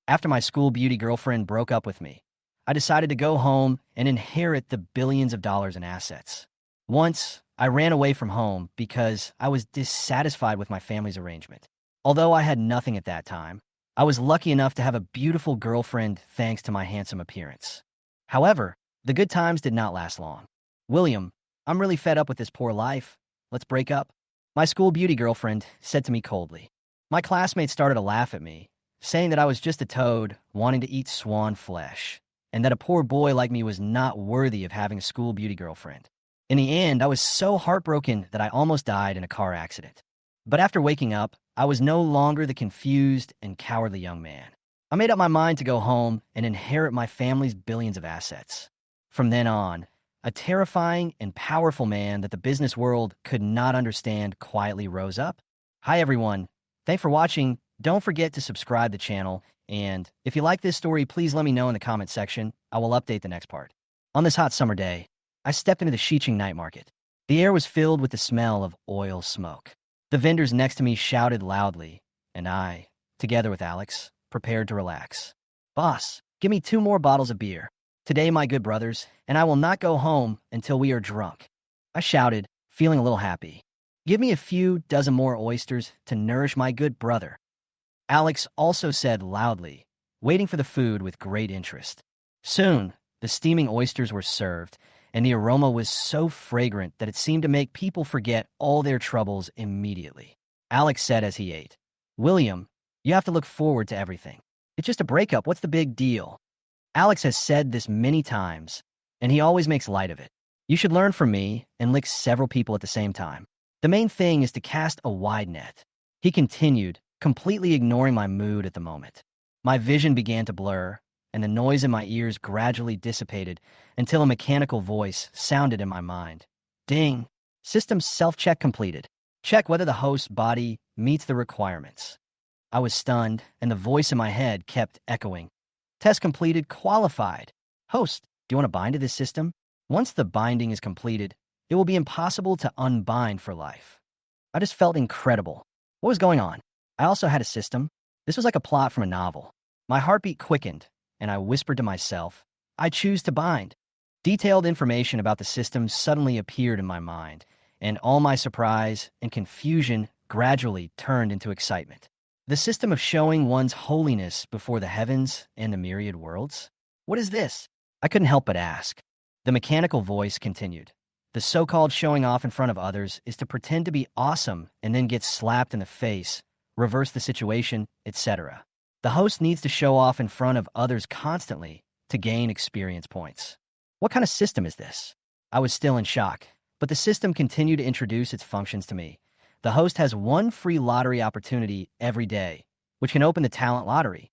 After my school beauty girlfriend broke up with me, I decided to go home and inherit the billions of dollars in assets. Once, I ran away from home because I was dissatisfied with my family's arrangement. Although I had nothing at that time, I was lucky enough to have a beautiful girlfriend thanks to my handsome appearance. However, the good times did not last long. William, I'm really fed up with this poor life. Let's break up. My school beauty girlfriend said to me coldly. My classmates started to laugh at me, saying that I was just a toad wanting to eat swan flesh, and that a poor boy like me was not worthy of having a school beauty girlfriend. In the end, I was so heartbroken that I almost died in a car accident. But after waking up, I was no longer the confused and cowardly young man. I made up my mind to go home and inherit my family's billions of assets. From then on, a terrifying and powerful man that the business world could not understand quietly rose up. Hi everyone, thanks for watching. Don't forget to subscribe to the channel, and if you like this story, please let me know in the comment section. I will update the next part. On this hot summer day, I stepped into the Xiqing night market. The air was filled with the smell of oil smoke. The vendors next to me shouted loudly, and I, together with Alex, prepared to relax. Boss, give me 2 more bottles of beer. Today, my good brothers, and I will not go home until we are drunk. I shouted, feeling a little happy. Give me a few dozen more oysters to nourish my good brother. Alex also said loudly, waiting for the food with great interest. Soon, the steaming oysters were served, and the aroma was so fragrant that it seemed to make people forget all their troubles immediately. Alex said as he ate, William, you have to look forward to everything. It's just a breakup. What's the big deal? Alex has said this many times, and he always makes light of it. You should learn from me and lick several people at the same time. The main thing is to cast a wide net. He continued, completely ignoring my mood at the moment. My vision began to blur, and the noise in my ears gradually dissipated until a mechanical voice sounded in my mind. Ding! System self-check completed. Check whether the host's body meets the requirements. I was stunned, and the voice in my head kept echoing. Test completed, qualified. Host, do you want to bind to this system? Once the binding is completed, it will be impossible to unbind for life. I just felt incredible. What was going on? I also had a system. This was like a plot from a novel. My heartbeat quickened, and I whispered to myself, I choose to bind. Detailed information about the system suddenly appeared in my mind, and all my surprise and confusion gradually turned into excitement. The system of showing one's holiness before the heavens and the myriad worlds? What is this? I couldn't help but ask. The mechanical voice continued. The so-called showing off in front of others is to pretend to be awesome and then get slapped in the face, reverse the situation, etc. The host needs to show off in front of others constantly to gain experience points. What kind of system is this? I was still in shock, but the system continued to introduce its functions to me. The host has 1 free lottery opportunity every day, which can open the talent lottery.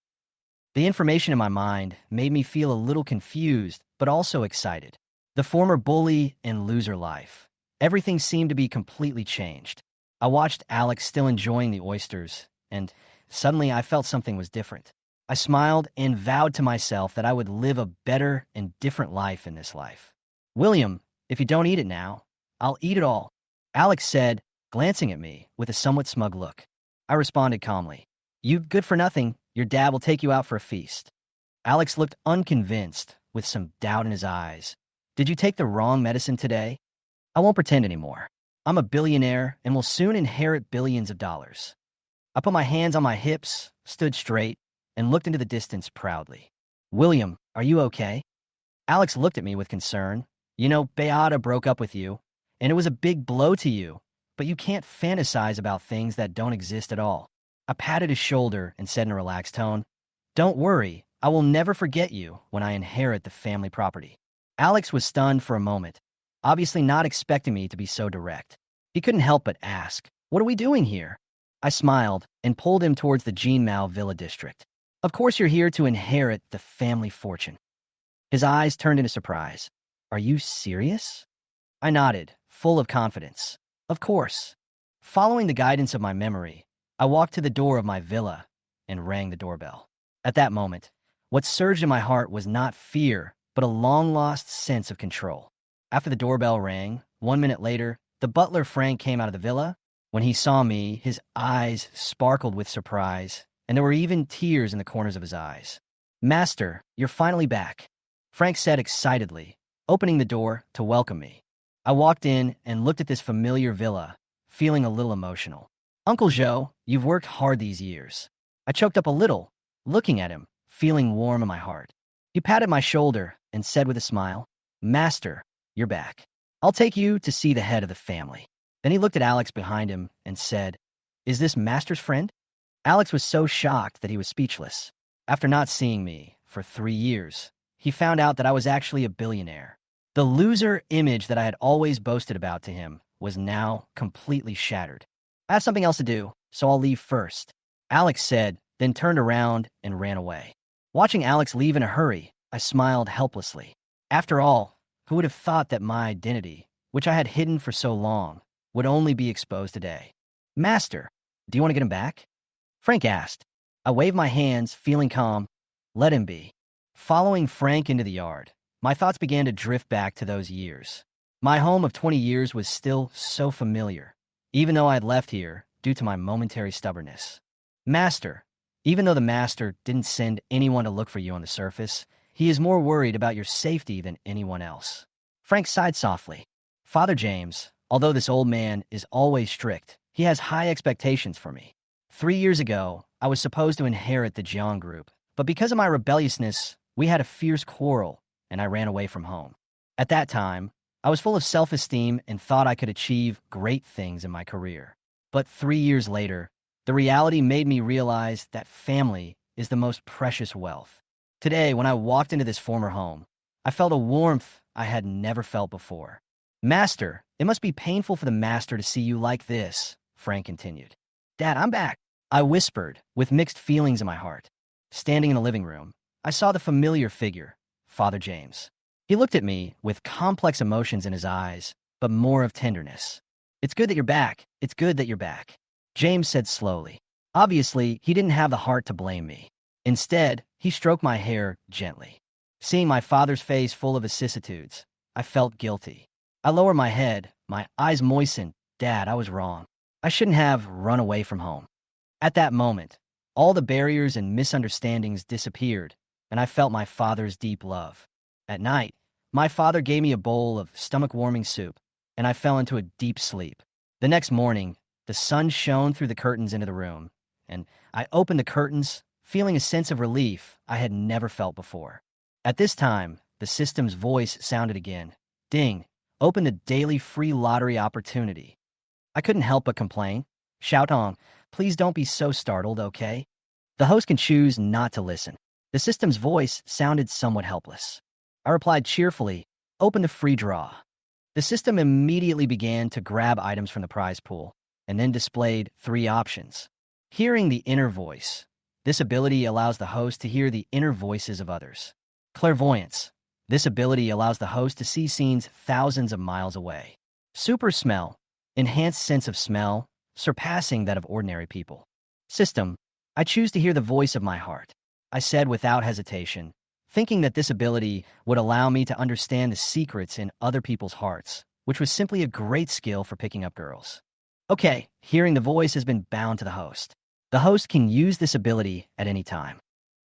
The information in my mind made me feel a little confused, but also excited. The former bully and loser life. Everything seemed to be completely changed. I watched Alex still enjoying the oysters, and suddenly I felt something was different. I smiled and vowed to myself that I would live a better and different life in this life. William, if you don't eat it now, I'll eat it all. Alex said, glancing at me with a somewhat smug look. I responded calmly. You good for nothing. Your dad will take you out for a feast. Alex looked unconvinced, with some doubt in his eyes. Did you take the wrong medicine today? I won't pretend anymore. I'm a billionaire and will soon inherit billions of dollars. I put my hands on my hips, stood straight, and looked into the distance proudly. William, are you okay? Alex looked at me with concern. You know, Beata broke up with you, and it was a big blow to you, but you can't fantasize about things that don't exist at all. I patted his shoulder and said in a relaxed tone, Don't worry, I will never forget you when I inherit the family property. Alex was stunned for a moment, obviously not expecting me to be so direct. He couldn't help but ask, What are we doing here? I smiled and pulled him towards the Jean Mao Villa district. Of course you're here to inherit the family fortune. His eyes turned into surprise. Are you serious? I nodded, full of confidence. Of course. Following the guidance of my memory, I walked to the door of my villa and rang the doorbell. At that moment, what surged in my heart was not fear, but a long-lost sense of control. After the doorbell rang, 1 minute later, the butler Frank came out of the villa. When he saw me, his eyes sparkled with surprise, and there were even tears in the corners of his eyes. "Master, you're finally back," Frank said excitedly, opening the door to welcome me. I walked in and looked at this familiar villa, feeling a little emotional. "Uncle Joe, you've worked hard these years." I choked up a little, looking at him, feeling warm in my heart. He patted my shoulder and said with a smile, "Master, you're back. I'll take you to see the head of the family." Then he looked at Alex behind him and said, "Is this Master's friend?" Alex was so shocked that he was speechless. After not seeing me for 3 years, he found out that I was actually a billionaire. The loser image that I had always boasted about to him was now completely shattered. "I have something else to do, so I'll leave first," Alex said, then turned around and ran away. Watching Alex leave in a hurry, I smiled helplessly. After all, who would have thought that my identity, which I had hidden for so long, would only be exposed today? "Master, do you want to get him back?" Frank asked. I waved my hands, feeling calm. Let him be. Following Frank into the yard, my thoughts began to drift back to those years. My home of 20 years was still so familiar, even though I had left here due to my momentary stubbornness. "Master, even though the master didn't send anyone to look for you on the surface, he is more worried about your safety than anyone else." Frank sighed softly. "Father James, although this old man is always strict, he has high expectations for me. 3 years ago, I was supposed to inherit the Jiang group, but because of my rebelliousness, we had a fierce quarrel, and I ran away from home. At that time, I was full of self-esteem and thought I could achieve great things in my career. But 3 years later, the reality made me realize that family is the most precious wealth. Today, when I walked into this former home, I felt a warmth I had never felt before. "Master, it must be painful for the master to see you like this," Frank continued. "Dad, I'm back," I whispered, with mixed feelings in my heart. Standing in the living room, I saw the familiar figure, Father James. He looked at me with complex emotions in his eyes, but more of tenderness. "It's good that you're back. It's good that you're back," James said slowly. Obviously, he didn't have the heart to blame me. Instead, he stroked my hair gently. Seeing my father's face full of vicissitudes, I felt guilty. I lowered my head, my eyes moistened. "Dad, I was wrong. I shouldn't have run away from home." At that moment, all the barriers and misunderstandings disappeared, and I felt my father's deep love. At night, my father gave me a bowl of stomach-warming soup, and I fell into a deep sleep. The next morning, the sun shone through the curtains into the room, and I opened the curtains, feeling a sense of relief I had never felt before. At this time, the system's voice sounded again. "Ding, open the daily free lottery opportunity." I couldn't help but complain. "Shout on, please don't be so startled, okay?" The host can choose not to listen. The system's voice sounded somewhat helpless. I replied cheerfully, "Open the free draw." The system immediately began to grab items from the prize pool, and then displayed 3 options. Hearing the inner voice. This ability allows the host to hear the inner voices of others. Clairvoyance. This ability allows the host to see scenes thousands of miles away. Super smell. Enhanced sense of smell, surpassing that of ordinary people. System. I choose to hear the voice of my heart, I said without hesitation, thinking that this ability would allow me to understand the secrets in other people's hearts, which was simply a great skill for picking up girls. Okay, hearing the voice has been bound to the host. The host can use this ability at any time.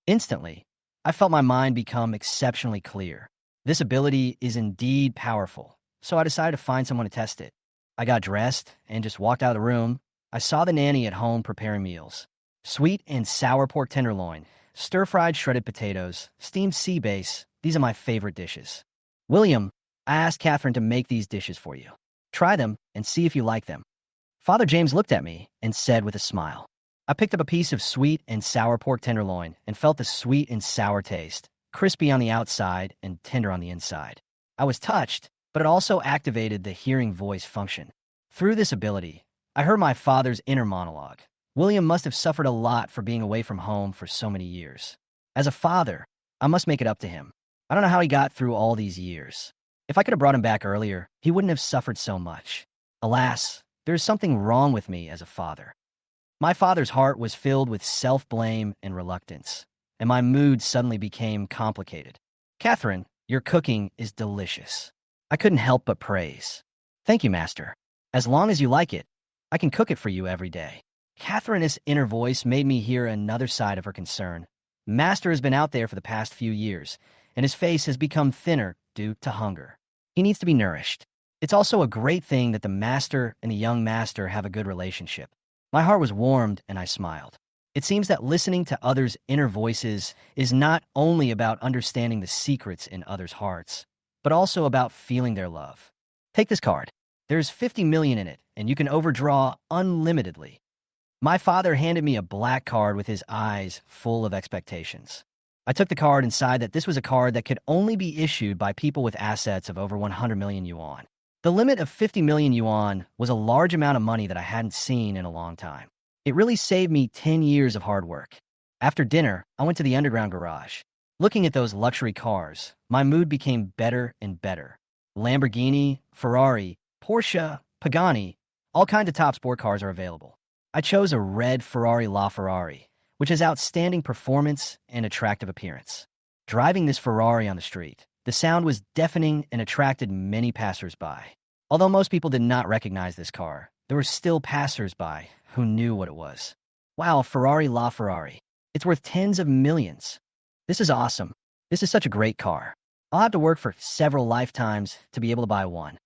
Instantly, I felt my mind become exceptionally clear. This ability is indeed powerful, so I decided to find someone to test it. I got dressed and just walked out of the room. I saw the nanny at home preparing meals. Sweet and sour pork tenderloin, stir-fried shredded potatoes, steamed sea bass. These are my favorite dishes. "William, I asked Catherine to make these dishes for you. Try them and see if you like them." Father James looked at me and said with a smile. I picked up a piece of sweet and sour pork tenderloin and felt the sweet and sour taste, crispy on the outside and tender on the inside. I was touched, but it also activated the hearing voice function. Through this ability, I heard my father's inner monologue. William must have suffered a lot for being away from home for so many years. As a father, I must make it up to him. I don't know how he got through all these years. If I could have brought him back earlier, he wouldn't have suffered so much. Alas, there is something wrong with me as a father. My father's heart was filled with self-blame and reluctance, and my mood suddenly became complicated. "Catherine, your cooking is delicious." I couldn't help but praise. "Thank you, Master. As long as you like it, I can cook it for you every day." Catherine's inner voice made me hear another side of her concern. Master has been out there for the past few years, and his face has become thinner due to hunger. He needs to be nourished. It's also a great thing that the master and the young master have a good relationship. My heart was warmed and I smiled. It seems that listening to others' inner voices is not only about understanding the secrets in others' hearts, but also about feeling their love. Take this card. There's 50 million in it, and you can overdraw unlimitedly. My father handed me a black card with his eyes full of expectations. I took the card and sighed that this was a card that could only be issued by people with assets of over 100 million yuan. The limit of 50 million yuan was a large amount of money that I hadn't seen in a long time. It really saved me 10 years of hard work. After dinner, I went to the underground garage. Looking at those luxury cars, my mood became better and better. Lamborghini, Ferrari, Porsche, Pagani, all kinds of top sport cars are available. I chose a red Ferrari LaFerrari, which has outstanding performance and attractive appearance. Driving this Ferrari on the street, the sound was deafening and attracted many passers-by. Although most people did not recognize this car, there were still passers-by who knew what it was. Wow, Ferrari LaFerrari. It's worth tens of millions. This is awesome. This is such a great car. I'll have to work for several lifetimes to be able to buy one.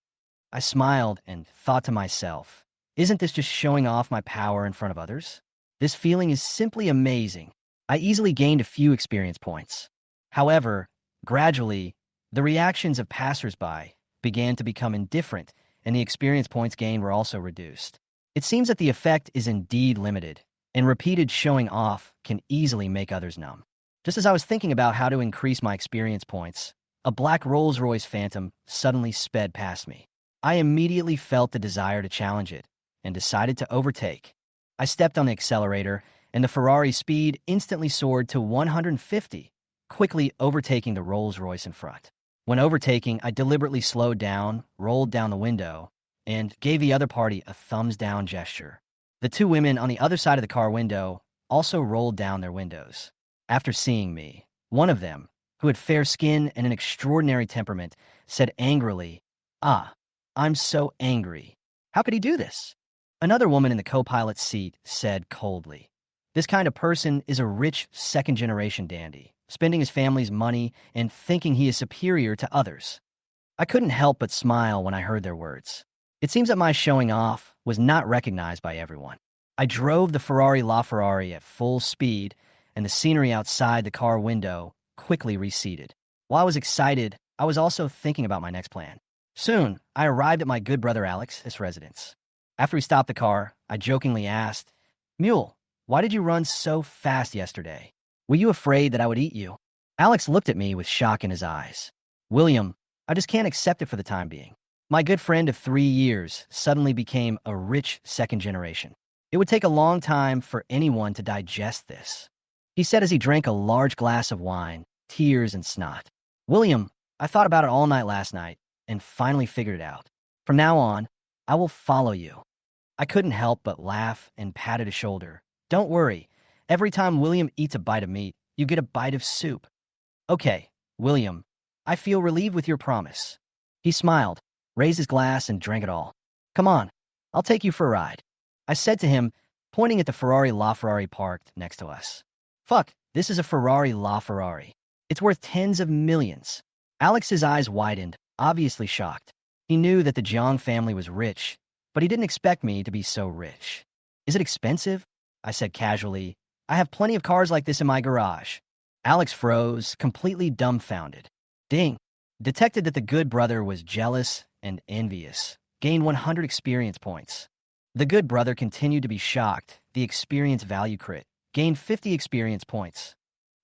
I smiled and thought to myself, isn't this just showing off my power in front of others? This feeling is simply amazing. I easily gained a few experience points. However, gradually, the reactions of passers-by began to become indifferent, and the experience points gained were also reduced. It seems that the effect is indeed limited, and repeated showing off can easily make others numb. Just as I was thinking about how to increase my experience points, a black Rolls-Royce Phantom suddenly sped past me. I immediately felt the desire to challenge it, and decided to overtake. I stepped on the accelerator, and the Ferrari's speed instantly soared to 150, quickly overtaking the Rolls-Royce in front. When overtaking, I deliberately slowed down, rolled down the window, and gave the other party a thumbs-down gesture. The two women on the other side of the car window also rolled down their windows. After seeing me, one of them, who had fair skin and an extraordinary temperament, said angrily, "Ah, I'm so angry. How could he do this?" Another woman in the co-pilot's seat said coldly, "This kind of person is a rich second-generation dandy, spending his family's money and thinking he is superior to others." I couldn't help but smile when I heard their words. It seems that my showing off was not recognized by everyone. I drove the Ferrari LaFerrari at full speed, and the scenery outside the car window quickly receded. While I was excited, I was also thinking about my next plan. Soon, I arrived at my good brother Alex's residence. After we stopped the car, I jokingly asked, "Mule, why did you run so fast yesterday? Were you afraid that I would eat you?" Alex looked at me with shock in his eyes. "William, I just can't accept it for the time being. My good friend of 3 years suddenly became a rich second generation. It would take a long time for anyone to digest this," he said as he drank a large glass of wine, tears and snot. "William, I thought about it all night last night and finally figured it out. From now on, I will follow you." I couldn't help but laugh and patted his shoulder. "Don't worry. Every time William eats a bite of meat, you get a bite of soup." "Okay, William, I feel relieved with your promise." He smiled, raised his glass, and drank it all. "Come on, I'll take you for a ride," I said to him, pointing at the Ferrari LaFerrari parked next to us. "Fuck, this is a Ferrari LaFerrari. It's worth tens of millions." Alex's eyes widened, obviously shocked. He knew that the Jiang family was rich, but he didn't expect me to be so rich. "Is it expensive?" I said casually. "I have plenty of cars like this in my garage." Alex froze, completely dumbfounded. Ding. Detected that the good brother was jealous and envious. Gained 100 experience points. The good brother continued to be shocked. The experience value crit. Gained 50 experience points.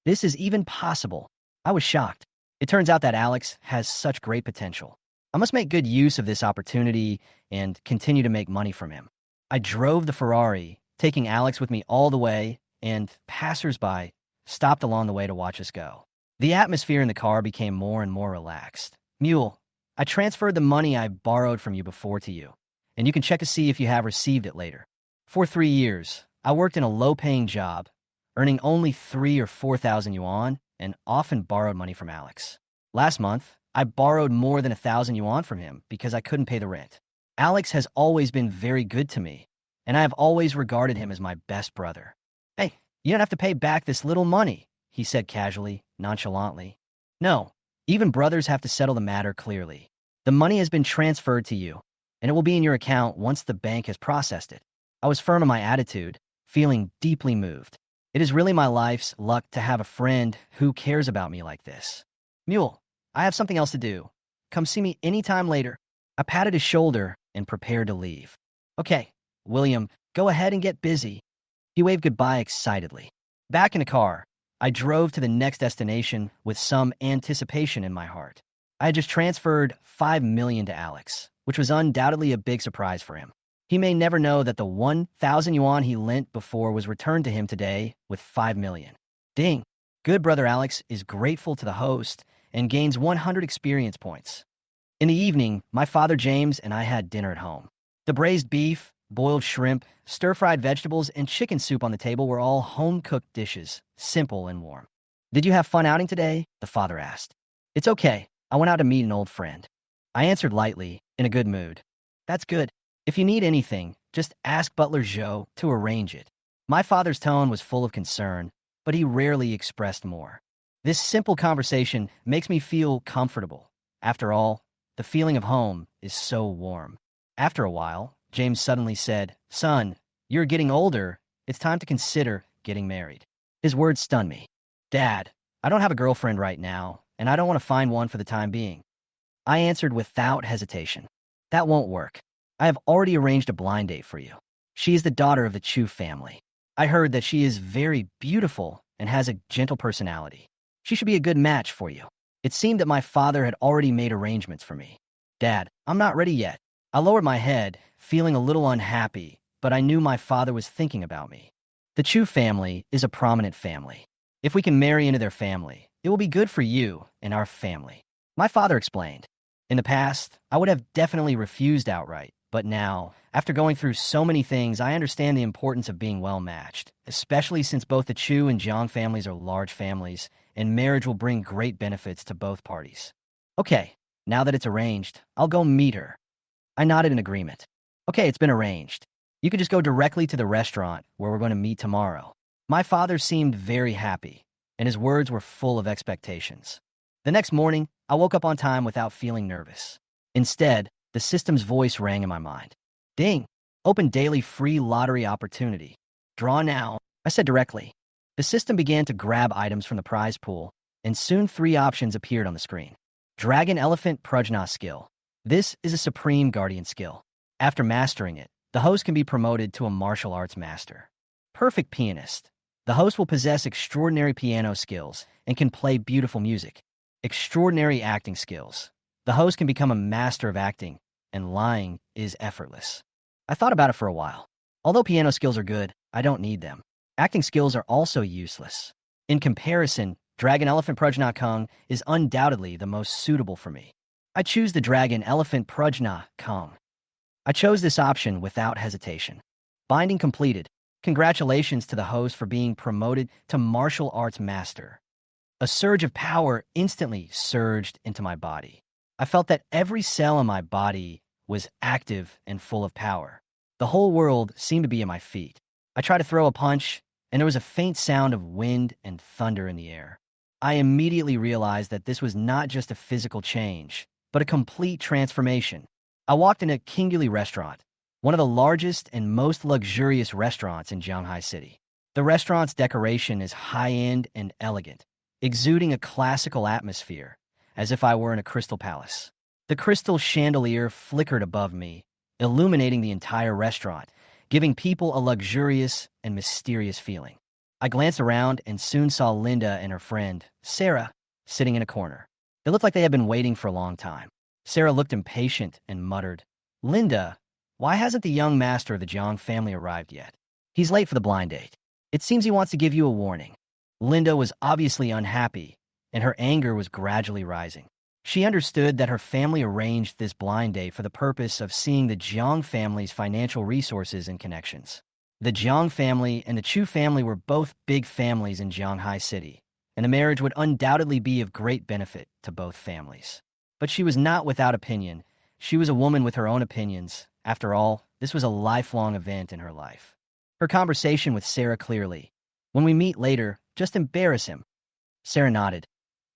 This is even possible. I was shocked. It turns out that Alex has such great potential. I must make good use of this opportunity and continue to make money from him. I drove the Ferrari, taking Alex with me all the way, and passers-by stopped along the way to watch us go. The atmosphere in the car became more and more relaxed. "Mule, I transferred the money I borrowed from you before to you, and you can check to see if you have received it later. For 3 years, I worked in a low-paying job, earning only 3 or 4,000 yuan, and often borrowed money from Alex. Last month, I borrowed more than 1,000 yuan from him because I couldn't pay the rent. Alex has always been very good to me. and I have always regarded him as my best brother. Hey, you don't have to pay back this little money, he said casually, nonchalantly. No, even brothers have to settle the matter clearly. The money has been transferred to you, and it will be in your account once the bank has processed it. I was firm in my attitude, feeling deeply moved. It is really my life's luck to have a friend who cares about me like this. Mule, I have something else to do. Come see me anytime later. I patted his shoulder and prepared to leave. Okay, William, go ahead and get busy. He waved goodbye excitedly. Back in the car, I drove to the next destination with some anticipation in my heart. I had just transferred $5 million to Alex, which was undoubtedly a big surprise for him. He may never know that the 1,000 yuan he lent before was returned to him today with $5 million. Ding! Good brother Alex is grateful to the host and gains 100 experience points. In the evening, my father James and I had dinner at home. The braised beef, boiled shrimp, stir-fried vegetables, and chicken soup on the table were all home-cooked dishes, simple and warm. Did you have fun outing today? The father asked. It's okay. I went out to meet an old friend. I answered lightly, in a good mood. That's good. If you need anything, just ask Butler Zhou to arrange it. My father's tone was full of concern, but he rarely expressed more. This simple conversation makes me feel comfortable. After all, the feeling of home is so warm. After a while, James suddenly said, Son, you're getting older. It's time to consider getting married. His words stunned me. Dad, I don't have a girlfriend right now, and I don't want to find one for the time being. I answered without hesitation. That won't work. I have already arranged a blind date for you. She is the daughter of the Chu family. I heard that she is very beautiful and has a gentle personality. She should be a good match for you. It seemed that my father had already made arrangements for me. Dad, I'm not ready yet. I lowered my head, feeling a little unhappy, but I knew my father was thinking about me. The Chu family is a prominent family. If we can marry into their family, it will be good for you and our family. My father explained. In the past, I would have definitely refused outright, but now, after going through so many things, I understand the importance of being well-matched, especially since both the Chu and Jiang families are large families, and marriage will bring great benefits to both parties. Okay, now that it's arranged, I'll go meet her. I nodded in agreement. Okay, it's been arranged. You could just go directly to the restaurant where we're going to meet tomorrow. My father seemed very happy, and his words were full of expectations. The next morning, I woke up on time without feeling nervous. Instead, the system's voice rang in my mind. Ding! Open daily free lottery opportunity. Draw now, I said directly. The system began to grab items from the prize pool, and soon 3 options appeared on the screen. Dragon Elephant Prajna skill. This is a supreme guardian skill. After mastering it, the host can be promoted to a martial arts master. Perfect pianist. The host will possess extraordinary piano skills and can play beautiful music. Extraordinary acting skills. The host can become a master of acting, and lying is effortless. I thought about it for a while. Although piano skills are good, I don't need them. Acting skills are also useless. In comparison, Dragon Elephant Prajna Kung is undoubtedly the most suitable for me. I choose the Dragon Elephant Prajna Kung. I chose this option without hesitation. Binding completed. Congratulations to the host for being promoted to martial arts master. A surge of power instantly surged into my body. I felt that every cell in my body was active and full of power. The whole world seemed to be at my feet. I tried to throw a punch, and there was a faint sound of wind and thunder in the air. I immediately realized that this was not just a physical change, but a complete transformation. I walked in a Kinguli restaurant, one of the largest and most luxurious restaurants in Shanghai City. The restaurant's decoration is high-end and elegant, exuding a classical atmosphere, as if I were in a crystal palace. The crystal chandelier flickered above me, illuminating the entire restaurant, giving people a luxurious and mysterious feeling. I glanced around and soon saw Linda and her friend, Sarah, sitting in a corner. They looked like they had been waiting for a long time. Sarah looked impatient and muttered, Linda, why hasn't the young master of the Jiang family arrived yet? He's late for the blind date. It seems he wants to give you a warning. Linda was obviously unhappy, and her anger was gradually rising. She understood that her family arranged this blind date for the purpose of seeing the Jiang family's financial resources and connections. The Jiang family and the Chu family were both big families in Shanghai City, and the marriage would undoubtedly be of great benefit to both families. But she was not without opinion. She was a woman with her own opinions. After all, This was a lifelong event in her life. Her conversation with Sarah clearly. When we meet later, just embarrass him. Sarah nodded.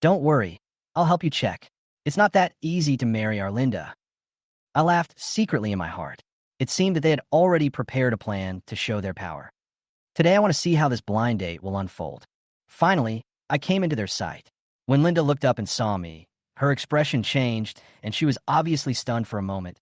Don't worry. I'll help you check. It's not that easy to marry Arlinda. I laughed secretly in my heart. It seemed that they had already prepared a plan to show their power. Today I want to see how this blind date will unfold. Finally, I came into their sight. When Linda looked up and saw me, her expression changed, and she was obviously stunned for a moment.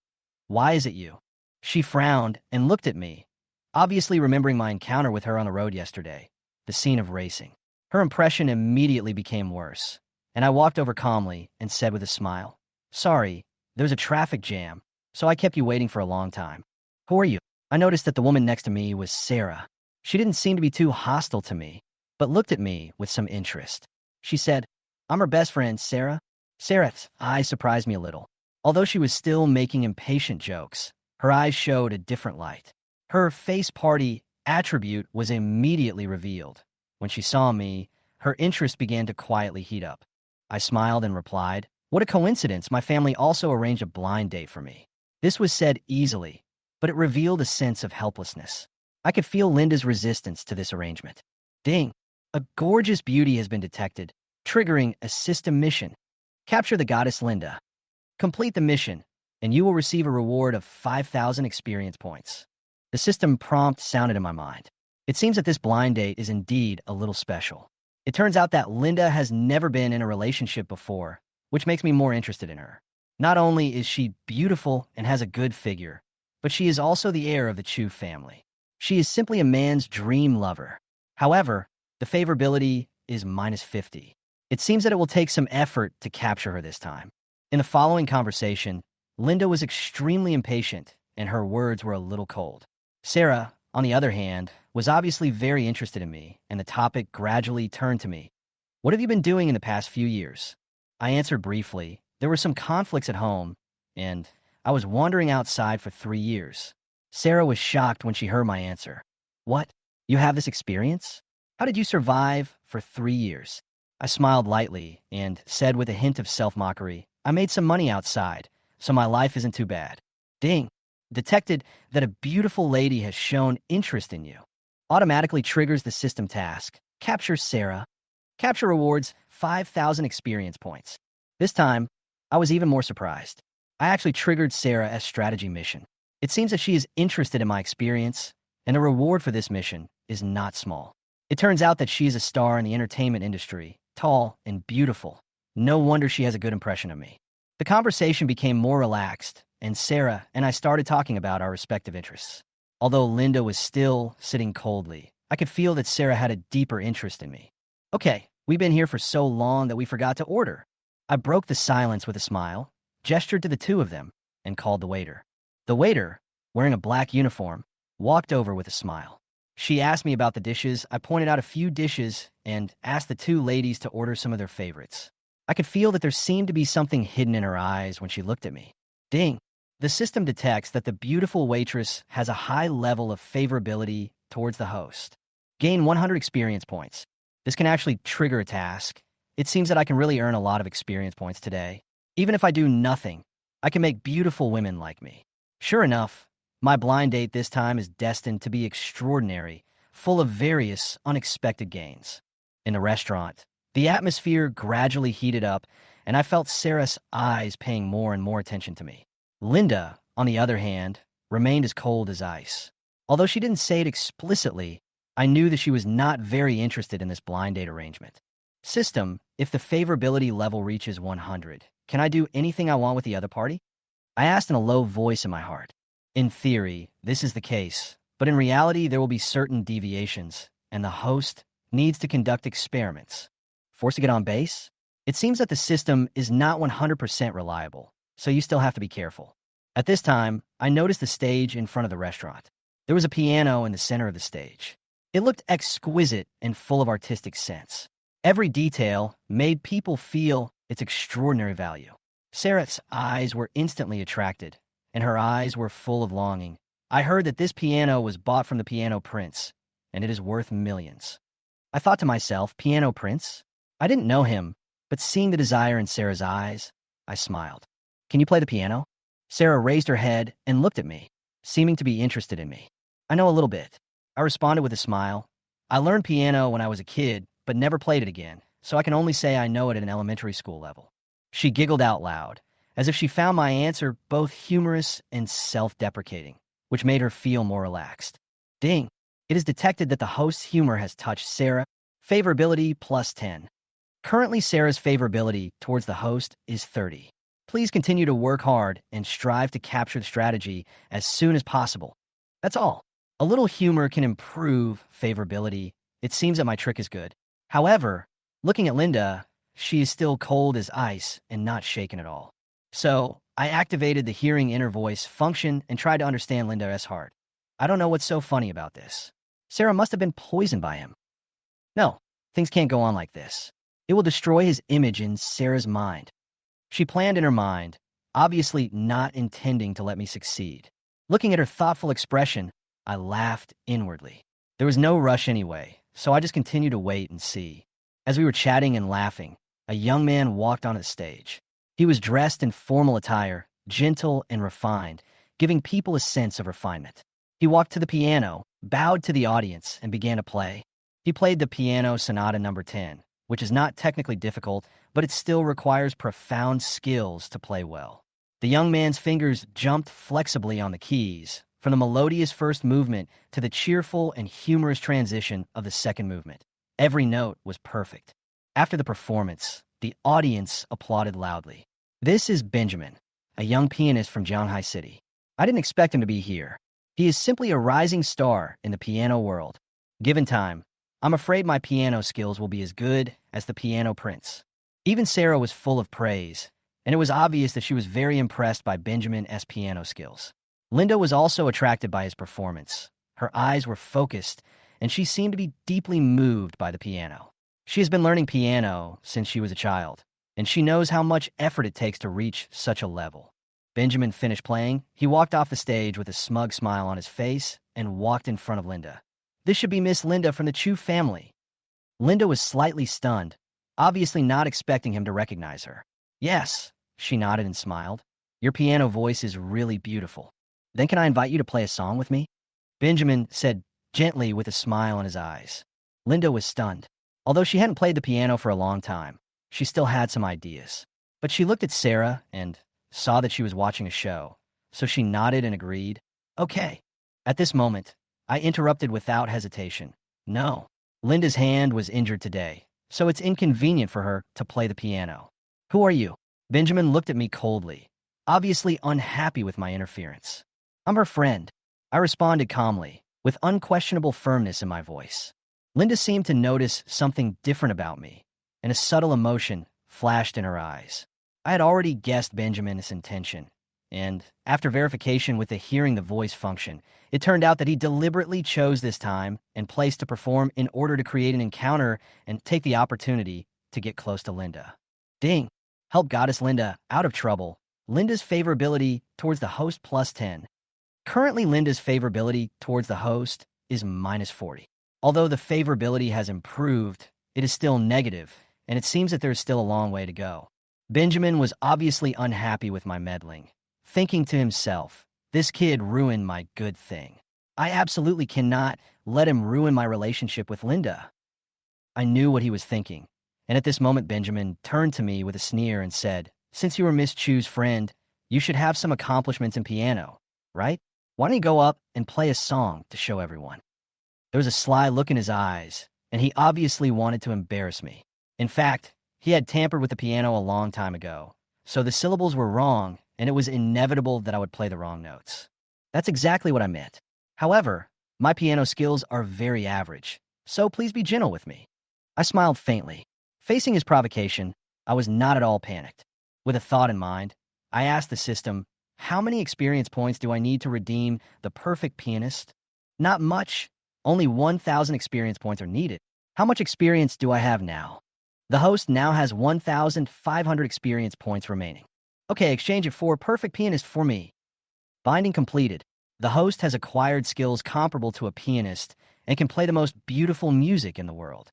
Why is it you? She frowned and looked at me, obviously remembering my encounter with her on the road yesterday, the scene of racing. Her impression immediately became worse, and I walked over calmly and said with a smile, Sorry, there's a traffic jam, so I kept you waiting for a long time. Who are you? I noticed that the woman next to me was Sarah. She didn't seem to be too hostile to me, but looked at me with some interest. She said, I'm her best friend, Sarah. Sarah's eyes surprised me a little. Although she was still making impatient jokes, her eyes showed a different light. Her face party attribute was immediately revealed. When she saw me, her interest began to quietly heat up. I smiled and replied, What a coincidence, my family also arranged a blind date for me. This was said easily, but it revealed a sense of helplessness. I could feel Linda's resistance to this arrangement. Ding! A gorgeous beauty has been detected, triggering a system mission. Capture the goddess Linda. Complete the mission, and you will receive a reward of 5,000 experience points. The system prompt sounded in my mind. It seems that this blind date is indeed a little special. It turns out that Linda has never been in a relationship before, which makes me more interested in her. Not only is she beautiful and has a good figure, but she is also the heir of the Chu family. She is simply a man's dream lover. However, the favorability is -50. It seems that it will take some effort to capture her this time. In the following conversation, Linda was extremely impatient, and her words were a little cold. Sarah, on the other hand, was obviously very interested in me, and the topic gradually turned to me. What have you been doing in the past few years? I answered briefly. There were some conflicts at home, and I was wandering outside for 3 years. Sarah was shocked when she heard my answer. What? You have this experience? How did you survive for 3 years? I smiled lightly and said with a hint of self-mockery, I made some money outside, so my life isn't too bad. Ding! Detected that a beautiful lady has shown interest in you. Automatically triggers the system task. Capture Sarah. Capture rewards 5,000 experience points. This time, I was even more surprised. I actually triggered Sarah as strategy mission. It seems that she is interested in my experience, and the reward for this mission is not small. It turns out that she is a star in the entertainment industry, tall and beautiful. No wonder she has a good impression of me. The conversation became more relaxed, and Sarah and I started talking about our respective interests. Although Linda was still sitting coldly, I could feel that Sarah had a deeper interest in me. Okay, we've been here for so long that we forgot to order. I broke the silence with a smile, gestured to the two of them, and called the waiter. The waiter, wearing a black uniform, walked over with a smile. She asked me about the dishes. I pointed out a few dishes and asked the two ladies to order some of their favorites. I could feel that there seemed to be something hidden in her eyes when she looked at me. Ding! The system detects that the beautiful waitress has a high level of favorability towards the host. Gain 100 experience points. This can actually trigger a task. It seems that I can really earn a lot of experience points today. Even if I do nothing, I can make beautiful women like me. Sure enough, my blind date this time is destined to be extraordinary, full of various unexpected gains. In the restaurant, the atmosphere gradually heated up, and I felt Sarah's eyes paying more and more attention to me. Linda, on the other hand, remained as cold as ice. Although she didn't say it explicitly, I knew that she was not very interested in this blind date arrangement. System, if the favorability level reaches 100, can I do anything I want with the other party? I asked in a low voice in my heart. In theory, this is the case, but in reality there will be certain deviations, and the host needs to conduct experiments. Forced to get on base? It seems that the system is not 100% reliable, so you still have to be careful. At this time, I noticed the stage in front of the restaurant. There was a piano in the center of the stage. It looked exquisite and full of artistic sense. Every detail made people feel its extraordinary value. Sarah's eyes were instantly attracted, and her eyes were full of longing. I heard that this piano was bought from the Piano Prince, and it is worth millions. I thought to myself, Piano Prince? I didn't know him, but seeing the desire in Sarah's eyes, I smiled. Can you play the piano? Sarah raised her head and looked at me. seeming to be interested in me. I know a little bit. I responded with a smile. I learned piano when I was a kid, but never played it again, so I can only say I know it at an elementary school level. She giggled out loud, as if she found my answer both humorous and self-deprecating, which made her feel more relaxed. Ding! It is detected that the host's humor has touched Sarah. Favorability plus 10. Currently, Sarah's favorability towards the host is 30. Please continue to work hard and strive to capture the strategy as soon as possible. That's all. A little humor can improve favorability. It seems that my trick is good. However, looking at Linda, she is still cold as ice and not shaken at all. So, I activated the hearing inner voice function and tried to understand Linda's heart. I don't know what's so funny about this. Sarah must have been poisoned by him. No, things can't go on like this. It will destroy his image in Sarah's mind. She planned in her mind, obviously not intending to let me succeed. Looking at her thoughtful expression, I laughed inwardly. There was no rush anyway, so I just continued to wait and see. As we were chatting and laughing, a young man walked onto the stage. He was dressed in formal attire, gentle and refined, giving people a sense of refinement. He walked to the piano, bowed to the audience, and began to play. He played the piano sonata number 10, which is not technically difficult, but it still requires profound skills to play well. The young man's fingers jumped flexibly on the keys, from the melodious first movement to the cheerful and humorous transition of the second movement. Every note was perfect. After the performance, the audience applauded loudly. This is Benjamin, a young pianist from Shanghai City. I didn't expect him to be here. He is simply a rising star in the piano world. Given time, I'm afraid my piano skills will be as good as the piano prince. Even Sarah was full of praise, and it was obvious that she was very impressed by Benjamin's piano skills. Linda was also attracted by his performance. Her eyes were focused, and she seemed to be deeply moved by the piano. She has been learning piano since she was a child, and she knows how much effort it takes to reach such a level. Benjamin finished playing. He walked off the stage with a smug smile on his face and walked in front of Linda. This should be Miss Linda from the Chu family. Linda was slightly stunned, obviously not expecting him to recognize her. Yes, she nodded and smiled. Your piano voice is really beautiful. Then can I invite you to play a song with me? Benjamin said gently with a smile in his eyes. Linda was stunned. Although she hadn't played the piano for a long time, she still had some ideas. But she looked at Sarah and saw that she was watching a show, so she nodded and agreed. Okay. At this moment, I interrupted without hesitation. No, Linda's hand was injured today, so it's inconvenient for her to play the piano. Who are you? Benjamin looked at me coldly, obviously unhappy with my interference. I'm her friend. I responded calmly, with unquestionable firmness in my voice. Linda seemed to notice something different about me, and a subtle emotion flashed in her eyes. I had already guessed Benjamin's intention, and after verification with the hearing the voice function, it turned out that he deliberately chose this time and place to perform in order to create an encounter and take the opportunity to get close to Linda. Ding! Help Goddess Linda out of trouble. Linda's favorability towards the host plus 10. Currently, Linda's favorability towards the host is minus 40. Although the favorability has improved, it is still negative, and it seems that there is still a long way to go. Benjamin was obviously unhappy with my meddling, thinking to himself, this kid ruined my good thing. I absolutely cannot let him ruin my relationship with Linda. I knew what he was thinking, and at this moment Benjamin turned to me with a sneer and said, since you were Miss Chu's friend, you should have some accomplishments in piano, right? Why don't you go up and play a song to show everyone? There was a sly look in his eyes, and he obviously wanted to embarrass me. In fact, he had tampered with the piano a long time ago, so the syllables were wrong, and it was inevitable that I would play the wrong notes. That's exactly what I meant. However, my piano skills are very average, so please be gentle with me. I smiled faintly. Facing his provocation, I was not at all panicked. With a thought in mind, I asked the system, how many experience points do I need to redeem the perfect pianist? Not much. Only 1,000 experience points are needed. How much experience do I have now? The host now has 1,500 experience points remaining. Okay, exchange it for perfect pianist for me. Binding completed. The host has acquired skills comparable to a pianist and can play the most beautiful music in the world.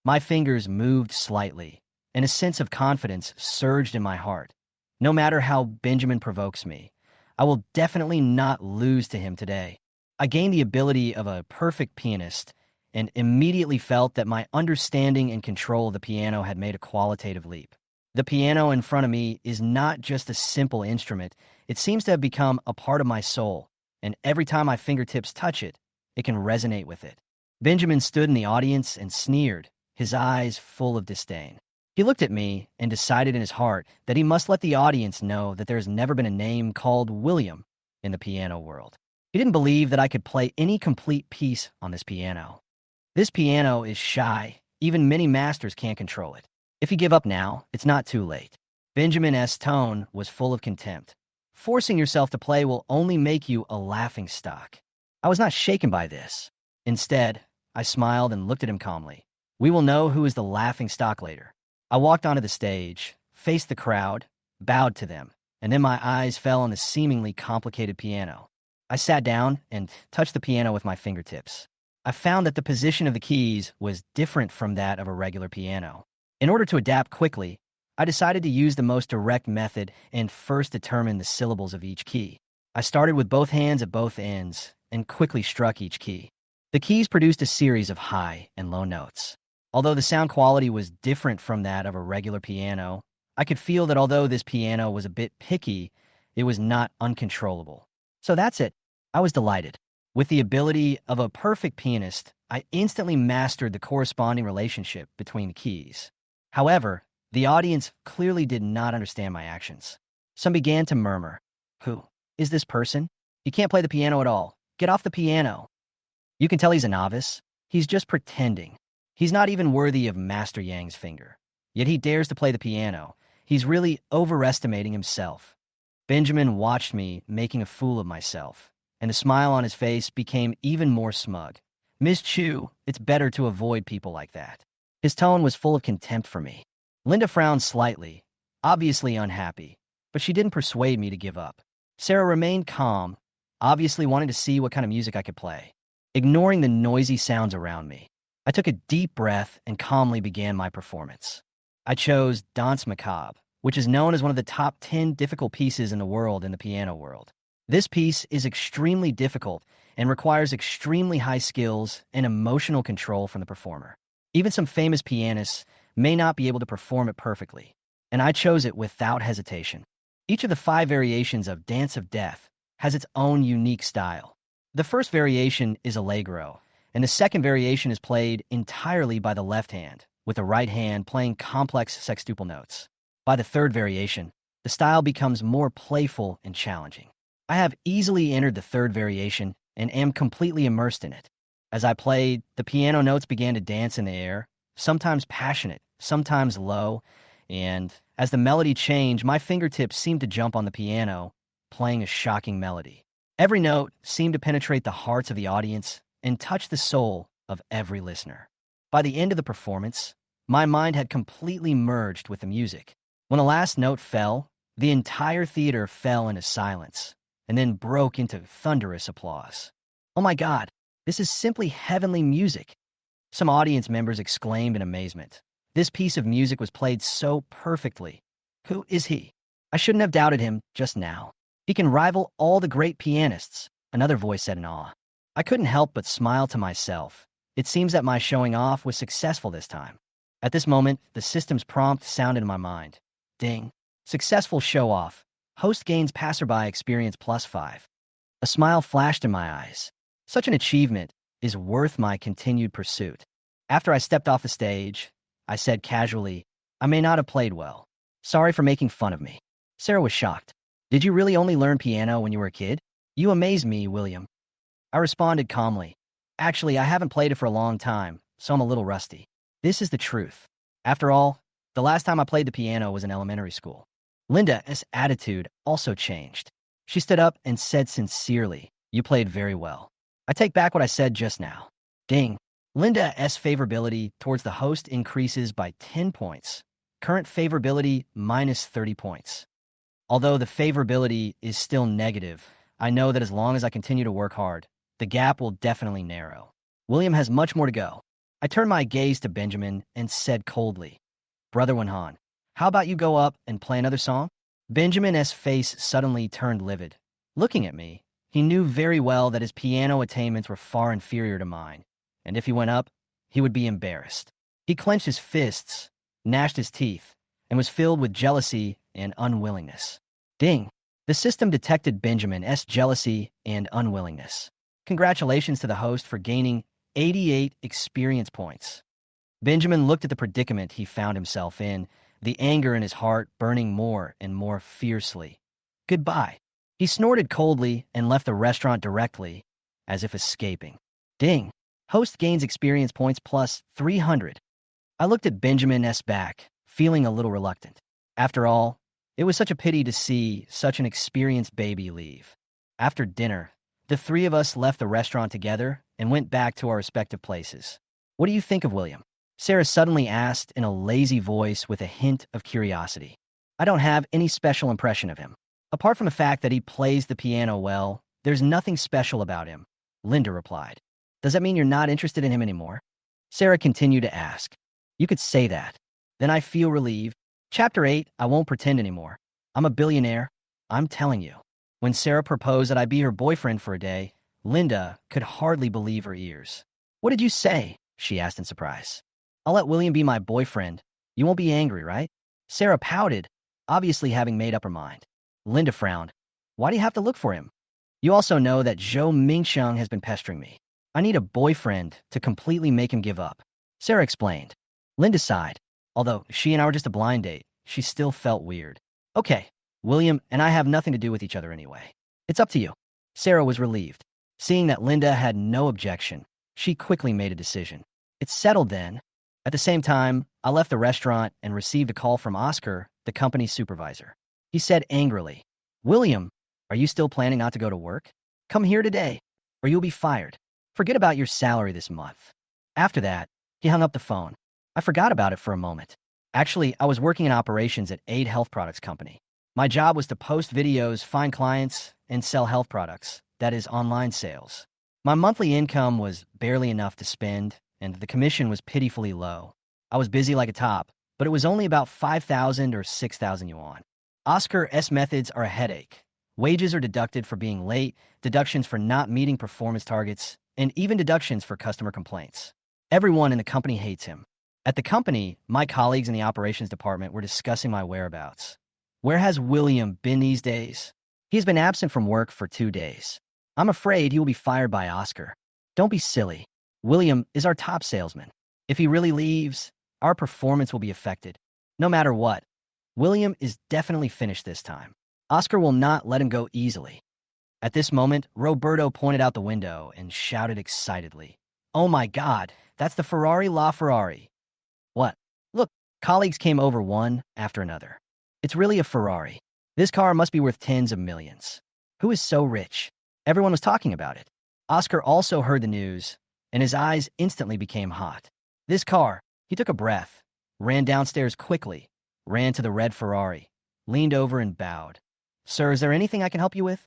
My fingers moved slightly, and a sense of confidence surged in my heart. No matter how Benjamin provokes me, I will definitely not lose to him today. I gained the ability of a perfect pianist and immediately felt that my understanding and control of the piano had made a qualitative leap. The piano in front of me is not just a simple instrument, it seems to have become a part of my soul, and every time my fingertips touch it, it can resonate with it. Benjamin stood in the audience and sneered, his eyes full of disdain. He looked at me and decided in his heart that he must let the audience know that there has never been a name called William in the piano world. He didn't believe that I could play any complete piece on this piano. This piano is shy. Even many masters can't control it. If you give up now, it's not too late. Benjamin's tone was full of contempt. Forcing yourself to play will only make you a laughingstock. I was not shaken by this. Instead, I smiled and looked at him calmly. We will know who is the laughingstock later. I walked onto the stage, faced the crowd, bowed to them, and then my eyes fell on the seemingly complicated piano. I sat down and touched the piano with my fingertips. I found that the position of the keys was different from that of a regular piano. In order to adapt quickly, I decided to use the most direct method and first determine the syllables of each key. I started with both hands at both ends and quickly struck each key. The keys produced a series of high and low notes. Although the sound quality was different from that of a regular piano, I could feel that although this piano was a bit picky, it was not uncontrollable. So that's it. I was delighted. With the ability of a perfect pianist, I instantly mastered the corresponding relationship between the keys. However, the audience clearly did not understand my actions. Some began to murmur, "Who is this person? He can't play the piano at all. Get off the piano." You can tell he's a novice. He's just pretending. He's not even worthy of Master Yang's finger. Yet he dares to play the piano. He's really overestimating himself. Benjamin watched me making a fool of myself, and the smile on his face became even more smug. "Miss Chu, it's better to avoid people like that." His tone was full of contempt for me. Linda frowned slightly, obviously unhappy, but she didn't persuade me to give up. Sarah remained calm, obviously wanting to see what kind of music I could play, ignoring the noisy sounds around me. I took a deep breath and calmly began my performance. I chose Danse Macabre, which is known as one of the top 10 difficult pieces in the world in the piano world. This piece is extremely difficult and requires extremely high skills and emotional control from the performer. Even some famous pianists may not be able to perform it perfectly, and I chose it without hesitation. Each of the 5 variations of Dance of Death has its own unique style. The first variation is Allegro, and the second variation is played entirely by the left hand, with the right hand playing complex sextuple notes. By the third variation, the style becomes more playful and challenging. I have easily entered the third variation and am completely immersed in it. As I played, the piano notes began to dance in the air, sometimes passionate, sometimes low, and as the melody changed, my fingertips seemed to jump on the piano, playing a shocking melody. Every note seemed to penetrate the hearts of the audience and touch the soul of every listener. By the end of the performance, my mind had completely merged with the music. When the last note fell, the entire theater fell into silence and then broke into thunderous applause. "Oh my God, this is simply heavenly music!" Some audience members exclaimed in amazement. This piece of music was played so perfectly. Who is he? I shouldn't have doubted him just now. He can rival all the great pianists, another voice said in awe. I couldn't help but smile to myself. It seems that my showing off was successful this time. At this moment, the system's prompt sounded in my mind. Ding. Successful show-off. Host gains passerby experience +5. A smile flashed in my eyes. Such an achievement is worth my continued pursuit. After I stepped off the stage, I said casually, "I may not have played well. Sorry for making fun of me." Sarah was shocked. "Did you really only learn piano when you were a kid? You amaze me, William." I responded calmly. "Actually, I haven't played it for a long time, so I'm a little rusty." This is the truth. After all, the last time I played the piano was in elementary school. Linda's attitude also changed. She stood up and said sincerely, "You played very well." I take back what I said just now. Ding. Linda's favorability towards the host increases by 10 points. Current favorability -30 points. Although the favorability is still negative, I know that as long as I continue to work hard, the gap will definitely narrow. William has much more to go. I turned my gaze to Benjamin and said coldly, "Brother Wenhan, how about you go up and play another song?" Benjamin's face suddenly turned livid. Looking at me, he knew very well that his piano attainments were far inferior to mine, and if he went up, he would be embarrassed. He clenched his fists, gnashed his teeth, and was filled with jealousy and unwillingness. Ding! The system detected Benjamin's jealousy and unwillingness. Congratulations to the host for gaining 88 experience points. Benjamin looked at the predicament he found himself in, the anger in his heart burning more and more fiercely. Goodbye. He snorted coldly and left the restaurant directly, as if escaping. Ding! Host gains experience points plus 300. I looked at Benjamin's back, feeling a little reluctant. After all, it was such a pity to see such an experienced baby leave. After dinner, the three of us left the restaurant together and went back to our respective places. What do you think of William? Sarah suddenly asked in a lazy voice with a hint of curiosity. I don't have any special impression of him. Apart from the fact that he plays the piano well, there's nothing special about him, Linda replied. Does that mean you're not interested in him anymore? Sarah continued to ask. You could say that. Then I feel relieved. Chapter 8, I won't pretend anymore. I'm a billionaire. I'm telling you. When Sarah proposed that I be her boyfriend for a day, Linda could hardly believe her ears. What did you say? She asked in surprise. I'll let William be my boyfriend. You won't be angry, right? Sarah pouted, obviously having made up her mind. Linda frowned. Why do you have to look for him? You also know that Zhou Mingsheng has been pestering me. I need a boyfriend to completely make him give up. Sarah explained. Linda sighed. Although she and I were just a blind date, she still felt weird. Okay, William and I have nothing to do with each other anyway. It's up to you. Sarah was relieved. Seeing that Linda had no objection, she quickly made a decision. It's settled then. At the same time, I left the restaurant and received a call from Oscar, the company's supervisor. He said angrily, William, are you still planning not to go to work? Come here today, or you'll be fired. Forget about your salary this month. After that, he hung up the phone. I forgot about it for a moment. Actually, I was working in operations at Aid Health Products Company. My job was to post videos, find clients, and sell health products, that is, online sales. My monthly income was barely enough to spend, and the commission was pitifully low. I was busy like a top, but it was only about 5,000 or 6,000 yuan. Oscar's methods are a headache. Wages are deducted for being late, deductions for not meeting performance targets, and even deductions for customer complaints. Everyone in the company hates him. At the company, my colleagues in the operations department were discussing my whereabouts. Where has William been these days? He's been absent from work for 2 days. I'm afraid he will be fired by Oscar. Don't be silly. William is our top salesman. If he really leaves, our performance will be affected. No matter what, William is definitely finished this time. Oscar will not let him go easily. At this moment, Roberto pointed out the window and shouted excitedly, Oh my God, that's the Ferrari LaFerrari. What? Look, colleagues came over one after another. It's really a Ferrari. This car must be worth tens of millions. Who is so rich? Everyone was talking about it. Oscar also heard the news, and his eyes instantly became hot. This car, he took a breath, ran downstairs quickly, ran to the red Ferrari, leaned over and bowed. Sir, is there anything I can help you with?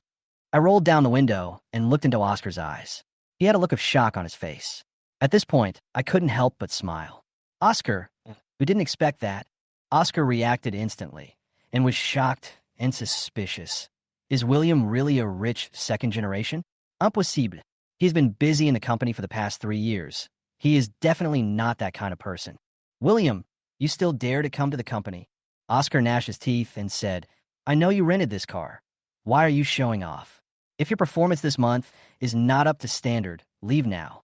I rolled down the window and looked into Oscar's eyes. He had a look of shock on his face. At this point, I couldn't help but smile. Oscar, who didn't expect that, Oscar reacted instantly and was shocked and suspicious. Is William really a rich second generation? Impossible. He's been busy in the company for the past 3 years. He is definitely not that kind of person. William, you still dare to come to the company? Oscar gnashed his teeth and said, I know you rented this car. Why are you showing off? If your performance this month is not up to standard, leave now.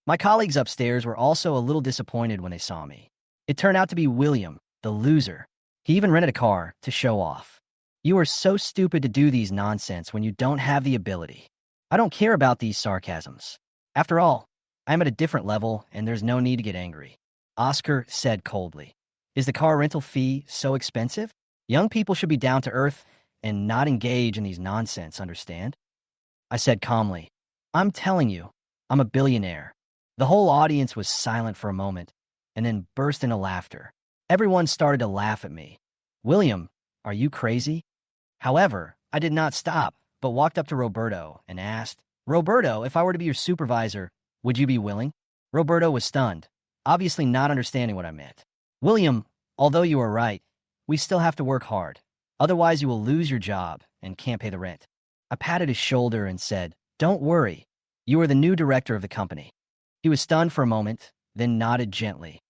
My colleagues upstairs were also a little disappointed when they saw me. It turned out to be William, the loser. He even rented a car to show off. You are so stupid to do these nonsense when you don't have the ability. I don't care about these sarcasms. After all, I am at a different level and there's no need to get angry. Oscar said coldly. Is the car rental fee so expensive? Young people should be down to earth and not engage in these nonsense, understand? I said calmly. I'm telling you, I'm a billionaire. The whole audience was silent for a moment and then burst into laughter. Everyone started to laugh at me. William, are you crazy? However, I did not stop, but walked up to Roberto and asked, Roberto, if I were to be your supervisor, would you be willing? Roberto was stunned, obviously not understanding what I meant. William, although you are right, we still have to work hard. Otherwise, you will lose your job and can't pay the rent. I patted his shoulder and said, "Don't worry. You are the new director of the company." He was stunned for a moment, then nodded gently.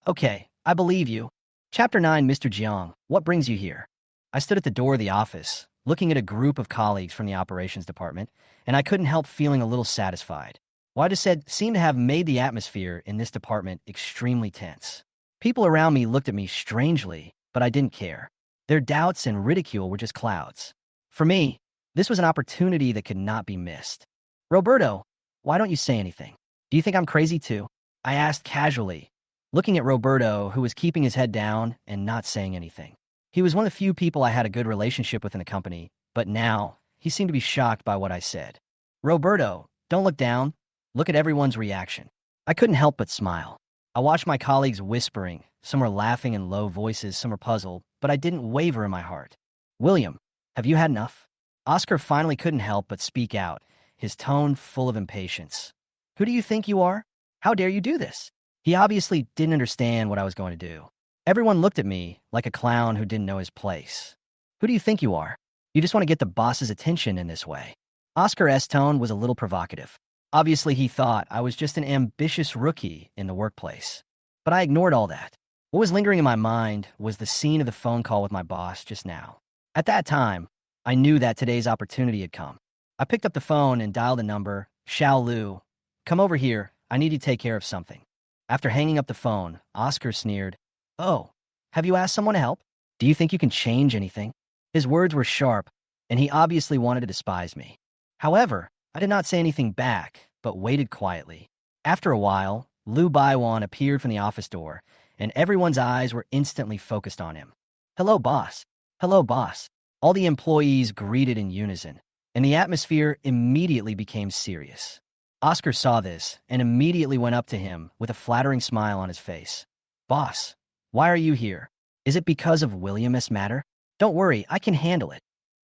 "Okay, I believe you." Chapter 9, Mr. Jiang, what brings you here? I stood at the door of the office, looking at a group of colleagues from the operations department, and I couldn't help feeling a little satisfied. What I just said seemed to have made the atmosphere in this department extremely tense. People around me looked at me strangely, but I didn't care. Their doubts and ridicule were just clouds. For me, this was an opportunity that could not be missed. "Roberto, why don't you say anything? Do you think I'm crazy too?" I asked casually, looking at Roberto, who was keeping his head down and not saying anything. He was one of the few people I had a good relationship with in the company, but now he seemed to be shocked by what I said. "Roberto, don't look down. Look at everyone's reaction." I couldn't help but smile. I watched my colleagues whispering. Some were laughing in low voices, some were puzzled, but I didn't waver in my heart. "William, have you had enough?" Oscar finally couldn't help but speak out, his tone full of impatience. "Who do you think you are? How dare you do this?" He obviously didn't understand what I was going to do. Everyone looked at me like a clown who didn't know his place. "Who do you think you are? You just want to get the boss's attention in this way." Oscar's tone was a little provocative. Obviously, he thought I was just an ambitious rookie in the workplace. But I ignored all that. What was lingering in my mind was the scene of the phone call with my boss just now. At that time, I knew that today's opportunity had come. I picked up the phone and dialed the number. "Xiao Lu, come over here. I need you to take care of something." After hanging up the phone, Oscar sneered, "Oh, have you asked someone to help? Do you think you can change anything?" His words were sharp, and he obviously wanted to despise me. However, I did not say anything back, but waited quietly. After a while, Lu Baiwan appeared from the office door, and everyone's eyes were instantly focused on him. "Hello, boss. Hello, boss." All the employees greeted in unison, and the atmosphere immediately became serious. Oscar saw this and immediately went up to him with a flattering smile on his face. "Boss, why are you here? Is it because of William's matter?" "Don't worry, I can handle it."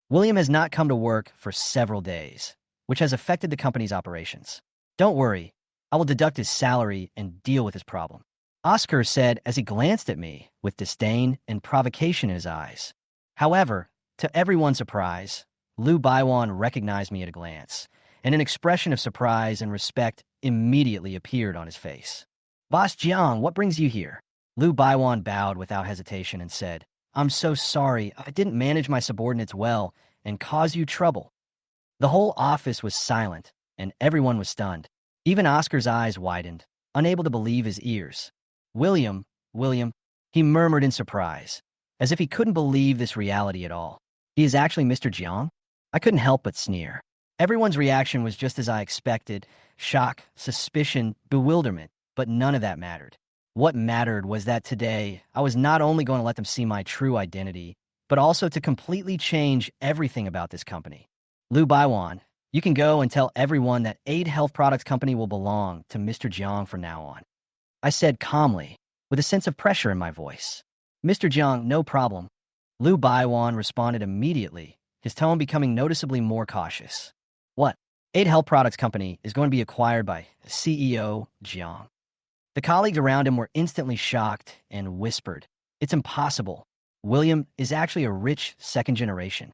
William has not come to work for several days, which has affected the company's operations. "Don't worry, I will deduct his salary and deal with his problem," Oscar said as he glanced at me with disdain and provocation in his eyes. However, to everyone's surprise, Lu Baiwan recognized me at a glance, and an expression of surprise and respect immediately appeared on his face. "Boss Jiang, what brings you here?" Lu Baiwan bowed without hesitation and said, "I'm so sorry, I didn't manage my subordinates well and caused you trouble." The whole office was silent, and everyone was stunned. Even Oscar's eyes widened, unable to believe his ears. William, he murmured in surprise, as if he couldn't believe this reality at all. "He is actually Mr. Jiang?" I couldn't help but sneer. Everyone's reaction was just as I expected: shock, suspicion, bewilderment, but none of that mattered. What mattered was that today, I was not only going to let them see my true identity, but also to completely change everything about this company. "Lu Baiwan, you can go and tell everyone that Aid Health Products Company will belong to Mr. Jiang from now on," I said calmly, with a sense of pressure in my voice. "Mr. Jiang, no problem." Lu Baiwan responded immediately, his tone becoming noticeably more cautious. "What? Aid Health Products Company is going to be acquired by CEO Jiang." The colleagues around him were instantly shocked and whispered, "It's impossible. William is actually a rich second generation."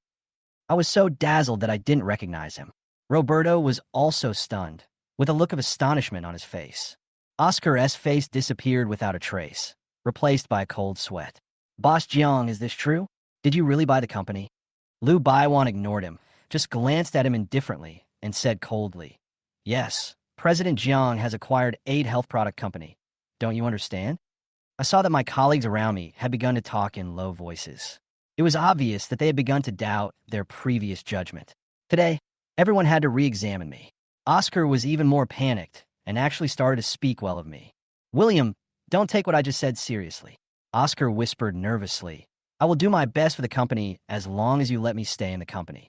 I was so dazzled that I didn't recognize him. Roberto was also stunned, with a look of astonishment on his face. Oscar's face disappeared without a trace, replaced by a cold sweat. "Boss Jiang, is this true? Did you really buy the company?" Lu Baiwan ignored him, just glanced at him indifferently, and said coldly, "Yes, President Jiang has acquired Aid Health Product Company. Don't you understand?" I saw that my colleagues around me had begun to talk in low voices. It was obvious that they had begun to doubt their previous judgment. Today, everyone had to re-examine me. Oscar was even more panicked and actually started to speak well of me. "William, don't take what I just said seriously," Oscar whispered nervously. "I will do my best for the company as long as you let me stay in the company."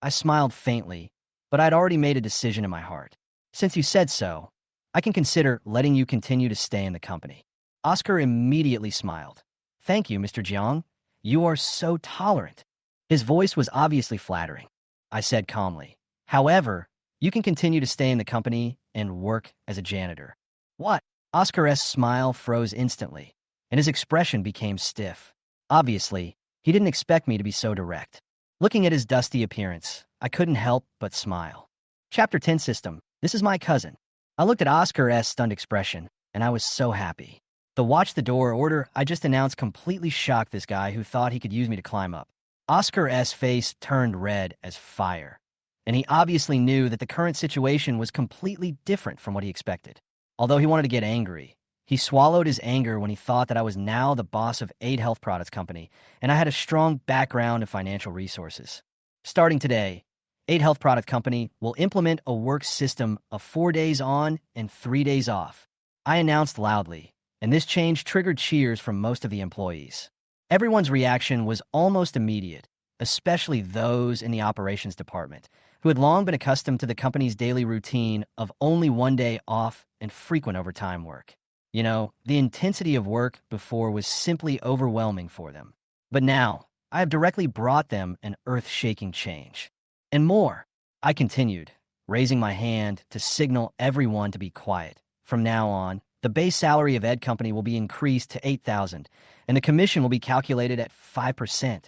I smiled faintly, but I'd already made a decision in my heart. "Since you said so, I can consider letting you continue to stay in the company." Oscar immediately smiled. "Thank you, Mr. Jiang. You are so tolerant." His voice was obviously flattering. I said calmly, "However, you can continue to stay in the company and work as a janitor." "What?" Oscar's smile froze instantly, and his expression became stiff. Obviously, he didn't expect me to be so direct. Looking at his dusty appearance, I couldn't help but smile. Chapter 10 System. This is my cousin. I looked at Oscar's stunned expression, and I was so happy. The watch the door order I just announced completely shocked this guy who thought he could use me to climb up. Oscar's face turned red as fire, and he obviously knew that the current situation was completely different from what he expected. Although he wanted to get angry, he swallowed his anger when he thought that I was now the boss of Aid Health Products Company, and I had a strong background in financial resources. Starting today, Aid Health Product Company will implement a work system of 4 days on and 3 days off. I announced loudly, and this change triggered cheers from most of the employees. Everyone's reaction was almost immediate, especially those in the operations department, who had long been accustomed to the company's daily routine of only 1 day off and frequent overtime work. You know, the intensity of work before was simply overwhelming for them. But now, I have directly brought them an earth-shaking change. And more. I continued, raising my hand to signal everyone to be quiet. From now on, the base salary of Ed Company will be increased to $8,000, and the commission will be calculated at 5%.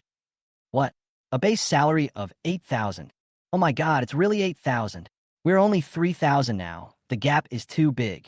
What? A base salary of $8,000? Oh my God, it's really $8,000. We're only $3,000 now. The gap is too big.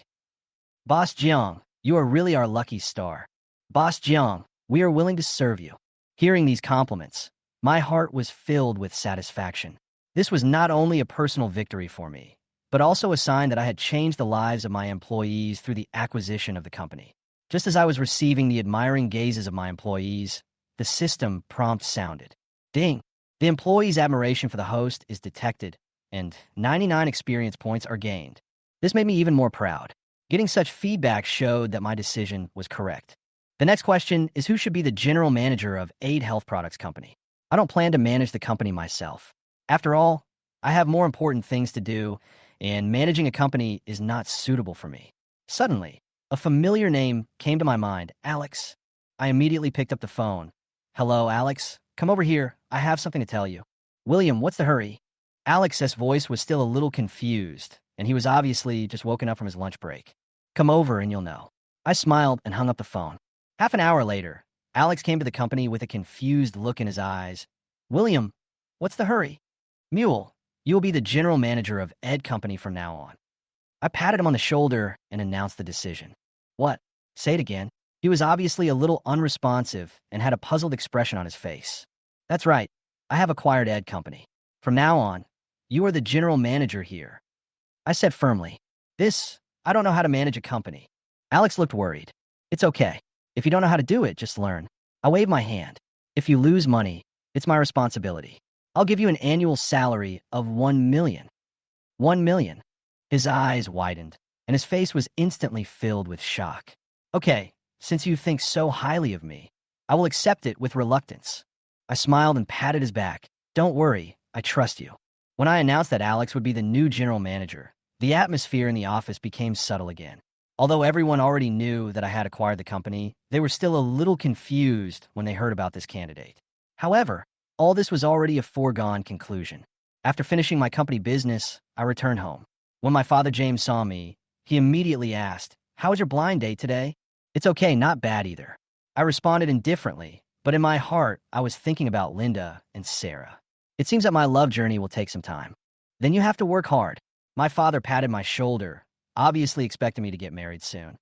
Boss Jiang, you are really our lucky star. Boss Jiang, we are willing to serve you. Hearing these compliments, my heart was filled with satisfaction. This was not only a personal victory for me, but also a sign that I had changed the lives of my employees through the acquisition of the company. Just as I was receiving the admiring gazes of my employees, the system prompt sounded. Ding! The employee's admiration for the host is detected, and 99 experience points are gained. This made me even more proud. Getting such feedback showed that my decision was correct. The next question is who should be the general manager of Aid Health Products Company? I don't plan to manage the company myself. After all, I have more important things to do, and managing a company is not suitable for me. Suddenly, a familiar name came to my mind, Alex. I immediately picked up the phone. Hello, Alex. Come over here. I have something to tell you. William, what's the hurry? Alex's voice was still a little confused, and he was obviously just woken up from his lunch break. Come over and you'll know. I smiled and hung up the phone. Half an hour later, Alex came to the company with a confused look in his eyes. William, what's the hurry? Mule, you will be the general manager of Ed Company from now on. I patted him on the shoulder and announced the decision. What? Say it again. He was obviously a little unresponsive and had a puzzled expression on his face. That's right. I have acquired Ed Company. From now on, you are the general manager here. I said firmly, I don't know how to manage a company. Alex looked worried. It's okay. If you don't know how to do it, just learn. I waved my hand. If you lose money, it's my responsibility. I'll give you an annual salary of $1 million. $1 million. His eyes widened, and his face was instantly filled with shock. Okay, since you think so highly of me, I will accept it with reluctance. I smiled and patted his back. Don't worry, I trust you. When I announced that Alex would be the new general manager, the atmosphere in the office became subtle again. Although everyone already knew that I had acquired the company, they were still a little confused when they heard about this candidate. However, all this was already a foregone conclusion. After finishing my company business, I returned home. When my father James saw me, he immediately asked, "How was your blind date today?" "It's okay, not bad either." I responded indifferently, but in my heart, I was thinking about Linda and Sarah. It seems that my love journey will take some time. Then you have to work hard. My father patted my shoulder, obviously expecting me to get married soon.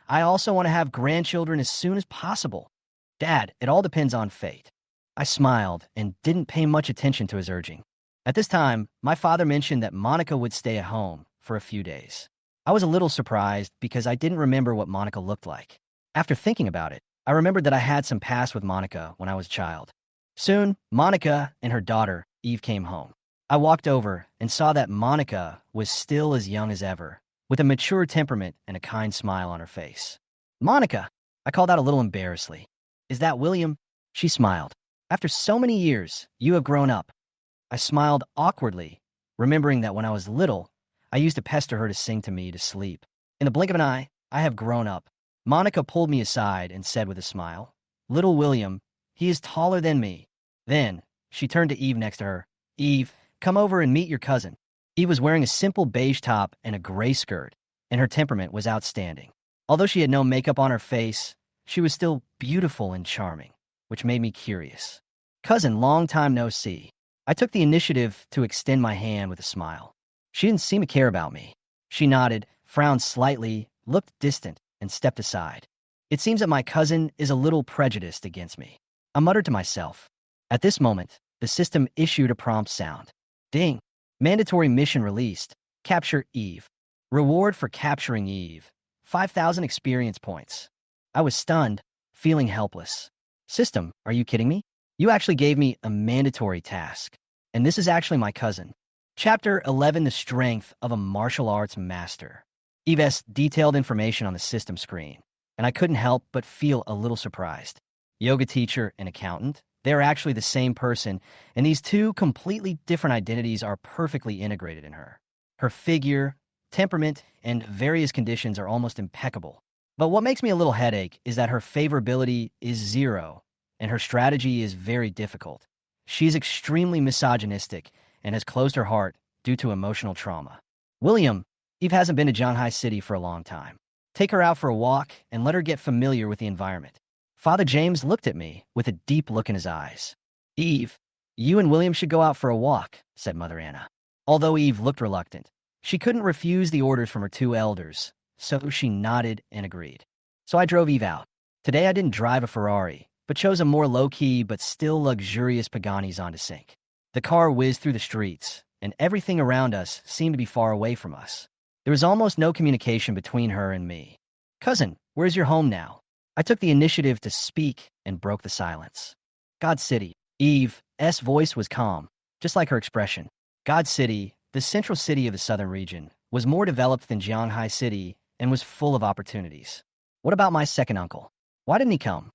I also want to have grandchildren as soon as possible. Dad, it all depends on fate. I smiled and didn't pay much attention to his urging. At this time, my father mentioned that Monica would stay at home for a few days. I was a little surprised because I didn't remember what Monica looked like. After thinking about it, I remembered that I had some past with Monica when I was a child. Soon, Monica and her daughter, Eve, came home. I walked over and saw that Monica was still as young as ever, with a mature temperament and a kind smile on her face. "Monica," I called out a little embarrassedly. "Is that William?" She smiled. "After so many years, you have grown up." I smiled awkwardly, remembering that when I was little, I used to pester her to sing to me to sleep. In the blink of an eye, I have grown up. Monica pulled me aside and said with a smile, "Little William, he is taller than me." Then, she turned to Eve next to her. "Eve, come over and meet your cousin." Eve was wearing a simple beige top and a gray skirt, and her temperament was outstanding. Although she had no makeup on her face, she was still beautiful and charming, which made me curious. Cousin, long time no see. I took the initiative to extend my hand with a smile. She didn't seem to care about me. She nodded, frowned slightly, looked distant, and stepped aside. It seems that my cousin is a little prejudiced against me. I muttered to myself. At this moment, the system issued a prompt sound. Ding. Mandatory mission released. Capture Eve. Reward for capturing Eve. 5,000 experience points. I was stunned, feeling helpless. System, are you kidding me? You actually gave me a mandatory task. And this is actually my cousin. Chapter 11, The Strength of a Martial Arts Master. Eve's detailed information on the system screen, and I couldn't help but feel a little surprised. Yoga teacher and accountant, they're actually the same person, and these two completely different identities are perfectly integrated in her. Her figure, temperament, and various conditions are almost impeccable. But what makes me a little headache is that her favorability is 0, and her strategy is very difficult. She's extremely misogynistic and has closed her heart due to emotional trauma. William, Eve hasn't been to Shanghai City for a long time. Take her out for a walk and let her get familiar with the environment. Father James looked at me with a deep look in his eyes. Eve, you and William should go out for a walk, said Mother Anna. Although Eve looked reluctant, she couldn't refuse the orders from her two elders, so she nodded and agreed. So I drove Eve out. Today I didn't drive a Ferrari, but chose a more low-key but still luxurious Pagani Zonda Sync. The car whizzed through the streets, and everything around us seemed to be far away from us. There was almost no communication between her and me. Cousin, where's your home now? I took the initiative to speak and broke the silence. God City. Eve's voice was calm, just like her expression. God City, the central city of the southern region, was more developed than Shanghai City and was full of opportunities. What about my second uncle? Why didn't he come?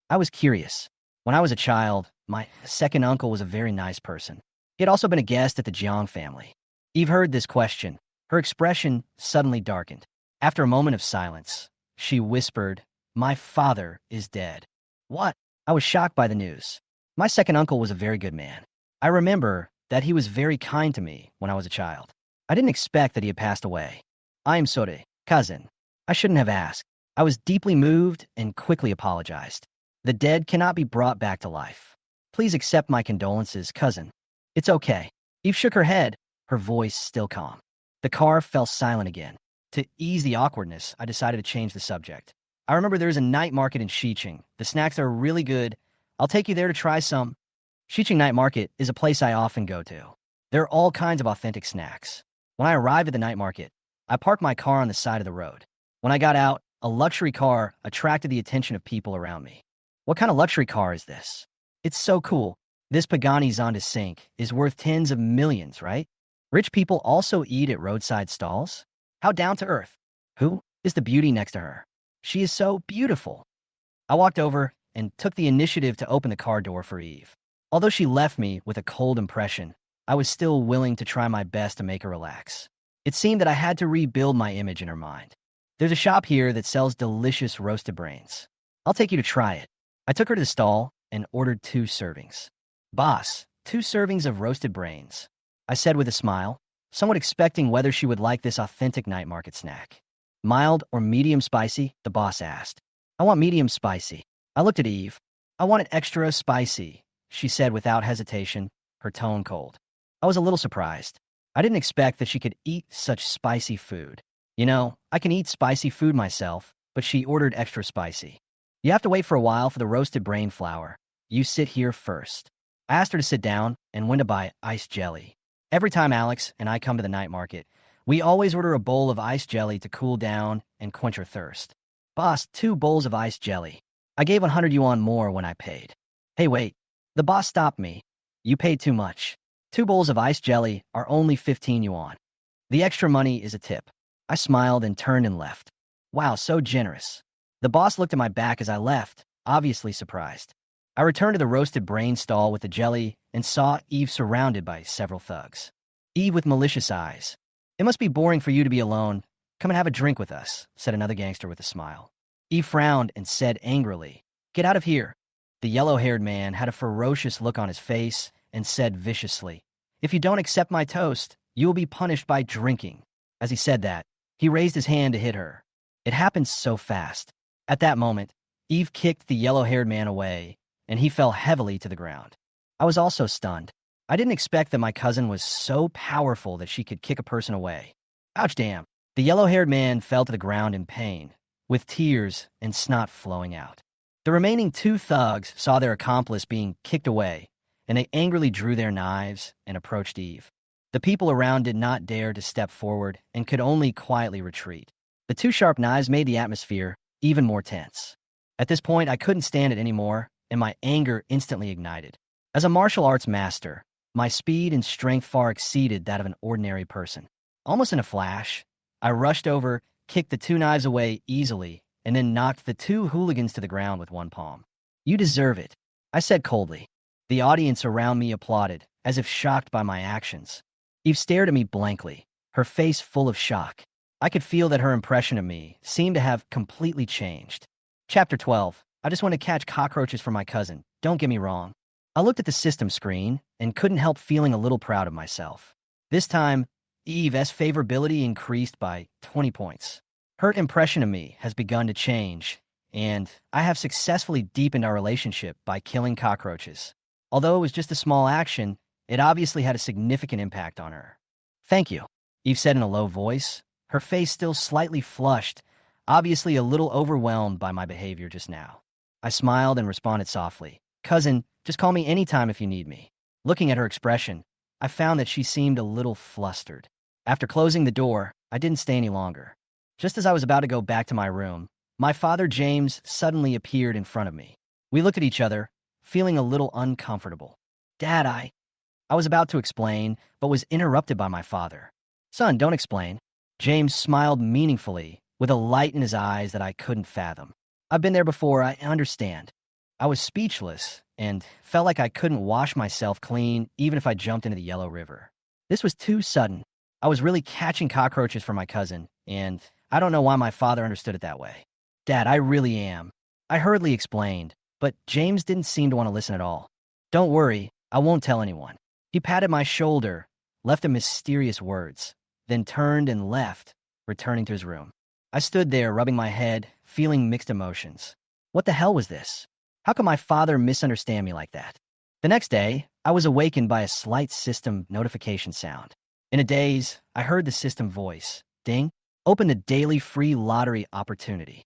I was curious. When I was a child, my second uncle was a very nice person. He had also been a guest at the Jiang family. Eve heard this question. Her expression suddenly darkened. After a moment of silence, she whispered, "My father is dead." What? I was shocked by the news. My second uncle was a very good man. I remember that he was very kind to me when I was a child. I didn't expect that he had passed away. I am sorry, cousin. I shouldn't have asked. I was deeply moved and quickly apologized. The dead cannot be brought back to life. Please accept my condolences, cousin. It's okay. Eve shook her head, her voice still calm. The car fell silent again. To ease the awkwardness, I decided to change the subject. I remember there's a night market in Xiqing. The snacks are really good. I'll take you there to try some. Xiqing Night Market is a place I often go to. There are all kinds of authentic snacks. When I arrived at the night market, I parked my car on the side of the road. When I got out, a luxury car attracted the attention of people around me. What kind of luxury car is this? It's so cool. This Pagani Zonda Sync is worth tens of millions, right? Rich people also eat at roadside stalls? How down to earth. Who is the beauty next to her? She is so beautiful. I walked over and took the initiative to open the car door for Eve. Although she left me with a cold impression, I was still willing to try my best to make her relax. It seemed that I had to rebuild my image in her mind. There's a shop here that sells delicious roasted brains. I'll take you to try it. I took her to the stall and ordered 2 servings. Boss, 2 servings of roasted brains, I said with a smile, somewhat expecting whether she would like this authentic night market snack. Mild or medium spicy? The boss asked. I want medium spicy. I looked at Eve. I want it extra spicy, she said without hesitation, her tone cold. I was a little surprised. I didn't expect that she could eat such spicy food. You know, I can eat spicy food myself, but she ordered extra spicy. You have to wait for a while for the roasted brain flour. You sit here first. I asked her to sit down and went to buy iced jelly. Every time Alex and I come to the night market, we always order a bowl of iced jelly to cool down and quench our thirst. Boss, 2 bowls of iced jelly. I gave 100 yuan more when I paid. Hey, wait. The boss stopped me. You paid too much. 2 bowls of iced jelly are only 15 yuan. The extra money is a tip. I smiled and turned and left. Wow, so generous. The boss looked at my back as I left, obviously surprised. I returned to the roasted brain stall with the jelly and saw Eve surrounded by several thugs. Eve with malicious eyes. It must be boring for you to be alone. Come and have a drink with us, said another gangster with a smile. Eve frowned and said angrily, Get out of here. The yellow-haired man had a ferocious look on his face and said viciously, If you don't accept my toast, you will be punished by drinking. As he said that, he raised his hand to hit her. It happened so fast. At that moment, Eve kicked the yellow-haired man away, and he fell heavily to the ground. I was also stunned. I didn't expect that my cousin was so powerful that she could kick a person away. Ouch, damn. The yellow-haired man fell to the ground in pain, with tears and snot flowing out. The remaining two thugs saw their accomplice being kicked away, and they angrily drew their knives and approached Eve. The people around did not dare to step forward and could only quietly retreat. The two sharp knives made the atmosphere even more tense. At this point, I couldn't stand it anymore, and my anger instantly ignited. As a martial arts master, my speed and strength far exceeded that of an ordinary person. Almost in a flash, I rushed over, kicked the two knives away easily, and then knocked the two hooligans to the ground with one palm. "You deserve it," I said coldly. The audience around me applauded, as if shocked by my actions. Eve stared at me blankly, her face full of shock. I could feel that her impression of me seemed to have completely changed. Chapter 12. I just want to catch cockroaches for my cousin, don't get me wrong. I looked at the system screen and couldn't help feeling a little proud of myself. This time, Eve's favorability increased by 20 points. Her impression of me has begun to change, and I have successfully deepened our relationship by killing cockroaches. Although it was just a small action, it obviously had a significant impact on her. "Thank you," Eve said in a low voice, her face still slightly flushed, obviously a little overwhelmed by my behavior just now. I smiled and responded softly, "Cousin, just call me anytime if you need me." Looking at her expression, I found that she seemed a little flustered. After closing the door, I didn't stay any longer. Just as I was about to go back to my room, my father James suddenly appeared in front of me. We looked at each other, feeling a little uncomfortable. "Dad, I was about to explain, but was interrupted by my father. "Son, don't explain." James smiled meaningfully, with a light in his eyes that I couldn't fathom. "I've been there before, I understand." I was speechless and felt like I couldn't wash myself clean even if I jumped into the Yellow River. This was too sudden. I was really catching cockroaches for my cousin, and I don't know why my father understood it that way. "Dad, I really am." I hurriedly explained, but James didn't seem to want to listen at all. "Don't worry, I won't tell anyone." He patted my shoulder, left him mysterious words, then turned and left, returning to his room. I stood there, rubbing my head, feeling mixed emotions. What the hell was this? How could my father misunderstand me like that? The next day, I was awakened by a slight system notification sound. In a daze, I heard the system voice, "Ding, open the daily free lottery opportunity."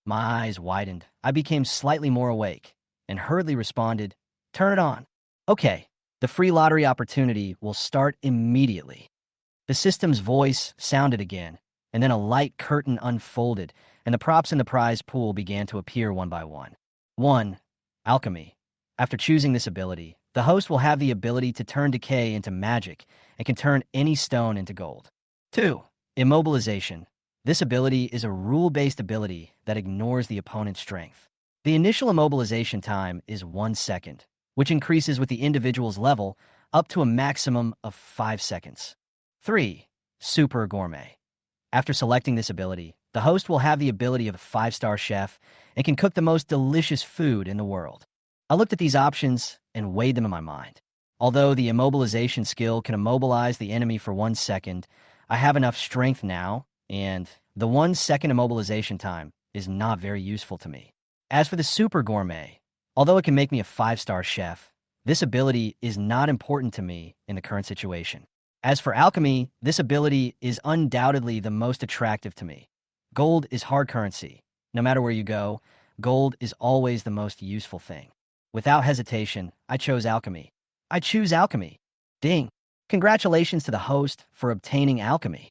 My eyes widened. I became slightly more awake and hurriedly responded, "Turn it on." "Okay, the free lottery opportunity will start immediately." The system's voice sounded again, and then a light curtain unfolded, and the props in the prize pool began to appear one by one. 1. Alchemy. After choosing this ability, the host will have the ability to turn decay into magic and can turn any stone into gold. 2. Immobilization. This ability is a rule-based ability that ignores the opponent's strength. The initial immobilization time is 1 second, which increases with the individual's level up to a maximum of 5 seconds. 3. Super Gourmet. After selecting this ability, the host will have the ability of a 5-star chef and can cook the most delicious food in the world. I looked at these options and weighed them in my mind. Although the immobilization skill can immobilize the enemy for 1 second, I have enough strength now, and the 1 second immobilization time is not very useful to me. As for the Super Gourmet, although it can make me a 5-star chef, this ability is not important to me in the current situation. As for alchemy, this ability is undoubtedly the most attractive to me. Gold is hard currency. No matter where you go, gold is always the most useful thing. Without hesitation, I chose alchemy. I choose alchemy. Ding. Congratulations to the host for obtaining alchemy.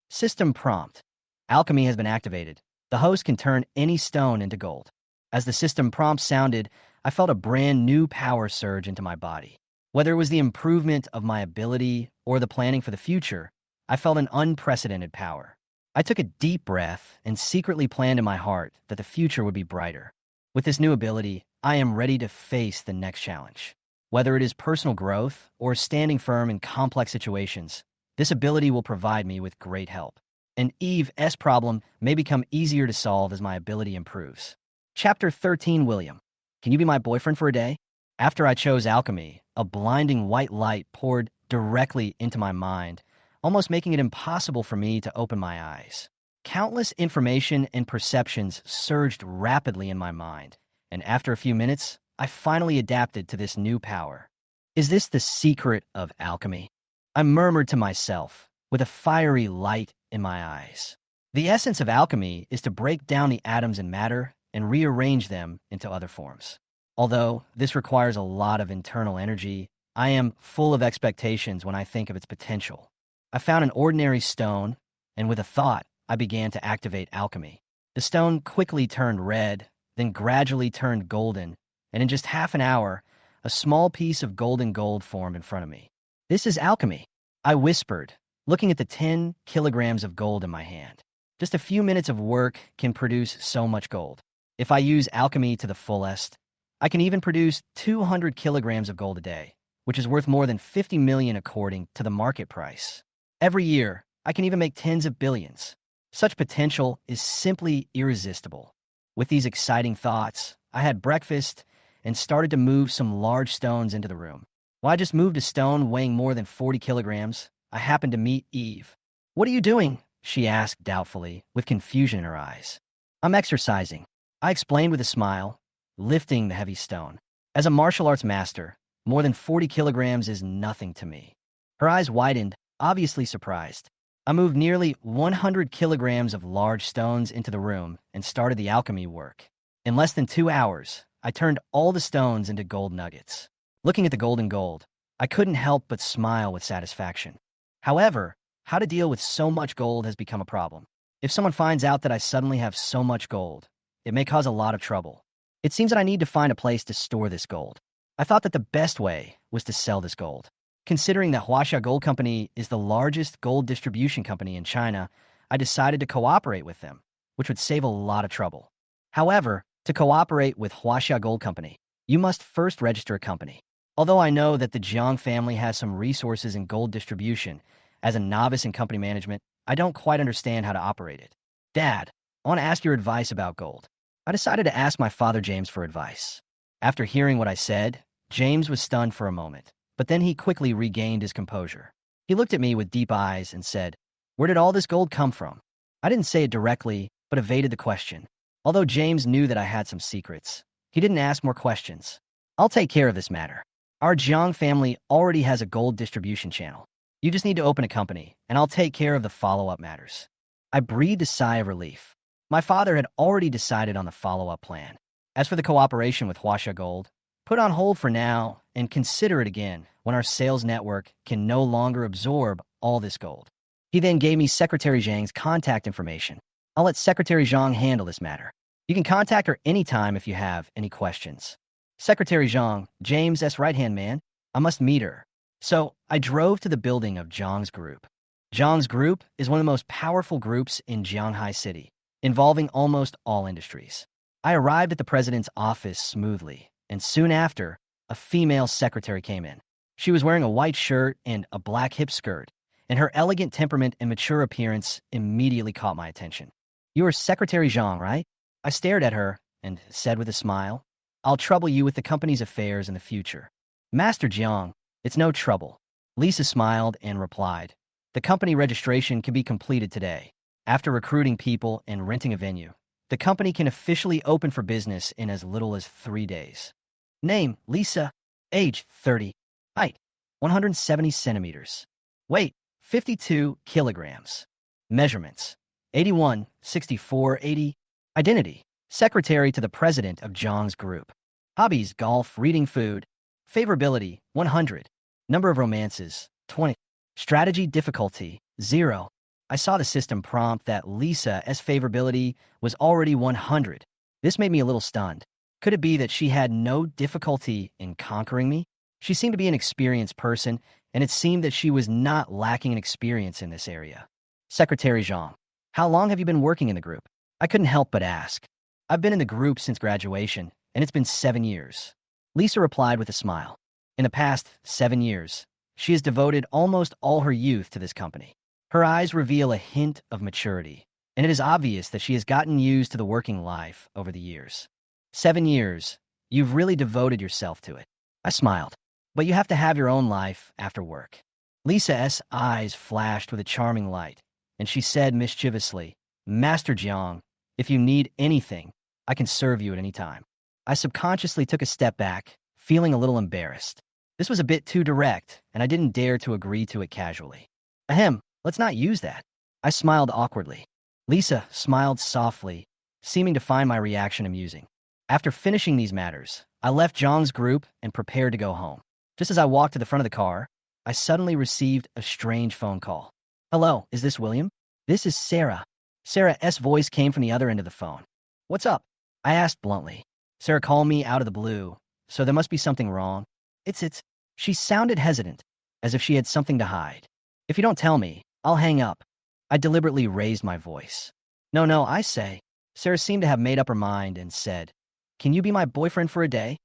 System prompt. Alchemy has been activated. The host can turn any stone into gold. As the system prompt sounded, I felt a brand new power surge into my body. Whether it was the improvement of my ability or the planning for the future, I felt an unprecedented power. I took a deep breath and secretly planned in my heart that the future would be brighter. With this new ability, I am ready to face the next challenge. Whether it is personal growth or standing firm in complex situations, this ability will provide me with great help. And Eve's problem may become easier to solve as my ability improves. Chapter 13. William. Can you be my boyfriend for a day? After I chose alchemy, a blinding white light poured directly into my mind, almost making it impossible for me to open my eyes. Countless information and perceptions surged rapidly in my mind, and after a few minutes, I finally adapted to this new power. Is this the secret of alchemy? I murmured to myself, with a fiery light in my eyes. The essence of alchemy is to break down the atoms in matter and rearrange them into other forms. Although this requires a lot of internal energy, I am full of expectations when I think of its potential. I found an ordinary stone, and with a thought, I began to activate alchemy. The stone quickly turned red, then gradually turned golden, and in just half an hour, a small piece of golden gold formed in front of me. This is alchemy, I whispered, looking at the 10 kilograms of gold in my hand. Just a few minutes of work can produce so much gold. If I use alchemy to the fullest, I can even produce 200 kilograms of gold a day, which is worth more than 50 million according to the market price. Every year, I can even make tens of billions. Such potential is simply irresistible. With these exciting thoughts, I had breakfast and started to move some large stones into the room. While I just moved a stone weighing more than 40 kilograms, I happened to meet Eve. "What are you doing?" she asked doubtfully, with confusion in her eyes. "I'm exercising," I explained with a smile, lifting the heavy stone. As a martial arts master, more than 40 kilograms is nothing to me. Her eyes widened, obviously surprised. I moved nearly 100 kilograms of large stones into the room and started the alchemy work. In less than 2 hours, I turned all the stones into gold nuggets. Looking at the golden gold, I couldn't help but smile with satisfaction. However, how to deal with so much gold has become a problem. If someone finds out that I suddenly have so much gold, it may cause a lot of trouble. It seems that I need to find a place to store this gold. I thought that the best way was to sell this gold. Considering that Huaxia Gold Company is the largest gold distribution company in China, I decided to cooperate with them, which would save a lot of trouble. However, to cooperate with Huaxia Gold Company, you must first register a company. Although I know that the Jiang family has some resources in gold distribution, as a novice in company management, I don't quite understand how to operate it. Dad, I want to ask your advice about gold. I decided to ask my father James for advice. After hearing what I said, James was stunned for a moment, but then he quickly regained his composure. He looked at me with deep eyes and said, "Where did all this gold come from?" I didn't say it directly, but evaded the question. Although James knew that I had some secrets, he didn't ask more questions. "I'll take care of this matter. Our Jiang family already has a gold distribution channel. You just need to open a company, and I'll take care of the follow-up matters." I breathed a sigh of relief. My father had already decided on the follow-up plan. As for the cooperation with Huaxia Gold, put on hold for now and consider it again when our sales network can no longer absorb all this gold. He then gave me Secretary Zhang's contact information. I'll let Secretary Zhang handle this matter. You can contact her anytime if you have any questions. Secretary Zhang, James' right-hand man, I must meet her. So I drove to the building of Zhang's group. Zhang's group is one of the most powerful groups in Jianghai City, involving almost all industries. I arrived at the president's office smoothly, and soon after, a female secretary came in. She was wearing a white shirt and a black hip skirt, and her elegant temperament and mature appearance immediately caught my attention. "You are Secretary Zhang, right?" I stared at her and said with a smile, "I'll trouble you with the company's affairs in the future." "Master Jiang, it's no trouble." Lisa smiled and replied, "The company registration can be completed today. After recruiting people and renting a venue, the company can officially open for business in as little as 3 days. Name, Lisa. Age, 30. Height, 170 centimeters. Weight, 52 kilograms. Measurements, 81, 64, 80. Identity, secretary to the president of Zhang's group. Hobbies, golf, reading, food. Favorability, 100. Number of romances, 20. Strategy difficulty, 0. I saw the system prompt that Lisa's favorability was already 100. This made me a little stunned. Could it be that she had no difficulty in conquering me? She seemed to be an experienced person, and it seemed that she was not lacking in experience in this area. Secretary Zhang, how long have you been working in the group? I couldn't help but ask. I've been in the group since graduation, and it's been 7 years. Lisa replied with a smile. In the past 7 years, she has devoted almost all her youth to this company. Her eyes reveal a hint of maturity, and it is obvious that she has gotten used to the working life over the years. 7 years, you've really devoted yourself to it. I smiled. But you have to have your own life after work. Lisa's eyes flashed with a charming light, and she said mischievously, "Master Jiang, if you need anything, I can serve you at any time." I subconsciously took a step back, feeling a little embarrassed. This was a bit too direct, and I didn't dare to agree to it casually. Ahem, let's not use that. I smiled awkwardly. Lisa smiled softly, seeming to find my reaction amusing. After finishing these matters, I left Zhang's group and prepared to go home. Just as I walked to the front of the car, I suddenly received a strange phone call. Hello, is this William? This is Sarah. Sarah's voice came from the other end of the phone. What's up? I asked bluntly. Sarah called me out of the blue, so there must be something wrong. It's. She sounded hesitant, as if she had something to hide. If you don't tell me, I'll hang up. I deliberately raised my voice. No, I say. Sarah seemed to have made up her mind and said, Can you be my boyfriend for a day?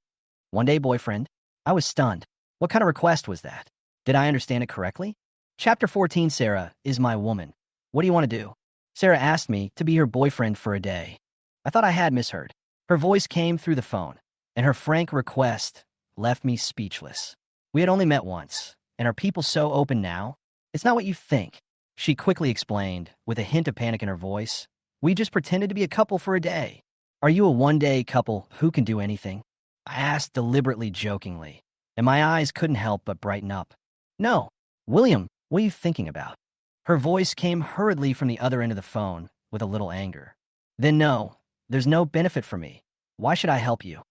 1 day boyfriend? I was stunned. What kind of request was that? Did I understand it correctly? Chapter 14, Sarah is my woman. What do you want to do? Sarah asked me to be her boyfriend for a day. I thought I had misheard. Her voice came through the phone, and her frank request left me speechless. We had only met once, and are people so open now? It's not what you think, she quickly explained, with a hint of panic in her voice. We just pretended to be a couple for a day. Are you a one-day couple who can do anything? I asked deliberately jokingly, and my eyes couldn't help but brighten up. No. William, what are you thinking about? Her voice came hurriedly from the other end of the phone, with a little anger. Then no, there's no benefit for me. Why should I help you?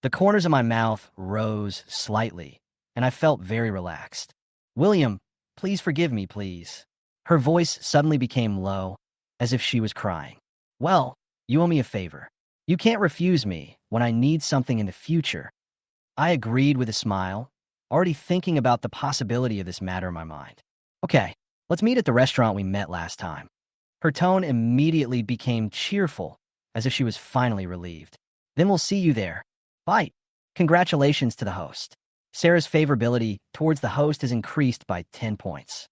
The corners of my mouth rose slightly, and I felt very relaxed. William, please forgive me, please. Her voice suddenly became low, as if she was crying. Well, you owe me a favor. You can't refuse me when I need something in the future. I agreed with a smile, already thinking about the possibility of this matter in my mind. Okay, let's meet at the restaurant we met last time. Her tone immediately became cheerful, as if she was finally relieved. Then we'll see you there. Bye. Congratulations to the host. Sarah's favorability towards the host has increased by 10 points.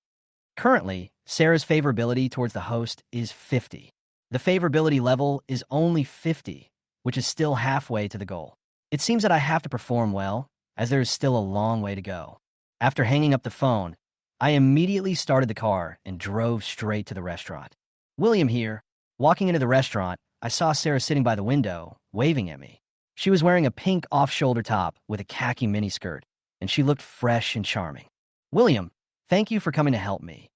Currently, Sarah's favorability towards the host is 50. The favorability level is only 50, which is still halfway to the goal. It seems that I have to perform well, as there is still a long way to go. After hanging up the phone, I immediately started the car and drove straight to the restaurant. William here. Walking into the restaurant, I saw Sarah sitting by the window, waving at me. She was wearing a pink off-shoulder top with a khaki miniskirt, and she looked fresh and charming. William, thank you for coming to help me.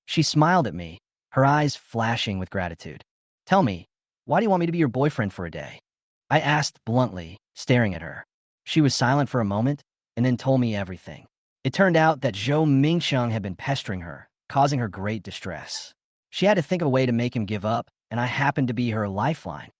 She smiled at me, her eyes flashing with gratitude. Tell me, why do you want me to be your boyfriend for a day? I asked bluntly, staring at her. She was silent for a moment, and then told me everything. It turned out that Zhou Mingsheng had been pestering her, causing her great distress. She had to think of a way to make him give up, and I happened to be her lifeline.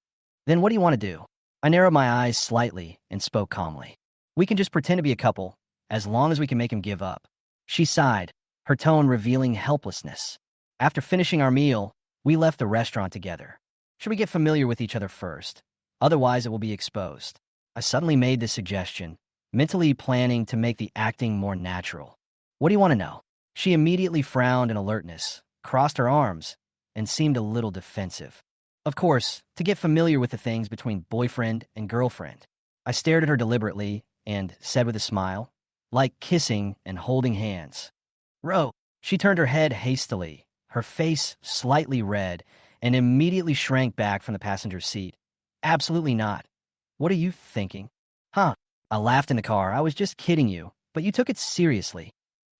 Then what do you want to do? I narrowed my eyes slightly and spoke calmly. We can just pretend to be a couple, as long as we can make him give up. She sighed, her tone revealing helplessness. After finishing our meal, we left the restaurant together. Should we get familiar with each other first? Otherwise, it will be exposed. I suddenly made this suggestion, mentally planning to make the acting more natural. What do you want to know? She immediately frowned in alertness, crossed her arms, and seemed a little defensive. Of course, to get familiar with the things between boyfriend and girlfriend. I stared at her deliberately and said with a smile, like kissing and holding hands. Ro. She turned her head hastily, her face slightly red, and immediately shrank back from the passenger seat. Absolutely not. What are you thinking? Huh. I laughed in the car. I was just kidding you, but you took it seriously.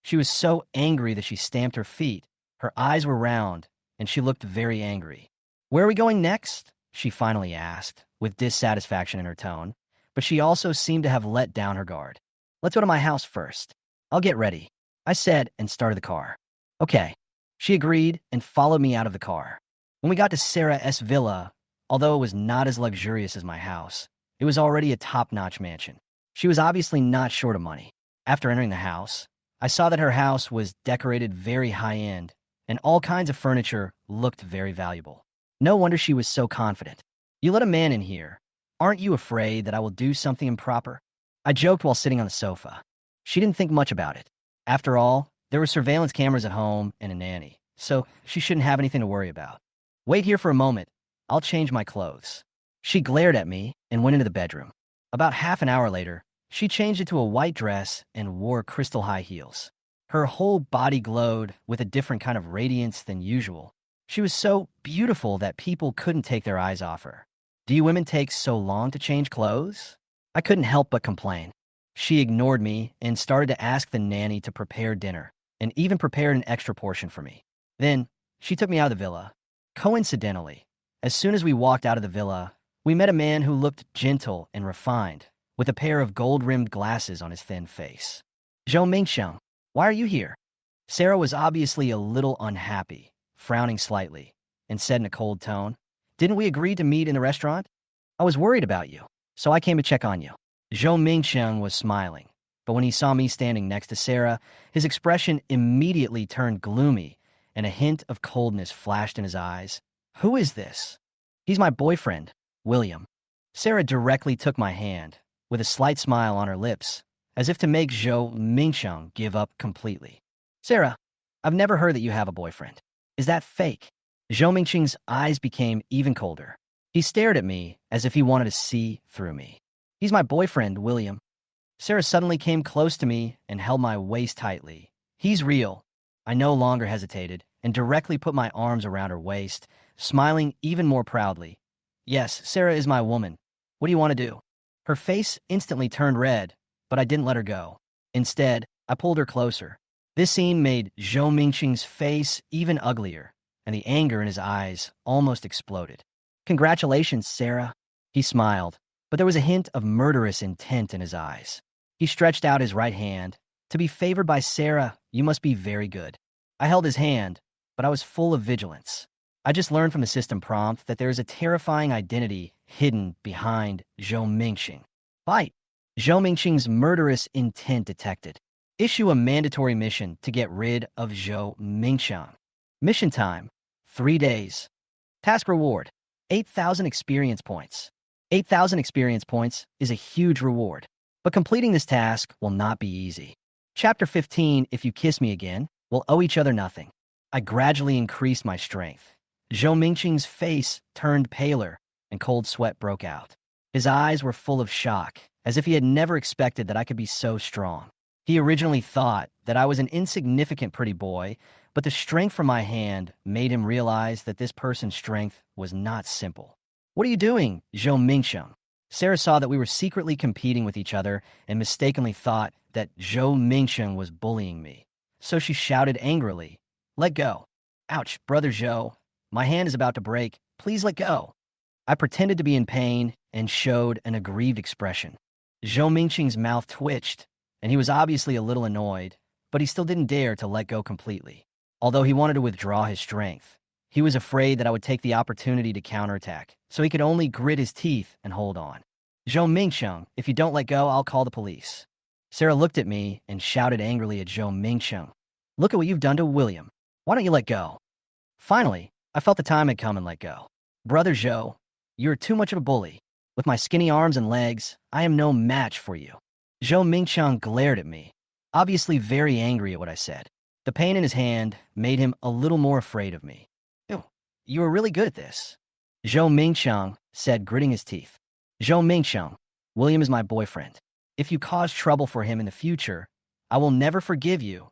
She was so angry that she stamped her feet. Her eyes were round, and she looked very angry. Where are we going next? She finally asked, with dissatisfaction in her tone, but she also seemed to have let down her guard. Let's go to my house first. I'll get ready, I said and started the car. Okay. She agreed and followed me out of the car. When we got to Sarah's villa, although it was not as luxurious as my house, it was already a top-notch mansion. She was obviously not short of money. After entering the house, I saw that her house was decorated very high-end, and all kinds of furniture looked very valuable. No wonder she was so confident. You let a man in here. Aren't you afraid that I will do something improper? I joked while sitting on the sofa. She didn't think much about it. After all, there were surveillance cameras at home and a nanny, so she shouldn't have anything to worry about. Wait here for a moment. I'll change my clothes. She glared at me and went into the bedroom. About half an hour later, she changed it to a white dress and wore crystal high heels. Her whole body glowed with a different kind of radiance than usual. She was so beautiful that people couldn't take their eyes off her. Do you women take so long to change clothes? I couldn't help but complain. She ignored me and started to ask the nanny to prepare dinner, and even prepared an extra portion for me. Then, she took me out of the villa. Coincidentally, as soon as we walked out of the villa, we met a man who looked gentle and refined, with a pair of gold-rimmed glasses on his thin face. Zhou Mingxiang, why are you here? Sarah was obviously a little unhappy, frowning slightly, and said in a cold tone, "Didn't we agree to meet in the restaurant? I was worried about you, so I came to check on you." Zhou Mingxiang was smiling, but when he saw me standing next to Sarah, his expression immediately turned gloomy, and a hint of coldness flashed in his eyes. "Who is this?" "He's my boyfriend, William." Sarah directly took my hand, with a slight smile on her lips, as if to make Zhou Mingxiang give up completely. "Sarah, I've never heard that you have a boyfriend. Is that fake?" Zhou Mingxiang's eyes became even colder. He stared at me as if he wanted to see through me. "He's my boyfriend, William." Sarah suddenly came close to me and held my waist tightly. "He's real." I no longer hesitated and directly put my arms around her waist, smiling even more proudly. "Yes, Sarah is my woman. What do you want to do?" Her face instantly turned red, but I didn't let her go. Instead, I pulled her closer. This scene made Zhou Mingxiang's face even uglier, and the anger in his eyes almost exploded. "Congratulations, Sarah." He smiled, but there was a hint of murderous intent in his eyes. He stretched out his right hand. "To be favored by Sarah, you must be very good." I held his hand, but I was full of vigilance. I just learned from the system prompt that there is a terrifying identity hidden behind Zhou Mingxiang. Fight! Zhou Mingxiang's murderous intent detected. Issue a mandatory mission to get rid of Zhou Mingxiang. Mission time, 3 days. Task reward, 8,000 experience points. 8,000 experience points is a huge reward, but completing this task will not be easy. Chapter 15, If You Kiss Me Again, we'll owe each other nothing. I gradually increased my strength. Zhou Mingxiang's face turned paler, and cold sweat broke out. His eyes were full of shock, as if he had never expected that I could be so strong. He originally thought that I was an insignificant pretty boy, but the strength from my hand made him realize that this person's strength was not simple. "What are you doing, Zhou Mingxiang?" Sarah saw that we were secretly competing with each other and mistakenly thought that Zhou Mingxiang was bullying me. So she shouted angrily, "Let go." "Ouch, brother Zhou. My hand is about to break. Please let go." I pretended to be in pain and showed an aggrieved expression. Zhou Mingxiang's mouth twitched, and he was obviously a little annoyed, but he still didn't dare to let go completely. Although he wanted to withdraw his strength, he was afraid that I would take the opportunity to counterattack, so he could only grit his teeth and hold on. "Zhou Mingxiang, if you don't let go, I'll call the police." Sarah looked at me and shouted angrily at Zhou Mingxiang, "Look at what you've done to William. Why don't you let go?" Finally, I felt the time had come and let go. "Brother Zhou, you're too much of a bully. With my skinny arms and legs, I am no match for you." Zhou Mingxiang glared at me, obviously very angry at what I said. The pain in his hand made him a little more afraid of me. "Ew, you were really good at this," Zhou Mingxiang said, gritting his teeth. "Zhou Mingxiang, William is my boyfriend. If you cause trouble for him in the future, I will never forgive you."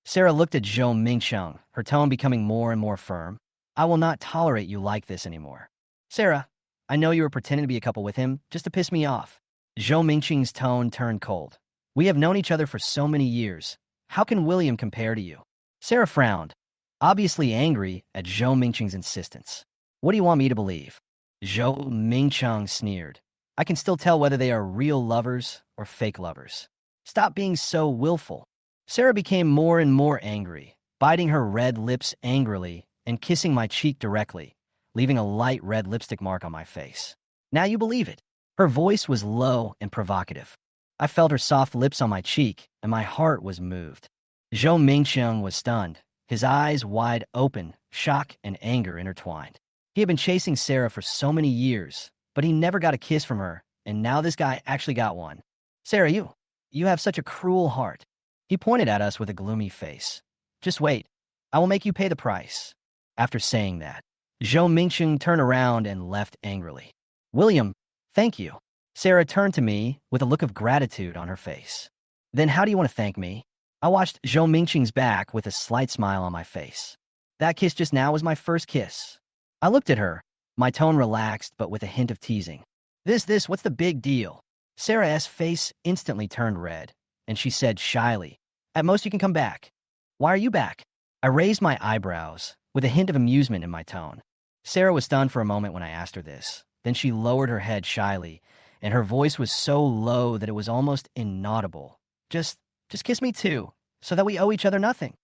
Sarah looked at Zhou Mingxiang, her tone becoming more and more firm. "I will not tolerate you like this anymore." "Sarah, I know you were pretending to be a couple with him just to piss me off." Zhou Mingxiang's tone turned cold. "We have known each other for so many years. How can William compare to you?" Sarah frowned, obviously angry at Zhou Mingxiang's insistence. "What do you want me to believe?" Zhou Mingxiang sneered. "I can still tell whether they are real lovers or fake lovers. Stop being so willful." Sarah became more and more angry, biting her red lips angrily and kissing my cheek directly, leaving a light red lipstick mark on my face. "Now you believe it." Her voice was low and provocative. I felt her soft lips on my cheek, and my heart was moved. Zhou Mingxiang was stunned, his eyes wide open, shock and anger intertwined. He had been chasing Sarah for so many years, but he never got a kiss from her, and now this guy actually got one. "Sarah, you have such a cruel heart." He pointed at us with a gloomy face. "Just wait. I will make you pay the price." After saying that, Zhou Mingxiang turned around and left angrily. "William, thank you." Sarah turned to me with a look of gratitude on her face. "Then how do you want to thank me?" I watched Zhou Mingxiang's back with a slight smile on my face. "That kiss just now was my first kiss." I looked at her, my tone relaxed but with a hint of teasing. What's the big deal?" Sarah's face instantly turned red, and she said shyly, "At most you can come back." "Why are you back?" I raised my eyebrows, with a hint of amusement in my tone. Sarah was stunned for a moment when I asked her this. Then she lowered her head shyly, and her voice was so low that it was almost inaudible. Just kiss me too, so that we owe each other nothing."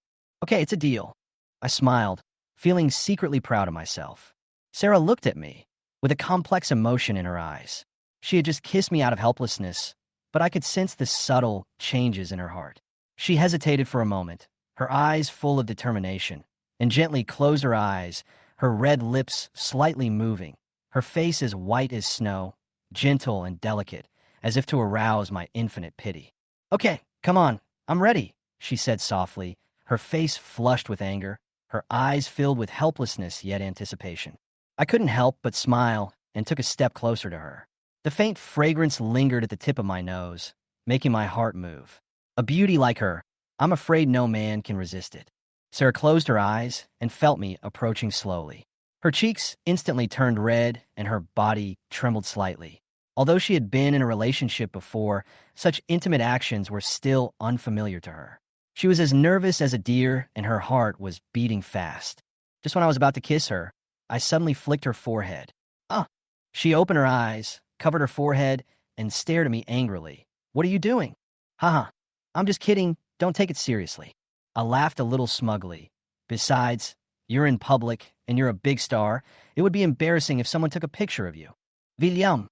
"Okay, it's a deal." I smiled, feeling secretly proud of myself. Sarah looked at me, with a complex emotion in her eyes. She had just kissed me out of helplessness, but I could sense the subtle changes in her heart. She hesitated for a moment, her eyes full of determination, and gently closed her eyes, her red lips slightly moving, her face as white as snow, gentle and delicate, as if to arouse my infinite pity. "Okay, come on, I'm ready," she said softly, her face flushed with anger, her eyes filled with helplessness yet anticipation. I couldn't help but smile and took a step closer to her. The faint fragrance lingered at the tip of my nose, making my heart move. A beauty like her, I'm afraid no man can resist it. Sarah closed her eyes and felt me approaching slowly. Her cheeks instantly turned red and her body trembled slightly. Although she had been in a relationship before, such intimate actions were still unfamiliar to her. She was as nervous as a deer and her heart was beating fast. Just when I was about to kiss her, I suddenly flicked her forehead. "Ah!" She opened her eyes, covered her forehead, and stared at me angrily. "What are you doing?" "Haha, I'm just kidding. Don't take it seriously." I laughed a little smugly. "Besides, you're in public and you're a big star. It would be embarrassing if someone took a picture of you." "William."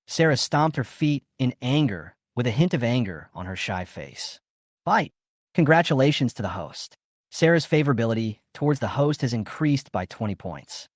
Sarah stomped her feet in anger, with a hint of anger on her shy face. "Bite." Congratulations to the host. Sarah's favorability towards the host has increased by 20 points.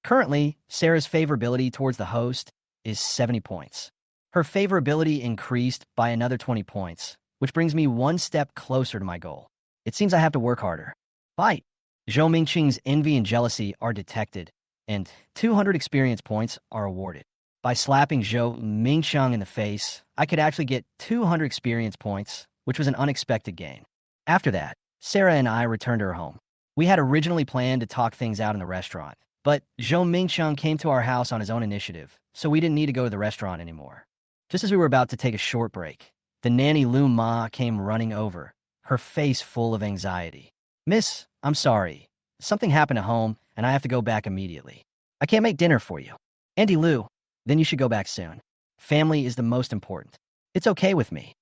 Currently, Sarah's favorability towards the host is 70 points. Her favorability increased by another 20 points, which brings me one step closer to my goal. It seems I have to work harder. Bite. Zhou Mingqing's envy and jealousy are detected, and 200 experience points are awarded. By slapping Zhou Mingqiang in the face, I could actually get 200 experience points, which was an unexpected gain. After that, Sarah and I returned to her home. We had originally planned to talk things out in the restaurant, but Zhou Mingqiang came to our house on his own initiative, so we didn't need to go to the restaurant anymore. Just as we were about to take a short break, the nanny Lu Ma came running over, her face full of anxiety. "Miss, I'm sorry. Something happened at home, and I have to go back immediately. I can't make dinner for you." "Auntie Lu, then you should go back soon. Family is the most important." "It's okay with me."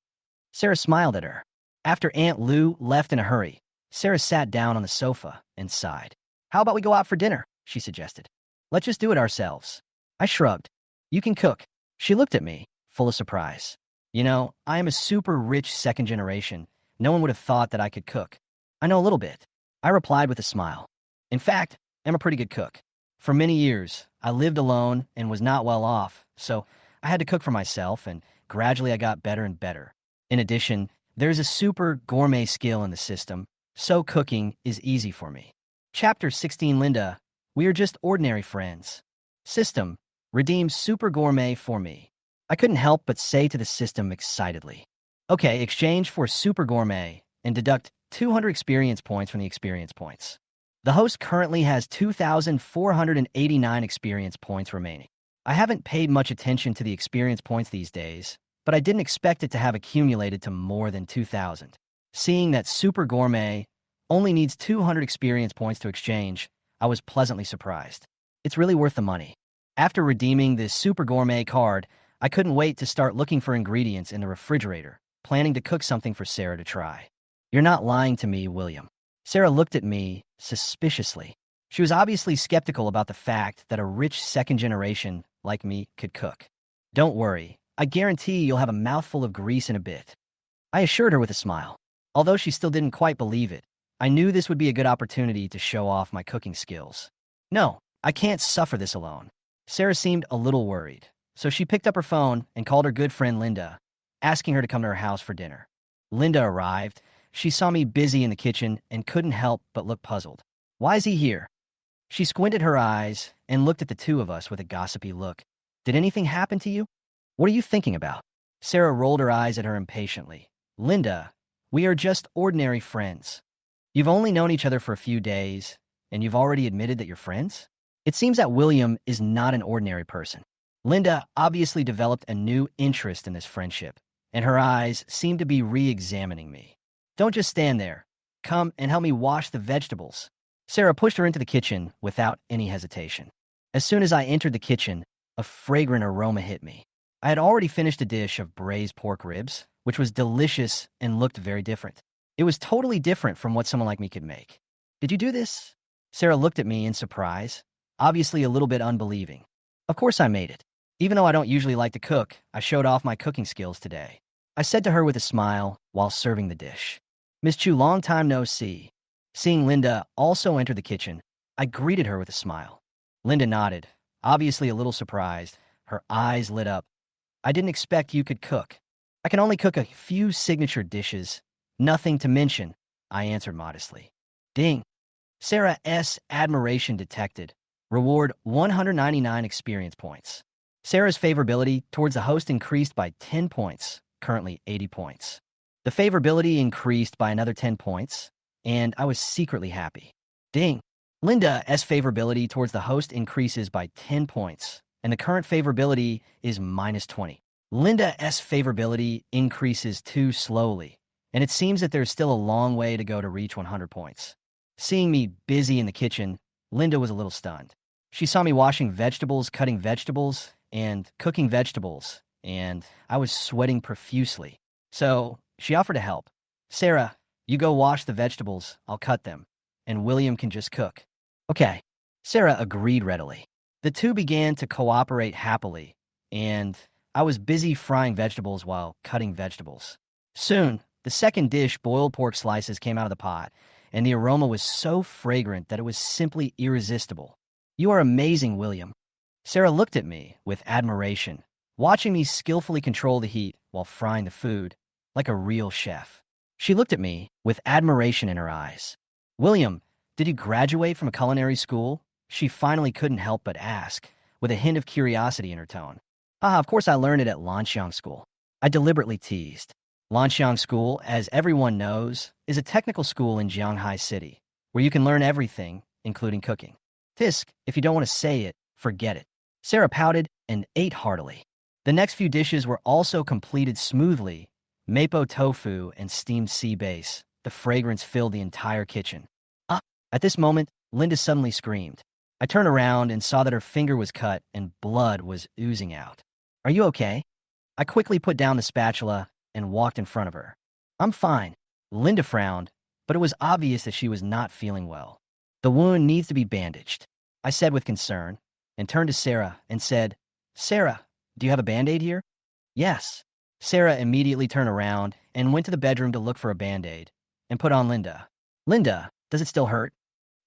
Sarah smiled at her. After Aunt Lu left in a hurry, Sarah sat down on the sofa and sighed. "How about we go out for dinner?" she suggested. "Let's just do it ourselves." I shrugged. "You can cook." She looked at me, full of surprise. "You know, I am a super rich second generation. No one would have thought that I could cook." "I know a little bit," I replied with a smile. "In fact, I'm a pretty good cook. For many years, I lived alone and was not well off, so I had to cook for myself, and gradually I got better and better. In addition, there's a super gourmet skill in the system, so cooking is easy for me." Chapter 16. Linda, we are just ordinary friends. System, redeem super gourmet for me. I couldn't help but say to the system excitedly. "Okay, exchange for super gourmet and deduct 200 experience points from the experience points." The host currently has 2,489 experience points remaining. I haven't paid much attention to the experience points these days, but I didn't expect it to have accumulated to more than 2,000. Seeing that Super Gourmet only needs 200 experience points to exchange, I was pleasantly surprised. It's really worth the money. After redeeming this Super Gourmet card, I couldn't wait to start looking for ingredients in the refrigerator, planning to cook something for Sarah to try. "You're not lying to me, William." Sarah looked at me suspiciously. She was obviously skeptical about the fact that a rich second generation like me could cook. "Don't worry, I guarantee you'll have a mouthful of grease in a bit," I assured her with a smile. Although she still didn't quite believe it, I knew this would be a good opportunity to show off my cooking skills. "No, I can't suffer this alone." Sarah seemed a little worried, so she picked up her phone and called her good friend Linda, asking her to come to her house for dinner. Linda arrived. She saw me busy in the kitchen and couldn't help but look puzzled. "Why is he here?" She squinted her eyes and looked at the two of us with a gossipy look. "Did anything happen to you? What are you thinking about?" Sarah rolled her eyes at her impatiently. "Linda, we are just ordinary friends. You've only known each other for a few days, and you've already admitted that you're friends? It seems that William is not an ordinary person." Linda obviously developed a new interest in this friendship, and her eyes seemed to be re-examining me. Don't just stand there. Come and help me wash the vegetables. Sarah pushed her into the kitchen without any hesitation. As soon as I entered the kitchen, a fragrant aroma hit me. I had already finished a dish of braised pork ribs, which was delicious and looked very different. It was totally different from what someone like me could make. Did you do this? Sarah looked at me in surprise, obviously a little bit unbelieving. Of course I made it. Even though I don't usually like to cook, I showed off my cooking skills today. I said to her with a smile while serving the dish. Miss Chu, long time no see. Seeing Linda also enter the kitchen, I greeted her with a smile. Linda nodded, obviously a little surprised. Her eyes lit up. I didn't expect you could cook. I can only cook a few signature dishes. Nothing to mention, I answered modestly. Ding. Sarah's admiration detected. Reward 199 experience points. Sarah's favorability towards the host increased by 10 points, currently 80 points. The favorability increased by another 10 points, and I was secretly happy. Ding. Linda's favorability towards the host increases by 10 points, and the current favorability is minus 20. Linda's favorability increases too slowly, and it seems that there's still a long way to go to reach 100 points. Seeing me busy in the kitchen, Linda was a little stunned. She saw me washing vegetables, cutting vegetables, and cooking vegetables, and I was sweating profusely. So she offered to help. Sarah, you go wash the vegetables, I'll cut them, and William can just cook. Okay. Sarah agreed readily. The two began to cooperate happily, and I was busy frying vegetables while cutting vegetables. Soon, the second dish, boiled pork slices, came out of the pot, and the aroma was so fragrant that it was simply irresistible. You are amazing, William. Sarah looked at me with admiration, watching me skillfully control the heat while frying the food, like a real chef. She looked at me with admiration in her eyes. William, did you graduate from a culinary school? She finally couldn't help but ask, with a hint of curiosity in her tone. Of course I learned it at Lanxiang School. I deliberately teased. Lanxiang School, as everyone knows, is a technical school in Jianghai City, where you can learn everything, including cooking. Tisk, if you don't want to say it, forget it. Sarah pouted and ate heartily. The next few dishes were also completed smoothly. Mapo tofu and steamed sea bass. The fragrance filled the entire kitchen. At this moment, Linda suddenly screamed. I turned around and saw that her finger was cut and blood was oozing out. Are you okay? I quickly put down the spatula and walked in front of her. I'm fine. Linda frowned, but it was obvious that she was not feeling well. The wound needs to be bandaged, I said with concern, and turned to Sarah and said, Sarah, do you have a Band-Aid here? Yes. Sarah immediately turned around and went to the bedroom to look for a Band-Aid and put on Linda. Linda, does it still hurt?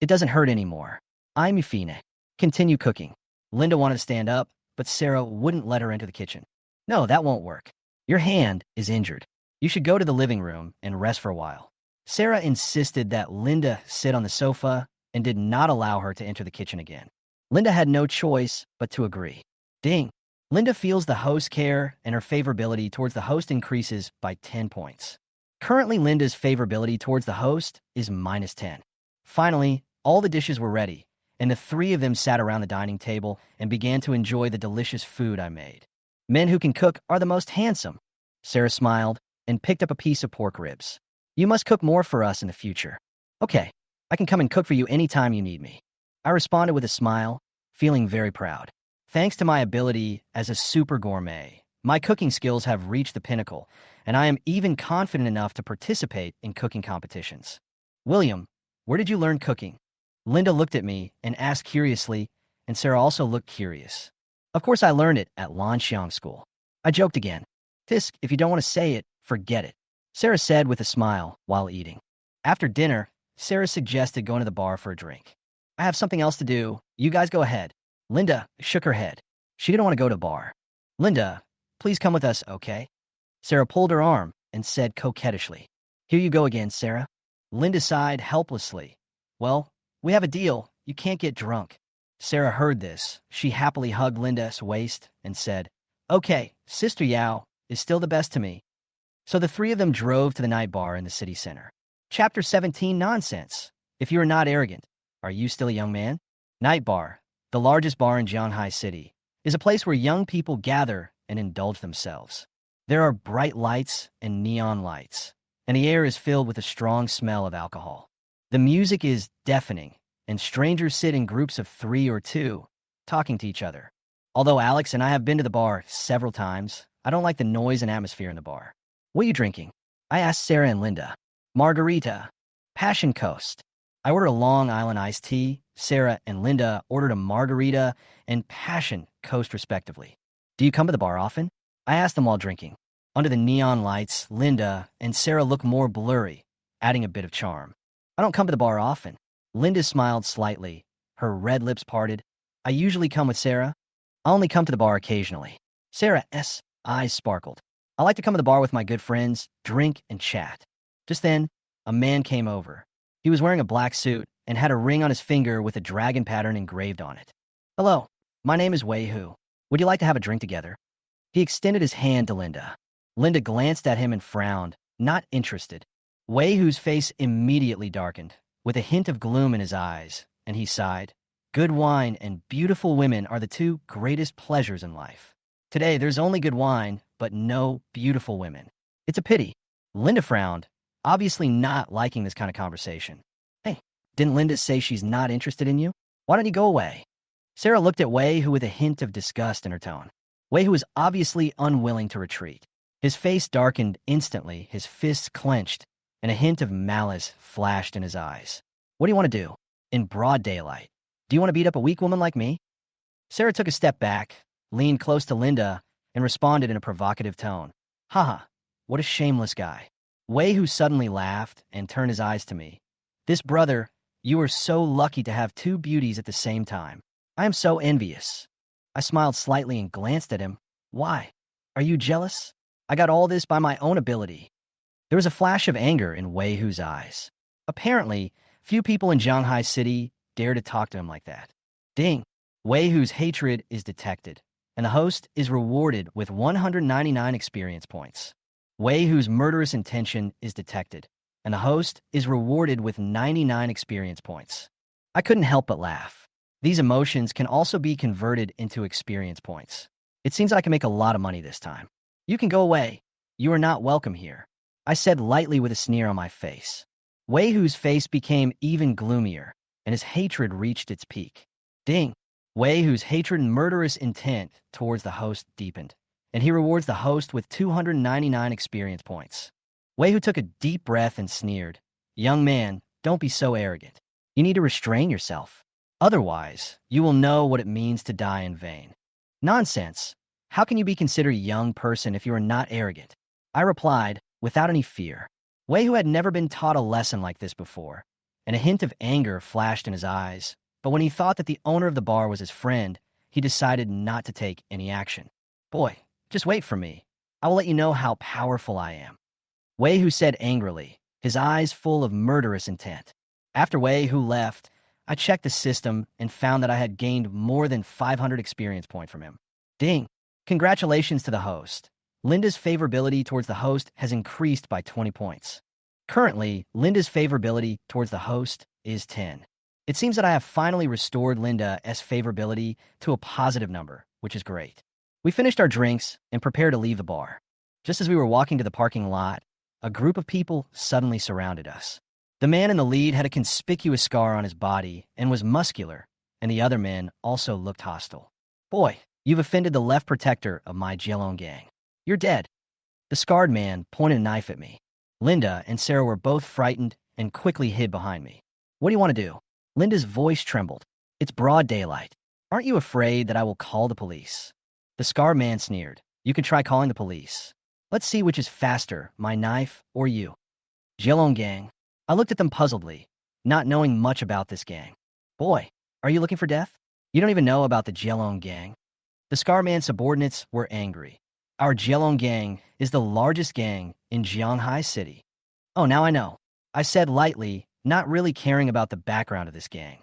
It doesn't hurt anymore. I'm fine. Continue cooking. Linda wanted to stand up, but Sarah wouldn't let her into the kitchen. No, that won't work. Your hand is injured. You should go to the living room and rest for a while. Sarah insisted that Linda sit on the sofa and did not allow her to enter the kitchen again. Linda had no choice but to agree. Ding. Linda feels the host care, and her favorability towards the host increases by 10 points. Currently, Linda's favorability towards the host is minus 10. Finally, all the dishes were ready, and the three of them sat around the dining table and began to enjoy the delicious food I made. Men who can cook are the most handsome. Sarah smiled and picked up a piece of pork ribs. You must cook more for us in the future. Okay, I can come and cook for you anytime you need me. I responded with a smile, feeling very proud. Thanks to my ability as a super gourmet, my cooking skills have reached the pinnacle, and I am even confident enough to participate in cooking competitions. William, where did you learn cooking? Linda looked at me and asked curiously, and Sarah also looked curious. Of course I learned it at Lanxiang School. I joked again. Tisk, if you don't want to say it, forget it, Sarah said with a smile while eating. After dinner, Sarah suggested going to the bar for a drink. I have something else to do. You guys go ahead. Linda shook her head. She didn't want to go to the bar. Linda, please come with us, okay? Sarah pulled her arm and said coquettishly. Here you go again, Sarah. Linda sighed helplessly. Well, we have a deal. You can't get drunk. Sarah heard this. She happily hugged Linda's waist and said, Okay, Sister Yao is still the best to me. So the three of them drove to the night bar in the city center. Chapter 17, Nonsense. If you are not arrogant, are you still a young man? Night bar, the largest bar in Jianghai City, is a place where young people gather and indulge themselves. There are bright lights and neon lights, and the air is filled with a strong smell of alcohol. The music is deafening, and strangers sit in groups of 3 or 2, talking to each other. Although Alex and I have been to the bar several times, I don't like the noise and atmosphere in the bar. What are you drinking? I asked Sarah and Linda. Margarita. Passion Coast. I ordered a Long Island iced tea. Sarah and Linda ordered a margarita and Passion Coast respectively. Do you come to the bar often? I asked them while drinking. Under the neon lights, Linda and Sarah look more blurry, adding a bit of charm. I don't come to the bar often. Linda smiled slightly, her red lips parted. I usually come with Sarah. I only come to the bar occasionally. Sarah's eyes sparkled. I like to come to the bar with my good friends, drink, and chat. Just then, a man came over. He was wearing a black suit and had a ring on his finger with a dragon pattern engraved on it. Hello, my name is Wei Hu. Would you like to have a drink together? He extended his hand to Linda. Linda glanced at him and frowned, not interested. Wei Hu's face immediately darkened, with a hint of gloom in his eyes, and he sighed. Good wine and beautiful women are the 2 greatest pleasures in life. Today, there's only good wine, but no beautiful women. It's a pity. Linda frowned, obviously not liking this kind of conversation. Hey, didn't Linda say she's not interested in you? Why don't you go away? Sarah looked at Wei Hu with a hint of disgust in her tone. Wei Hu was obviously unwilling to retreat. His face darkened instantly, his fists clenched, and a hint of malice flashed in his eyes. What do you want to do? In broad daylight. Do you want to beat up a weak woman like me? Sarah took a step back, leaned close to Linda, and responded in a provocative tone. Haha, what a shameless guy. Wei Hu suddenly laughed and turned his eyes to me. This brother, you are so lucky to have 2 beauties at the same time. I am so envious. I smiled slightly and glanced at him. Why? Are you jealous? I got all this by my own ability. There was a flash of anger in Wei Hu's eyes. Apparently, few people in Shanghai City dare to talk to him like that. Ding! Wei Hu's hatred is detected, and the host is rewarded with 199 experience points. Wei Hu's murderous intention is detected, and the host is rewarded with 99 experience points. I couldn't help but laugh. These emotions can also be converted into experience points. It seems I can make a lot of money this time. You can go away. You are not welcome here, I said lightly with a sneer on my face. Wei Hu's face became even gloomier, and his hatred reached its peak. Ding! Wei Hu's hatred and murderous intent towards the host deepened, and he rewards the host with 299 experience points. Wei Hu took a deep breath and sneered. Young man, don't be so arrogant. You need to restrain yourself. Otherwise, you will know what it means to die in vain. Nonsense. How can you be considered a young person if you are not arrogant? I replied, without any fear. Wei Hu had never been taught a lesson like this before, and a hint of anger flashed in his eyes. But when he thought that the owner of the bar was his friend, he decided not to take any action. Boy, just wait for me. I will let you know how powerful I am. Wei Hu said angrily, his eyes full of murderous intent. After Wei Hu left, I checked the system and found that I had gained more than 500 experience points from him. Ding! Congratulations to the host. Linda's favorability towards the host has increased by 20 points. Currently, Linda's favorability towards the host is 10. It seems that I have finally restored Linda's favorability to a positive number, which is great. We finished our drinks and prepared to leave the bar. Just as we were walking to the parking lot, a group of people suddenly surrounded us. The man in the lead had a conspicuous scar on his body and was muscular, and the other men also looked hostile. Boy, you've offended the left protector of my Jelon gang. You're dead. The scarred man pointed a knife at me. Linda and Sarah were both frightened and quickly hid behind me. What do you want to do? Linda's voice trembled. It's broad daylight. Aren't you afraid that I will call the police? The scarred man sneered. You can try calling the police. Let's see which is faster, my knife or you. Jelon gang. I looked at them puzzledly, not knowing much about this gang. Boy, are you looking for death? You don't even know about the Jelon gang. The scar man's subordinates were angry. Our Jelon gang is the largest gang in Shanghai City. Oh, now I know. I said lightly, not really caring about the background of this gang.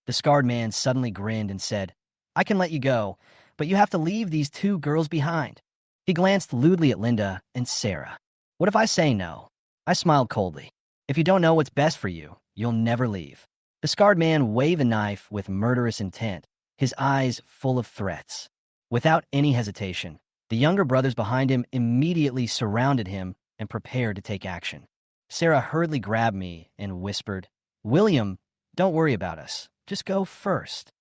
The scarred man suddenly grinned and said, I can let you go, but you have to leave these 2 girls behind. He glanced lewdly at Linda and Sarah. What if I say no? I smiled coldly. If you don't know what's best for you, you'll never leave. The scarred man waved a knife with murderous intent, his eyes full of threats. Without any hesitation, the younger brothers behind him immediately surrounded him and prepared to take action. Sarah hurriedly grabbed me and whispered, "William, don't worry about us. Just go first."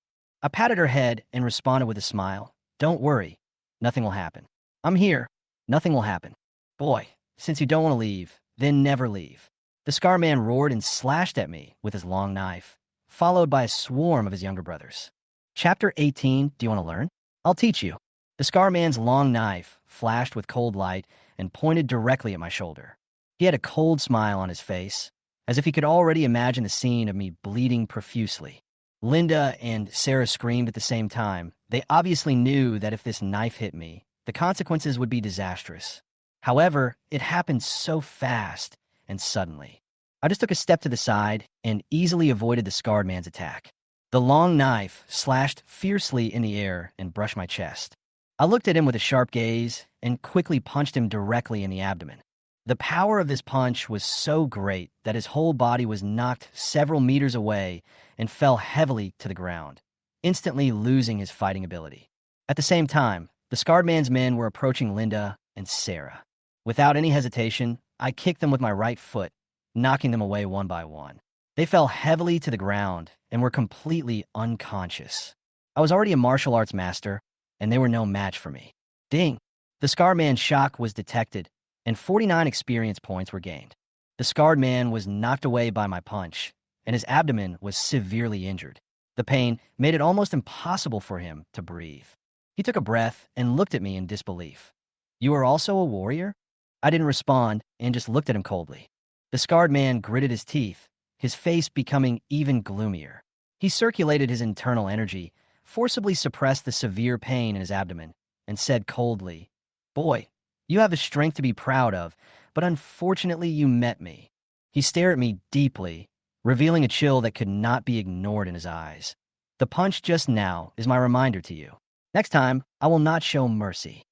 I patted her head and responded with a smile, "Don't worry. Nothing will happen. I'm here. Nothing will happen. Boy, since you don't want to leave, then never leave." The Scar Man roared and slashed at me with his long knife, followed by a swarm of his younger brothers. Chapter 18, do you want to learn? I'll teach you. The Scar Man's long knife flashed with cold light and pointed directly at my shoulder. He had a cold smile on his face, as if he could already imagine the scene of me bleeding profusely. Linda and Sarah screamed at the same time. They obviously knew that if this knife hit me, the consequences would be disastrous. However, it happened so fast and suddenly. I just took a step to the side and easily avoided the Scarred Man's attack. The long knife slashed fiercely in the air and brushed my chest. I looked at him with a sharp gaze and quickly punched him directly in the abdomen. The power of this punch was so great that his whole body was knocked several meters away and fell heavily to the ground, instantly losing his fighting ability. At the same time, the Scarred Man's men were approaching Linda and Sarah. Without any hesitation, I kicked them with my right foot, knocking them away one by one. They fell heavily to the ground and were completely unconscious. I was already a martial arts master, and they were no match for me. Ding! The Scarred Man's shock was detected, and 49 experience points were gained. The Scarred Man was knocked away by my punch, and his abdomen was severely injured. The pain made it almost impossible for him to breathe. He took a breath and looked at me in disbelief. "You are also a warrior?" I didn't respond and just looked at him coldly. The Scarred Man gritted his teeth, his face becoming even gloomier. He circulated his internal energy, forcibly suppressed the severe pain in his abdomen, and said coldly, "Boy, you have a strength to be proud of, but unfortunately you met me." He stared at me deeply, revealing a chill that could not be ignored in his eyes. "The punch just now is my reminder to you. Next time, I will not show mercy."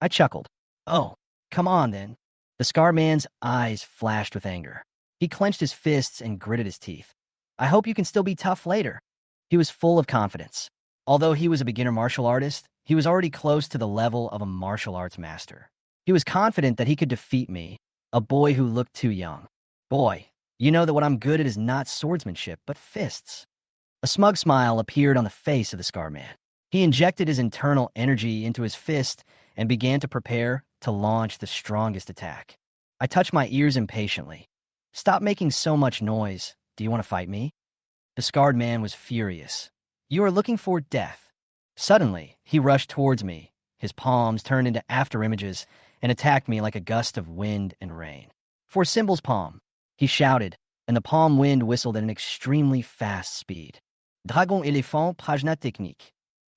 I chuckled. "Oh, come on then." The Scar Man's eyes flashed with anger. He clenched his fists and gritted his teeth. "I hope you can still be tough later." He was full of confidence. Although he was a beginner martial artist, he was already close to the level of a martial arts master. He was confident that he could defeat me, a boy who looked too young. "Boy, you know that what I'm good at is not swordsmanship, but fists." A smug smile appeared on the face of the Scar Man. He injected his internal energy into his fist and began to prepare to launch the strongest attack. I touched my ears impatiently. "Stop making so much noise. Do you want to fight me?" The Scarred Man was furious. "You are looking for death." Suddenly, he rushed towards me. His palms turned into afterimages and attacked me like a gust of wind and rain. "For Symbol's palm," he shouted, and the palm wind whistled at an extremely fast speed. "Dragon éléphant prajna technique."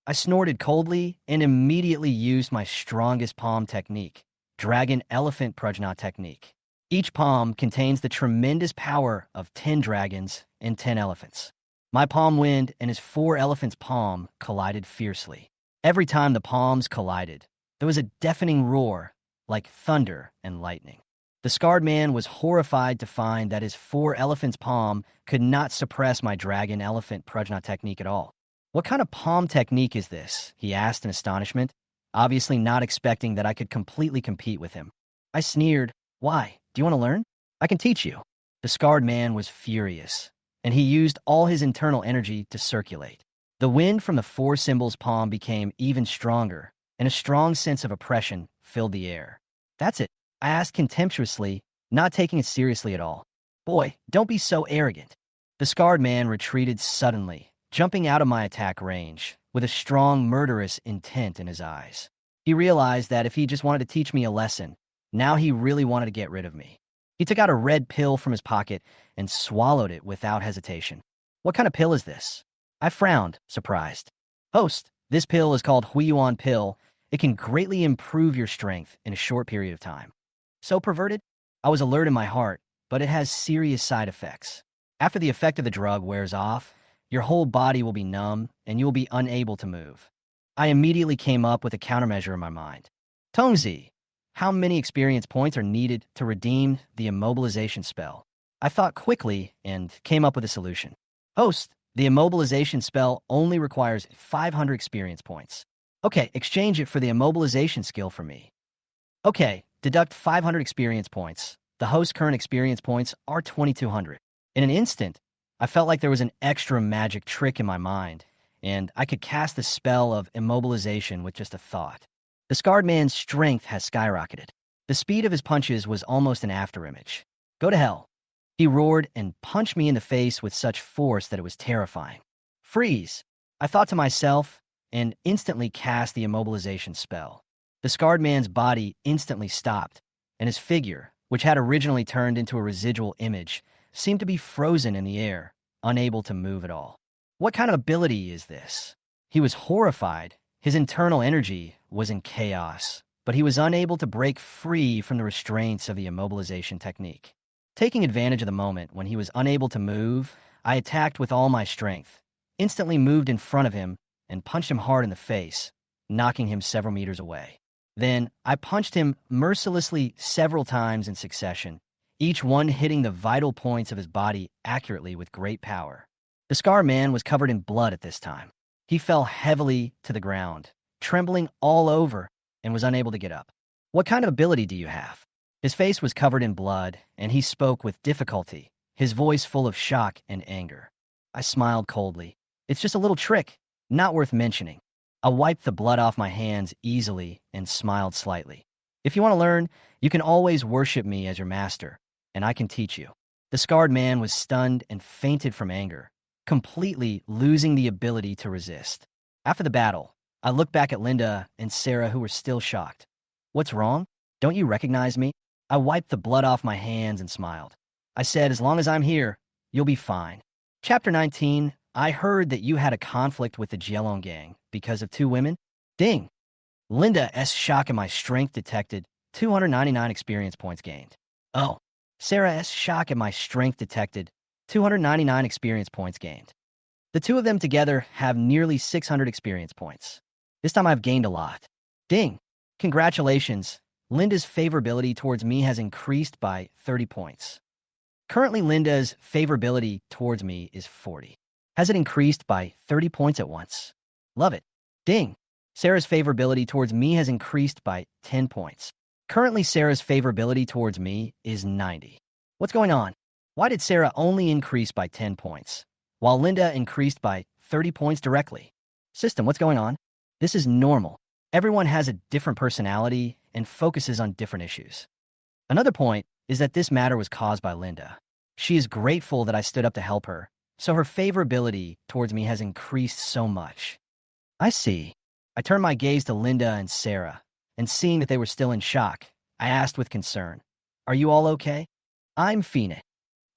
I snorted coldly and immediately used my strongest palm technique, Dragon Elephant Prajna technique. Each palm contains the tremendous power of 10 dragons and 10 elephants. My palm wind and his 4 elephants' palm collided fiercely. Every time the palms collided, there was a deafening roar, like thunder and lightning. The Scarred Man was horrified to find that his 4 elephants' palm could not suppress my Dragon Elephant Prajna technique at all. "What kind of palm technique is this?" he asked in astonishment, obviously not expecting that I could completely compete with him. I sneered. "Why? Do you want to learn? I can teach you." The Scarred Man was furious, and he used all his internal energy to circulate. The wind from the 4 symbols' palm became even stronger, and a strong sense of oppression filled the air. "That's it," I asked contemptuously, not taking it seriously at all. "Boy, don't be so arrogant." The Scarred Man retreated suddenly, jumping out of my attack range, with a strong, murderous intent in his eyes. He realized that if he just wanted to teach me a lesson, now he really wanted to get rid of me. He took out a red pill from his pocket and swallowed it without hesitation. "What kind of pill is this?" I frowned, surprised. "Host, this pill is called Huiyuan pill. It can greatly improve your strength in a short period of time." So perverted? I was alert in my heart, but it has serious side effects. After the effect of the drug wears off, your whole body will be numb and you will be unable to move. I immediately came up with a countermeasure in my mind. "Tongzi, how many experience points are needed to redeem the immobilization spell?" I thought quickly and came up with a solution. "Host, the immobilization spell only requires 500 experience points." Okay, exchange it for the immobilization skill for me. Okay, deduct 500 experience points. The host's current experience points are 2,200. In an instant, I felt like there was an extra magic trick in my mind, and I could cast the spell of immobilization with just a thought. The scarred man's strength has skyrocketed. The speed of his punches was almost an afterimage. Go to hell. He roared and punched me in the face with such force that it was terrifying. Freeze, I thought to myself, and instantly cast the immobilization spell. The scarred man's body instantly stopped, and his figure, which had originally turned into a residual image, seemed to be frozen in the air, unable to move at all. What kind of ability is this? He was horrified. His internal energy was in chaos, but he was unable to break free from the restraints of the immobilization technique. Taking advantage of the moment when he was unable to move, I attacked with all my strength, instantly moved in front of him, and punched him hard in the face, knocking him several meters away. Then I punched him mercilessly several times in succession, each one hitting the vital points of his body accurately with great power. The scar man was covered in blood at this time. He fell heavily to the ground, trembling all over, and was unable to get up. What kind of ability do you have? His face was covered in blood, and he spoke with difficulty, his voice full of shock and anger. I smiled coldly. It's just a little trick, not worth mentioning. I wiped the blood off my hands easily and smiled slightly. If you want to learn, you can always worship me as your master, and I can teach you. The scarred man was stunned and fainted from anger, completely losing the ability to resist. After the battle, I looked back at Linda and Sarah, who were still shocked. What's wrong? Don't you recognize me? I wiped the blood off my hands and smiled. I said, as long as I'm here, you'll be fine. Chapter 19, I heard that you had a conflict with the Jelon gang because of 2 women. Ding! Linda's shock and my strength detected, 299 experience points gained. Oh, Sarah's shock and my strength detected, 299 experience points gained. The 2 of them together have nearly 600 experience points. This time I've gained a lot. Ding! Congratulations. Linda's favorability towards me has increased by 30 points. Currently, Linda's favorability towards me is 40. Has it increased by 30 points at once? Love it. Ding! Sarah's favorability towards me has increased by 10 points. Currently, Sarah's favorability towards me is 90. What's going on? Why did Sarah only increase by 10 points, while Linda increased by 30 points directly? System, what's going on? This is normal. Everyone has a different personality and focuses on different issues. Another point is that this matter was caused by Linda. She is grateful that I stood up to help her, so her favorability towards me has increased so much. I see. I turned my gaze to Linda and Sarah, and seeing that they were still in shock, I asked with concern, "Are you all okay?" "I'm Phoenix."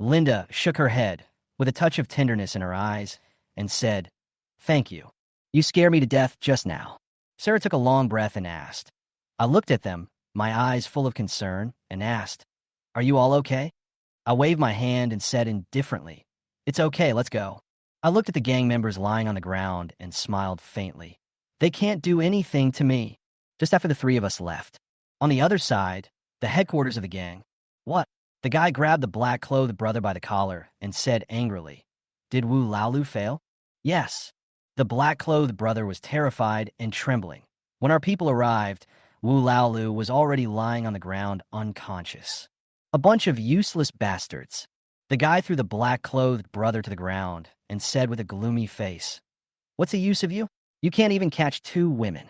Linda shook her head, with a touch of tenderness in her eyes, and said, "Thank you. You scared me to death just now." Sarah took a long breath and asked. I looked at them, my eyes full of concern, and asked, "Are you all okay?" I waved my hand and said indifferently, "It's okay, let's go." I looked at the gang members lying on the ground and smiled faintly. They can't do anything to me. Just after the 3 of us left. On the other side, the headquarters of the gang. What? The guy grabbed the black-clothed brother by the collar and said angrily, "Did Wu Laolu fail?" Yes. The black-clothed brother was terrified and trembling. When our people arrived, Wu Laolu was already lying on the ground unconscious. A bunch of useless bastards. The guy threw the black-clothed brother to the ground and said with a gloomy face, "What's the use of you? You can't even catch 2 women."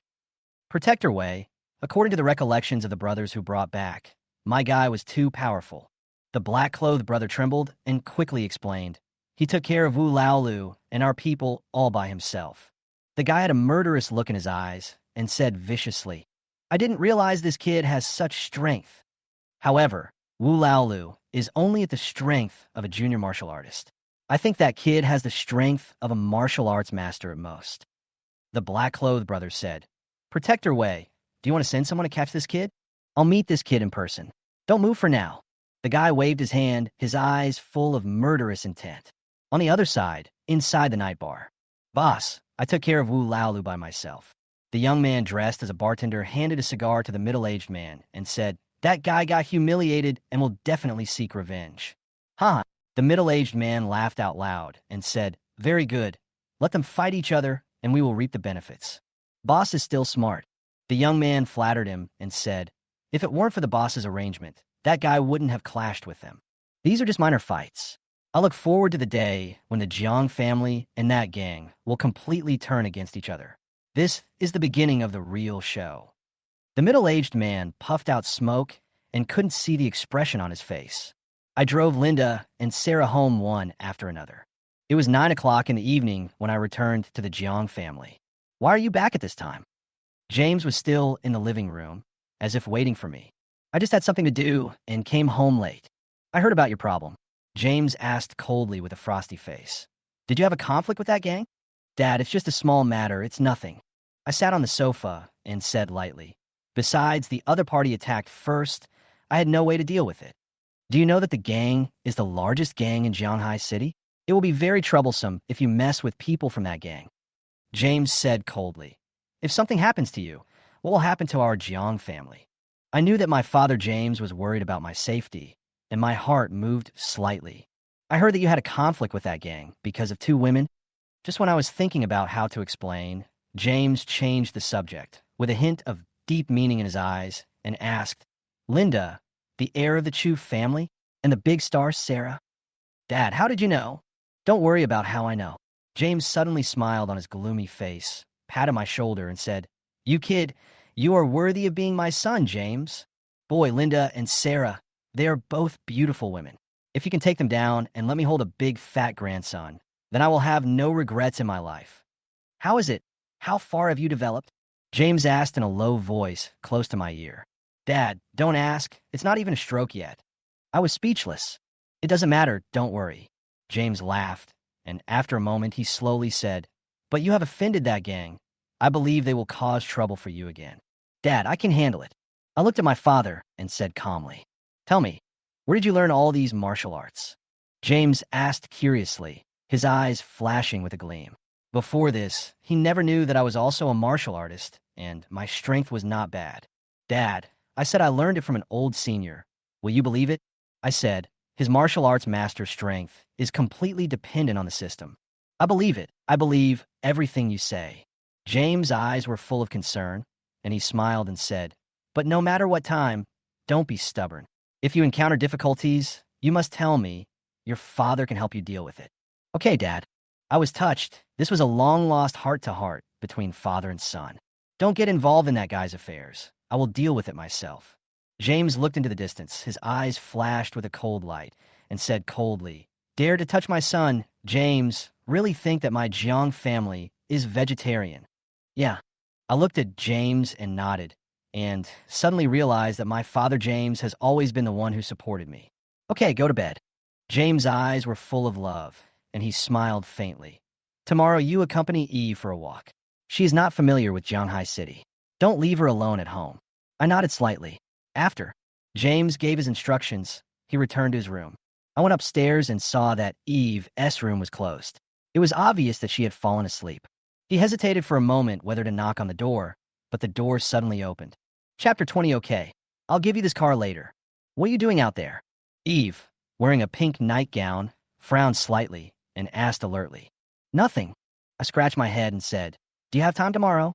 Protector way, according to the recollections of the brothers who brought back, my guy was too powerful. The black-clothed brother trembled and quickly explained. He took care of Wu Laolu and our people all by himself. The guy had a murderous look in his eyes and said viciously, "I didn't realize this kid has such strength." However, Wu Laolu is only at the strength of a junior martial artist. I think that kid has the strength of a martial arts master at most. The black-clothed brother said, "Protector way, do you want to send someone to catch this kid? I'll meet this kid in person. Don't move for now." The guy waved his hand, his eyes full of murderous intent. On the other side, inside the night bar. "Boss, I took care of Wu Laolu by myself." The young man dressed as a bartender handed a cigar to the middle-aged man and said, "That guy got humiliated and will definitely seek revenge." "Huh." The middle-aged man laughed out loud and said, "Very good. Let them fight each other and we will reap the benefits." Boss is still smart. The young man flattered him and said, if it weren't for the boss's arrangement, that guy wouldn't have clashed with them. These are just minor fights. I look forward to the day when the Jiang family and that gang will completely turn against each other. This is the beginning of the real show. The middle-aged man puffed out smoke and couldn't see the expression on his face. I drove Linda and Sarah home one after another. It was 9 o'clock in the evening when I returned to the Jiang family. Why are you back at this time? James was still in the living room, as if waiting for me. I just had something to do and came home late. I heard about your problem. James asked coldly with a frosty face. Did you have a conflict with that gang? Dad, it's just a small matter, it's nothing. I sat on the sofa and said lightly. Besides, the other party attacked first. I had no way to deal with it. Do you know that the gang is the largest gang in Jianghai City? It will be very troublesome if you mess with people from that gang. James said coldly. If something happens to you, what will happen to our Jiang family? I knew that my father James was worried about my safety, and my heart moved slightly. I heard that you had a conflict with that gang because of 2 women. Just when I was thinking about how to explain, James changed the subject with a hint of deep meaning in his eyes and asked, Linda, the heir of the Chu family, and the big star Sarah? Dad, how did you know? Don't worry about how I know. James suddenly smiled on his gloomy face, patted my shoulder, and said, You kid, you are worthy of being my son, James. Boy, Linda and Sarah, they are both beautiful women. If you can take them down and let me hold a big fat grandson, then I will have no regrets in my life. How is it? How far have you developed? James asked in a low voice close to my ear. Dad, don't ask. It's not even a stroke yet. I was speechless. It doesn't matter, don't worry. James laughed, and after a moment he slowly said, But you have offended that gang. I believe they will cause trouble for you again. Dad, I can handle it. I looked at my father and said calmly, Tell me, where did you learn all these martial arts? James asked curiously, his eyes flashing with a gleam. Before this, he never knew that I was also a martial artist, and my strength was not bad. Dad, I said I learned it from an old senior. Will you believe it? I said, his martial arts master's strength is completely dependent on the system. I believe it. I believe everything you say. James' eyes were full of concern, and he smiled and said, But no matter what time, don't be stubborn. If you encounter difficulties, you must tell me. Your father can help you deal with it. Okay, Dad. I was touched. This was a long-lost heart-to-heart between father and son. Don't get involved in that guy's affairs. I will deal with it myself. James looked into the distance. His eyes flashed with a cold light and said coldly, Dare to touch my son, James, really think that my Jiang family is vegetarian. Yeah. I looked at James and nodded, and suddenly realized that my father James has always been the one who supported me. Okay, go to bed. James' eyes were full of love, and he smiled faintly. Tomorrow you accompany Eve for a walk. She is not familiar with Jianghai City. Don't leave her alone at home. I nodded slightly. After James gave his instructions, he returned to his room. I went upstairs and saw that Eve's room was closed. It was obvious that she had fallen asleep. He hesitated for a moment whether to knock on the door, but the door suddenly opened. Chapter 20. Okay, I'll give you this car later. What are you doing out there? Eve, wearing a pink nightgown, frowned slightly and asked alertly. Nothing. I scratched my head and said, Do you have time tomorrow?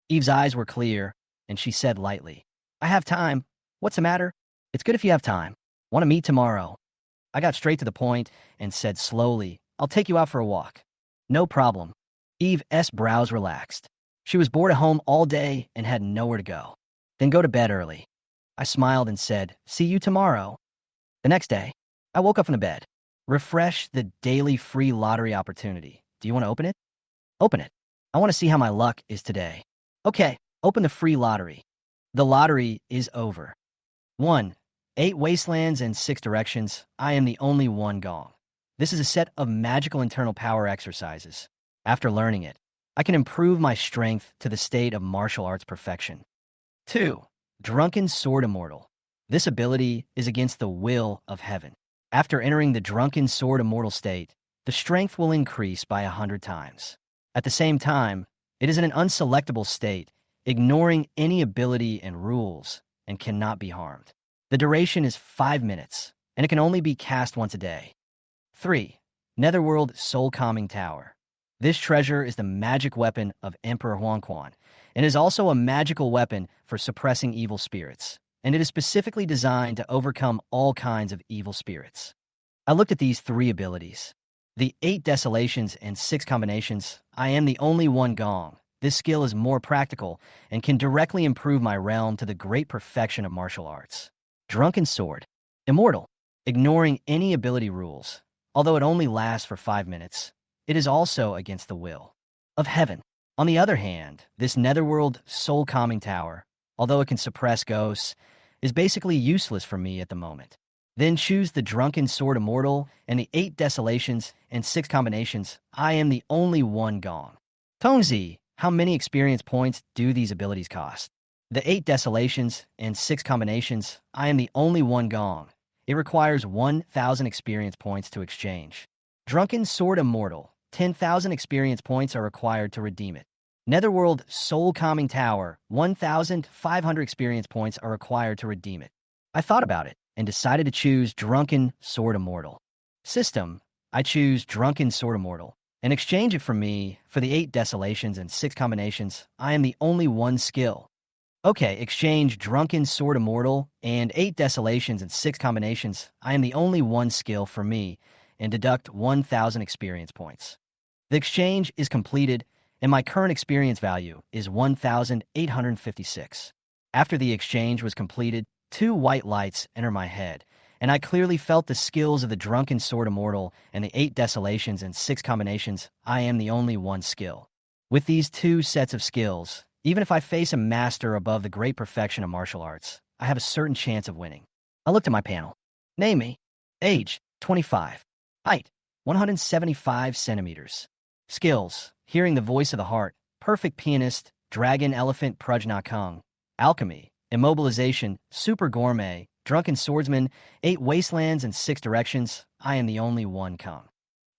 Eve's eyes were clear, and she said lightly, I have time. What's the matter? It's good if you have time. Want to meet tomorrow. I got straight to the point and said slowly, I'll take you out for a walk. No problem. Eve's brows relaxed. She was bored at home all day and had nowhere to go. Then go to bed early. I smiled and said, See you tomorrow. The next day, I woke up from the bed. Refresh the daily free lottery opportunity. Do you want to open it? Open it. I want to see how my luck is today. Okay, open the free lottery. The lottery is over. 1. 8 wastelands and 6 directions. I am the only one gong. This is a set of magical internal power exercises. After learning it, I can improve my strength to the state of martial arts perfection. 2. Drunken Sword Immortal. This ability is against the will of heaven. After entering the Drunken Sword Immortal state, the strength will increase by 100 times. At the same time, it is in an unselectable state, ignoring any ability and rules, and cannot be harmed. The duration is 5 minutes, and it can only be cast once a day. 3. Netherworld Soul Calming Tower. This treasure is the magic weapon of Emperor Huangquan, and is also a magical weapon for suppressing evil spirits, and it is specifically designed to overcome all kinds of evil spirits. I looked at these 3 abilities. The 8 desolations and 6 combinations. I am the only one gong. This skill is more practical and can directly improve my realm to the great perfection of martial arts. Drunken Sword. Immortal. Ignoring any ability rules. Although it only lasts for 5 minutes, it is also against the will of heaven. On the other hand, this netherworld soul-calming tower, although it can suppress ghosts, is basically useless for me at the moment. Then choose the Drunken Sword Immortal and the 8 desolations and 6 combinations. I am the only one gong. Tongzi. How many experience points do these abilities cost? The 8 desolations and 6 combinations. I am the only one gong. It requires 1,000 experience points to exchange. Drunken Sword Immortal. 10,000 experience points are required to redeem it. Netherworld Soul Calming Tower. 1,500 experience points are required to redeem it. I thought about it and decided to choose Drunken Sword Immortal. System. I choose Drunken Sword Immortal and exchange it for me for the 8 desolations and 6 combinations. I am the only one skill. Okay, exchange Drunken Sword Immortal and 8 desolations and 6 combinations. I am the only one skill for me and deduct 1,000 experience points. The exchange is completed and my current experience value is 1,856. After the exchange was completed, 2 white lights enter my head, and I clearly felt the skills of the Drunken Sword Immortal and the 8 desolations and 6 combinations. I am the only one skill. With these 2 sets of skills, even if I face a master above the great perfection of martial arts, I have a certain chance of winning. I looked at my panel. Name me. Age, 25. Height, 175 centimeters. Skills, hearing the voice of the heart, perfect pianist, dragon elephant Prajna Kung. Alchemy, immobilization, super gourmet, drunken swordsman, 8 wastelands and 6 directions. I am the only one Kung.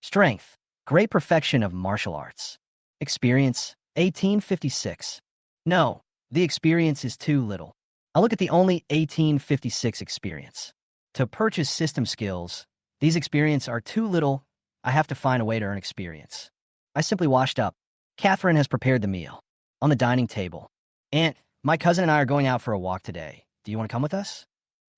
Strength, great perfection of martial arts. Experience, 1856. No, the experience is too little. I look at the only 1856 experience. To purchase system skills, these experience are too little. I have to find a way to earn experience. I simply washed up. Catherine has prepared the meal. On the dining table. Aunt, my cousin and I are going out for a walk today. Do you want to come with us?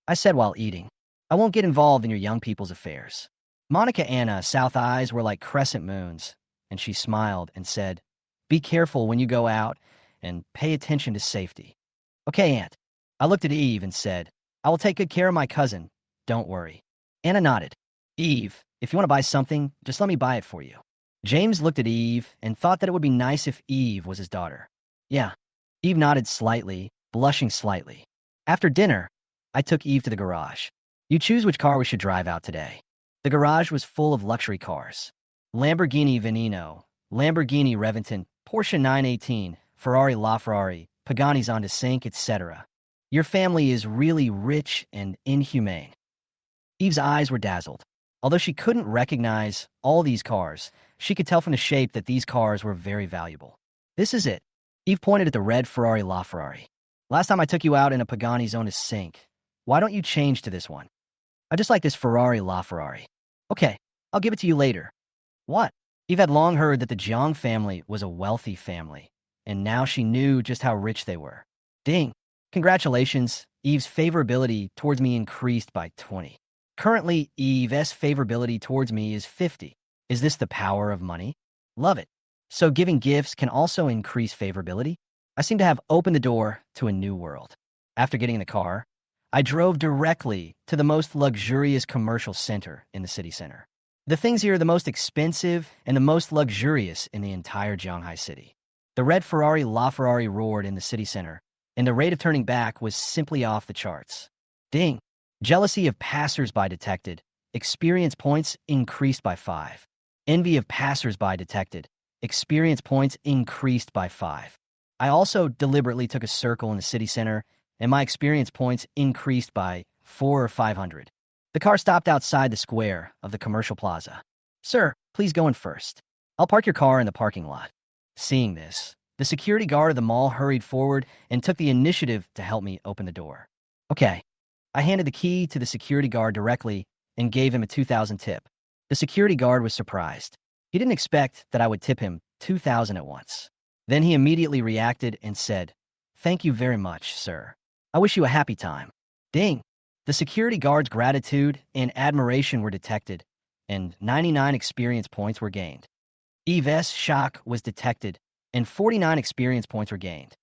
I said while eating. I won't get involved in your young people's affairs. Monica Anna's south eyes were like crescent moons, and she smiled and said, be careful when you go out and pay attention to safety. Okay, Aunt. I looked at Eve and said, I will take good care of my cousin. Don't worry. Anna nodded. Eve, if you want to buy something, just let me buy it for you. James looked at Eve and thought that it would be nice if Eve was his daughter. Yeah. Eve nodded slightly, blushing slightly. After dinner, I took Eve to the garage. You choose which car we should drive out today. The garage was full of luxury cars. Lamborghini Veneno, Lamborghini Reventon, Porsche 918, Ferrari LaFerrari, Paganis on to Sync, etc. Your family is really rich and inhumane. Eve's eyes were dazzled. Although she couldn't recognize all these cars, she could tell from the shape that these cars were very valuable. This is it. Eve pointed at the red Ferrari LaFerrari. Last time I took you out in a Pagani Zone to Sync. Why don't you change to this one? I just like this Ferrari LaFerrari. Okay, I'll give it to you later. What? Eve had long heard that the Jiang family was a wealthy family, and now she knew just how rich they were. Ding. Congratulations, Eve's favorability towards me increased by 20. Currently, Eve's favorability towards me is 50. Is this the power of money? Love it. So giving gifts can also increase favorability? I seem to have opened the door to a new world. After getting in the car, I drove directly to the most luxurious commercial center in the city center. The things here are the most expensive and the most luxurious in the entire Shanghai city. The red Ferrari LaFerrari roared in the city center, and the rate of turning back was simply off the charts. Ding. Jealousy of passers-by detected. Experience points increased by 5. Envy of passers-by detected. Experience points increased by 5. I also deliberately took a circle in the city center, and my experience points increased by 4 or 500. The car stopped outside the square of the commercial plaza. Sir, please go in first. I'll park your car in the parking lot. Seeing this, the security guard of the mall hurried forward and took the initiative to help me open the door. Okay. I handed the key to the security guard directly and gave him a 2,000 tip. The security guard was surprised. He didn't expect that I would tip him 2,000 at once. Then he immediately reacted and said, "Thank you very much, sir. I wish you a happy time." Ding! The security guard's gratitude and admiration were detected, and 99 experience points were gained. Eve's shock was detected, and 49 experience points were gained.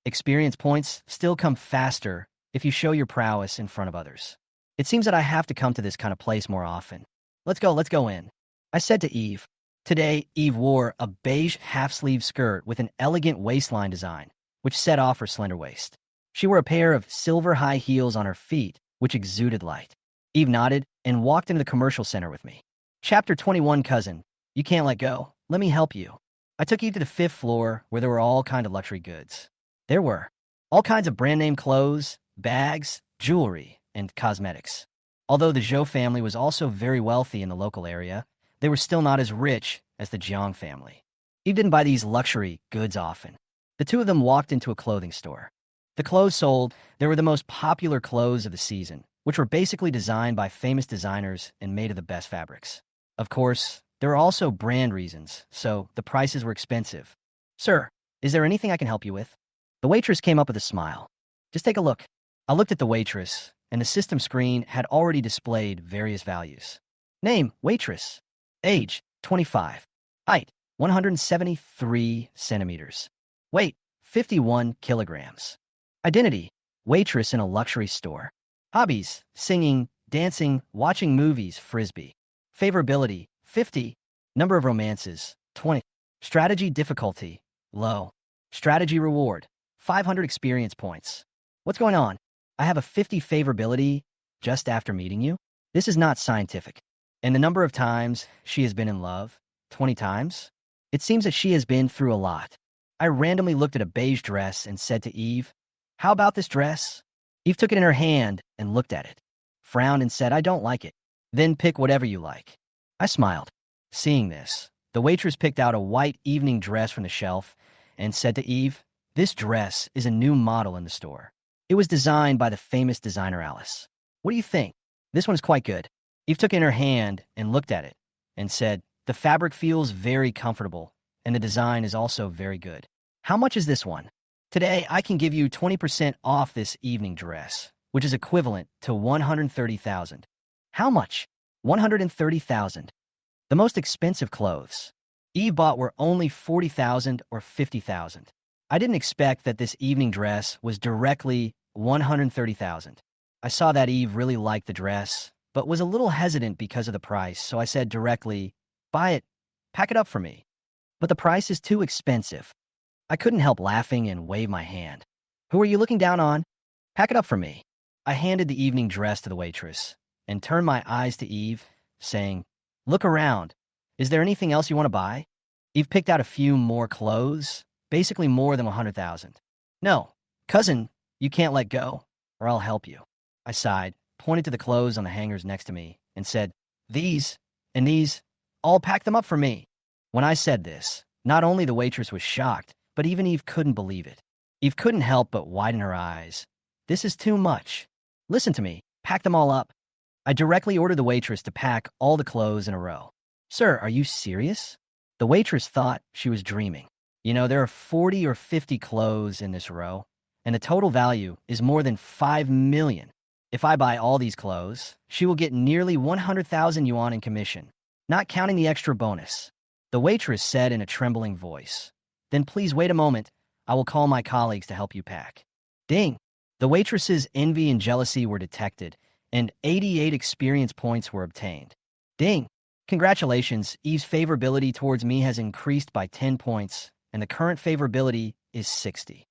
Experience points still come faster if you show your prowess in front of others. It seems that I have to come to this kind of place more often. Let's go in. I said to Eve. Today, Eve wore a beige half-sleeve skirt with an elegant waistline design, which set off her slender waist. She wore a pair of silver high heels on her feet, which exuded light. Eve nodded and walked into the commercial center with me. Chapter 21, Cousin. You can't let go. Let me help you. I took Eve to the 5th floor where there were all kinds of luxury goods. There were all kinds of brand-name clothes, bags, jewelry, and cosmetics. Although the Zhou family was also very wealthy in the local area, they were still not as rich as the Jiang family. Eve didn't buy these luxury goods often. The two of them walked into a clothing store. The clothes sold, they were the most popular clothes of the season, which were basically designed by famous designers and made of the best fabrics. Of course, there were also brand reasons, so the prices were expensive. "Sir, is there anything I can help you with?" The waitress came up with a smile. "Just take a look." I looked at the waitress, and the system screen had already displayed various values. Name, waitress. Age, 25. Height, 173 centimeters. Weight, 51 kilograms. Identity, waitress in a luxury store. Hobbies, singing, dancing, watching movies, frisbee. Favorability, 50. Number of romances, 20. Strategy difficulty, low. Strategy reward, 500 experience points. What's going on? I have a 50 favorability just after meeting you? This is not scientific. And the number of times she has been in love, 20 times? It seems that she has been through a lot. I randomly looked at a beige dress and said to Eve, "How about this dress?" Eve took it in her hand and looked at it, frowned and said, "I don't like it." "Then pick whatever you like." I smiled. Seeing this, the waitress picked out a white evening dress from the shelf and said to Eve, "This dress is a new model in the store. It was designed by the famous designer Alice. What do you think? This one is quite good." Eve took it in her hand and looked at it and said, "The fabric feels very comfortable, and the design is also very good. How much is this one?" "Today, I can give you 20% off this evening dress, which is equivalent to 130,000. "How much?" 130,000. The most expensive clothes Eve bought were only 40,000 or 50,000. I didn't expect that this evening dress was directly 130,000. I saw that Eve really liked the dress, but was a little hesitant because of the price, so I said directly, "Buy it, pack it up for me." "But the price is too expensive." I couldn't help laughing and waved my hand. "Who are you looking down on? Pack it up for me." I handed the evening dress to the waitress and turned my eyes to Eve, saying, "Look around. Is there anything else you want to buy?" Eve picked out a few more clothes, basically more than 100,000. "No, cousin, you can't let go, or I'll help you." I sighed, pointed to the clothes on the hangers next to me, and said, "These and these, all pack them up for me." When I said this, not only the waitress was shocked, but even Eve couldn't believe it. Eve couldn't help but widen her eyes. "This is too much. Listen to me, pack them all up." I directly ordered the waitress to pack all the clothes in a row. "Sir, are you serious?" The waitress thought she was dreaming. "You know, there are 40 or 50 clothes in this row, and the total value is more than 5 million. If I buy all these clothes, she will get nearly 100,000 yuan in commission, not counting the extra bonus." The waitress said in a trembling voice, "Then please wait a moment. I will call my colleagues to help you pack." Ding! The waitress's envy and jealousy were detected, and 88 experience points were obtained. Ding! Congratulations, Eve's favorability towards me has increased by 10 points, and the current favorability is 60.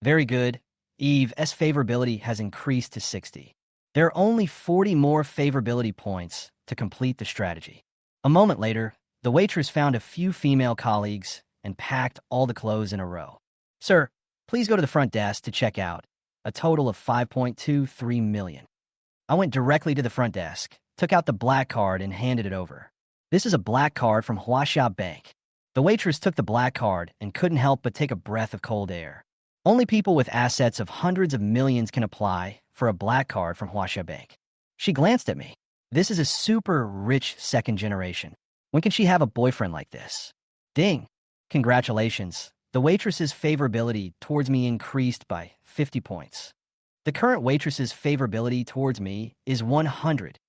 Very good. Eve's favorability has increased to 60. There are only 40 more favorability points to complete the strategy. A moment later, the waitress found a few female colleagues and packed all the clothes in a row. "Sir, please go to the front desk to check out. A total of 5.23 million. I went directly to the front desk, took out the black card, and handed it over. "This is a black card from Huaxia Bank." The waitress took the black card and couldn't help but take a breath of cold air. Only people with assets of hundreds of millions can apply for a black card from Huaxia Bank. She glanced at me. "This is a super rich second generation. When can she have a boyfriend like this? Ding. Congratulations. The waitress's favorability towards me increased by 50 points. The current waitress's favorability towards me is 100.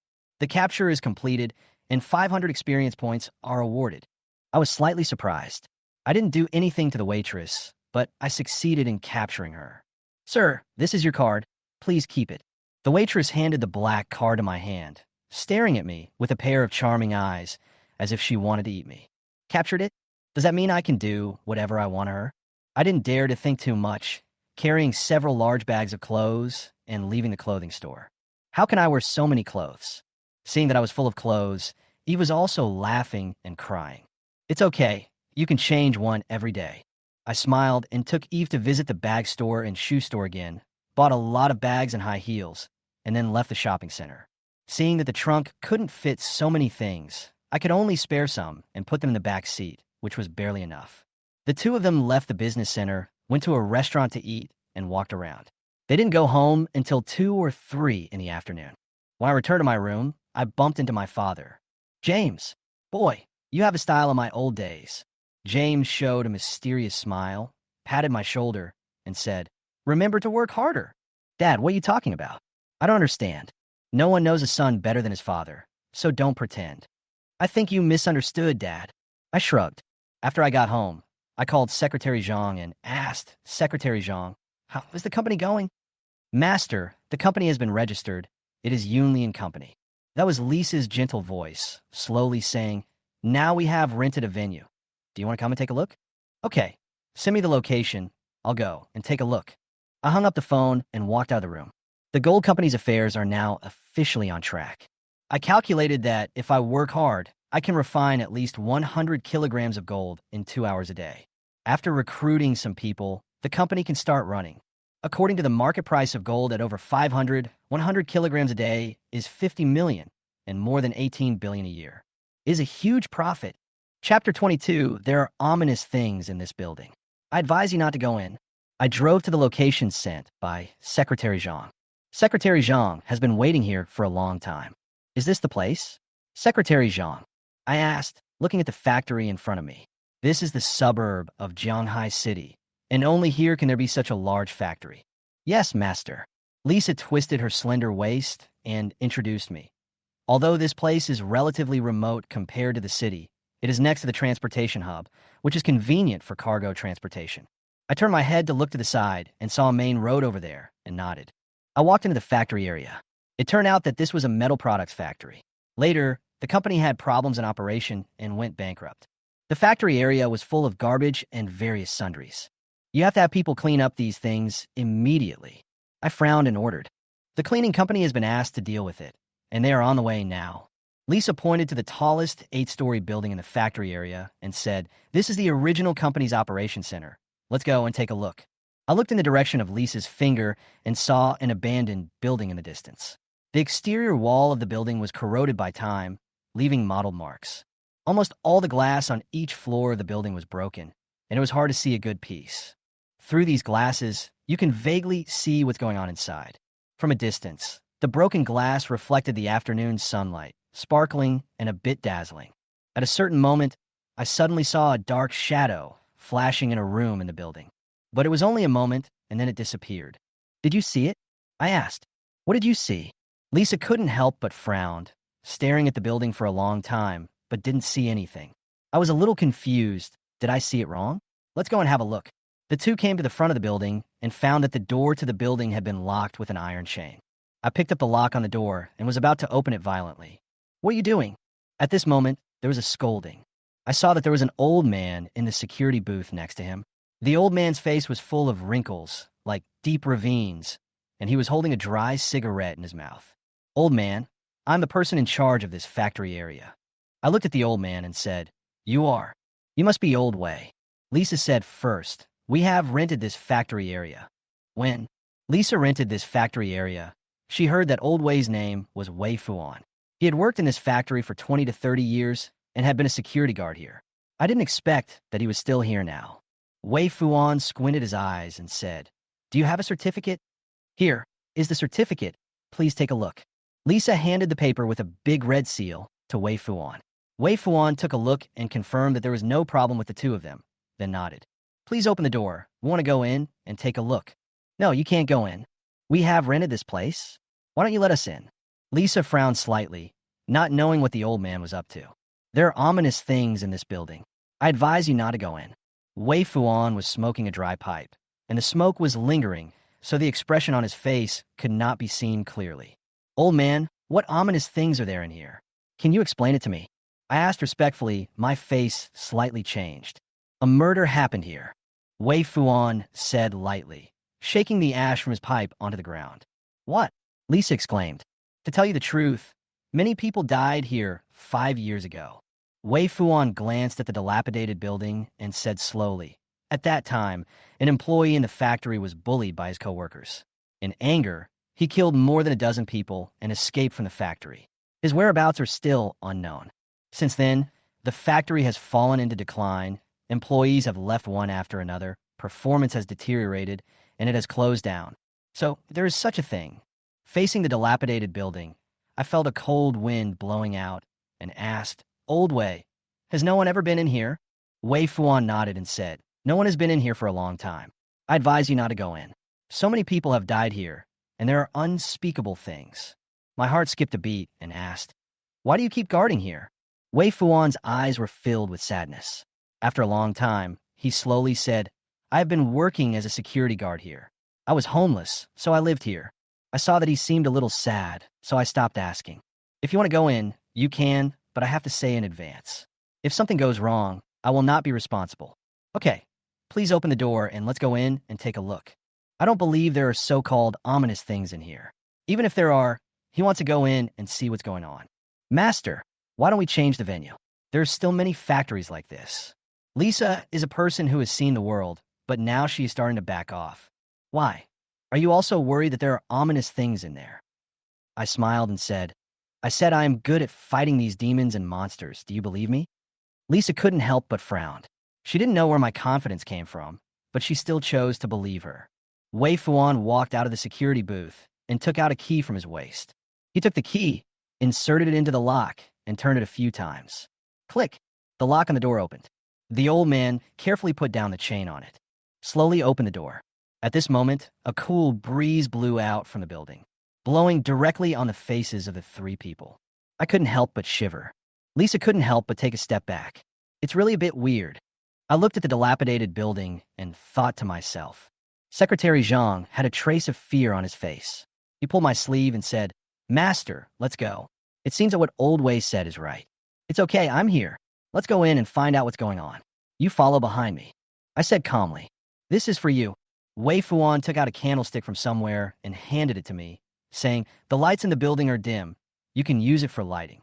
The capture is completed, and 500 experience points are awarded. I was slightly surprised. I didn't do anything to the waitress, but I succeeded in capturing her. Sir, this is your card. Please keep it. The waitress handed the black card to my hand, staring at me with a pair of charming eyes, as if she wanted to eat me. Captured it? Does that mean I can do whatever I want to her? I didn't dare to think too much, carrying several large bags of clothes and leaving the clothing store. How can I wear so many clothes? Seeing that I was full of clothes, Eve was also laughing and crying. It's okay. You can change one every day. I smiled and took Eve to visit the bag store and shoe store again, bought a lot of bags and high heels, and then left the shopping center. Seeing that the trunk couldn't fit so many things, I could only spare some and put them in the back seat, which was barely enough. The two of them left the business center, went to a restaurant to eat, and walked around. They didn't go home until 2 or 3 in the afternoon. When I returned to my room, I bumped into my father. James, boy, you have a style of my old days. James showed a mysterious smile, patted my shoulder, and said, Remember to work harder. Dad, what are you talking about? I don't understand. No one knows a son better than his father, so don't pretend. I think you misunderstood, Dad. I shrugged. After I got home, I called Secretary Zhang and asked Secretary Zhang, how is the company going? Master, the company has been registered. It is Yunli and Company. That was Lisa's gentle voice, slowly saying, Now we have rented a venue. Do you want to come and take a look? Okay, send me the location. I'll go and take a look. I hung up the phone and walked out of the room. The gold company's affairs are now officially on track. I calculated that if I work hard, I can refine at least 100 kilograms of gold in 2 hours a day. After recruiting some people, the company can start running. According to the market price of gold at over 500, 100 kilograms a day is 50 million and more than 18 billion a year. It is a huge profit. Chapter 22, there are ominous things in this building. I advise you not to go in. I drove to the location sent by Secretary Zhang. Secretary Zhang has been waiting here for a long time. Is this the place? Secretary Zhang, I asked, looking at the factory in front of me. This is the suburb of Jianghai City, and only here can there be such a large factory. Yes, master. Lisa twisted her slender waist and introduced me. Although this place is relatively remote compared to the city, it is next to the transportation hub, which is convenient for cargo transportation. I turned my head to look to the side and saw a main road over there and nodded. I walked into the factory area. It turned out that this was a metal products factory. Later, the company had problems in operation and went bankrupt. The factory area was full of garbage and various sundries. You have to have people clean up these things immediately. I frowned and ordered. The cleaning company has been asked to deal with it, and they are on the way now. Lisa pointed to the tallest 8-story building in the factory area and said, This is the original company's operation center. Let's go and take a look. I looked in the direction of Lisa's finger and saw an abandoned building in the distance. The exterior wall of the building was corroded by time, leaving mottled marks. Almost all the glass on each floor of the building was broken, and it was hard to see a good piece. Through these glasses, you can vaguely see what's going on inside. From a distance, the broken glass reflected the afternoon sunlight, sparkling and a bit dazzling. At a certain moment, I suddenly saw a dark shadow flashing in a room in the building. But it was only a moment, and then it disappeared. Did you see it? I asked. What did you see? Lisa couldn't help but frowned, staring at the building for a long time, but didn't see anything. I was a little confused. Did I see it wrong? Let's go and have a look. The two came to the front of the building and found that the door to the building had been locked with an iron chain. I picked up the lock on the door and was about to open it violently. What are you doing? At this moment, there was a scolding. I saw that there was an old man in the security booth next to him. The old man's face was full of wrinkles, like deep ravines, and he was holding a dry cigarette in his mouth. Old man, I'm the person in charge of this factory area. I looked at the old man and said, You are. You must be Old Wei. Lisa said first, We have rented this factory area. When Lisa rented this factory area, she heard that Old Wei's name was Wei Fuan. He had worked in this factory for 20 to 30 years and had been a security guard here. I didn't expect that he was still here now. Wei Fuan squinted his eyes and said, Do you have a certificate? Here is the certificate. Please take a look. Lisa handed the paper with a big red seal to Wei Fuan. Wei Fuan took a look and confirmed that there was no problem with the two of them, then nodded. Please open the door. We want to go in and take a look. No, you can't go in. We have rented this place. Why don't you let us in? Lisa frowned slightly, not knowing what the old man was up to. There are ominous things in this building. I advise you not to go in. Wei Fuan was smoking a dry pipe, and the smoke was lingering, so the expression on his face could not be seen clearly. Old man, what ominous things are there in here? Can you explain it to me? I asked respectfully, my face slightly changed. A murder happened here, Wei Fuan said lightly, shaking the ash from his pipe onto the ground. What? Lisa exclaimed. To tell you the truth, many people died here 5 years ago. Wei Fuan glanced at the dilapidated building and said slowly, at that time, an employee in the factory was bullied by his coworkers. In anger, he killed more than a dozen people and escaped from the factory. His whereabouts are still unknown. Since then, the factory has fallen into decline, employees have left one after another, performance has deteriorated, and it has closed down. So, there is such a thing. Facing the dilapidated building, I felt a cold wind blowing out and asked, Old Wei, has no one ever been in here? Wei Fuan nodded and said, No one has been in here for a long time. I advise you not to go in. So many people have died here, and there are unspeakable things. My heart skipped a beat and asked, Why do you keep guarding here? Wei Fuan's eyes were filled with sadness. After a long time, he slowly said, I have been working as a security guard here. I was homeless, so I lived here. I saw that he seemed a little sad, so I stopped asking. If you want to go in, you can, but I have to say in advance. If something goes wrong, I will not be responsible. Okay, please open the door and let's go in and take a look. I don't believe there are so-called ominous things in here. Even if there are, he wants to go in and see what's going on. Master, why don't we change the venue? There are still many factories like this. Lisa is a person who has seen the world, but now she is starting to back off. Why? Are you also worried that there are ominous things in there? I smiled and said, I said I am good at fighting these demons and monsters. Do you believe me? Lisa couldn't help but frowned. She didn't know where my confidence came from, but she still chose to believe her. Wei Fuan walked out of the security booth and took out a key from his waist. He took the key, inserted it into the lock, and turned it a few times. Click! The lock on the door opened. The old man carefully put down the chain on it, slowly opened the door. At this moment, a cool breeze blew out from the building, blowing directly on the faces of the three people. I couldn't help but shiver. Lisa couldn't help but take a step back. It's really a bit weird. I looked at the dilapidated building and thought to myself. Secretary Zhang had a trace of fear on his face. He pulled my sleeve and said, Master, let's go. It seems that what Old Wei said is right. It's okay, I'm here. Let's go in and find out what's going on. You follow behind me. I said calmly, This is for you. Wei Fuan took out a candlestick from somewhere and handed it to me, saying, The lights in the building are dim. You can use it for lighting.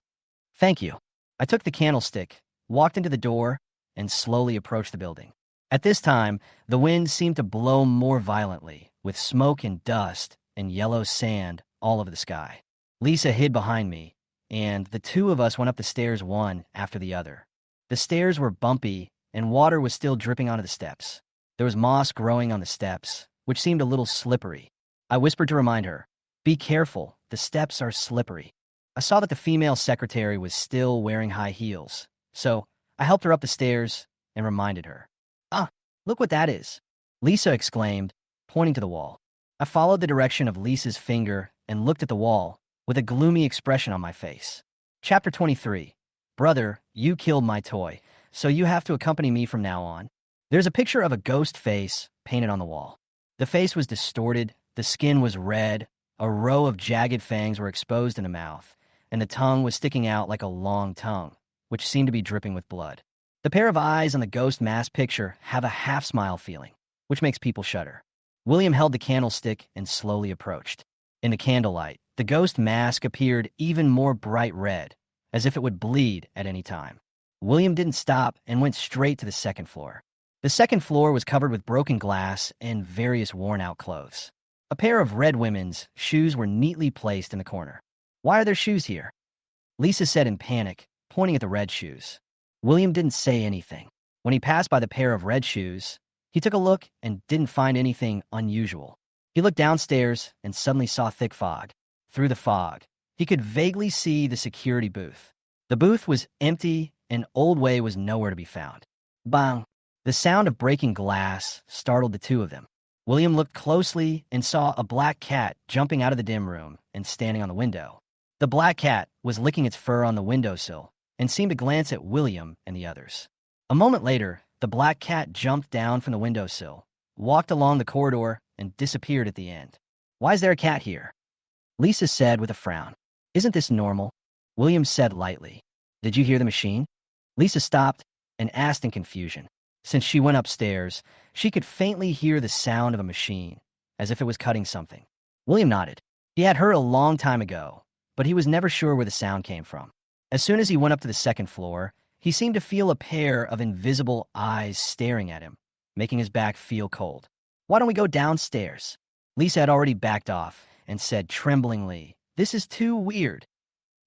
Thank you. I took the candlestick, walked into the door, and slowly approached the building. At this time, the wind seemed to blow more violently, with smoke and dust and yellow sand all over the sky. Lisa hid behind me, and the two of us went up the stairs one after the other. The stairs were bumpy, and water was still dripping onto the steps. There was moss growing on the steps, which seemed a little slippery. I whispered to remind her, Be careful, the steps are slippery. I saw that the female secretary was still wearing high heels, so I helped her up the stairs and reminded her. Ah, look what that is, Lisa exclaimed, pointing to the wall. I followed the direction of Lisa's finger and looked at the wall with a gloomy expression on my face. Chapter 23. Brother, you killed my toy, so you have to accompany me from now on. There's a picture of a ghost face painted on the wall. The face was distorted, the skin was red, a row of jagged fangs were exposed in the mouth, and the tongue was sticking out like a long tongue, which seemed to be dripping with blood. The pair of eyes on the ghost mask picture have a half-smile feeling, which makes people shudder. William held the candlestick and slowly approached. In the candlelight, the ghost mask appeared even more bright red, as if it would bleed at any time. William didn't stop and went straight to the second floor. The second floor was covered with broken glass and various worn-out clothes. A pair of red women's shoes were neatly placed in the corner. Why are there shoes here? Lisa said in panic, pointing at the red shoes. William didn't say anything. When he passed by the pair of red shoes, he took a look and didn't find anything unusual. He looked downstairs and suddenly saw thick fog. Through the fog, he could vaguely see the security booth. The booth was empty, and Old Way was nowhere to be found. Bang! The sound of breaking glass startled the two of them. William looked closely and saw a black cat jumping out of the dim room and standing on the window. The black cat was licking its fur on the windowsill and seemed to glance at William and the others. A moment later, the black cat jumped down from the windowsill, walked along the corridor, and disappeared at the end. "Why is there a cat here?" Lisa said with a frown. "Isn't this normal?" William said lightly. "Did you hear the machine?" Lisa stopped and asked in confusion. Since she went upstairs, she could faintly hear the sound of a machine, as if it was cutting something. William nodded. He had heard a long time ago, but he was never sure where the sound came from. As soon as he went up to the second floor, he seemed to feel a pair of invisible eyes staring at him, making his back feel cold. "Why don't we go downstairs?" Lisa had already backed off and said tremblingly, "This is too weird."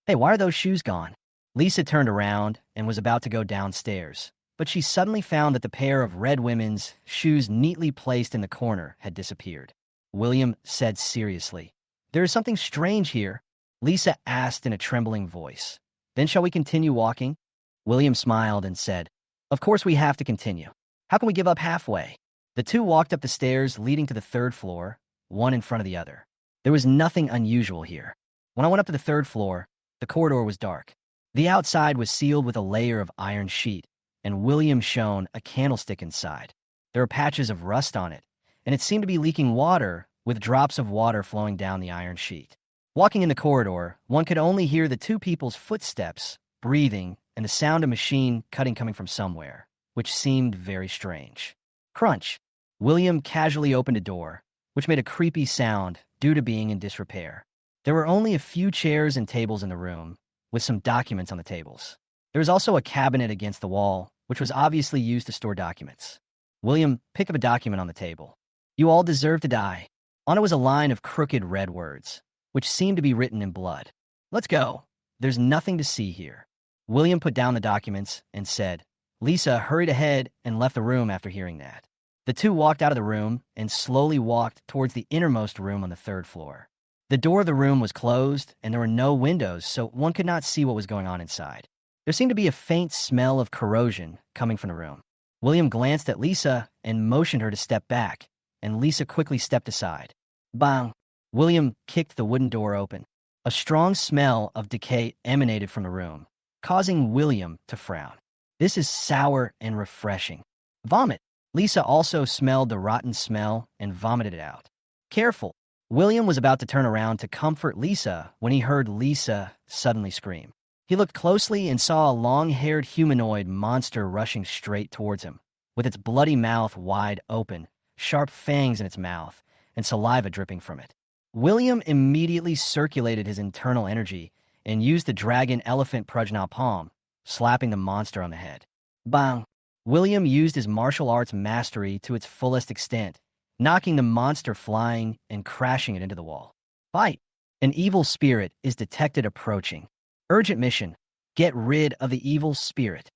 "Hey, why are those shoes gone?" Lisa turned around and was about to go downstairs, but she suddenly found that the pair of red women's shoes neatly placed in the corner had disappeared. William said seriously, "There is something strange here," Lisa asked in a trembling voice. "Then shall we continue walking?" William smiled and said, "Of course we have to continue. How can we give up halfway?" The two walked up the stairs leading to the third floor, one in front of the other. There was nothing unusual here. When I went up to the third floor, the corridor was dark. The outside was sealed with a layer of iron sheet, and William shone a candlestick inside. There were patches of rust on it, and it seemed to be leaking water, with drops of water flowing down the iron sheet. Walking in the corridor, one could only hear the two people's footsteps, breathing, and the sound of machine cutting coming from somewhere, which seemed very strange. Crunch! William casually opened a door, which made a creepy sound due to being in disrepair. There were only a few chairs and tables in the room, with some documents on the tables. There was also a cabinet against the wall, which was obviously used to store documents. William picked up a document on the table. "You all deserve to die." On it was a line of crooked red words, which seemed to be written in blood. "Let's go. There's nothing to see here." William put down the documents and said. Lisa hurried ahead and left the room after hearing that. The two walked out of the room and slowly walked towards the innermost room on the third floor. The door of the room was closed, and there were no windows, so one could not see what was going on inside. There seemed to be a faint smell of corrosion coming from the room. William glanced at Lisa and motioned her to step back, and Lisa quickly stepped aside. Bang! William kicked the wooden door open. A strong smell of decay emanated from the room, causing William to frown. "This is sour and refreshing." "Vomit." Lisa also smelled the rotten smell and vomited it out. "Careful." William was about to turn around to comfort Lisa when he heard Lisa suddenly scream. He looked closely and saw a long-haired humanoid monster rushing straight towards him, with its bloody mouth wide open, sharp fangs in its mouth, and saliva dripping from it. William immediately circulated his internal energy and used the dragon elephant prajna palm, slapping the monster on the head. Bang! William used his martial arts mastery to its fullest extent, knocking the monster flying and crashing it into the wall. Fight! An evil spirit is detected approaching. Urgent mission: get rid of the evil spirit.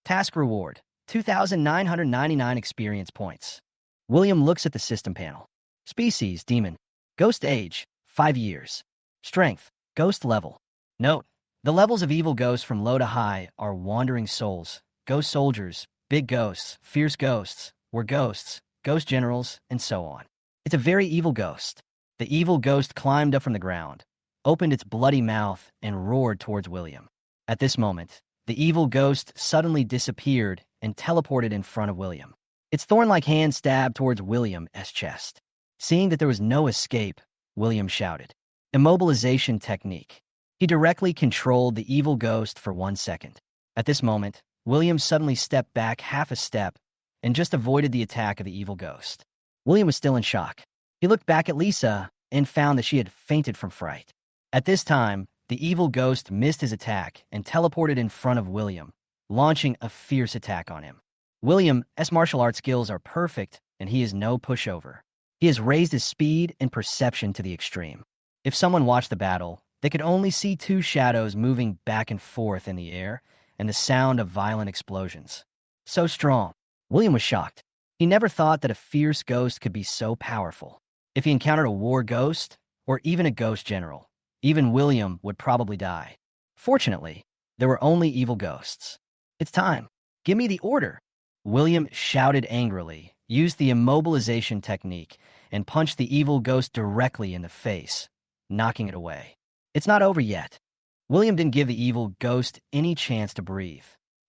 Task reward: 2,999 experience points. William looks at the system panel. Species: demon. Ghost age: 5 years. Strength: ghost level. Note: the levels of evil ghosts from low to high are wandering souls, ghost soldiers, big ghosts, fierce ghosts, were ghosts, ghost generals, and so on. It's a very evil ghost. The evil ghost climbed up from the ground, opened its bloody mouth, and roared towards William. At this moment, the evil ghost suddenly disappeared and teleported in front of William. Its thorn-like hand stabbed towards William's chest. Seeing that there was no escape, William shouted. Immobilization technique. He directly controlled the evil ghost for 1 second. At this moment, William suddenly stepped back half a step and just avoided the attack of the evil ghost. William was still in shock. He looked back at Lisa and found that she had fainted from fright. At this time, the evil ghost missed his attack and teleported in front of William, launching a fierce attack on him. William's martial arts skills are perfect, and he is no pushover. He has raised his speed and perception to the extreme. If someone watched the battle, they could only see 2 shadows moving back and forth in the air and the sound of violent explosions. So strong. William was shocked. He never thought that a fierce ghost could be so powerful. If he encountered a war ghost, or even a ghost general, even William would probably die. Fortunately, There were only evil ghosts. It's time. Give me the order. William shouted angrily, used the immobilization technique, and punched the evil ghost directly in the face, knocking it away. It's not over yet. William didn't give the evil ghost any chance to breathe.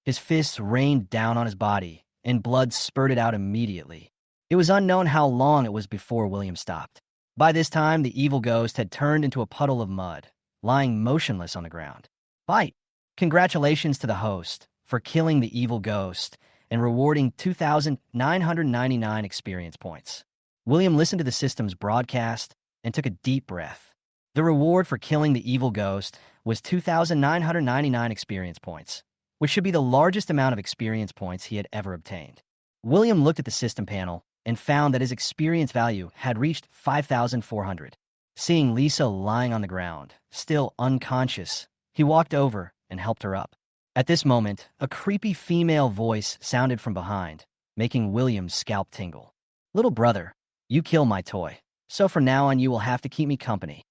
His fists rained down on his body, and blood spurted out immediately. It was unknown how long it was before William stopped. By this time, the evil ghost had turned into a puddle of mud, lying motionless on the ground. Fight! Congratulations to the host for killing the evil ghost and rewarding 2,999 experience points. William listened to the system's broadcast and took a deep breath. The reward for killing the evil ghost was 2,999 experience points, which should be the largest amount of experience points he had ever obtained. William looked at the system panel and found that his experience value had reached 5,400. Seeing Lisa lying on the ground, still unconscious, he walked over and helped her up. At this moment, a creepy female voice sounded from behind, making William's scalp tingle. Little brother, you kill my toy, so from now on you will have to keep me company.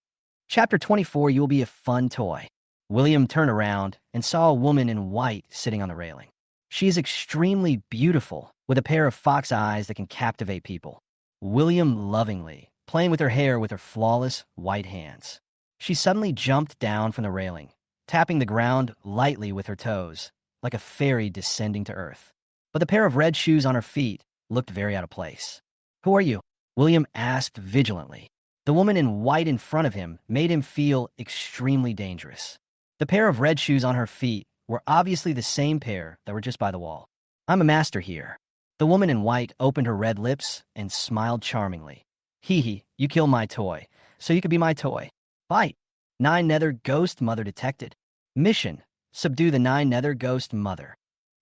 Chapter 24, you will be a fun toy. William turned around and saw a woman in white sitting on the railing. She is extremely beautiful, with a pair of fox eyes that can captivate people. William lovingly, playing with her hair with her flawless white hands. She suddenly jumped down from the railing, tapping the ground lightly with her toes, like a fairy descending to earth. But the pair of red shoes on her feet looked very out of place. Who are you? William asked vigilantly. The woman in white in front of him made him feel extremely dangerous. The pair of red shoes on her feet were obviously the same pair that were just by the wall. I'm a master here. The woman in white opened her red lips and smiled charmingly. Hee hee, you kill my toy, so you could be my toy. Fight. 9 Nether Ghost Mother detected. Mission: subdue the 9 Nether Ghost Mother.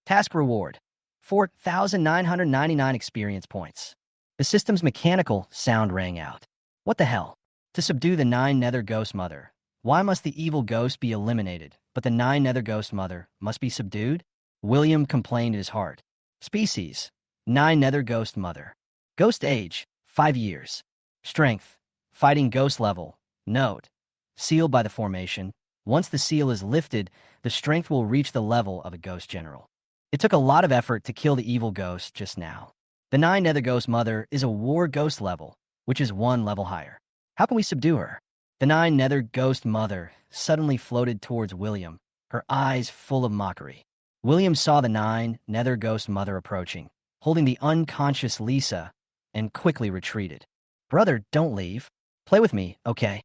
Task reward: 4,999 experience points. The system's mechanical sound rang out. What the hell? To subdue the 9 Nether Ghost Mother, why must the evil ghost be eliminated, but the 9 Nether Ghost Mother must be subdued? William complained in his heart. Species: 9 Nether Ghost Mother. Ghost age: 5 years. Strength: fighting ghost level. Note: sealed by the formation. Once the seal is lifted, the strength will reach the level of a ghost general. It took a lot of effort to kill the evil ghost just now. The 9 Nether Ghost Mother is a war ghost level, which is 1 level higher. How can we subdue her? The 9 Nether Ghost Mother suddenly floated towards William, her eyes full of mockery. William saw the 9 Nether Ghost Mother approaching, holding the unconscious Lisa, and quickly retreated. Brother, don't leave. Play with me, okay?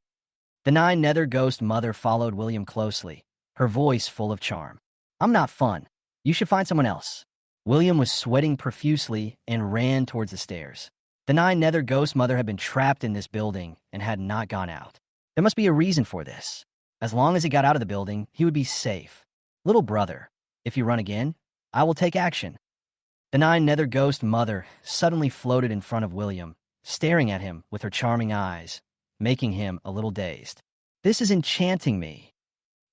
The 9 Nether Ghost Mother followed William closely, her voice full of charm. I'm not fun. You should find someone else. William was sweating profusely and ran towards the stairs. The 9 Nether Ghost Mother had been trapped in this building and had not gone out. There must be a reason for this. As long as he got out of the building, he would be safe. Little brother, if you run again, I will take action. The 9 Nether Ghost Mother suddenly floated in front of William, staring at him with her charming eyes, making him a little dazed. This is enchanting me.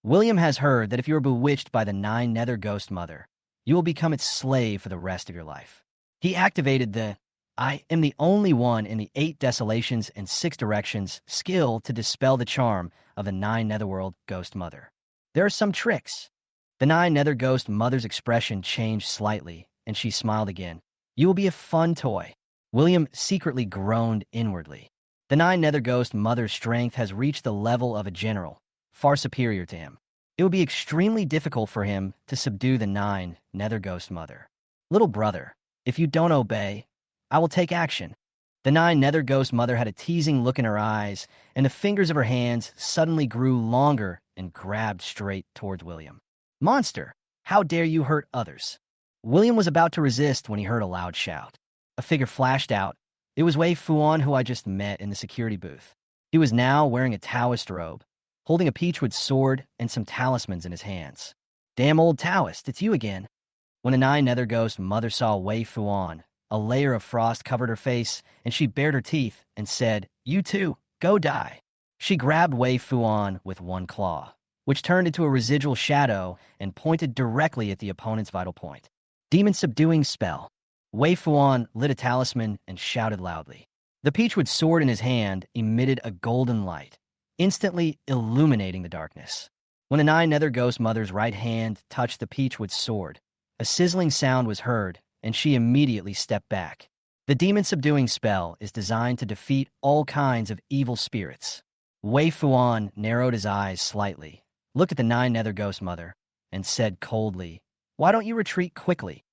William has heard that if you are bewitched by the 9 Nether Ghost Mother, you will become its slave for the rest of your life. He activated the I am the only one in the 8 desolations and 6 directions skill to dispel the charm of the 9 Netherworld Ghost Mother. There are some tricks. The 9 Nether Ghost Mother's expression changed slightly, and she smiled again. You will be a fun toy. William secretly groaned inwardly. The 9 Nether Ghost Mother's strength has reached the level of a general, far superior to him. It would be extremely difficult for him to subdue the 9 Nether Ghost Mother. Little brother, if you don't obey, I will take action. The 9 Nether Ghost Mother had a teasing look in her eyes, and the fingers of her hands suddenly grew longer and grabbed straight towards William. Monster, how dare you hurt others? William was about to resist when he heard a loud shout. A figure flashed out. It was Wei Fuan, who I just met in the security booth. He was now wearing a Taoist robe, holding a peachwood sword and some talismans in his hands. Damn old Taoist, it's you again. When the 9 Nether Ghost Mother saw Wei Fuan, a layer of frost covered her face, and she bared her teeth and said, You too, go die. She grabbed Wei Fuan with one claw, which turned into a residual shadow and pointed directly at the opponent's vital point. Demon Subduing Spell. Wei Fuan lit a talisman and shouted loudly. The peachwood sword in his hand emitted a golden light, instantly illuminating the darkness. When the nine nether ghost mother's right hand touched the Peachwood sword, a sizzling sound was heard, and she immediately stepped back. The demon subduing spell is designed to defeat all kinds of evil spirits. Wei Fuan narrowed his eyes slightly, looked at the nine nether ghost mother, and said coldly, "Why don't you retreat quickly?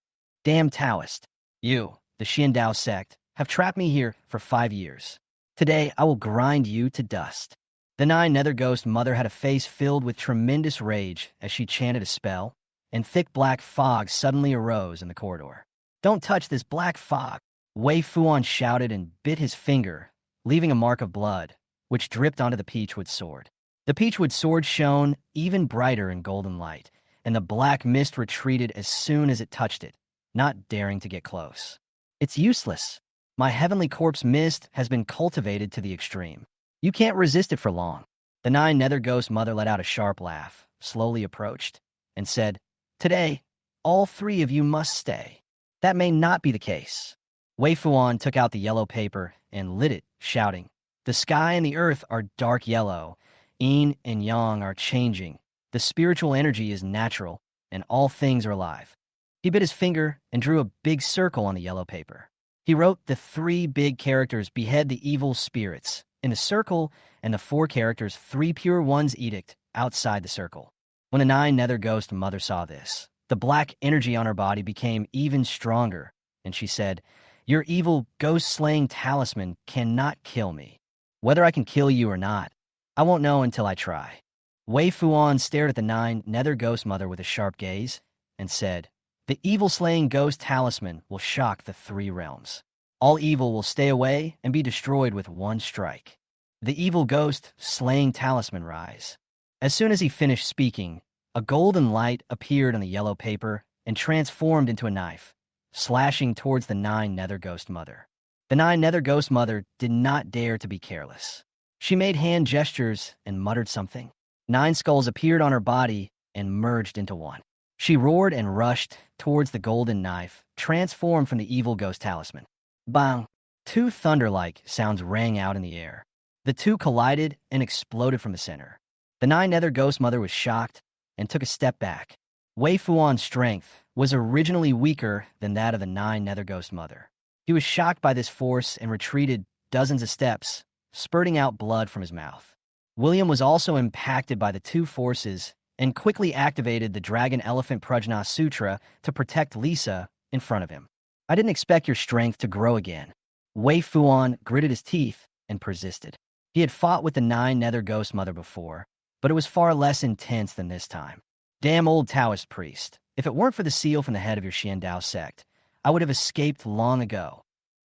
Damn Taoist. You, the Xiandao sect, have trapped me here for 5 years. Today I will grind you to dust." The nine nether ghost mother had a face filled with tremendous rage as she chanted a spell, and thick black fog suddenly arose in the corridor. "Don't touch this black fog!" Wei Fuan shouted and bit his finger, leaving a mark of blood, which dripped onto the Peachwood sword. The Peachwood sword shone even brighter in golden light, and the black mist retreated as soon as it touched it, not daring to get close. "It's useless. My heavenly corpse mist has been cultivated to the extreme. You can't resist it for long." The nine nether ghost mother let out a sharp laugh, slowly approached, and said, "Today, all 3 of you must stay." "That may not be the case." Wei Fuan took out the yellow paper and lit it, shouting, "The sky and the earth are dark yellow. Yin and yang are changing. The spiritual energy is natural, and all things are alive." He bit his finger and drew a big circle on the yellow paper. He wrote the 3 big characters "Behead the evil spirits" in the circle and the 4 characters "Three pure ones edict" outside the circle. When the nine nether ghost mother saw this, the black energy on her body became even stronger, and she said, "Your evil ghost-slaying talisman cannot kill me. Whether I can kill you or not, I won't know until I try." Wei Fuan stared at the nine nether ghost mother with a sharp gaze and said, "The evil-slaying ghost talisman will shock the 3 realms. All evil will stay away and be destroyed with one strike. The evil ghost slaying talisman rise." As soon as he finished speaking, a golden light appeared on the yellow paper and transformed into a knife, slashing towards the nine nether ghost mother. The nine nether ghost mother did not dare to be careless. She made hand gestures and muttered something. 9 skulls appeared on her body and merged into one. She roared and rushed towards the golden knife, transformed from the evil ghost talisman. Bang! 2 thunder-like sounds rang out in the air. The 2 collided and exploded from the center. The nine nether ghost mother was shocked and took a step back. Wei Fuan's strength was originally weaker than that of the nine nether ghost mother. He was shocked by this force and retreated dozens of steps, spurting out blood from his mouth. William was also impacted by the 2 forces and quickly activated the Dragon Elephant Prajna Sutra to protect Lisa in front of him. "I didn't expect your strength to grow again." Wei Fuan gritted his teeth and persisted. He had fought with the nine nether ghost mother before, but it was far less intense than this time. "Damn old Taoist priest. If it weren't for the seal from the head of your Xiandao sect, I would have escaped long ago."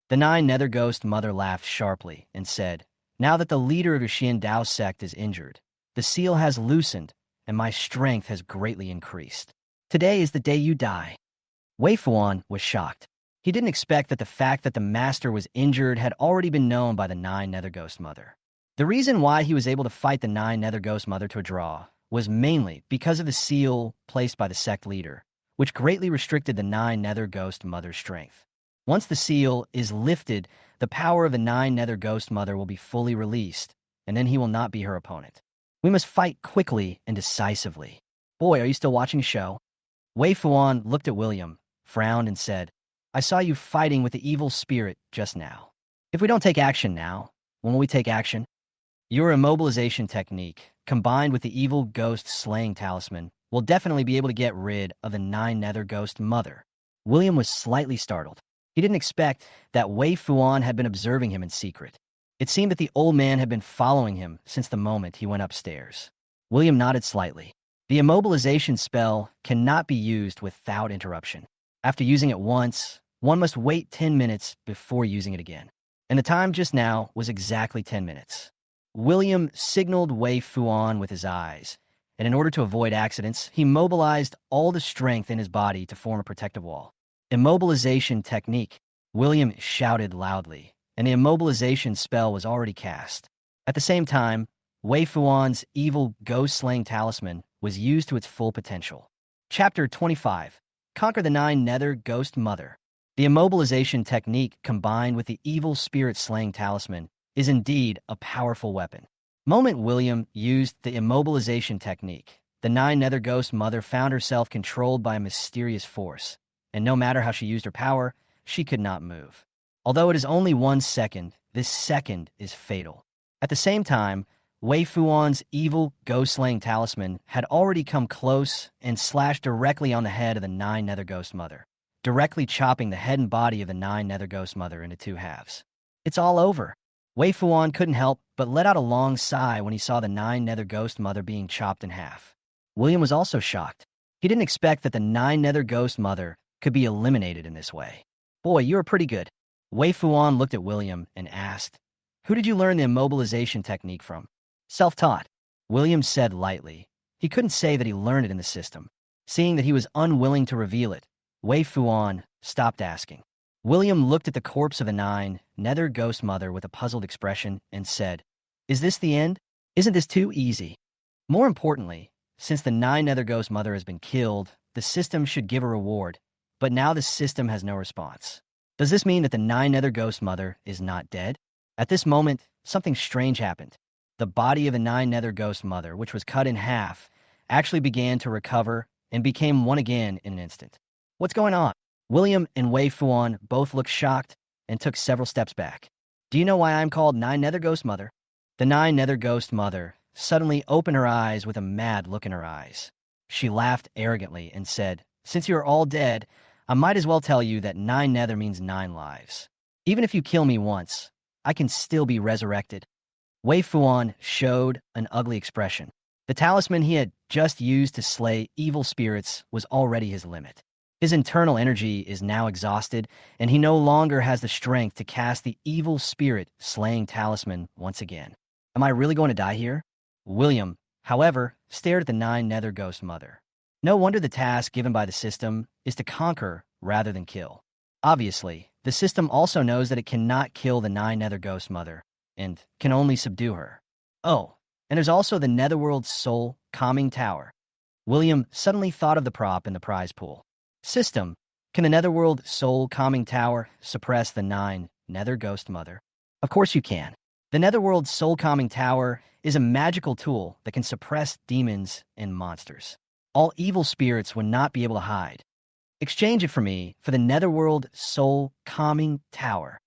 The nine nether ghost mother laughed sharply and said, "Now that the leader of your Xiandao sect is injured, the seal has loosened, and my strength has greatly increased. Today is the day you die." Wei Fuan was shocked. He didn't expect that the fact that the master was injured had already been known by the nine nether ghost mother. The reason why he was able to fight the nine nether ghost mother to a draw was mainly because of the seal placed by the sect leader, which greatly restricted the nine nether ghost mother's strength. Once the seal is lifted, the power of the nine nether ghost mother will be fully released, and then he will not be her opponent. "We must fight quickly and decisively." "Boy, are you still watching a show?" Wei Fuan looked at William, frowned, and said, "I saw you fighting with the evil spirit just now. If we don't take action now, when will we take action?" "Your immobilization technique, combined with the evil ghost slaying talisman, will definitely be able to get rid of the nine nether ghost mother." William was slightly startled. He didn't expect that Wei Fuan had been observing him in secret. It seemed that the old man had been following him since the moment he went upstairs. William nodded slightly. The immobilization spell cannot be used without interruption. After using it once, one must wait 10 minutes before using it again. And the time just now was exactly 10 minutes. William signaled Wei Fuan with his eyes, and in order to avoid accidents, he mobilized all the strength in his body to form a protective wall. "Immobilization technique," William shouted loudly, and the immobilization spell was already cast. At the same time, Wei Fuan's evil ghost-slaying talisman was used to its full potential. Chapter 25. Conquer the Nine Nether Ghost Mother. The immobilization technique combined with the evil spirit-slaying talisman is indeed a powerful weapon. Moment William used the immobilization technique, the Nine Nether Ghost Mother found herself controlled by a mysterious force, and no matter how she used her power, she could not move. Although it is only 1 second, this second is fatal. At the same time, Wei Fuan's evil ghost-slaying talisman had already come close and slashed directly on the head of the Nine Nether Ghost Mother, directly chopping the head and body of the Nine Nether Ghost Mother into two halves. It's all over. Wei Fuan couldn't help but let out a long sigh when he saw the Nine Nether Ghost Mother being chopped in half. William was also shocked. He didn't expect that the Nine Nether Ghost Mother could be eliminated in this way. Boy, you were pretty good. Wei Fuan looked at William and asked, "Who did you learn the immobilization technique from?" "Self-taught," William said lightly. He couldn't say that he learned it in the system. Seeing that he was unwilling to reveal it, Wei Fuan stopped asking. William looked at the corpse of the Nine Nether Ghost Mother with a puzzled expression and said, "Is this the end? Isn't this too easy?" More importantly, since the Nine Nether Ghost Mother has been killed, the system should give a reward, but now the system has no response. Does this mean that the Nine Nether Ghost Mother is not dead? At this moment, something strange happened. The body of the Nine Nether Ghost Mother, which was cut in half, actually began to recover and became one again in an instant. What's going on? William and Wei Fuan both looked shocked and took several steps back. Do you know why I'm called Nine Nether Ghost Mother? The Nine Nether Ghost Mother suddenly opened her eyes with a mad look in her eyes. She laughed arrogantly and said, "Since you are all dead, I might as well tell you that Nine Nether means 9 lives. Even if you kill me once, I can still be resurrected." Wei Fuan showed an ugly expression. The talisman he had just used to slay evil spirits was already his limit. His internal energy is now exhausted, and he no longer has the strength to cast the evil spirit-slaying talisman once again. Am I really going to die here? William, however, stared at the Nine Nether Ghost Mother. No wonder the task given by the system is to conquer rather than kill. Obviously, the system also knows that it cannot kill the Nine Nether Ghost Mother, and can only subdue her. Oh, and there's also the Netherworld Soul Calming Tower. William suddenly thought of the prop in the prize pool. System, can the Netherworld Soul Calming Tower suppress the Nine Nether Ghost Mother? Of course you can. The Netherworld Soul Calming Tower is a magical tool that can suppress demons and monsters. All evil spirits would not be able to hide. Exchange it for me for the Netherworld Soul Calming Tower.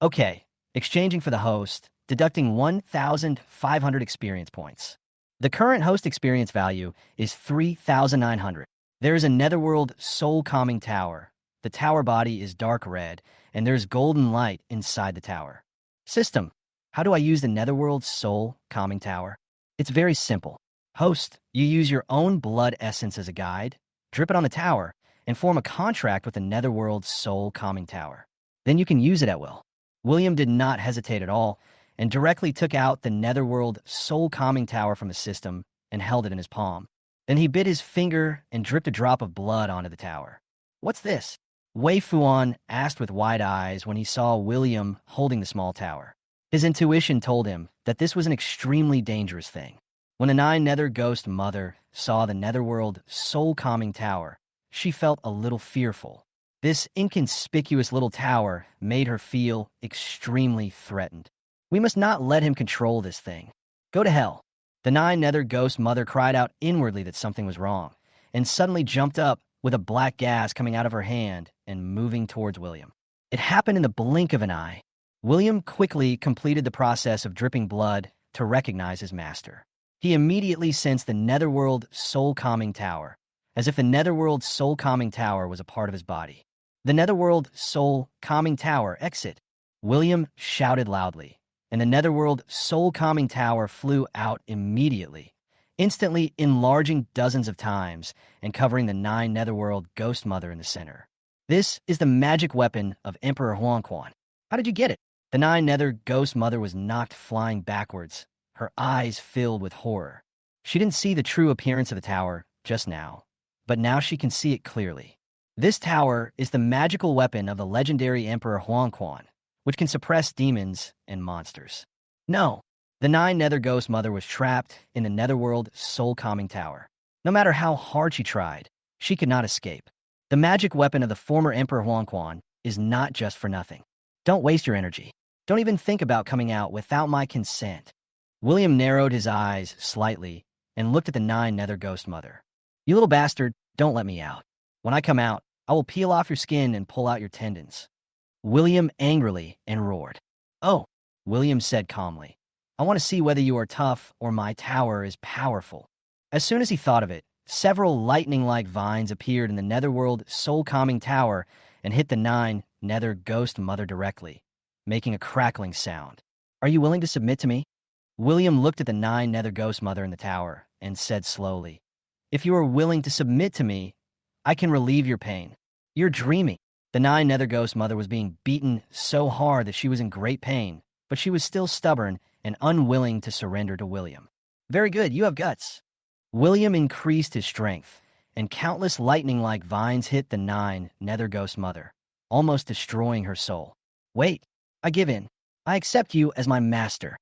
Okay, exchanging for the host, deducting 1,500 experience points. The current host experience value is 3,900. There is a Netherworld Soul Calming Tower. The tower body is dark red, and there's golden light inside the tower. System, how do I use the Netherworld Soul Calming Tower? It's very simple. Host, you use your own blood essence as a guide, drip it on the tower, and form a contract with the Netherworld Soul Calming Tower. Then you can use it at will. William did not hesitate at all, and directly took out the Netherworld Soul Calming Tower from the system and held it in his palm. Then he bit his finger and dripped a drop of blood onto the tower. What's this? Wei Fuan asked with wide eyes when he saw William holding the small tower. His intuition told him that this was an extremely dangerous thing. When the Nine Nether Ghost Mother saw the Netherworld Soul Calming Tower, she felt a little fearful. This inconspicuous little tower made her feel extremely threatened. We must not let him control this thing. Go to hell. The Nine Nether Ghost Mother cried out inwardly that something was wrong, and suddenly jumped up with a black gas coming out of her hand and moving towards William. It happened in the blink of an eye. William quickly completed the process of dripping blood to recognize his master. He immediately sensed the Netherworld Soul Calming Tower, as if the Netherworld Soul Calming Tower was a part of his body. The Netherworld Soul Calming Tower, exit! William shouted loudly, and the Netherworld Soul Calming Tower flew out immediately, instantly enlarging dozens of times and covering the Nine Netherworld Ghost Mother in the center. This is the magic weapon of Emperor Huangquan. How did you get it? The Nine Nether Ghost Mother was knocked flying backwards, her eyes filled with horror. She didn't see the true appearance of the tower just now, but now she can see it clearly. This tower is the magical weapon of the legendary Emperor Huangquan, which can suppress demons and monsters. No, the Nine Nether Ghost Mother was trapped in the Netherworld Soul Calming Tower. No matter how hard she tried, she could not escape. The magic weapon of the former Emperor Huangquan is not just for nothing. Don't waste your energy. Don't even think about coming out without my consent. William narrowed his eyes slightly and looked at the 9 nether ghost mother. "You little bastard, don't let me out. When I come out, I will peel off your skin and pull out your tendons." William angrily and roared. "Oh," William said calmly. "I want to see whether you are tough or my tower is powerful." As soon as he thought of it, several lightning-like vines appeared in the netherworld soul-calming tower and hit the 9 nether ghost mother directly, making a crackling sound. "Are you willing to submit to me?" William looked at the 9 nether ghost mother in the tower and said slowly, "If you are willing to submit to me, I can relieve your pain." "You're dreaming." The 9 nether ghost mother was being beaten so hard that she was in great pain, but she was still stubborn and unwilling to surrender to William. "Very good, you have guts." William increased his strength, and countless lightning-like vines hit the 9 nether ghost mother, almost destroying her soul. "Wait, I give in. I accept you as my master."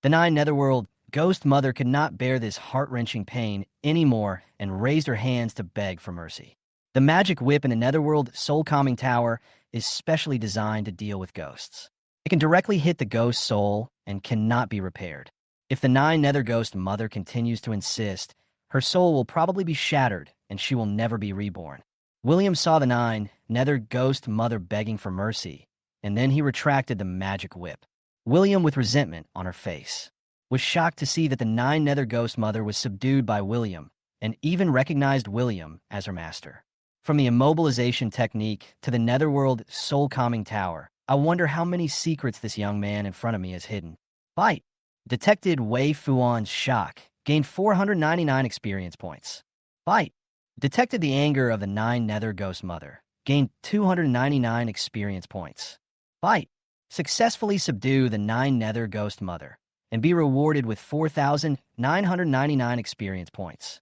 The 9 netherworld ghost mother could not bear this heart-wrenching pain anymore and raised her hands to beg for mercy. The magic whip in the netherworld soul-calming tower is specially designed to deal with ghosts. It can directly hit the ghost's soul and cannot be repaired. If the 9 nether ghost mother continues to insist, her soul will probably be shattered and she will never be reborn. William saw the 9 nether ghost mother begging for mercy, and then he retracted the magic whip. William, with resentment on her face, was shocked to see that the 9 nether ghost mother was subdued by William and even recognized William as her master. From the immobilization technique to the netherworld soul-calming tower, I wonder how many secrets this young man in front of me has hidden. Fight! Detected Wei Fuan's shock, gained 499 experience points. Fight! Detected the anger of the 9 nether ghost mother, gained 299 experience points. Fight! Successfully subdue the 9 nether ghost mother, and be rewarded with 4,999 experience points.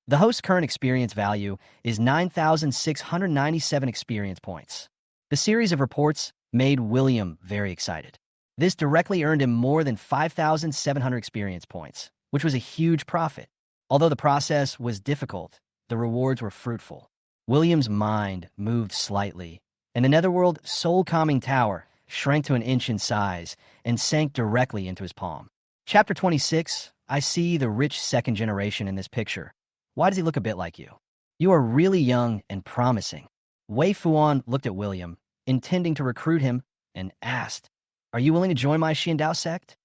The host's current experience value is 9,697 experience points. The series of reports made William very excited. This directly earned him more than 5,700 experience points, which was a huge profit. Although the process was difficult, the rewards were fruitful. William's mind moved slightly, and the netherworld soul-calming tower shrank to an inch in size and sank directly into his palm. Chapter 26, I see the rich second generation in this picture. Why does he look a bit like you? You are really young and promising. Wei Fuan looked at William, intending to recruit him, and asked, "Are you willing to join my Xiandao sect?"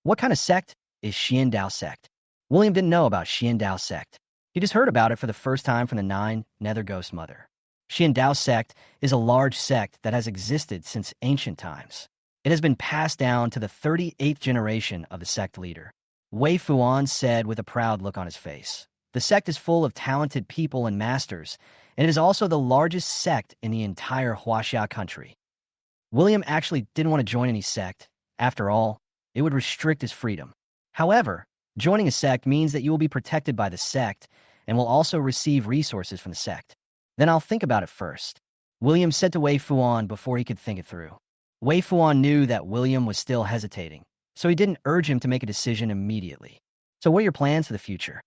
What kind of sect is Xiandao sect? William didn't know about Xiandao sect. He just heard about it for the first time from the 9 nether ghost mother. Xiandao sect is a large sect that has existed since ancient times. It has been passed down to the 38th generation of the sect leader. Wei Fuan said with a proud look on his face. The sect is full of talented people and masters, and it is also the largest sect in the entire Huaxia country. William actually didn't want to join any sect. After all, it would restrict his freedom. However, joining a sect means that you will be protected by the sect and will also receive resources from the sect. "Then I'll think about it first," William said to Wei Fuan before he could think it through. Wei Fuan knew that William was still hesitating, so he didn't urge him to make a decision immediately. "So what are your plans for the future?"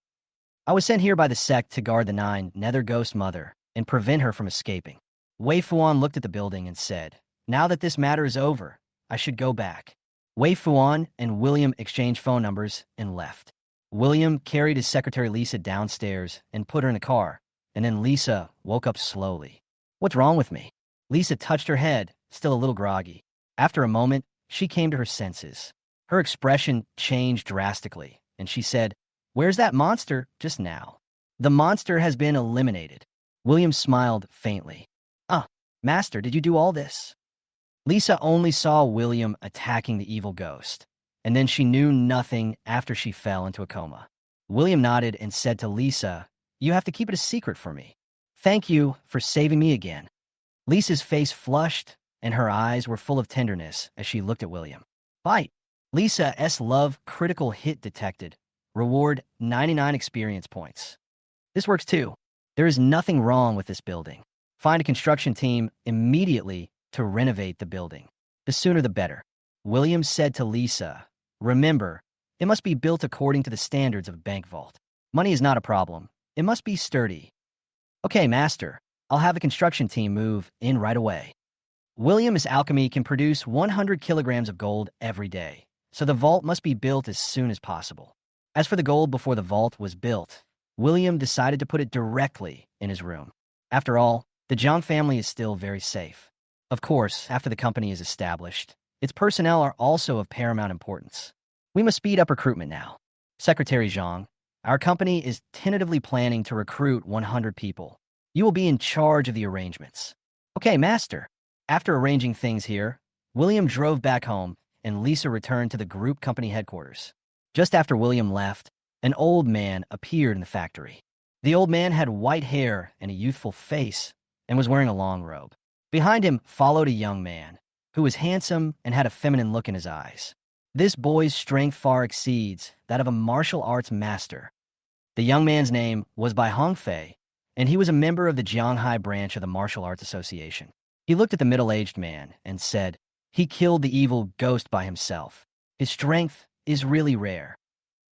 "I was sent here by the sect to guard the 9 nether ghost mother and prevent her from escaping." Wei Fuan looked at the building and said, "Now that this matter is over, I should go back." Wei Fuan and William exchanged phone numbers and left. William carried his secretary Lisa downstairs and put her in the car, and then Lisa woke up slowly. "What's wrong with me?" Lisa touched her head, still a little groggy. After a moment, she came to her senses. Her expression changed drastically, and she said, "Where's that monster just now?" "The monster has been eliminated." William smiled faintly. "Ah, Master, did you do all this?" Lisa only saw William attacking the evil ghost, and then she knew nothing after she fell into a coma. William nodded and said to Lisa, "You have to keep it a secret for me. Thank you for saving me again." Lisa's face flushed, and her eyes were full of tenderness as she looked at William. "Fight." Lisa's love critical hit detected. Reward 99 experience points. This works too. There is nothing wrong with this building. Find a construction team immediately to renovate the building. The sooner the better. William said to Lisa, "Remember, it must be built according to the standards of a bank vault. Money is not a problem. It must be sturdy." "Okay, Master. I'll have the construction team move in right away." William's alchemy can produce 100 kilograms of gold every day, so the vault must be built as soon as possible. As for the gold before the vault was built, William decided to put it directly in his room. After all, the Jiang family is still very safe. Of course, after the company is established, its personnel are also of paramount importance. We must speed up recruitment now. Secretary Zhang, our company is tentatively planning to recruit 100 people. You will be in charge of the arrangements. Okay, master. After arranging things here, William drove back home and Lisa returned to the group company headquarters. Just after William left, an old man appeared in the factory. The old man had white hair and a youthful face and was wearing a long robe. Behind him followed a young man who was handsome and had a feminine look in his eyes. This boy's strength far exceeds that of a martial arts master. The young man's name was Bai Hongfei, and he was a member of the Jianghai branch of the Martial Arts Association. He looked at the middle-aged man and said, "He killed the evil ghost by himself. His strength is really rare."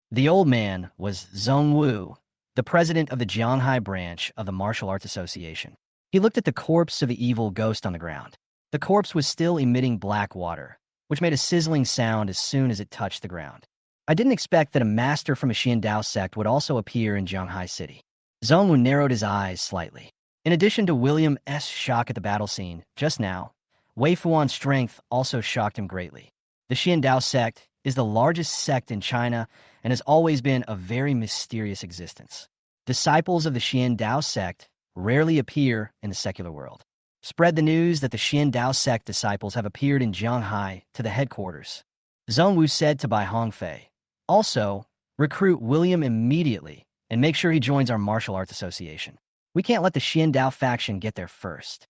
The old man was Zhong Wu, the president of the Jianghai branch of the Martial Arts Association. He looked at the corpse of the evil ghost on the ground. The corpse was still emitting black water, which made a sizzling sound as soon as it touched the ground. I didn't expect that a master from a Xiandao sect would also appear in Jianghai City. Zhong Wu narrowed his eyes slightly. In addition to William's shock at the battle scene just now, Wei Fuan's strength also shocked him greatly. The Xiandao sect is the largest sect in China and has always been a very mysterious existence. Disciples of the Xiandao sect rarely appear in the secular world. Spread the news that the Xiandao sect disciples have appeared in Jianghai to the headquarters. Zhong Wu said to Bai Hongfei, "Also, recruit William immediately and make sure he joins our martial arts association. We can't let the Xiandao faction get there first."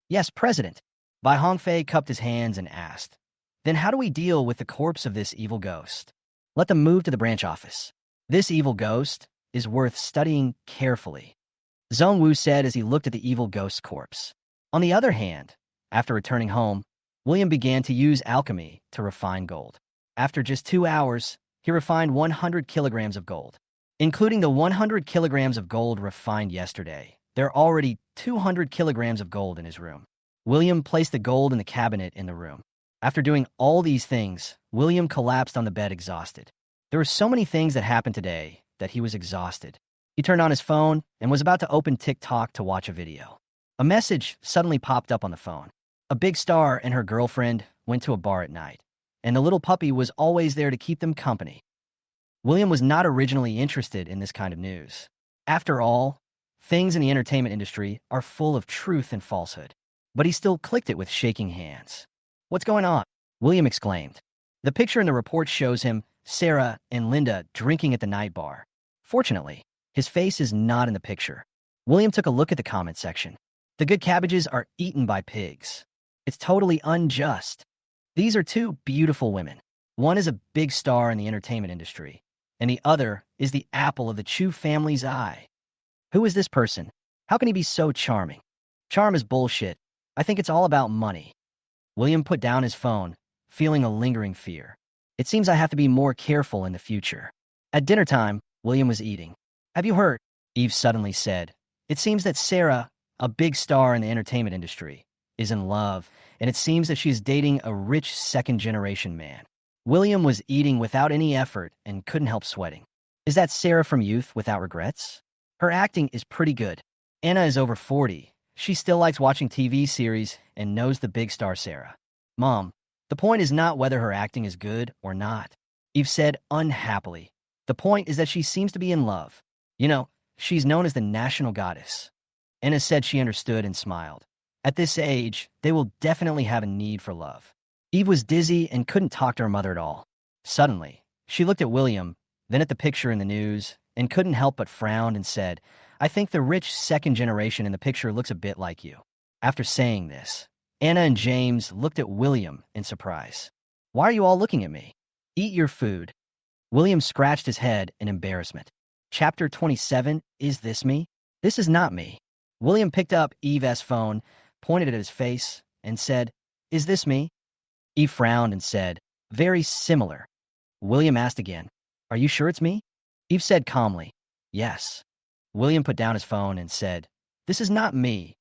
"Yes, President." Bai Hongfei cupped his hands and asked, "Then how do we deal with the corpse of this evil ghost?" "Let them move to the branch office. This evil ghost is worth studying carefully," Zhong Wu said as he looked at the evil ghost's corpse. On the other hand, after returning home, William began to use alchemy to refine gold. After just 2 hours, he refined 100 kilograms of gold. Including the 100 kilograms of gold refined yesterday, there are already 200 kilograms of gold in his room. William placed the gold in the cabinet in the room. After doing all these things, William collapsed on the bed exhausted. There were so many things that happened today that he was exhausted. He turned on his phone and was about to open TikTok to watch a video. A message suddenly popped up on the phone. A big star and her girlfriend went to a bar at night, and the little puppy was always there to keep them company. William was not originally interested in this kind of news. After all, things in the entertainment industry are full of truth and falsehood. But he still clicked it with shaking hands. "What's going on?" William exclaimed. The picture in the report shows him, Sarah, and Linda drinking at the night bar. Fortunately, his face is not in the picture. William took a look at the comment section. The good cabbages are eaten by pigs. It's totally unjust. These are two beautiful women. One is a big star in the entertainment industry, and the other is the apple of the Chu family's eye. Who is this person? How can he be so charming? Charm is bullshit. I think it's all about money. William put down his phone, feeling a lingering fear. It seems I have to be more careful in the future. At dinner time, William was eating. "Have you heard?" Eve suddenly said. "It seems that Sarah, a big star in the entertainment industry, is in love, and it seems that she is dating a rich second-generation man." William was eating without any effort and couldn't help sweating. Is that Sarah from Youth Without Regrets? Her acting is pretty good. Anna is over 40. She still likes watching TV series and knows the big star Sarah. "Mom, the point is not whether her acting is good or not," Eve said unhappily. "The point is that she seems to be in love. You know, she's known as the national goddess." Anna said she understood and smiled. At this age, they will definitely have a need for love. Eve was dizzy and couldn't talk to her mother at all. Suddenly, she looked at William, then at the picture in the news, and couldn't help but frown and said, "I think the rich second generation in the picture looks a bit like you." After saying this, Anna and James looked at William in surprise. "Why are you all looking at me?" "Eat your food." William scratched his head in embarrassment. Chapter 27, Is This Me? This is not me. William picked up Eve's phone, pointed at his face, and said, "Is this me?" Eve frowned and said, "Very similar." William asked again, "Are you sure it's me?" Eve said calmly, "Yes." William put down his phone and said, "This is not me."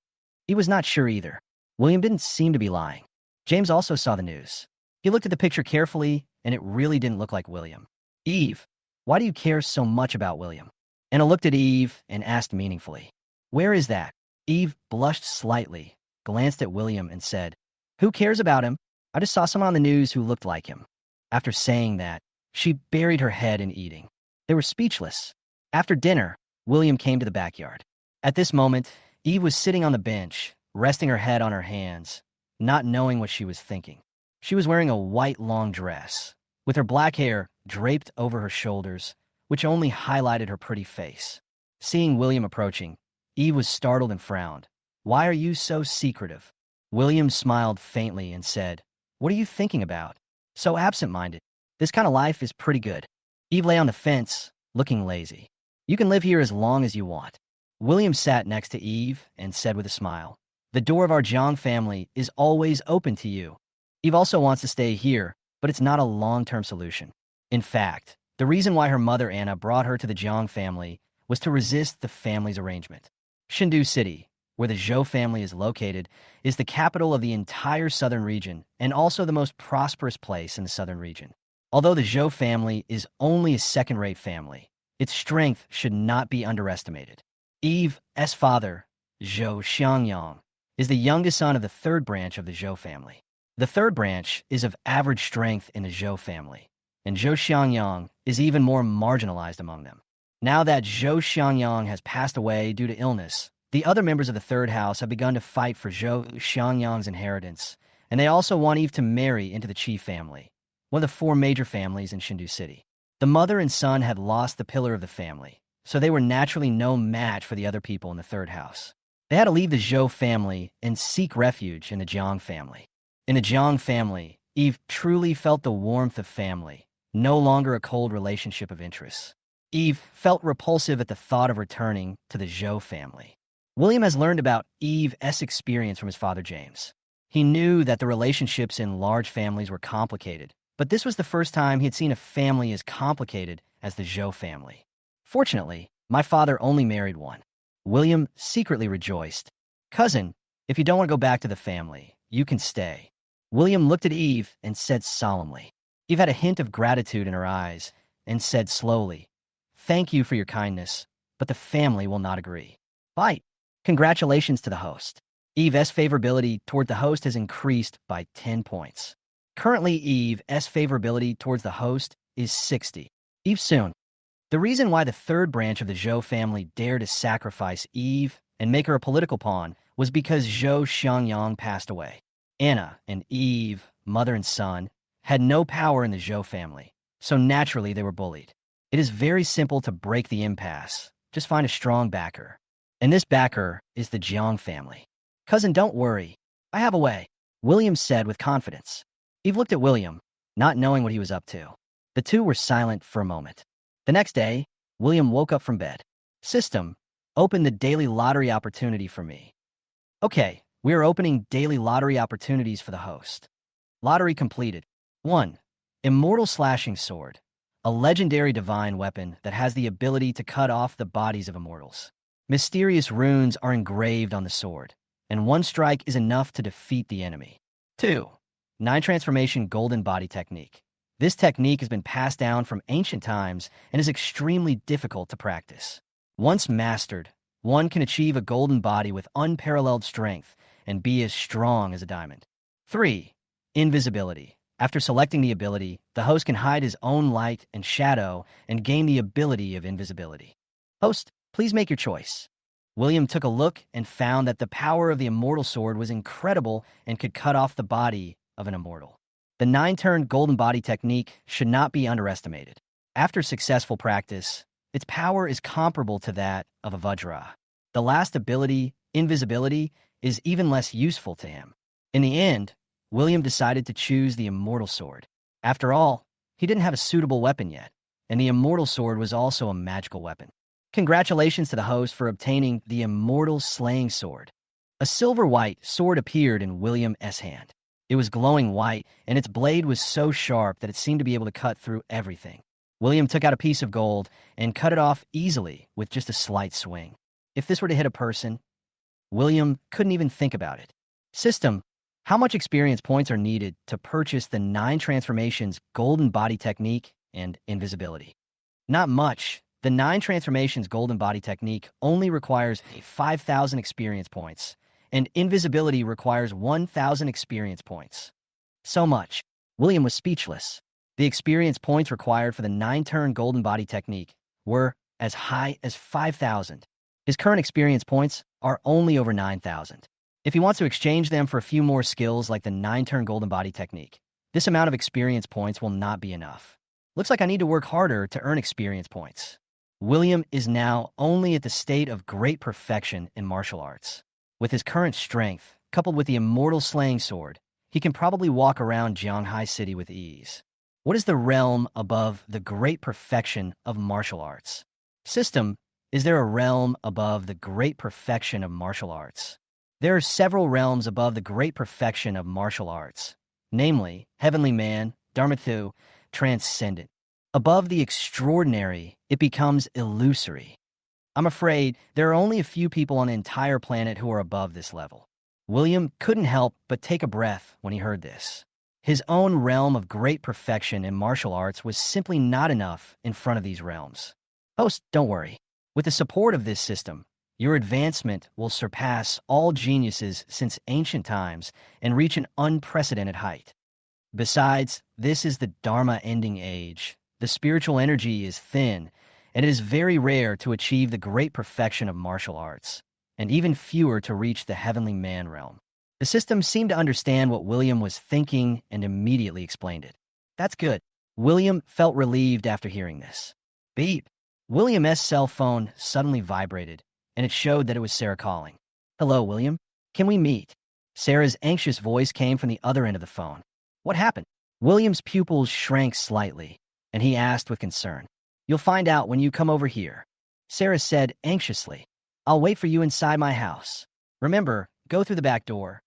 He was not sure either. William didn't seem to be lying. James also saw the news. He looked at the picture carefully, and it really didn't look like William. "Eve, Why do you care so much about William? Anna looked at Eve and asked meaningfully, "Where is that?" Eve blushed slightly, glanced at William, and said, "Who cares about him? I just saw someone on the news who looked like him." After saying that, she buried her head in eating. They were speechless. After dinner, William came to the backyard. At this moment, Eve was sitting on the bench, resting her head on her hands, not knowing what she was thinking. She was wearing a white long dress, with her black hair draped over her shoulders, which only highlighted her pretty face. Seeing William approaching, Eve was startled and frowned. "Why are you so secretive?" William smiled faintly and said, "What are you thinking about? So absent-minded. This kind of life is pretty good." Eve lay on the fence, looking lazy. "You can live here as long as you want." William sat next to Eve and said with a smile, "The door of our Jiang family is always open to you." Eve also wants to stay here, but it's not a long-term solution. In fact, the reason why her mother Anna brought her to the Jiang family was to resist the family's arrangement. Chengdu City, where the Zhou family is located, is the capital of the entire southern region and also the most prosperous place in the southern region. Although the Zhou family is only a second-rate family, its strength should not be underestimated. Eve's father, Zhou Xiangyang, is the youngest son of the third branch of the Zhou family. The third branch is of average strength in the Zhou family, and Zhou Xiangyang is even more marginalized among them. Now that Zhou Xiangyang has passed away due to illness, the other members of the third house have begun to fight for Zhou Xiangyang's inheritance, and they also want Eve to marry into the Qi family, one of the four major families in Chengdu City. The mother and son had lost the pillar of the family, so they were naturally no match for the other people in the third house. They had to leave the Zhou family and seek refuge in the Jiang family. In the Jiang family, Eve truly felt the warmth of family, no longer a cold relationship of interests. Eve felt repulsive at the thought of returning to the Zhou family. William has learned about Eve's experience from his father James. He knew that the relationships in large families were complicated, but this was the first time he had seen a family as complicated as the Zhou family. "Fortunately, my father only married one." William secretly rejoiced. "Cousin, if you don't want to go back to the family, you can stay." William looked at Eve and said solemnly. Eve had a hint of gratitude in her eyes and said slowly, "Thank you for your kindness, but the family will not agree." "Bite. Congratulations to the host." Eve's favorability toward the host has increased by 10 points. Currently, Eve's favorability towards the host is 60. Eve soon. The reason why the third branch of the Zhou family dared to sacrifice Eve and make her a political pawn was because Zhou Xiangyang passed away. Anna and Eve, mother and son, had no power in the Zhou family, so naturally they were bullied. It is very simple to break the impasse. Just find a strong backer. And this backer is the Jiang family. "Cousin, don't worry. I have a way," William said with confidence. Eve looked at William, not knowing what he was up to. The two were silent for a moment. The next day, William woke up from bed. "System, open the daily lottery opportunity for me." "Okay, we are opening daily lottery opportunities for the host." Lottery completed. 1. Immortal Slashing Sword, a legendary divine weapon that has the ability to cut off the bodies of immortals. Mysterious runes are engraved on the sword, and one strike is enough to defeat the enemy. 2. 9 Transformation Golden Body Technique. This technique has been passed down from ancient times and is extremely difficult to practice. Once mastered, one can achieve a golden body with unparalleled strength and be as strong as a diamond. 3. Invisibility. After selecting the ability, the host can hide his own light and shadow and gain the ability of invisibility. Host, please make your choice. William took a look and found that the power of the immortal sword was incredible and could cut off the body of an immortal. The 9-turn golden body technique should not be underestimated. After successful practice, its power is comparable to that of a Vajra. The last ability, invisibility, is even less useful to him. In the end, William decided to choose the immortal sword. After all, he didn't have a suitable weapon yet, and the immortal sword was also a magical weapon. Congratulations to the host for obtaining the immortal slaying sword. A silver-white sword appeared in William's hand. It was glowing white, and its blade was so sharp that it seemed to be able to cut through everything. William took out a piece of gold and cut it off easily with just a slight swing. If this were to hit a person, William couldn't even think about it. System, how much experience points are needed to purchase the 9 Transformations Golden Body Technique and Invisibility? Not much. The 9 transformations golden body technique only requires 5,000 experience points, and invisibility requires 1,000 experience points. So much. William was speechless. The experience points required for the 9-turn golden body technique were as high as 5,000. His current experience points are only over 9,000. If he wants to exchange them for a few more skills like the 9-turn golden body technique, this amount of experience points will not be enough. Looks like I need to work harder to earn experience points. William is now only at the state of great perfection in martial arts. With his current strength, coupled with the immortal slaying sword, he can probably walk around Jianghai City with ease. What is the realm above the great perfection of martial arts? System, is there a realm above the great perfection of martial arts? There are several realms above the great perfection of martial arts, namely, Heavenly Man, Dharmathu, Transcendent. Above the extraordinary, it becomes illusory. I'm afraid there are only a few people on the entire planet who are above this level. William couldn't help but take a breath when he heard this. His own realm of great perfection in martial arts was simply not enough in front of these realms. Host, don't worry. With the support of this system, your advancement will surpass all geniuses since ancient times and reach an unprecedented height. Besides, this is the Dharma ending age. The spiritual energy is thin, and it is very rare to achieve the great perfection of martial arts, and even fewer to reach the Heavenly Man realm. The system seemed to understand what William was thinking and immediately explained it. That's good. William felt relieved after hearing this. Beep. William's cell phone suddenly vibrated, and it showed that it was Sarah calling. Hello, William. Can we meet? Sarah's anxious voice came from the other end of the phone. What happened? William's pupils shrank slightly, and he asked with concern. You'll find out when you come over here. Sarah said anxiously. I'll wait for you inside my house. Remember, go through the back door.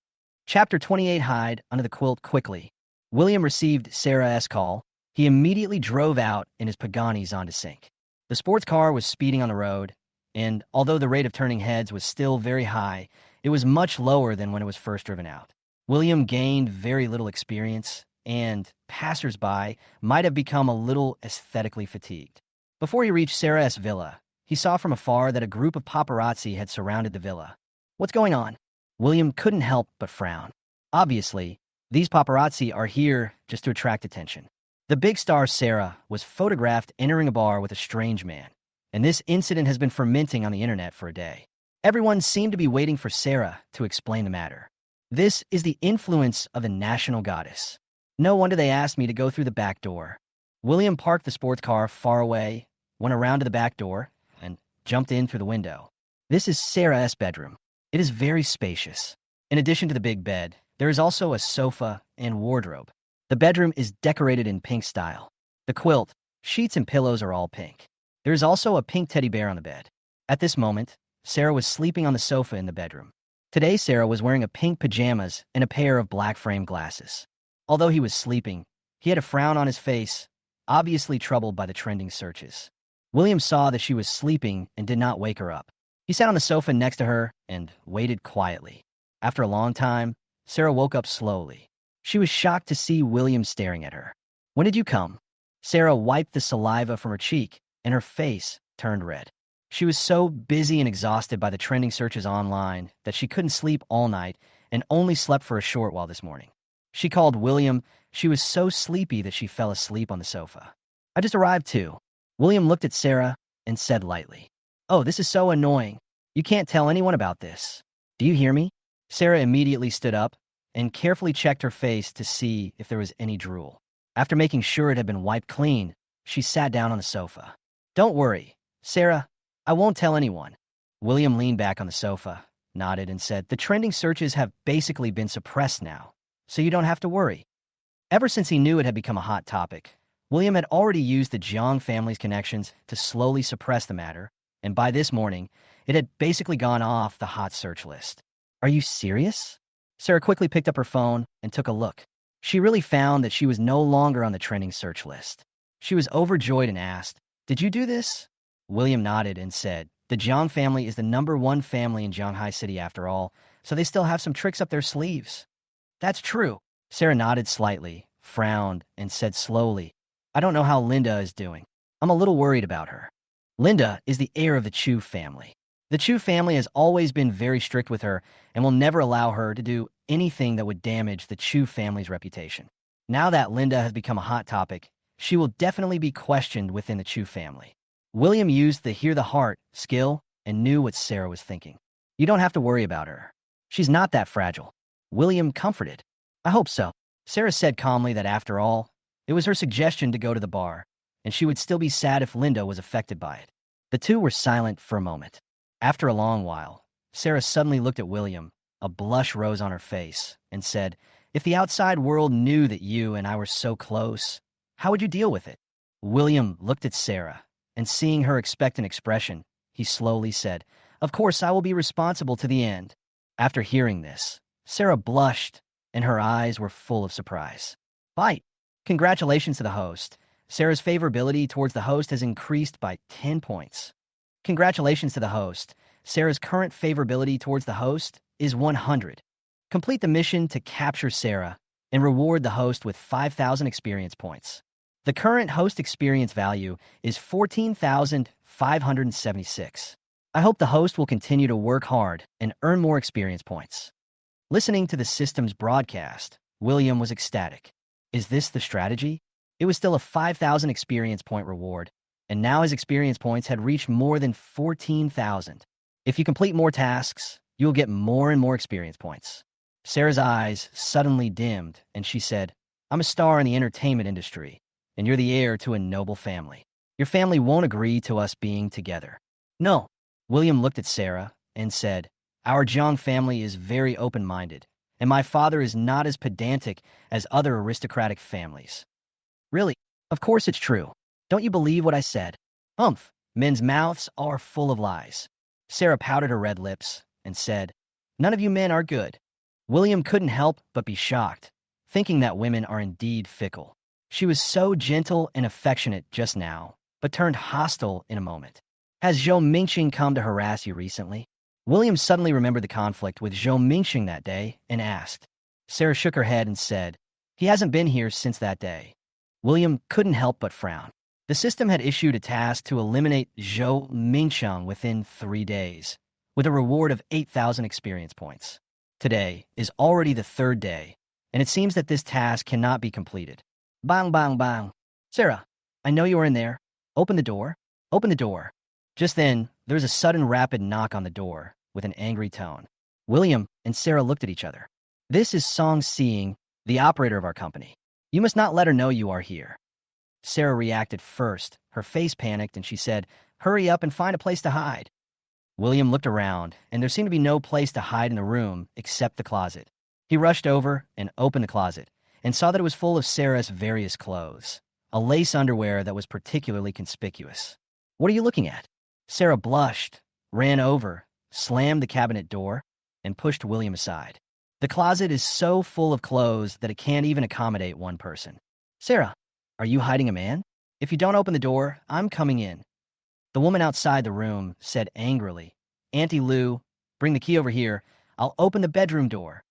Chapter 28. Hide under the quilt quickly. William received Sarah's call. He immediately drove out in his Pagani's onto sync. The sports car was speeding on the road, and although the rate of turning heads was still very high, it was much lower than when it was first driven out. William gained very little experience, and passers-by might have become a little aesthetically fatigued. Before he reached Sarah's villa, he saw from afar that a group of paparazzi had surrounded the villa. What's going on? William couldn't help but frown. Obviously, these paparazzi are here just to attract attention. The big star Sarah was photographed entering a bar with a strange man, and this incident has been fermenting on the internet for a day. Everyone seemed to be waiting for Sarah to explain the matter. This is the influence of the national goddess. No wonder they asked me to go through the back door. William parked the sports car far away, went around to the back door, and jumped in through the window. This is Sarah's bedroom. It is very spacious. In addition to the big bed, there is also a sofa and wardrobe. The bedroom is decorated in pink style. The quilt, sheets, and pillows are all pink. There is also a pink teddy bear on the bed. At this moment, Sarah was sleeping on the sofa in the bedroom. Today, Sarah was wearing a pink pajamas and a pair of black frame glasses. Although he was sleeping, he had a frown on his face, obviously troubled by the trending searches. William saw that she was sleeping and did not wake her up. He sat on the sofa next to her and waited quietly. After a long time, Sarah woke up slowly. She was shocked to see William staring at her. When did you come? Sarah wiped the saliva from her cheek, and her face turned red. She was so busy and exhausted by the trending searches online that she couldn't sleep all night and only slept for a short while this morning. She called William. She was so sleepy that she fell asleep on the sofa. I just arrived too. William looked at Sarah and said lightly, Oh, this is so annoying. You can't tell anyone about this. Do you hear me? Sarah immediately stood up and carefully checked her face to see if there was any drool. After making sure it had been wiped clean, she sat down on the sofa. Don't worry, Sarah, I won't tell anyone. William leaned back on the sofa, nodded, and said, The trending searches have basically been suppressed now, so you don't have to worry. Ever since he knew it had become a hot topic, William had already used the Jiang family's connections to slowly suppress the matter, and by this morning, it had basically gone off the hot search list. Are you serious? Sarah quickly picked up her phone and took a look. She really found that she was no longer on the trending search list. She was overjoyed and asked, Did you do this? William nodded and said, The Jiang family is the #1 family in Jianghai City after all, so they still have some tricks up their sleeves. That's true. Sarah nodded slightly, frowned, and said slowly, I don't know how Linda is doing. I'm a little worried about her. Linda is the heir of the Chu family. The Chu family has always been very strict with her and will never allow her to do anything that would damage the Chu family's reputation. Now that Linda has become a hot topic, she will definitely be questioned within the Chu family. William used the hear the heart skill and knew what Sarah was thinking. You don't have to worry about her. She's not that fragile. William comforted. I hope so. Sarah said calmly that after all, it was her suggestion to go to the bar, and she would still be sad if Linda was affected by it. The two were silent for a moment. After a long while, Sarah suddenly looked at William. A blush rose on her face and said, if the outside world knew that you and I were so close, how would you deal with it? William looked at Sarah, and seeing her expectant expression, he slowly said, of course I will be responsible to the end. After hearing this, Sarah blushed, and her eyes were full of surprise. Bite. Congratulations to the host. Sarah's favorability towards the host has increased by 10 points. Congratulations to the host. Sarah's current favorability towards the host is 100. Complete the mission to capture Sarah and reward the host with 5,000 experience points. The current host experience value is 14,576. I hope the host will continue to work hard and earn more experience points. Listening to the system's broadcast, William was ecstatic. Is this the strategy? It was still a 5,000 experience point reward, and now his experience points had reached more than 14,000. If you complete more tasks, you'll get more and more experience points. Sarah's eyes suddenly dimmed, and she said, I'm a star in the entertainment industry, and you're the heir to a noble family. Your family won't agree to us being together. No. William looked at Sarah and said, our Jiang family is very open-minded, and my father is not as pedantic as other aristocratic families. Really? Of course it's true. Don't you believe what I said? Humph, men's mouths are full of lies. Sarah pouted her red lips and said, none of you men are good. William couldn't help but be shocked, thinking that women are indeed fickle. She was so gentle and affectionate just now, but turned hostile in a moment. Has Zhou Mingxing come to harass you recently? William suddenly remembered the conflict with Zhou Mingxing that day and asked. Sarah shook her head and said, he hasn't been here since that day. William couldn't help but frown. The system had issued a task to eliminate Zhou Mingxing within 3 days, with a reward of 8,000 experience points. Today is already the 3rd day, and it seems that this task cannot be completed. Bang, bang, bang. Sarah, I know you are in there. Open the door. Open the door. Just then, there was a sudden rapid knock on the door with an angry tone. William and Sarah looked at each other. This is Song Seeing, the operator of our company. You must not let her know you are here. Sarah reacted first. Her face panicked, and she said, hurry up and find a place to hide. William looked around, and there seemed to be no place to hide in the room except the closet. He rushed over and opened the closet, and saw that it was full of Sarah's various clothes, a lace underwear that was particularly conspicuous. What are you looking at? Sarah blushed, ran over, slammed the cabinet door, and pushed William aside. The closet is so full of clothes that it can't even accommodate one person. Sarah, are you hiding a man? If you don't open the door, I'm coming in. The woman outside the room said angrily, Auntie Lou, bring the key over here. I'll open the bedroom door.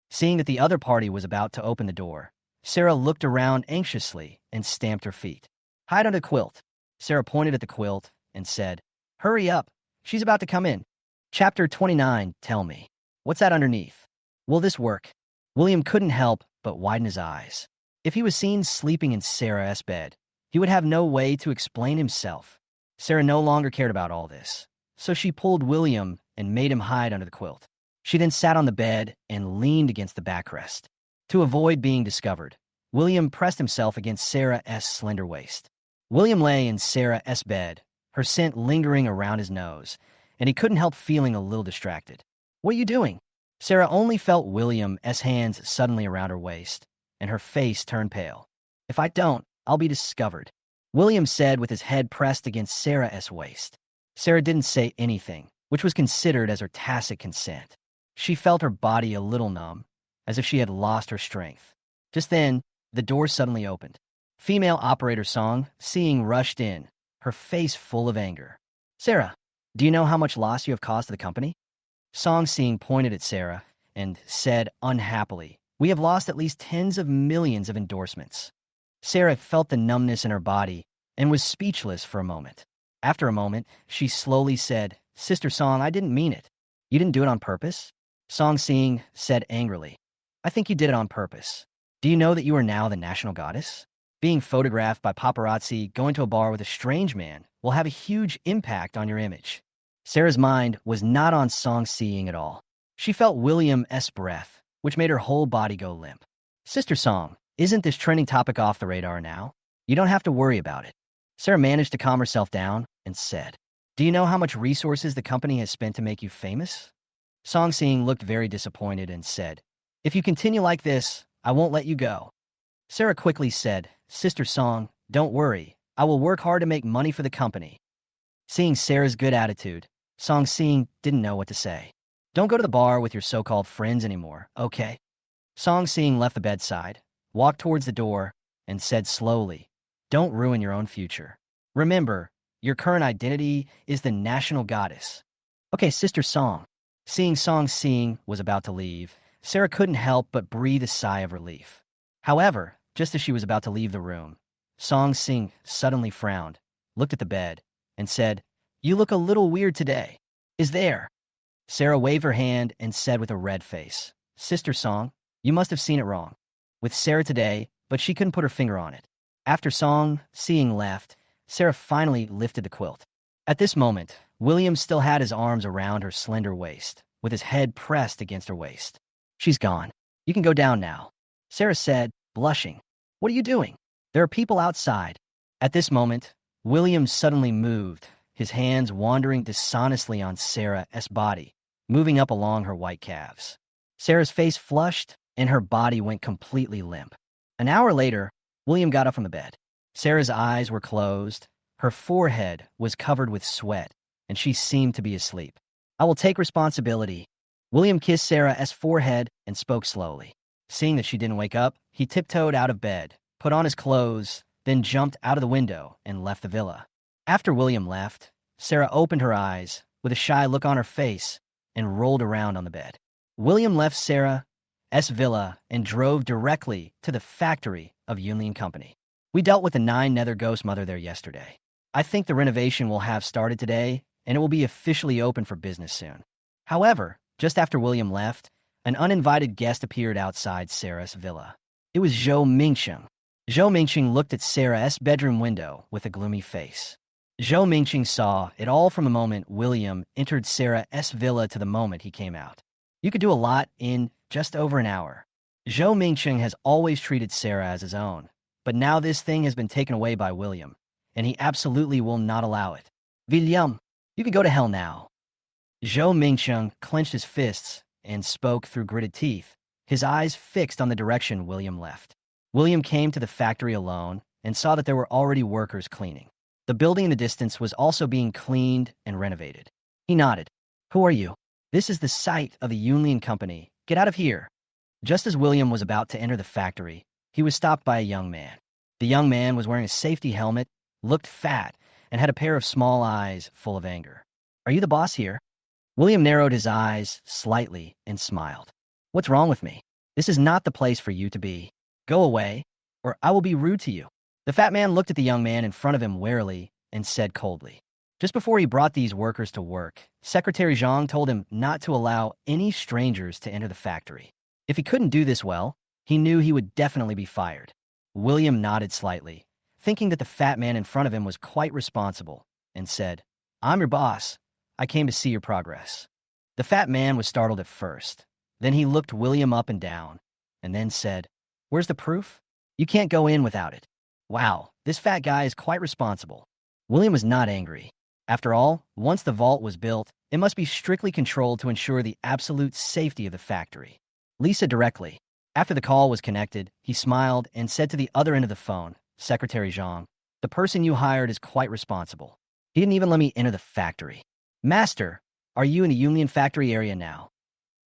Seeing that the other party was about to open the door, Sarah looked around anxiously and stamped her feet. Hide under the quilt. Sarah pointed at the quilt and said, hurry up. She's about to come in. Chapter 29, tell me. What's that underneath? Will this work? William couldn't help but widen his eyes. If he was seen sleeping in Sarah's bed, he would have no way to explain himself. Sarah no longer cared about all this, so she pulled William and made him hide under the quilt. She then sat on the bed and leaned against the backrest. To avoid being discovered, William pressed himself against Sarah's slender waist. William lay in Sarah's bed, her scent lingering around his nose, and he couldn't help feeling a little distracted. What are you doing? Sarah only felt William's hands suddenly around her waist, and her face turned pale. If I don't, I'll be discovered, William said with his head pressed against Sarah's waist. Sarah didn't say anything, which was considered as her tacit consent. She felt her body a little numb, as if she had lost her strength. Just then, the door suddenly opened. Female operator Song Seeing rushed in, her face full of anger. Sarah, do you know how much loss you have caused to the company? Song Seeing pointed at Sarah and said unhappily, we have lost at least tens of millions of endorsements. Sarah felt the numbness in her body and was speechless for a moment. After a moment, she slowly said, "Sister Song, I didn't mean it. You didn't do it on purpose?" Song Sing said angrily, "I think you did it on purpose. Do you know that you are now the national goddess? Being photographed by paparazzi going to a bar with a strange man will have a huge impact on your image." Sarah's mind was not on Song Seeing at all. She felt William's breath, which made her whole body go limp. "Sister Song, isn't this trending topic off the radar now? You don't have to worry about it." Sarah managed to calm herself down and said, "Do you know how much resources the company has spent to make you famous?" Song Seeing looked very disappointed and said, "If you continue like this, I won't let you go." Sarah quickly said, "Sister Song, don't worry. I will work hard to make money for the company." Seeing Sarah's good attitude, Song Seeing didn't know what to say. "Don't go to the bar with your so-called friends anymore, okay?" Song Seeing left the bedside, walked towards the door, and said slowly, "Don't ruin your own future. Remember, your current identity is the national goddess." "Okay, Sister Song." Seeing Song Seeing was about to leave, Sarah couldn't help but breathe a sigh of relief. However, just as she was about to leave the room, Song Seeing suddenly frowned, looked at the bed, and said, "You look a little weird today. Is there?" Sarah waved her hand and said with a red face, "Sister Song, you must have seen it wrong." With Sarah today, but she couldn't put her finger on it. After Song Seeing left, Sarah finally lifted the quilt. At this moment, William still had his arms around her slender waist, with his head pressed against her waist. "She's gone. You can go down now," Sarah said, blushing. "What are you doing? There are people outside." At this moment, William suddenly moved, his hands wandering dishonestly on Sarah's body, moving up along her white calves. Sarah's face flushed, and her body went completely limp. An hour later, William got up from the bed. Sarah's eyes were closed, her forehead was covered with sweat, and she seemed to be asleep. "I will take responsibility." William kissed Sarah's forehead and spoke slowly. Seeing that she didn't wake up, he tiptoed out of bed, put on his clothes, then jumped out of the window and left the villa. After William left, Sarah opened her eyes with a shy look on her face and rolled around on the bed. William left Sarah's villa and drove directly to the factory of Yunlin Company. "We dealt with the 9 Nether Ghost Mother there yesterday. I think the renovation will have started today, and it will be officially open for business soon." However, just after William left, an uninvited guest appeared outside Sarah's villa. It was Zhou Mingcheng. Zhou Mingcheng looked at Sarah's bedroom window with a gloomy face. Zhou Mingcheng saw it all from the moment William entered Sarah's villa to the moment he came out. You could do a lot in just over an hour. Zhou Mingcheng has always treated Sarah as his own, but now this thing has been taken away by William, and he absolutely will not allow it. "William, you can go to hell now." Zhou Mingcheng clenched his fists and spoke through gritted teeth, his eyes fixed on the direction William left. William came to the factory alone and saw that there were already workers cleaning. The building in the distance was also being cleaned and renovated. He nodded. "Who are you?" "This is the site of the Yunlin Company. Get out of here." Just as William was about to enter the factory, he was stopped by a young man. The young man was wearing a safety helmet, looked fat, and had a pair of small eyes full of anger. "Are you the boss here?" William narrowed his eyes slightly and smiled. "What's wrong with me? This is not the place for you to be. Go away, or I will be rude to you." The fat man looked at the young man in front of him warily and said coldly, "Just before he brought these workers to work, Secretary Zhang told him not to allow any strangers to enter the factory. If he couldn't do this well, he knew he would definitely be fired." William nodded slightly, thinking that the fat man in front of him was quite responsible, and said, "I'm your boss. I came to see your progress." The fat man was startled at first. Then he looked William up and down, and then said, "Where's the proof? You can't go in without it." Wow, this fat guy is quite responsible. William was not angry. After all, once the vault was built, it must be strictly controlled to ensure the absolute safety of the factory. Lisa directly. After the call was connected, he smiled and said to the other end of the phone, "Secretary Zhang, the person you hired is quite responsible. He didn't even let me enter the factory." "Master, are you in the Yunlin factory area now?"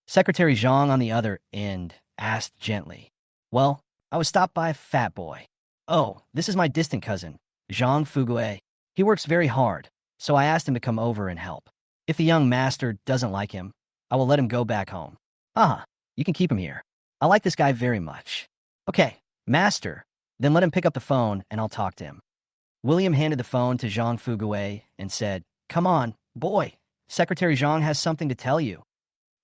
Secretary Zhang on the other end asked gently. "Well, I was stopped by a fat boy. Oh, this is my distant cousin, Zhang Fugue. He works very hard, so I asked him to come over and help. If the young master doesn't like him, I will let him go back home." "Ah, you can keep him here. I like this guy very much." "Okay, master, then let him pick up the phone and I'll talk to him." William handed the phone to Zhang Fugui and said, "Come on, boy. Secretary Zhang has something to tell you."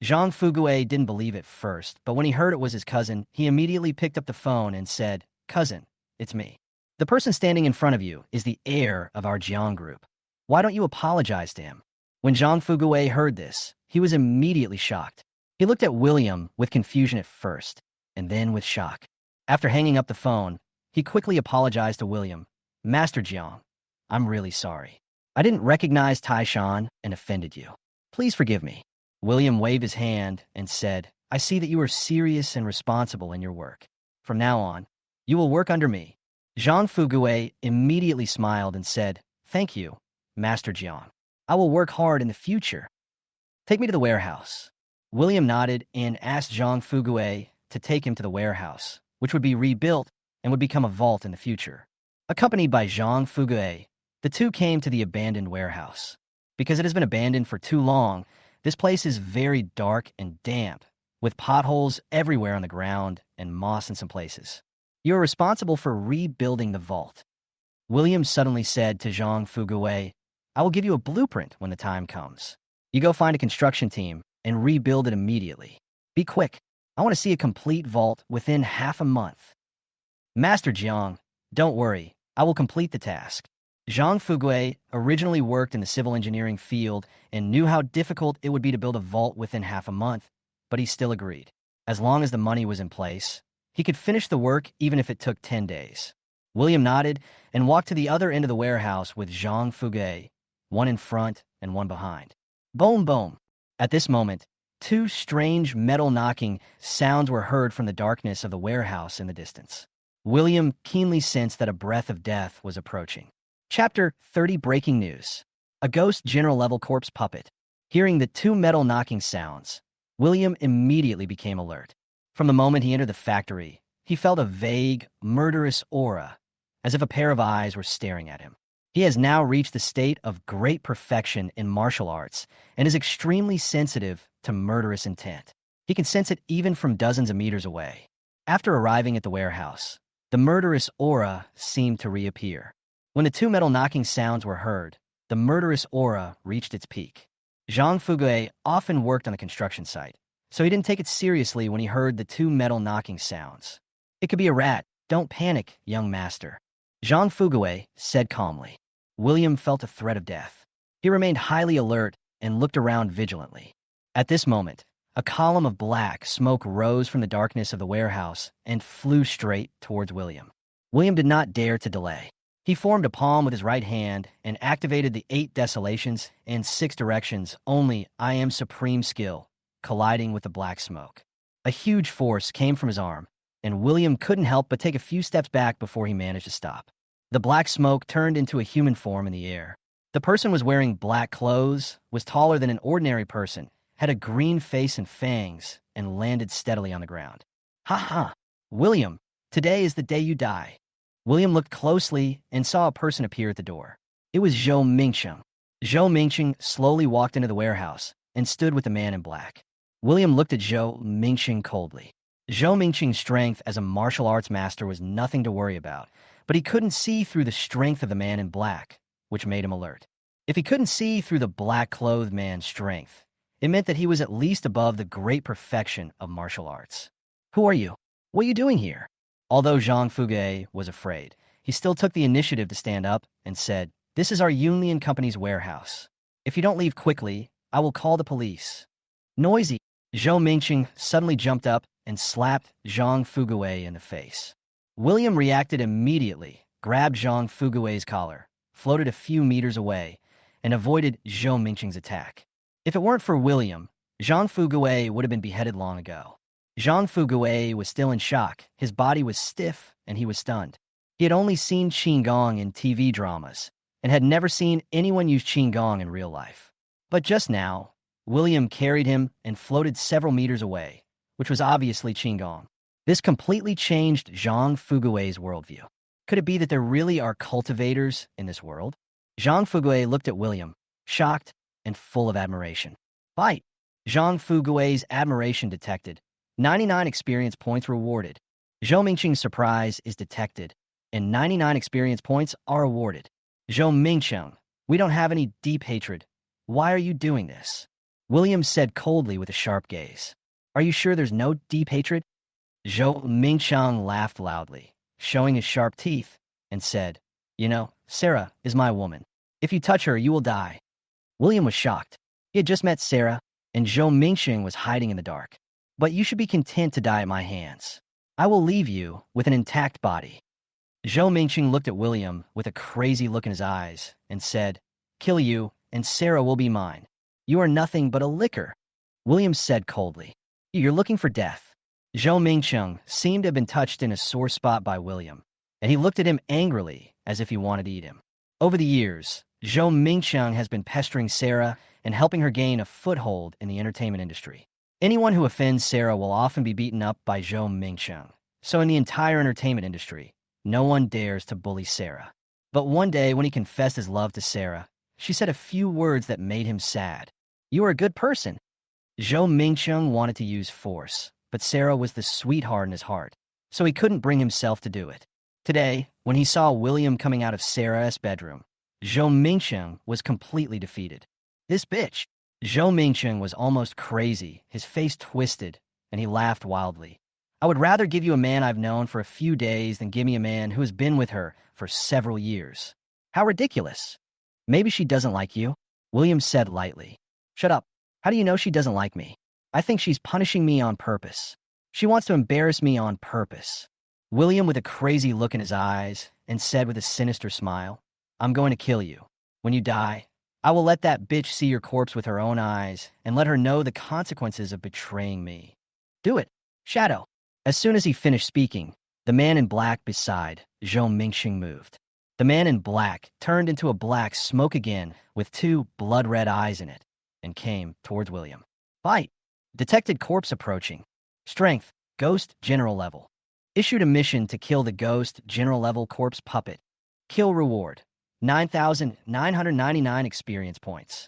Zhang Fugui didn't believe it first, but when he heard it was his cousin, he immediately picked up the phone and said, "Cousin, it's me. The person standing in front of you is the heir of our Jiang group. Why don't you apologize to him?" When Zhang Fugui heard this, he was immediately shocked. He looked at William with confusion at first, and then with shock. After hanging up the phone, he quickly apologized to William. "Master Jiang, I'm really sorry. I didn't recognize Taishan and offended you. Please forgive me." William waved his hand and said, "I see that you are serious and responsible in your work. From now on, you will work under me." Zhang Fugui immediately smiled and said, "Thank you, Master Jiang. I will work hard in the future. Take me to the warehouse." William nodded and asked Zhang Fugui to take him to the warehouse, which would be rebuilt and would become a vault in the future. Accompanied by Zhang Fugui, the two came to the abandoned warehouse. Because it has been abandoned for too long, this place is very dark and damp, with potholes everywhere on the ground and moss in some places. "You are responsible for rebuilding the vault." William suddenly said to Zhang Fugui, "I will give you a blueprint when the time comes. You go find a construction team and rebuild it immediately. Be quick. I want to see a complete vault within half a month." "Master Jiang, don't worry. I will complete the task." Zhang Fugui originally worked in the civil engineering field and knew how difficult it would be to build a vault within half a month, but he still agreed. As long as the money was in place, he could finish the work even if it took 10 days. William nodded and walked to the other end of the warehouse with Zhang Fugui, one in front and one behind. Boom, boom. At this moment, two strange metal knocking sounds were heard from the darkness of the warehouse in the distance. William keenly sensed that a breath of death was approaching. Chapter 30 Breaking News. A ghost general-level corpse puppet. Hearing the two metal knocking sounds, William immediately became alert. From the moment he entered the factory, he felt a vague, murderous aura, as if a pair of eyes were staring at him. He has now reached the state of great perfection in martial arts and is extremely sensitive to murderous intent. He can sense it even from dozens of meters away. After arriving at the warehouse, the murderous aura seemed to reappear. When the two metal knocking sounds were heard, the murderous aura reached its peak. Zhang Fugui often worked on a construction site, so he didn't take it seriously when he heard the two metal knocking sounds. "It could be a rat. Don't panic, young master," Zhang Fugui said calmly. William felt a threat of death. He remained highly alert and looked around vigilantly. At this moment, a column of black smoke rose from the darkness of the warehouse and flew straight towards William. William did not dare to delay. He formed a palm with his right hand and activated the 8 desolations and 6 directions, only I am supreme skill, colliding with the black smoke. A huge force came from his arm, and William couldn't help but take a few steps back before he managed to stop. The black smoke turned into a human form in the air. The person was wearing black clothes, was taller than an ordinary person, had a green face and fangs, and landed steadily on the ground. "Ha ha! William, today is the day you die." William looked closely and saw a person appear at the door. It was Zhou Mingsheng. Zhou Mingsheng slowly walked into the warehouse and stood with the man in black. William looked at Zhou Mingsheng coldly. Zhou Mingsheng's strength as a martial arts master was nothing to worry about, but he couldn't see through the strength of the man in black, which made him alert. If he couldn't see through the black-clothed man's strength, it meant that he was at least above the great perfection of martial arts. "Who are you? What are you doing here?" Although Zhang Fugui was afraid, he still took the initiative to stand up and said, "This is our Yunlian Company's warehouse. If you don't leave quickly, I will call the police." Noisy. Zhou Mingsheng suddenly jumped up and slapped Zhang Fugui in the face. William reacted immediately, grabbed Zhang Fugui's collar, floated a few meters away, and avoided Zhou Mingsheng's attack. If it weren't for William, Zhang Fugui would have been beheaded long ago. Zhang Fugui was still in shock. His body was stiff, and he was stunned. He had only seen Qigong in TV dramas, and had never seen anyone use Qigong in real life. But just now, William carried him and floated several meters away, which was obviously Qigong. This completely changed Zhang Fugui's worldview. Could it be that there really are cultivators in this world? Zhang Fugui looked at William, shocked and full of admiration. "Fight!" Zhang Fugui's admiration detected. 99 experience points rewarded. Zhou Mingsheng's surprise is detected. and 99 experience points are awarded. Zhou Mingcheng, we don't have any deep hatred. Why are you doing this? William said coldly with a sharp gaze. Are you sure there's no deep hatred? Zhou Mingcheng laughed loudly, showing his sharp teeth, and said, You know, Sarah is my woman. If you touch her, you will die. William was shocked. He had just met Sarah, and Zhou Mingcheng was hiding in the dark. But you should be content to die at my hands. I will leave you with an intact body. Zhou Mingcheng looked at William with a crazy look in his eyes and said, Kill you, and Sarah will be mine. You are nothing but a licker. William said coldly, You're looking for death. Zhou Mingcheng seemed to have been touched in a sore spot by William, and he looked at him angrily as if he wanted to eat him. Over the years, Zhou Mingcheng has been pestering Sarah and helping her gain a foothold in the entertainment industry. Anyone who offends Sarah will often be beaten up by Zhou Mingcheng. So in the entire entertainment industry, no one dares to bully Sarah. But one day when he confessed his love to Sarah, she said a few words that made him sad. You are a good person. Zhou Mingcheng wanted to use force, but Sarah was the sweetheart in his heart, so he couldn't bring himself to do it. Today, when he saw William coming out of Sarah's bedroom, Zhou Mingcheng was completely defeated. This bitch! Zhou Mingcheng was almost crazy, his face twisted, and he laughed wildly. I would rather give you a man I've known for a few days than give me a man who has been with her for several years. How ridiculous. Maybe she doesn't like you, William said lightly. Shut up. How do you know she doesn't like me? I think she's punishing me on purpose. She wants to embarrass me on purpose. William with a crazy look in his eyes and said with a sinister smile, I'm going to kill you. When you die, I will let that bitch see your corpse with her own eyes and let her know the consequences of betraying me. Do it, Shadow. As soon as he finished speaking, the man in black beside Zhou Mingcheng moved. The man in black turned into a black smoke again with two blood-red eyes in it and came towards William. Fight! Detected corpse approaching. Strength, Ghost General level. Issued a mission to kill the Ghost General level corpse puppet. Kill reward, 9,999 experience points.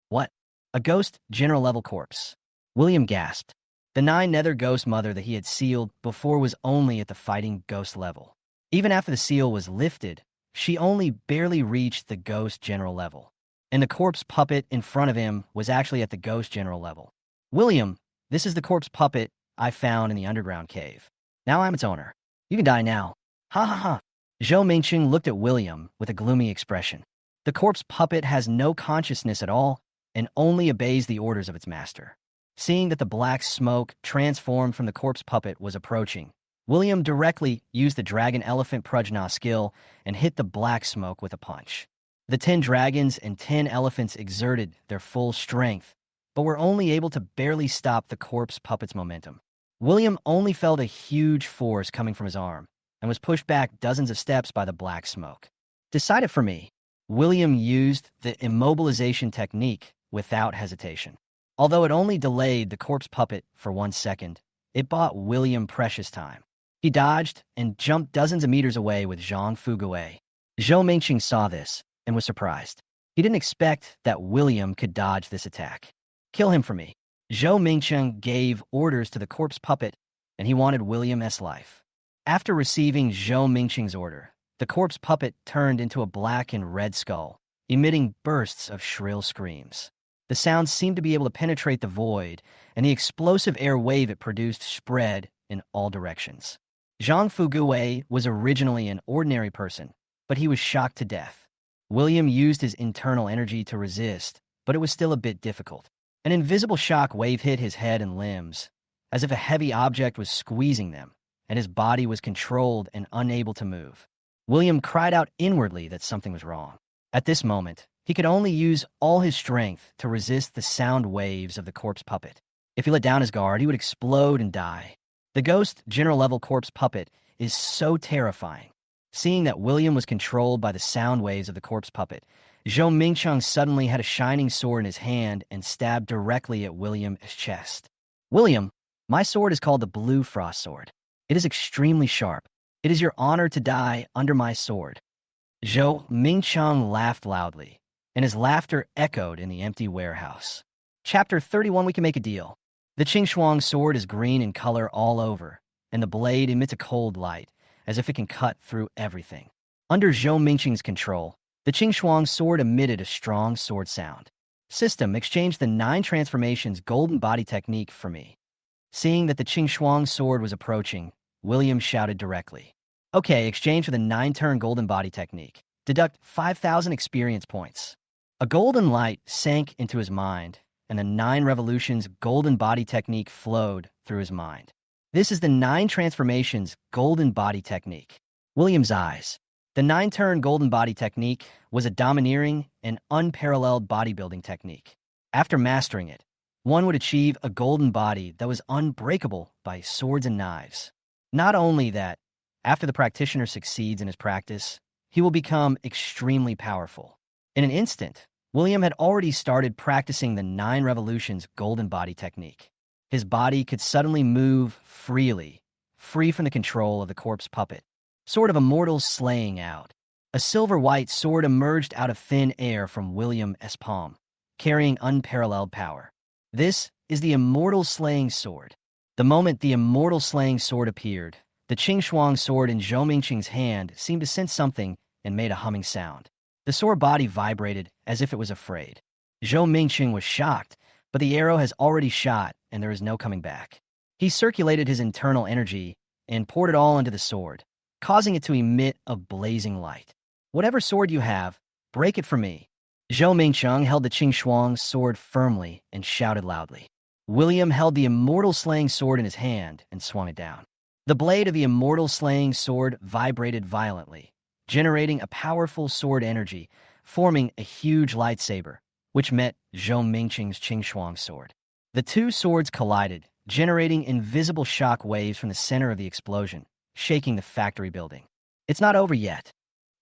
What? A Ghost General level corpse. William gasped. The 9 nether ghost mother that he had sealed before was only at the fighting ghost level. Even after the seal was lifted, she only barely reached the Ghost General level. And the corpse puppet in front of him was actually at the Ghost General level. William, this is the corpse puppet I found in the underground cave. Now I'm its owner. You can die now. Ha ha ha. Zhou Mingcheng looked at William with a gloomy expression. The corpse puppet has no consciousness at all and only obeys the orders of its master. Seeing that the black smoke transformed from the corpse puppet was approaching, William directly used the Dragon Elephant Prajna skill and hit the black smoke with a punch. The 10 dragons and 10 elephants exerted their full strength, but were only able to barely stop the corpse puppet's momentum. William only felt a huge force coming from his arm and was pushed back dozens of steps by the black smoke. Decide it for me. William used the immobilization technique without hesitation. Although it only delayed the corpse puppet for 1 second, it bought William precious time. He dodged and jumped dozens of meters away with Zhang Fugui. Zhou Mingcheng saw this and was surprised. He didn't expect that William could dodge this attack. Kill him for me. Zhou Mingcheng gave orders to the corpse puppet, and he wanted William's life. After receiving Zhou Mingcheng's order, the corpse puppet turned into a black and red skull, emitting bursts of shrill screams. The sound seemed to be able to penetrate the void, and the explosive air wave it produced spread in all directions. Zhang Fugui was originally an ordinary person, but he was shocked to death. William used his internal energy to resist, but it was still a bit difficult. An invisible shock wave hit his head and limbs, as if a heavy object was squeezing them, and his body was controlled and unable to move. William cried out inwardly that something was wrong. At this moment, he could only use all his strength to resist the sound waves of the corpse puppet. If he let down his guard, he would explode and die. The Ghost General level corpse puppet is so terrifying. Seeing that William was controlled by the sound waves of the corpse puppet, Zhou Mingcheng suddenly had a shining sword in his hand and stabbed directly at William's chest. William, my sword is called the Blue Frost Sword. It is extremely sharp. It is your honor to die under my sword. Zhou Mingcheng laughed loudly, and his laughter echoed in the empty warehouse. Chapter 31, we can make a deal. The Qing Shuang sword is green in color all over, and the blade emits a cold light, as if it can cut through everything. Under Zhou Mingqing's control, the Qingxuang sword emitted a strong sword sound. System, exchange the 9 transformations golden body technique for me. Seeing that the Qingxuang sword was approaching, William shouted directly. Okay, exchange for the 9-turn golden body technique. Deduct 5,000 experience points. A golden light sank into his mind, and the 9 revolutions golden body technique flowed through his mind. This is the 9 transformations golden body technique. William's eyes. The 9-turn golden body technique was a domineering and unparalleled bodybuilding technique. After mastering it, one would achieve a golden body that was unbreakable by swords and knives. Not only that, after the practitioner succeeds in his practice, he will become extremely powerful. In an instant, William had already started practicing the 9 revolutions golden body technique. His body could suddenly move freely, free from the control of the corpse puppet. Sword of Immortals slaying out. A silver-white sword emerged out of thin air from William's palm, carrying unparalleled power. This is the Immortal Slaying Sword. The moment the Immortal Slaying Sword appeared, the Qingxuang sword in Zhou Mingqing's hand seemed to sense something and made a humming sound. The sword body vibrated as if it was afraid. Zhou Mingqing was shocked, but the arrow has already shot and there is no coming back. He circulated his internal energy and poured it all into the sword, causing it to emit a blazing light. Whatever sword you have, break it for me. Zhou Mingqing held the Qingxuang sword firmly and shouted loudly. William held the Immortal Slaying Sword in his hand and swung it down. The blade of the Immortal Slaying Sword vibrated violently, generating a powerful sword energy, forming a huge lightsaber, which met Zhou Mingqing's Qingxuang sword. The 2 swords collided, generating invisible shock waves from the center of the explosion, shaking the factory building. It's not over yet.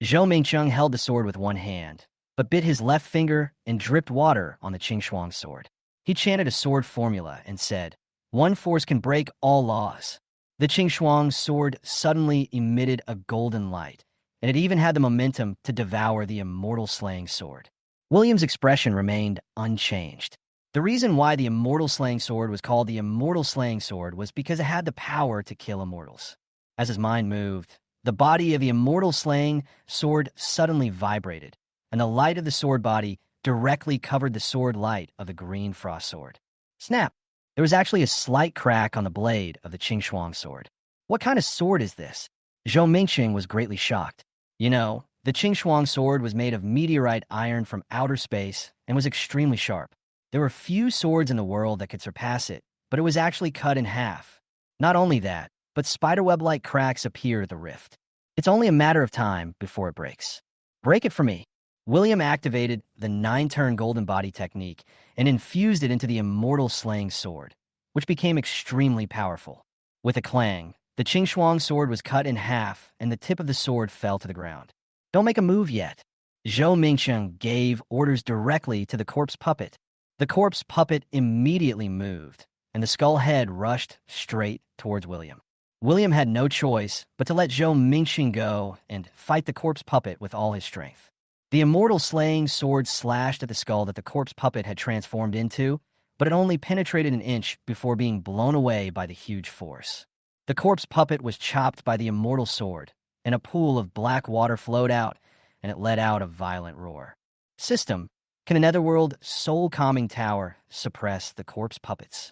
Zhou Mingqing held the sword with one hand, but bit his left finger and dripped water on the Qingxuang sword. He chanted a sword formula and said, "One force can break all laws." The Qingxuang sword suddenly emitted a golden light, and it even had the momentum to devour the Immortal Slaying Sword. William's expression remained unchanged. The reason why the Immortal Slaying Sword was called the Immortal Slaying Sword was because it had the power to kill immortals. As his mind moved, the body of the Immortal Slaying Sword suddenly vibrated, and the light of the sword body directly covered the sword light of the green frost sword. Snap! There was actually a slight crack on the blade of the Qingxuang sword. What kind of sword is this? Zhou Mingqing was greatly shocked. You know, the Qingxuang sword was made of meteorite iron from outer space and was extremely sharp. There were few swords in the world that could surpass it, but it was actually cut in half. Not only that, but spiderweb-like cracks appear at the rift. It's only a matter of time before it breaks. Break it for me. William activated the 9-turn golden body technique and infused it into the Immortal Slaying Sword, which became extremely powerful. With a clang, the Qingxuang sword was cut in half and the tip of the sword fell to the ground. Don't make a move yet. Zhou Mingqing gave orders directly to the corpse puppet. The corpse puppet immediately moved, and the skull head rushed straight towards William. William had no choice but to let Zhou Mingqing go and fight the corpse puppet with all his strength. The Immortal Slaying Sword slashed at the skull that the corpse puppet had transformed into, but it only penetrated an inch before being blown away by the huge force. The corpse puppet was chopped by the Immortal Sword, and a pool of black water flowed out, and it let out a violent roar. System, can the Netherworld Soul Calming Tower suppress the corpse puppets?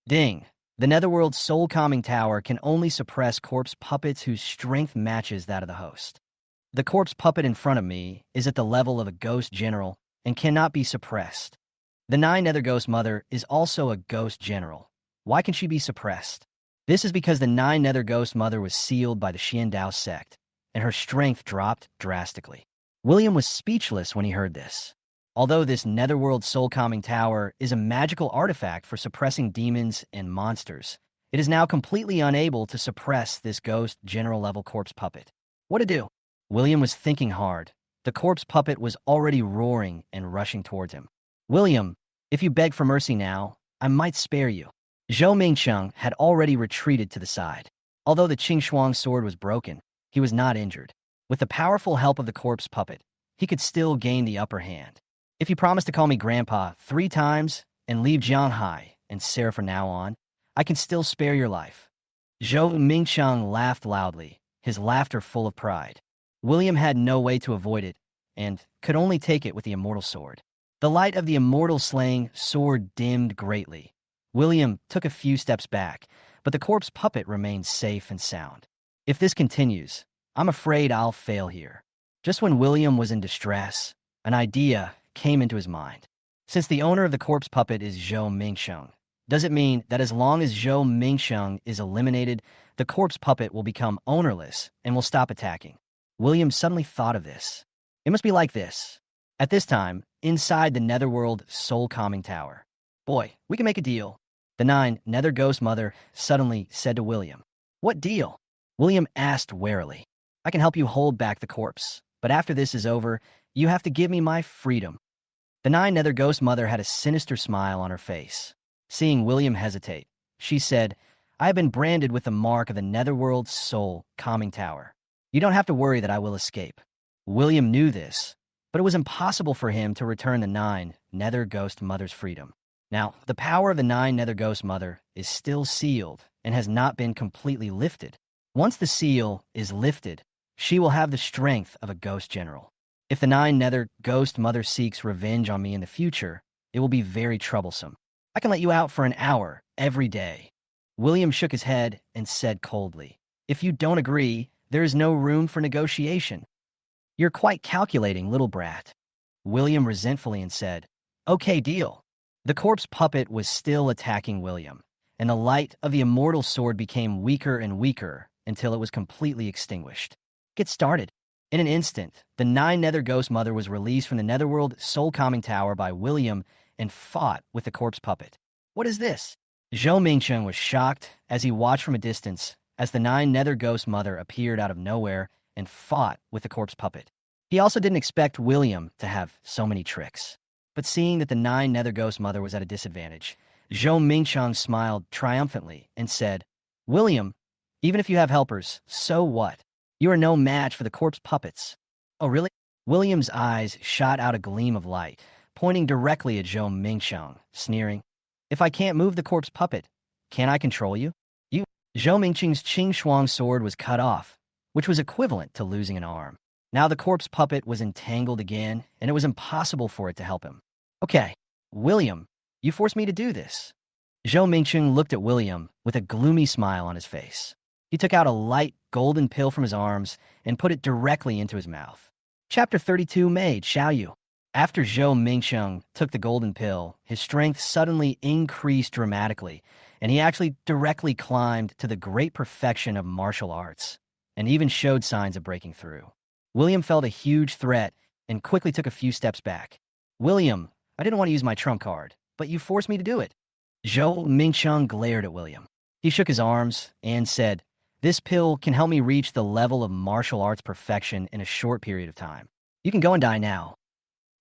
Ding! The Netherworld Soul Calming Tower can only suppress corpse puppets whose strength matches that of the host. The corpse puppet in front of me is at the level of a ghost general and cannot be suppressed. The 9 Nether Ghost Mother is also a ghost general. Why can she be suppressed? This is because the 9 Nether Ghost Mother was sealed by the Xiandao sect, and her strength dropped drastically. William was speechless when he heard this. Although this Netherworld Soul Calming Tower is a magical artifact for suppressing demons and monsters, it is now completely unable to suppress this ghost general level corpse puppet. What to do? William was thinking hard. The corpse puppet was already roaring and rushing towards him. William, if you beg for mercy now, I might spare you. Zhou Mingqing had already retreated to the side. Although the Qingxuang sword was broken, he was not injured. With the powerful help of the corpse puppet, he could still gain the upper hand. If you promise to call me Grandpa 3 times and leave Jianghai and Sarah from now on, I can still spare your life. Zhou Mingqing laughed loudly, his laughter full of pride. William had no way to avoid it, and could only take it with the immortal sword. The light of the immortal slaying sword dimmed greatly. William took a few steps back, but the corpse puppet remained safe and sound. If this continues, I'm afraid I'll fail here. Just when William was in distress, an idea came into his mind. Since the owner of the corpse puppet is Zhou Mingsheng, does it mean that as long as Zhou Mingsheng is eliminated, the corpse puppet will become ownerless and will stop attacking? William suddenly thought of this. It must be like this. At this time, inside the Netherworld Soul Calming Tower. Boy, we can make a deal. The 9 Nether Ghost Mother suddenly said to William. What deal? William asked warily. I can help you hold back the corpse, but after this is over, you have to give me my freedom. The 9 Nether Ghost Mother had a sinister smile on her face. Seeing William hesitate, she said, I have been branded with the mark of the Netherworld Soul Calming Tower. You don't have to worry that I will escape. William knew this, but it was impossible for him to return the 9 Nether Ghost Mother's freedom. Now, the power of the 9 Nether Ghost Mother is still sealed and has not been completely lifted. Once the seal is lifted, she will have the strength of a ghost general. If the 9 Nether Ghost Mother seeks revenge on me in the future, it will be very troublesome. I can let you out for an hour every day. William shook his head and said coldly, If you don't agree, there is no room for negotiation. You're quite calculating, little brat. William resentfully and said, Okay, deal. The corpse puppet was still attacking William, and the light of the immortal sword became weaker and weaker until it was completely extinguished. Get started. In an instant, the 9 Nether Ghost Mother was released from the Netherworld Soul Calming Tower by William and fought with the corpse puppet. What is this? Zhou Mingsheng was shocked as he watched from a distance as the 9 Nether Ghost Mother appeared out of nowhere and fought with the corpse puppet. He also didn't expect William to have so many tricks. But seeing that the 9 Nether Ghost Mother was at a disadvantage, Zhou Mingsheng smiled triumphantly and said, William, even if you have helpers, so what? You are no match for the corpse puppets. Oh, really? William's eyes shot out a gleam of light, pointing directly at Zhou Mingsheng, sneering, If I can't move the corpse puppet, can I control you? Zhou Mingsheng's Qing Shuang sword was cut off, which was equivalent to losing an arm. Now the corpse puppet was entangled again, and it was impossible for it to help him. Okay, William, you forced me to do this. Zhou Mingsheng looked at William with a gloomy smile on his face. He took out a light golden pill from his arms and put it directly into his mouth. Chapter 32 made, shall you? After Zhou Mingsheng took the golden pill, his strength suddenly increased dramatically, and he actually directly climbed to the great perfection of martial arts, and even showed signs of breaking through. William felt a huge threat and quickly took a few steps back. William, I didn't want to use my trump card, but you forced me to do it. Zhou Mingsheng glared at William. He shook his arms and said, This pill can help me reach the level of martial arts perfection in a short period of time. You can go and die now.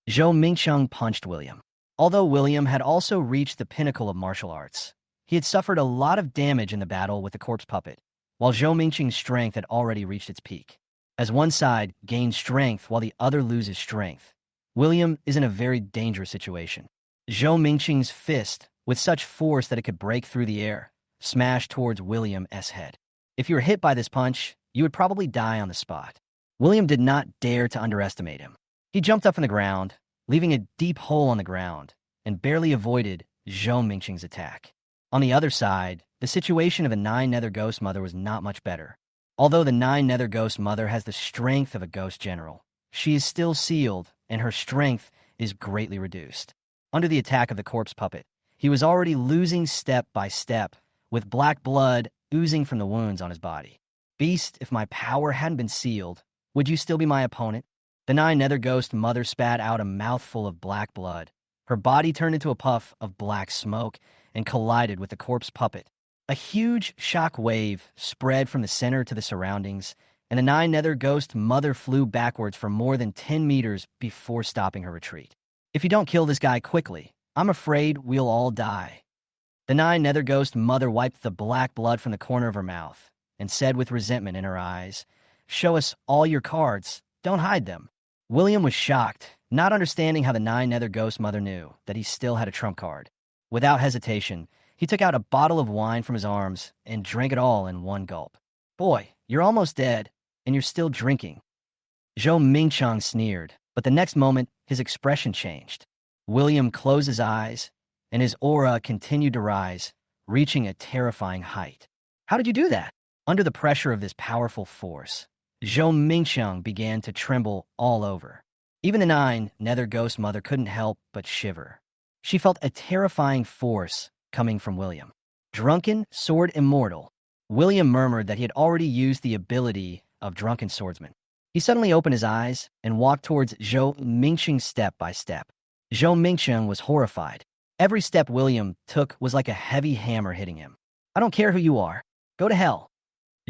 Zhou Mingsheng punched William. Although William had also reached the pinnacle of martial arts, he had suffered a lot of damage in the battle with the corpse puppet, while Zhou Mingsheng's strength had already reached its peak. As one side gains strength while the other loses strength, William is in a very dangerous situation. Zhou Mingsheng's fist, with such force that it could break through the air, smashed towards William's head. If you were hit by this punch, you would probably die on the spot. William did not dare to underestimate him. He jumped up from the ground, leaving a deep hole on the ground, and barely avoided Zhou Mingsheng's attack. On the other side, the situation of the 9 Nether Ghost Mother was not much better. Although the 9 Nether Ghost Mother has the strength of a ghost general, she is still sealed, and her strength is greatly reduced. Under the attack of the corpse puppet, he was already losing step by step, with black blood oozing from the wounds on his body. Beast, if my power hadn't been sealed, would you still be my opponent? The 9 Nether Ghost Mother spat out a mouthful of black blood. Her body turned into a puff of black smoke and collided with the corpse puppet. A huge shock wave spread from the center to the surroundings, and the 9 Nether Ghost Mother flew backwards for more than 10 meters before stopping her retreat. If you don't kill this guy quickly, I'm afraid we'll all die. The 9 Nether Ghost Mother wiped the black blood from the corner of her mouth and said with resentment in her eyes, Show us all your cards, don't hide them. William was shocked, not understanding how the 9 Nether Ghost Mother knew that he still had a trump card. Without hesitation, he took out a bottle of wine from his arms and drank it all in one gulp. Boy, you're almost dead, and you're still drinking. Zhou Mingchang sneered, but the next moment, his expression changed. William closed his eyes, and his aura continued to rise, reaching a terrifying height. How did you do that? Under the pressure of this powerful force, Zhou Mingchang began to tremble all over. Even the nine Nether Ghost Mother couldn't help but shiver. She felt a terrifying force coming from William. Drunken Sword Immortal. William murmured that he had already used the ability of Drunken Swordsman. He suddenly opened his eyes and walked towards Zhou Mingchang step by step. Zhou Mingchang was horrified. Every step William took was like a heavy hammer hitting him. I don't care who you are. Go to hell.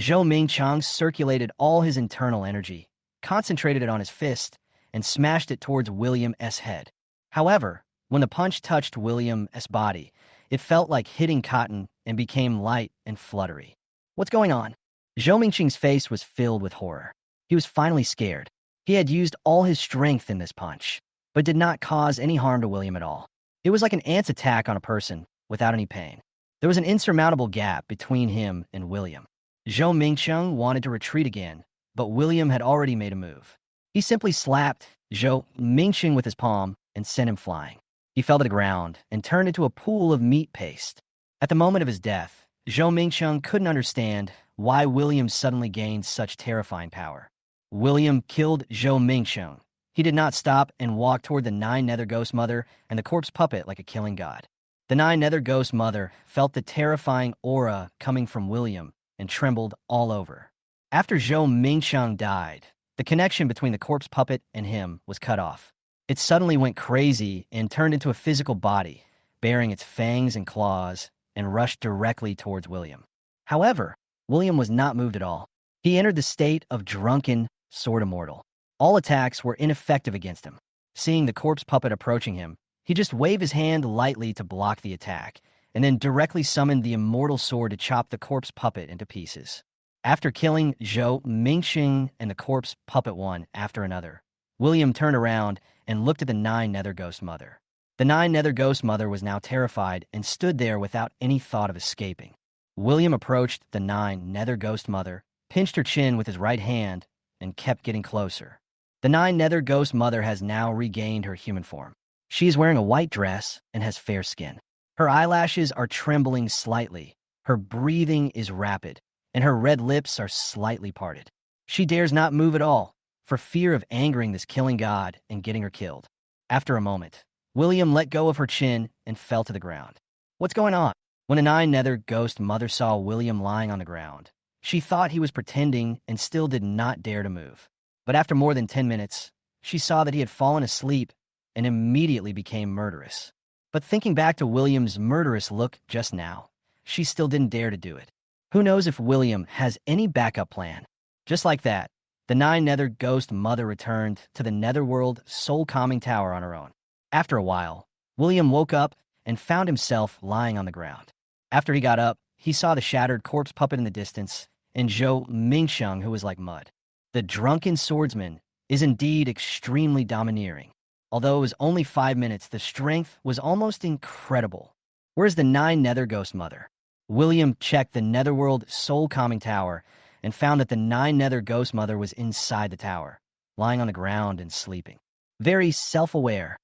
Zhou Mingchang circulated all his internal energy, concentrated it on his fist, and smashed it towards William's head. However, when the punch touched William's body, it felt like hitting cotton and became light and fluttery. What's going on? Zhou Mingchang's face was filled with horror. He was finally scared. He had used all his strength in this punch, but did not cause any harm to William at all. It was like an ant's attack on a person without any pain. There was an insurmountable gap between him and William. Zhou Mingchang wanted to retreat again, but William had already made a move. He simply slapped Zhou Mingchang with his palm and sent him flying. He fell to the ground and turned into a pool of meat paste. At the moment of his death, Zhou Mingchang couldn't understand why William suddenly gained such terrifying power. William killed Zhou Mingchang. He did not stop and walked toward the nine Nether Ghost Mother and the corpse puppet like a killing god. The nine Nether Ghost Mother felt the terrifying aura coming from William and trembled all over. After Zhou Mingchang died, the connection between the corpse puppet and him was cut off. It suddenly went crazy and turned into a physical body, bearing its fangs and claws, and rushed directly towards William. However, William was not moved at all. He entered the state of Drunken Sword Immortal. All attacks were ineffective against him. Seeing the corpse puppet approaching him, he just waved his hand lightly to block the attack, and then directly summoned the immortal sword to chop the corpse puppet into pieces. After killing Zhou Mingchang and the corpse puppet one after another, William turned around and looked at the nine Nether Ghost Mother. The nine Nether Ghost Mother was now terrified and stood there without any thought of escaping. William approached the nine Nether Ghost Mother, pinched her chin with his right hand, and kept getting closer. The nine Nether Ghost Mother has now regained her human form. She is wearing a white dress and has fair skin. Her eyelashes are trembling slightly, her breathing is rapid, and her red lips are slightly parted. She dares not move at all, for fear of angering this killing god and getting her killed. After a moment, William let go of her chin and fell to the ground. What's going on? When the nine Nether Ghost Mother saw William lying on the ground, she thought he was pretending and still did not dare to move. But after more than 10 minutes, she saw that he had fallen asleep and immediately became murderous. But thinking back to William's murderous look just now, she still didn't dare to do it. Who knows if William has any backup plan? Just like that, the nine Nether Ghost Mother returned to the Netherworld Soul Calming Tower on her own. After a while, William woke up and found himself lying on the ground. After he got up, he saw the shattered corpse puppet in the distance and Zhou Mingchang, who was like mud. The drunken swordsman is indeed extremely domineering. Although it was only 5 minutes, the strength was almost incredible. Where's the nine Nether Ghost Mother? William checked the Netherworld Soul Calming Tower and found that the nine Nether Ghost Mother was inside the tower, lying on the ground and sleeping. Very self-aware,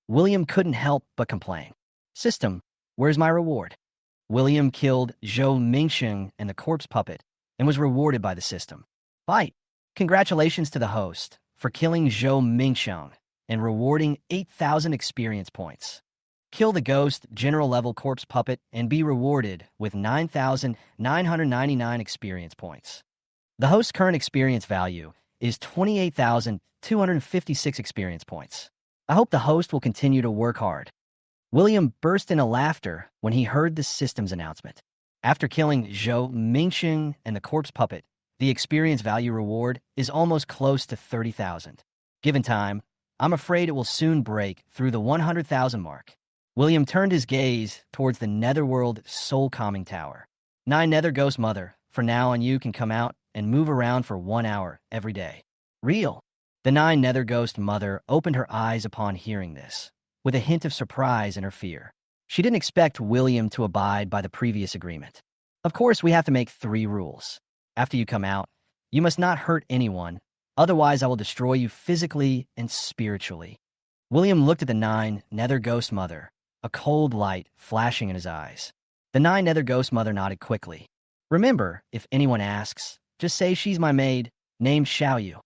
William couldn't help but complain. System, where's my reward? William killed Zhou Mingchang and the corpse puppet and was rewarded by the system. Fight! Congratulations to the host for killing Zhou Mingchang and rewarding 8,000 experience points. Kill the ghost general level corpse puppet and be rewarded with 9,999 experience points. The host's current experience value is 28,256 experience points. I hope the host will continue to work hard. William burst into laughter when he heard the system's announcement. After killing Zhou Mingchang and the corpse puppet, the experience value reward is almost close to 30,000. Given time, I'm afraid it will soon break through the 100,000 mark. William turned his gaze towards the Netherworld Soul Calming Tower. Nine Nether Ghost Mother, for now on you can come out and move around for 1 hour every day. Real. The nine Nether Ghost Mother opened her eyes upon hearing this, with a hint of surprise in her fear. She didn't expect William to abide by the previous agreement. Of course, we have to make 3 rules. After you come out, you must not hurt anyone, otherwise I will destroy you physically and spiritually. William looked at the nine nether ghost mother, a cold light flashing in his eyes. The nine nether ghost mother nodded quickly. Remember, if anyone asks, just say she's my maid, named Xiaoyu.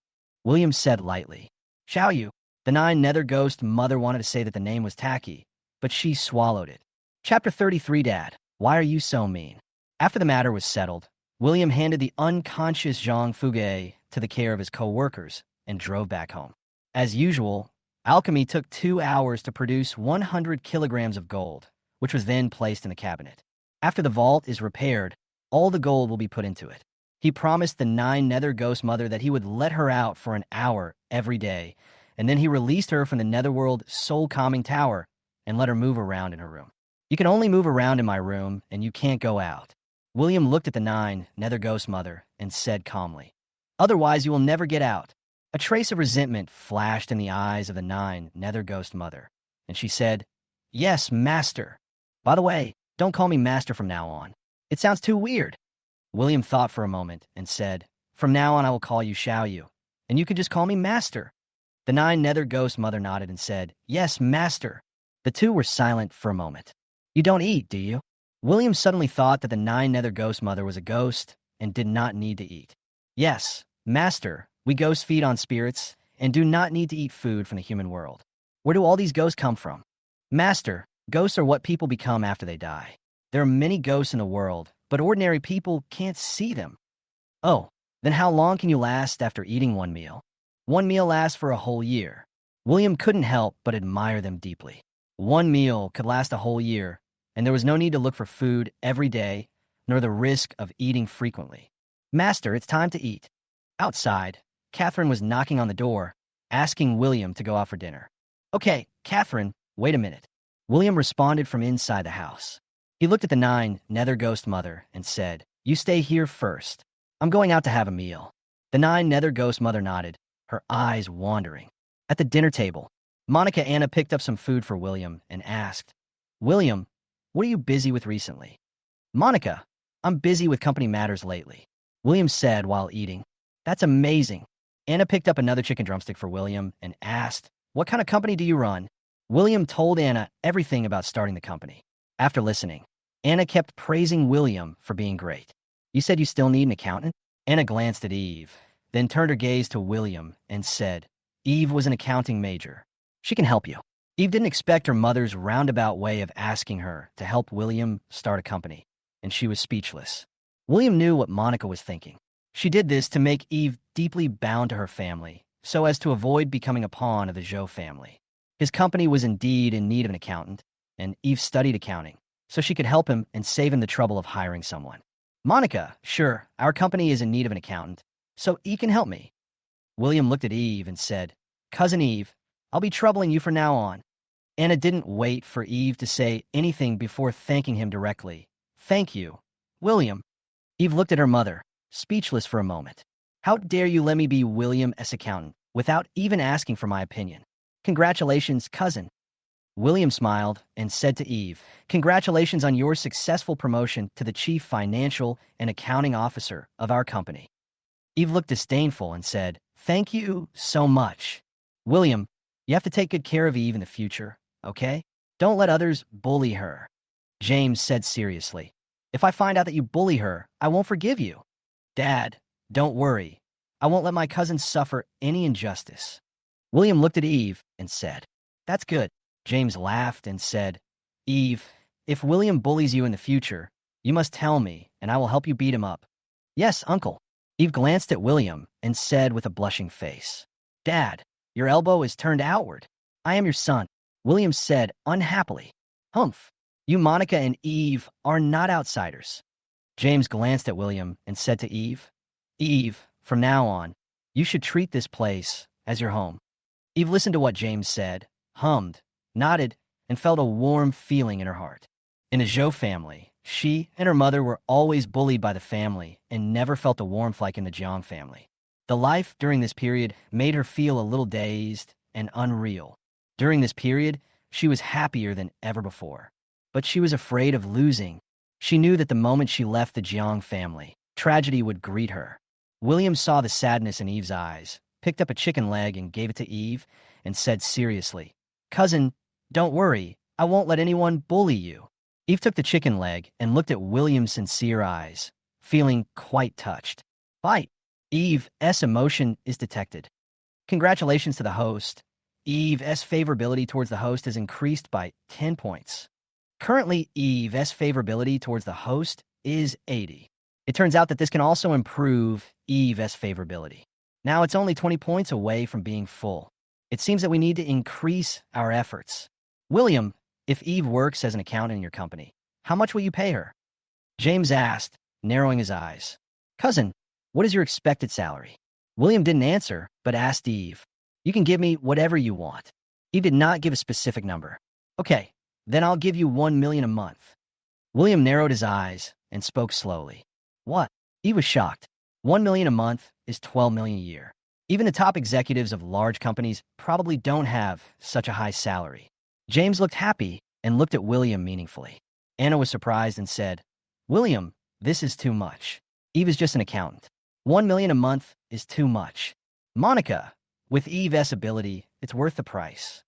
William said lightly. Xiaoyu. The nine nether ghost mother wanted to say that the name was tacky, but she swallowed it. Chapter 33. Dad, why are you so mean? After the matter was settled, William handed the unconscious Zhang Fuge to the care of his co-workers and drove back home. As usual, alchemy took 2 hours to produce 100 kilograms of gold, which was then placed in the cabinet. After the vault is repaired, all the gold will be put into it. He promised the nine nether ghost mother that he would let her out for an hour every day, and then he released her from the netherworld soul-calming tower and let her move around in her room. You can only move around in my room, and you can't go out. William looked at the nine nether ghost mother and said calmly, otherwise you will never get out. A trace of resentment flashed in the eyes of the nine nether ghost mother, and she said, yes, master. By the way, don't call me master from now on. It sounds too weird. William thought for a moment and said, from now on I will call you Xiaoyu, and you can just call me master. The nine nether ghost mother nodded and said, yes, master. The two were silent for a moment. You don't eat, do you? William suddenly thought that the nine nether ghost mother was a ghost and did not need to eat. Yes, master, we ghosts feed on spirits and do not need to eat food from the human world. Where do all these ghosts come from? Master, ghosts are what people become after they die. There are many ghosts in the world, but ordinary people can't see them. Oh, then how long can you last after eating one meal? One meal lasts for a whole year. William couldn't help but admire them deeply. One meal could last a whole year, and there was no need to look for food every day, nor the risk of eating frequently. Master, it's time to eat. Outside, Catherine was knocking on the door, asking William to go out for dinner. Okay, Catherine, wait a minute. William responded from inside the house. He looked at the nine nether ghost mother and said, you stay here first. I'm going out to have a meal. The nine nether ghost mother nodded, her eyes wandering. At the dinner table, Monica Anna picked up some food for William and asked, William, what are you busy with recently? Monica, I'm busy with company matters lately. William said while eating. That's amazing. Anna picked up another chicken drumstick for William and asked, what kind of company do you run? William told Anna everything about starting the company. After listening, Anna kept praising William for being great. You said you still need an accountant? Anna glanced at Eve, then turned her gaze to William and said, Eve was an accounting major. She can help you. Eve didn't expect her mother's roundabout way of asking her to help William start a company, and she was speechless. William knew what Monica was thinking. She did this to make Eve deeply bound to her family, so as to avoid becoming a pawn of the Zhou family. His company was indeed in need of an accountant, and Eve studied accounting, so she could help him and save him the trouble of hiring someone. Monica, sure, our company is in need of an accountant, so Eve can help me. William looked at Eve and said, Cousin Eve, I'll be troubling you from now on. Anna didn't wait for Eve to say anything before thanking him directly. Thank you, William. Eve looked at her mother, speechless for a moment. How dare you let me be William as accountant without even asking for my opinion? Congratulations, cousin. William smiled and said to Eve, congratulations on your successful promotion to the chief financial and accounting officer of our company. Eve looked disdainful and said, thank you so much. William, you have to take good care of Eve in the future, okay? Don't let others bully her. James said seriously, if I find out that you bully her, I won't forgive you. Dad, don't worry. I won't let my cousin suffer any injustice. William looked at Eve and said, that's good. James laughed and said, Eve, if William bullies you in the future, you must tell me, and I will help you beat him up. Yes, uncle. Eve glanced at William and said with a blushing face, Dad, your elbow is turned outward. I am your son. William said unhappily, Humph, you Monica and Eve are not outsiders. James glanced at William and said to Eve, Eve, from now on, you should treat this place as your home. Eve listened to what James said, hummed, nodded, and felt a warm feeling in her heart. In the Zhou family, she and her mother were always bullied by the family and never felt a warmth like in the Jiang family. The life during this period made her feel a little dazed and unreal. During this period, she was happier than ever before. But she was afraid of losing. She knew that the moment she left the Jiang family, tragedy would greet her. William saw the sadness in Eve's eyes, picked up a chicken leg and gave it to Eve, and said seriously, "Cousin, don't worry, I won't let anyone bully you." Eve took the chicken leg and looked at William's sincere eyes, feeling quite touched. Bite. Eve's emotion is detected. Congratulations to the host. Eve's favorability towards the host has increased by 10 points. Currently, Eve's favorability towards the host is 80. It turns out that this can also improve Eve's favorability. Now it's only 20 points away from being full. It seems that we need to increase our efforts. William, if Eve works as an accountant in your company, how much will you pay her? James asked, narrowing his eyes. Cousin, what is your expected salary? William didn't answer, but asked Eve. You can give me whatever you want. Eve did not give a specific number. Okay, then I'll give you 1 million a month. William narrowed his eyes and spoke slowly. What? Eve was shocked. 1 million a month is 12 million a year. Even the top executives of large companies probably don't have such a high salary. James looked happy and looked at William meaningfully. Anna was surprised and said, William, this is too much. Eve is just an accountant. 1 million a month is too much. Monica, with Eve's ability, it's worth the price.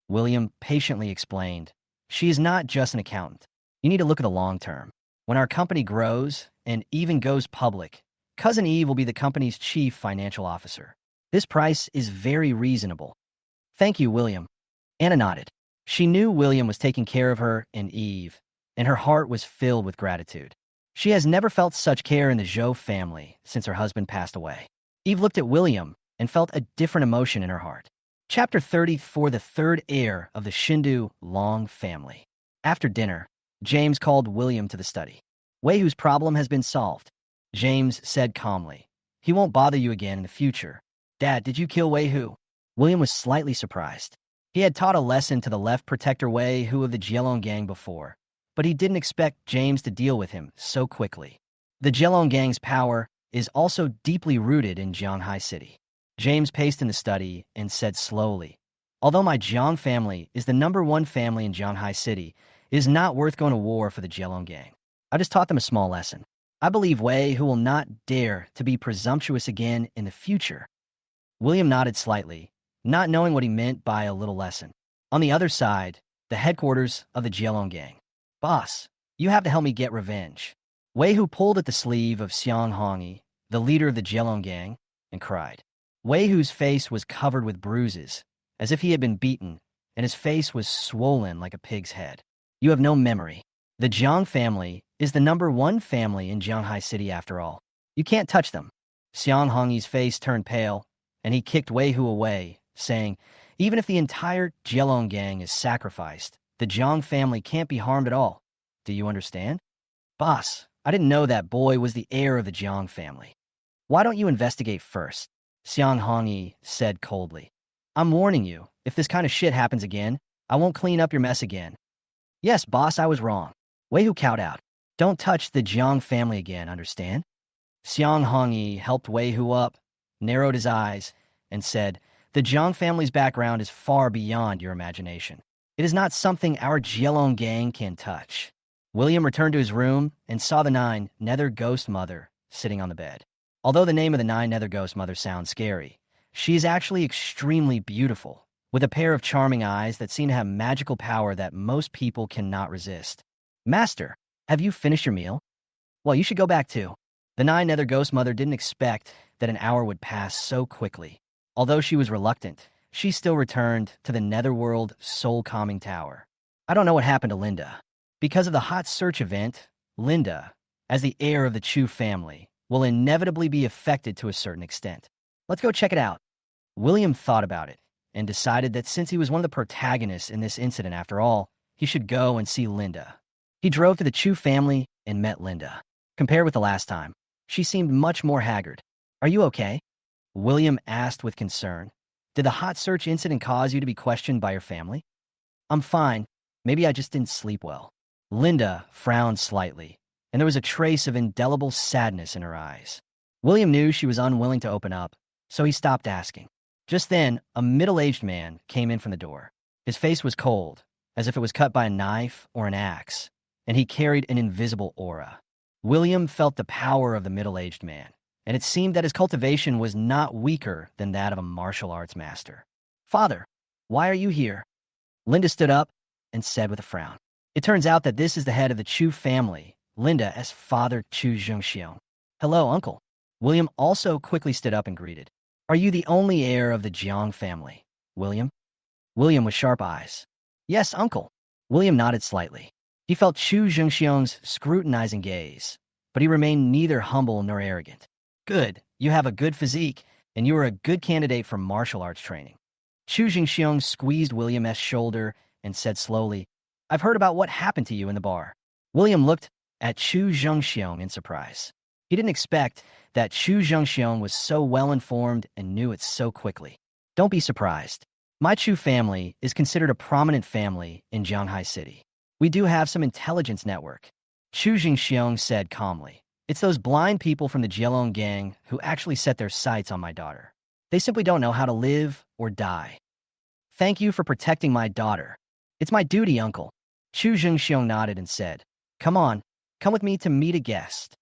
William patiently explained, she is not just an accountant. You need to look at the long term. When our company grows and even goes public, Cousin Eve will be the company's chief financial officer. This price is very reasonable. Thank you, William. Anna nodded. She knew William was taking care of her and Eve, and her heart was filled with gratitude. She has never felt such care in the Zhou family since her husband passed away. Eve looked at William and felt a different emotion in her heart. Chapter 30 for the third heir of the Shindu Long family. After dinner, James called William to the study. Wei-Hu's problem has been solved. James said calmly. He won't bother you again in the future. Dad, did you kill Wei-Hu? William was slightly surprised. He had taught a lesson to the left protector Wei-Hu of the Jielong gang before, but he didn't expect James to deal with him so quickly. The Jielong gang's power is also deeply rooted in Jianghai City. James paced in the study and said slowly, although my Jiang family is the #1 family in Jianghai City, it is not worth going to war for the Jielong gang. I just taught them a small lesson. I believe Wei-Hu will not dare to be presumptuous again in the future. William nodded slightly, not knowing what he meant by a little lesson. On the other side, the headquarters of the Jielong gang. Boss, you have to help me get revenge. Wei-Hu pulled at the sleeve of Xiang Hongyi, the leader of the Jielong gang, and cried. Wei-Hu's face was covered with bruises, as if he had been beaten, and his face was swollen like a pig's head. You have no memory. The Jiang family is the #1 family in Jianghai City after all. You can't touch them. Xiang Hongyi's face turned pale, and he kicked Wei-Hu away, saying, even if the entire Jielong gang is sacrificed, the Jiang family can't be harmed at all. Do you understand? Boss, I didn't know that boy was the heir of the Jiang family. Why don't you investigate first? Xiang Hongyi said coldly. I'm warning you, if this kind of shit happens again, I won't clean up your mess again. Yes, boss, I was wrong. Wei-Hu cowed out. Don't touch the Jiang family again, understand? Xiang Hongyi helped Wei-Hu up, narrowed his eyes, and said, the Jiang family's background is far beyond your imagination. It is not something our Jielong gang can touch. William returned to his room and saw the 9 Nether Ghost Mother sitting on the bed. Although the name of the 9 Nether Ghost Mother sounds scary, she is actually extremely beautiful, with a pair of charming eyes that seem to have magical power that most people cannot resist. Master, have you finished your meal? Well, you should go back too. The 9 Nether Ghost Mother didn't expect that an hour would pass so quickly. Although she was reluctant, she still returned to the Netherworld Soul Calming Tower. I don't know what happened to Linda. Because of the hot search event, Linda, as the heir of the Chu family, will inevitably be affected to a certain extent. Let's go check it out. William thought about it and decided that since he was one of the protagonists in this incident after all, he should go and see Linda. He drove to the Chu family and met Linda. Compared with the last time, she seemed much more haggard. Are you okay? William asked with concern. Did the hot search incident cause you to be questioned by your family? I'm fine. Maybe I just didn't sleep well. Linda frowned slightly, and there was a trace of indelible sadness in her eyes. William knew she was unwilling to open up, so he stopped asking. Just then, a middle-aged man came in from the door. His face was cold, as if it was cut by a knife or an axe, and he carried an invisible aura. William felt the power of the middle-aged man, and it seemed that his cultivation was not weaker than that of a martial arts master. "Father, why are you here?" Linda stood up and said with a frown. "It turns out that this is the head of the Chu family, Linda as Father Chu Zhengxiong." "Hello, uncle." William also quickly stood up and greeted. "Are you the only heir of the Jiang family, William?" William with sharp eyes. "Yes, uncle." William nodded slightly. He felt Chu Zhengxiong's scrutinizing gaze, but he remained neither humble nor arrogant. "Good. You have a good physique, and you are a good candidate for martial arts training." Chu Zhengxiong squeezed William's shoulder and said slowly, "I've heard about what happened to you in the bar." William looked at Chu Zhengxiong in surprise. He didn't expect that Chu Zhengxiong was so well-informed and knew it so quickly. "Don't be surprised. My Chu family is considered a prominent family in Jianghai City. We do have some intelligence network," Chu Zhengxiong said calmly. "It's those blind people from the Jielong gang who actually set their sights on my daughter. They simply don't know how to live or die." "Thank you for protecting my daughter. It's my duty, uncle." Chu Zhengxiong nodded and said, "Come on, come with me to meet a guest."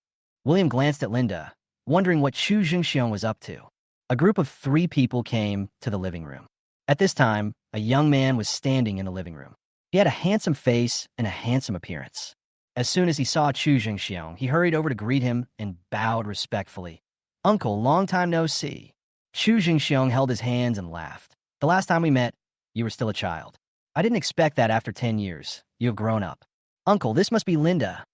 William glanced at Linda, wondering what Chu Zhengxiong was up to. A group of 3 people came to the living room. At this time, a young man was standing in the living room. He had a handsome face and a handsome appearance. As soon as he saw Chu Zhengxiong, he hurried over to greet him and bowed respectfully. "Uncle, long time no see." Chu Zhengxiong held his hands and laughed. "The last time we met, you were still a child. I didn't expect that after 10 years. You have grown up." "Uncle, this must be Linda."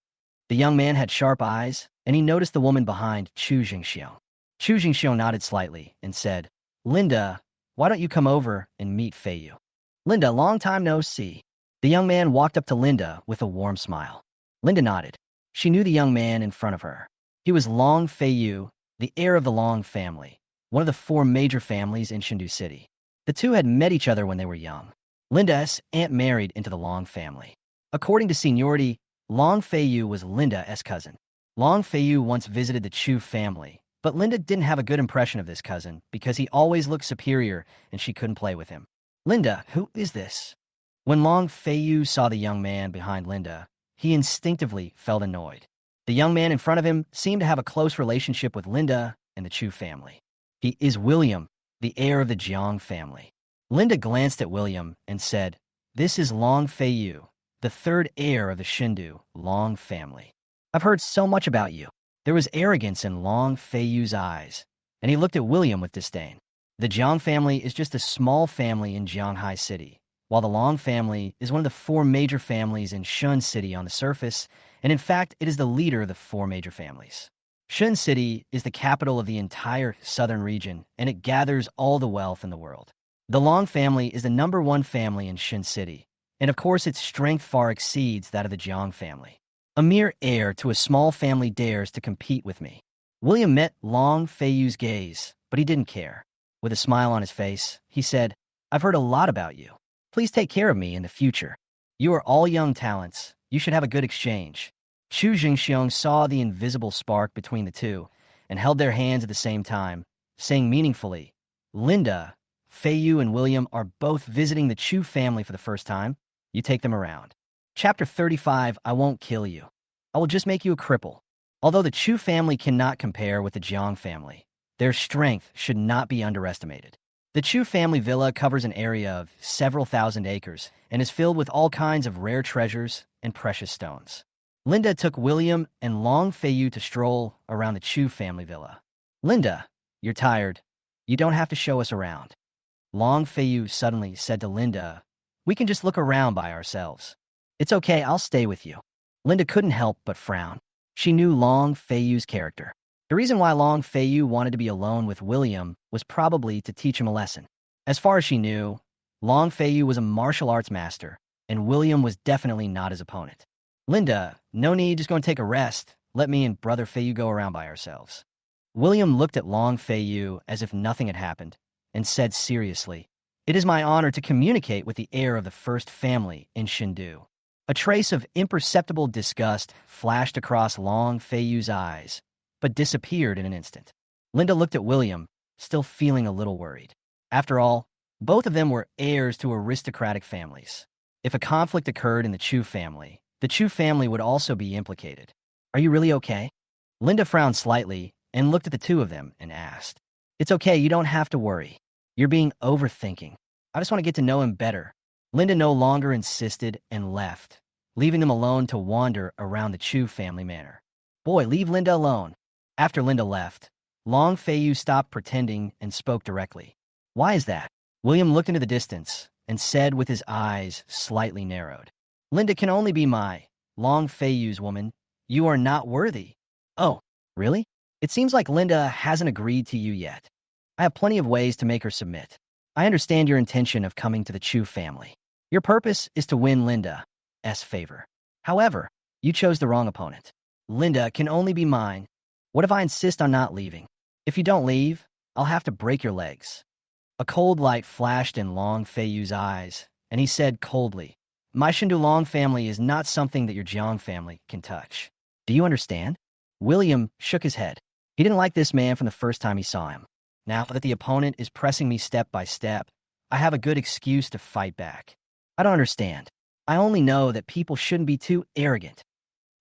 The young man had sharp eyes, and he noticed the woman behind Chu Zhengxiong. Chu Zhengxiong nodded slightly and said, "Linda, why don't you come over and meet Feiyu?" "Linda, long time no see." The young man walked up to Linda with a warm smile. Linda nodded. She knew the young man in front of her. He was Long Feiyu, the heir of the Long family, one of the 4 major families in Chengdu City. The two had met each other when they were young. Linda's aunt married into the Long family. According to seniority, Long Feiyu was Linda's cousin. Long Feiyu once visited the Chu family, but Linda didn't have a good impression of this cousin because he always looked superior and she couldn't play with him. "Linda, who is this?" When Long Feiyu saw the young man behind Linda, he instinctively felt annoyed. The young man in front of him seemed to have a close relationship with Linda and the Chu family. "He is William, the heir of the Jiang family." Linda glanced at William and said, "This is Long Feiyu, the 3rd heir of the Chengdu Long family. I've heard so much about you." There was arrogance in Long Feiyu's eyes, and he looked at William with disdain. The Jiang family is just a small family in Jianghai City, while the Long family is one of the 4 major families in Shun City on the surface, and in fact, it is the leader of the 4 major families. Shun City is the capital of the entire southern region, and it gathers all the wealth in the world. The Long family is the #1 family in Shun City, and of course its strength far exceeds that of the Jiang family. A mere heir to a small family dares to compete with me. William met Long Feiyu's gaze, but he didn't care. With a smile on his face, he said, "I've heard a lot about you. Please take care of me in the future. You are all young talents. You should have a good exchange." Chu Zhengxiong saw the invisible spark between the two and held their hands at the same time, saying meaningfully, "Linda, Feiyu and William are both visiting the Chu family for the first time. You take them around." Chapter 35, I won't kill you. I will just make you a cripple. Although the Chu family cannot compare with the Jiang family, their strength should not be underestimated. The Chu family villa covers an area of several thousand acres and is filled with all kinds of rare treasures and precious stones. Linda took William and Long Feiyu to stroll around the Chu family villa. "Linda, you're tired. You don't have to show us around." Long Feiyu suddenly said to Linda, "We can just look around by ourselves." "It's okay, I'll stay with you." Linda couldn't help but frown. She knew Long Feiyu's character. The reason why Long Feiyu wanted to be alone with William was probably to teach him a lesson. As far as she knew, Long Feiyu was a martial arts master, and William was definitely not his opponent. "Linda, no need, just going to take a rest. Let me and Brother Feiyu go around by ourselves." William looked at Long Feiyu as if nothing had happened, and said seriously, "It is my honor to communicate with the heir of the 1st family in Chengdu." A trace of imperceptible disgust flashed across Long Feiyu's eyes, but disappeared in an instant. Linda looked at William, still feeling a little worried. After all, both of them were heirs to aristocratic families. If a conflict occurred in the Chu family would also be implicated. Are you really okay? Linda frowned slightly and looked at the two of them and asked, It's okay, you don't have to worry. You're being overthinking. I just want to get to know him better. Linda no longer insisted and left, leaving them alone to wander around the Chu family manor. Boy, leave Linda alone. After Linda left, Long Feiyu stopped pretending and spoke directly. Why is that? William looked into the distance and said with his eyes slightly narrowed. Linda can only be my Long Feiyu's woman. You are not worthy. Oh, really? It seems like Linda hasn't agreed to you yet. I have plenty of ways to make her submit. I understand your intention of coming to the Chu family. Your purpose is to win Linda's favor. However, you chose the wrong opponent. Linda can only be mine. What if I insist on not leaving? If you don't leave, I'll have to break your legs. A cold light flashed in Long Feiyu's eyes, and he said coldly, My Shindu Long family is not something that your Jiang family can touch. Do you understand? William shook his head. He didn't like this man from the first time he saw him. Now that the opponent is pressing me step by step, I have a good excuse to fight back. I don't understand. I only know that people shouldn't be too arrogant.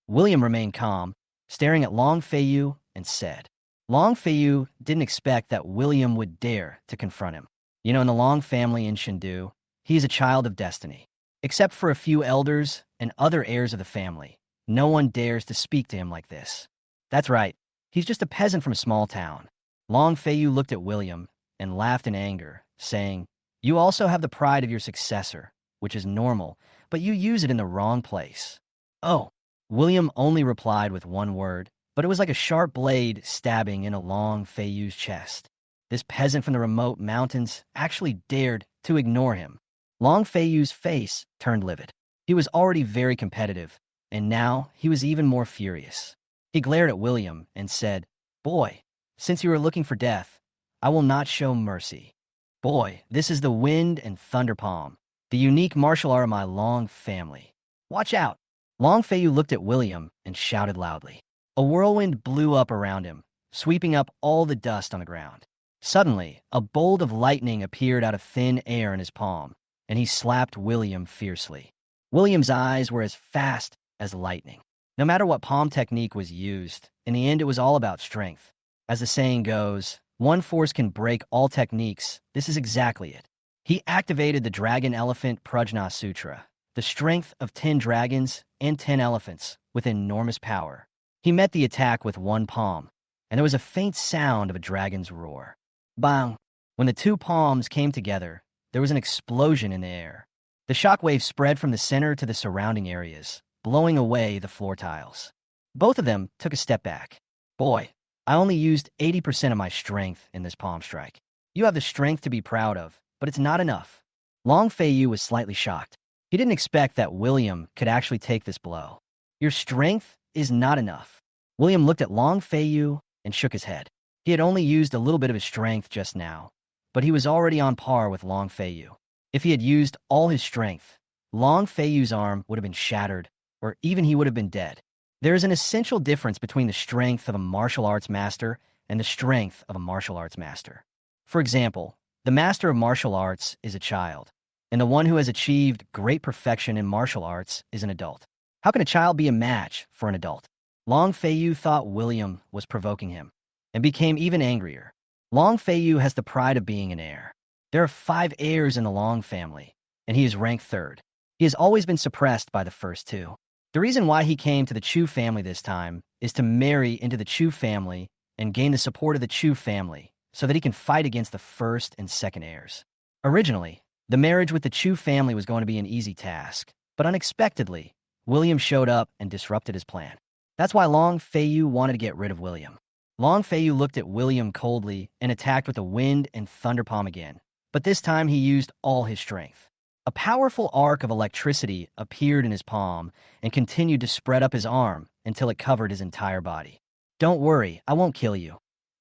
William remained calm, staring at Long Feiyu, and said, Long Feiyu didn't expect that William would dare to confront him. You know, in the Long family in Shindu, he is a child of destiny. Except for a few elders and other heirs of the family, no one dares to speak to him like this. That's right. He's just a peasant from a small town. Long Feiyu looked at William and laughed in anger, saying, You also have the pride of your successor, which is normal, but you use it in the wrong place. Oh. William only replied with one word, but it was like a sharp blade stabbing in a Long Feiyu's chest. This peasant from the remote mountains actually dared to ignore him. Long Feiyu's face turned livid. He was already very competitive, and now he was even more furious. He glared at William and said, Boy, since you are looking for death, I will not show mercy. Boy, this is the wind and thunder palm, the unique martial art of my Long family. Watch out! Long Feiyu looked at William and shouted loudly. A whirlwind blew up around him, sweeping up all the dust on the ground. Suddenly, a bolt of lightning appeared out of thin air in his palm, and he slapped William fiercely. William's eyes were as fast as lightning. No matter what palm technique was used, in the end it was all about strength. As the saying goes, one force can break all techniques. This is exactly it. He activated the Dragon Elephant Prajna Sutra, the strength of 10 dragons and 10 elephants with enormous power. He met the attack with one palm, and there was a faint sound of a dragon's roar. Bang! When the two palms came together, there was an explosion in the air. The shockwave spread from the center to the surrounding areas, blowing away the floor tiles. Both of them took a step back. Boy, I only used 80% of my strength in this palm strike. You have the strength to be proud of, but it's not enough. Long Feiyu was slightly shocked. He didn't expect that William could actually take this blow. Your strength is not enough. William looked at Long Feiyu and shook his head. He had only used a little bit of his strength just now, but he was already on par with Long Feiyu. If he had used all his strength, Long Feiyu's arm would have been shattered, or even he would have been dead. There is an essential difference between the strength of a martial arts master and the strength of a martial arts master. For example, the master of martial arts is a child, and the one who has achieved great perfection in martial arts is an adult. How can a child be a match for an adult? Long Feiyu thought William was provoking him, and became even angrier. Long Feiyu has the pride of being an heir. There are 5 heirs in the Long family, and he is ranked 3rd. He has always been suppressed by the first 2. The reason why he came to the Chu family this time is to marry into the Chu family and gain the support of the Chu family so that he can fight against the 1st and 2nd heirs. Originally, the marriage with the Chu family was going to be an easy task, but unexpectedly, William showed up and disrupted his plan. That's why Long Feiyu wanted to get rid of William. Long Feiyu looked at William coldly and attacked with the wind and thunder palm again, but this time he used all his strength. A powerful arc of electricity appeared in his palm and continued to spread up his arm until it covered his entire body. Don't worry, I won't kill you.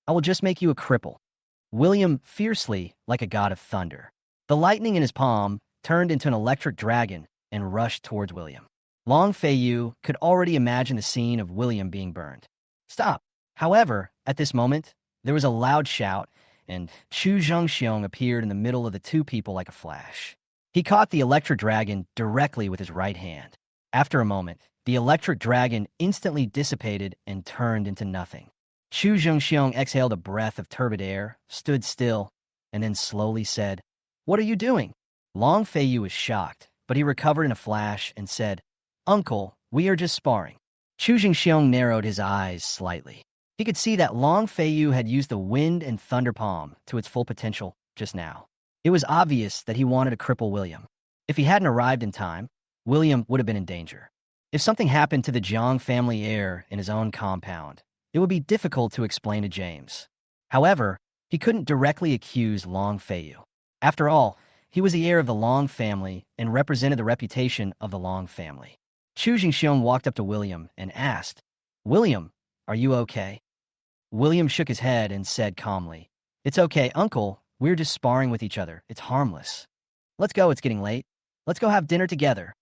I will just make you a cripple. William fiercely like a god of thunder. The lightning in his palm turned into an electric dragon and rushed towards William. Long Feiyu could already imagine the scene of William being burned. Stop! However, at this moment, there was a loud shout, and Chu Zhengxiong appeared in the middle of the two people like a flash. He caught the electric dragon directly with his right hand. After a moment, The electric dragon instantly dissipated and turned into nothing. Chu Zhengxiong exhaled a breath of turbid air, stood still, and then slowly said, "What are you doing?" Long Feiyu was shocked, but he recovered in a flash and said, "Uncle, we are just sparring." Chu Zhengxiong narrowed his eyes slightly. He could see that Long Feiyu had used the wind and thunder palm to its full potential just now. It was obvious that he wanted to cripple William. If he hadn't arrived in time, William would have been in danger. If something happened to the Jiang family heir in his own compound, it would be difficult to explain to James. However, he couldn't directly accuse Long Feiyu. After all, he was the heir of the Long family and represented the reputation of the Long family. Chu Jingxiong walked up to William and asked, "William, are you okay?" William shook his head and said calmly, "It's okay, Uncle. We're just sparring with each other. It's harmless. Let's go, it's getting late. Let's go have dinner together."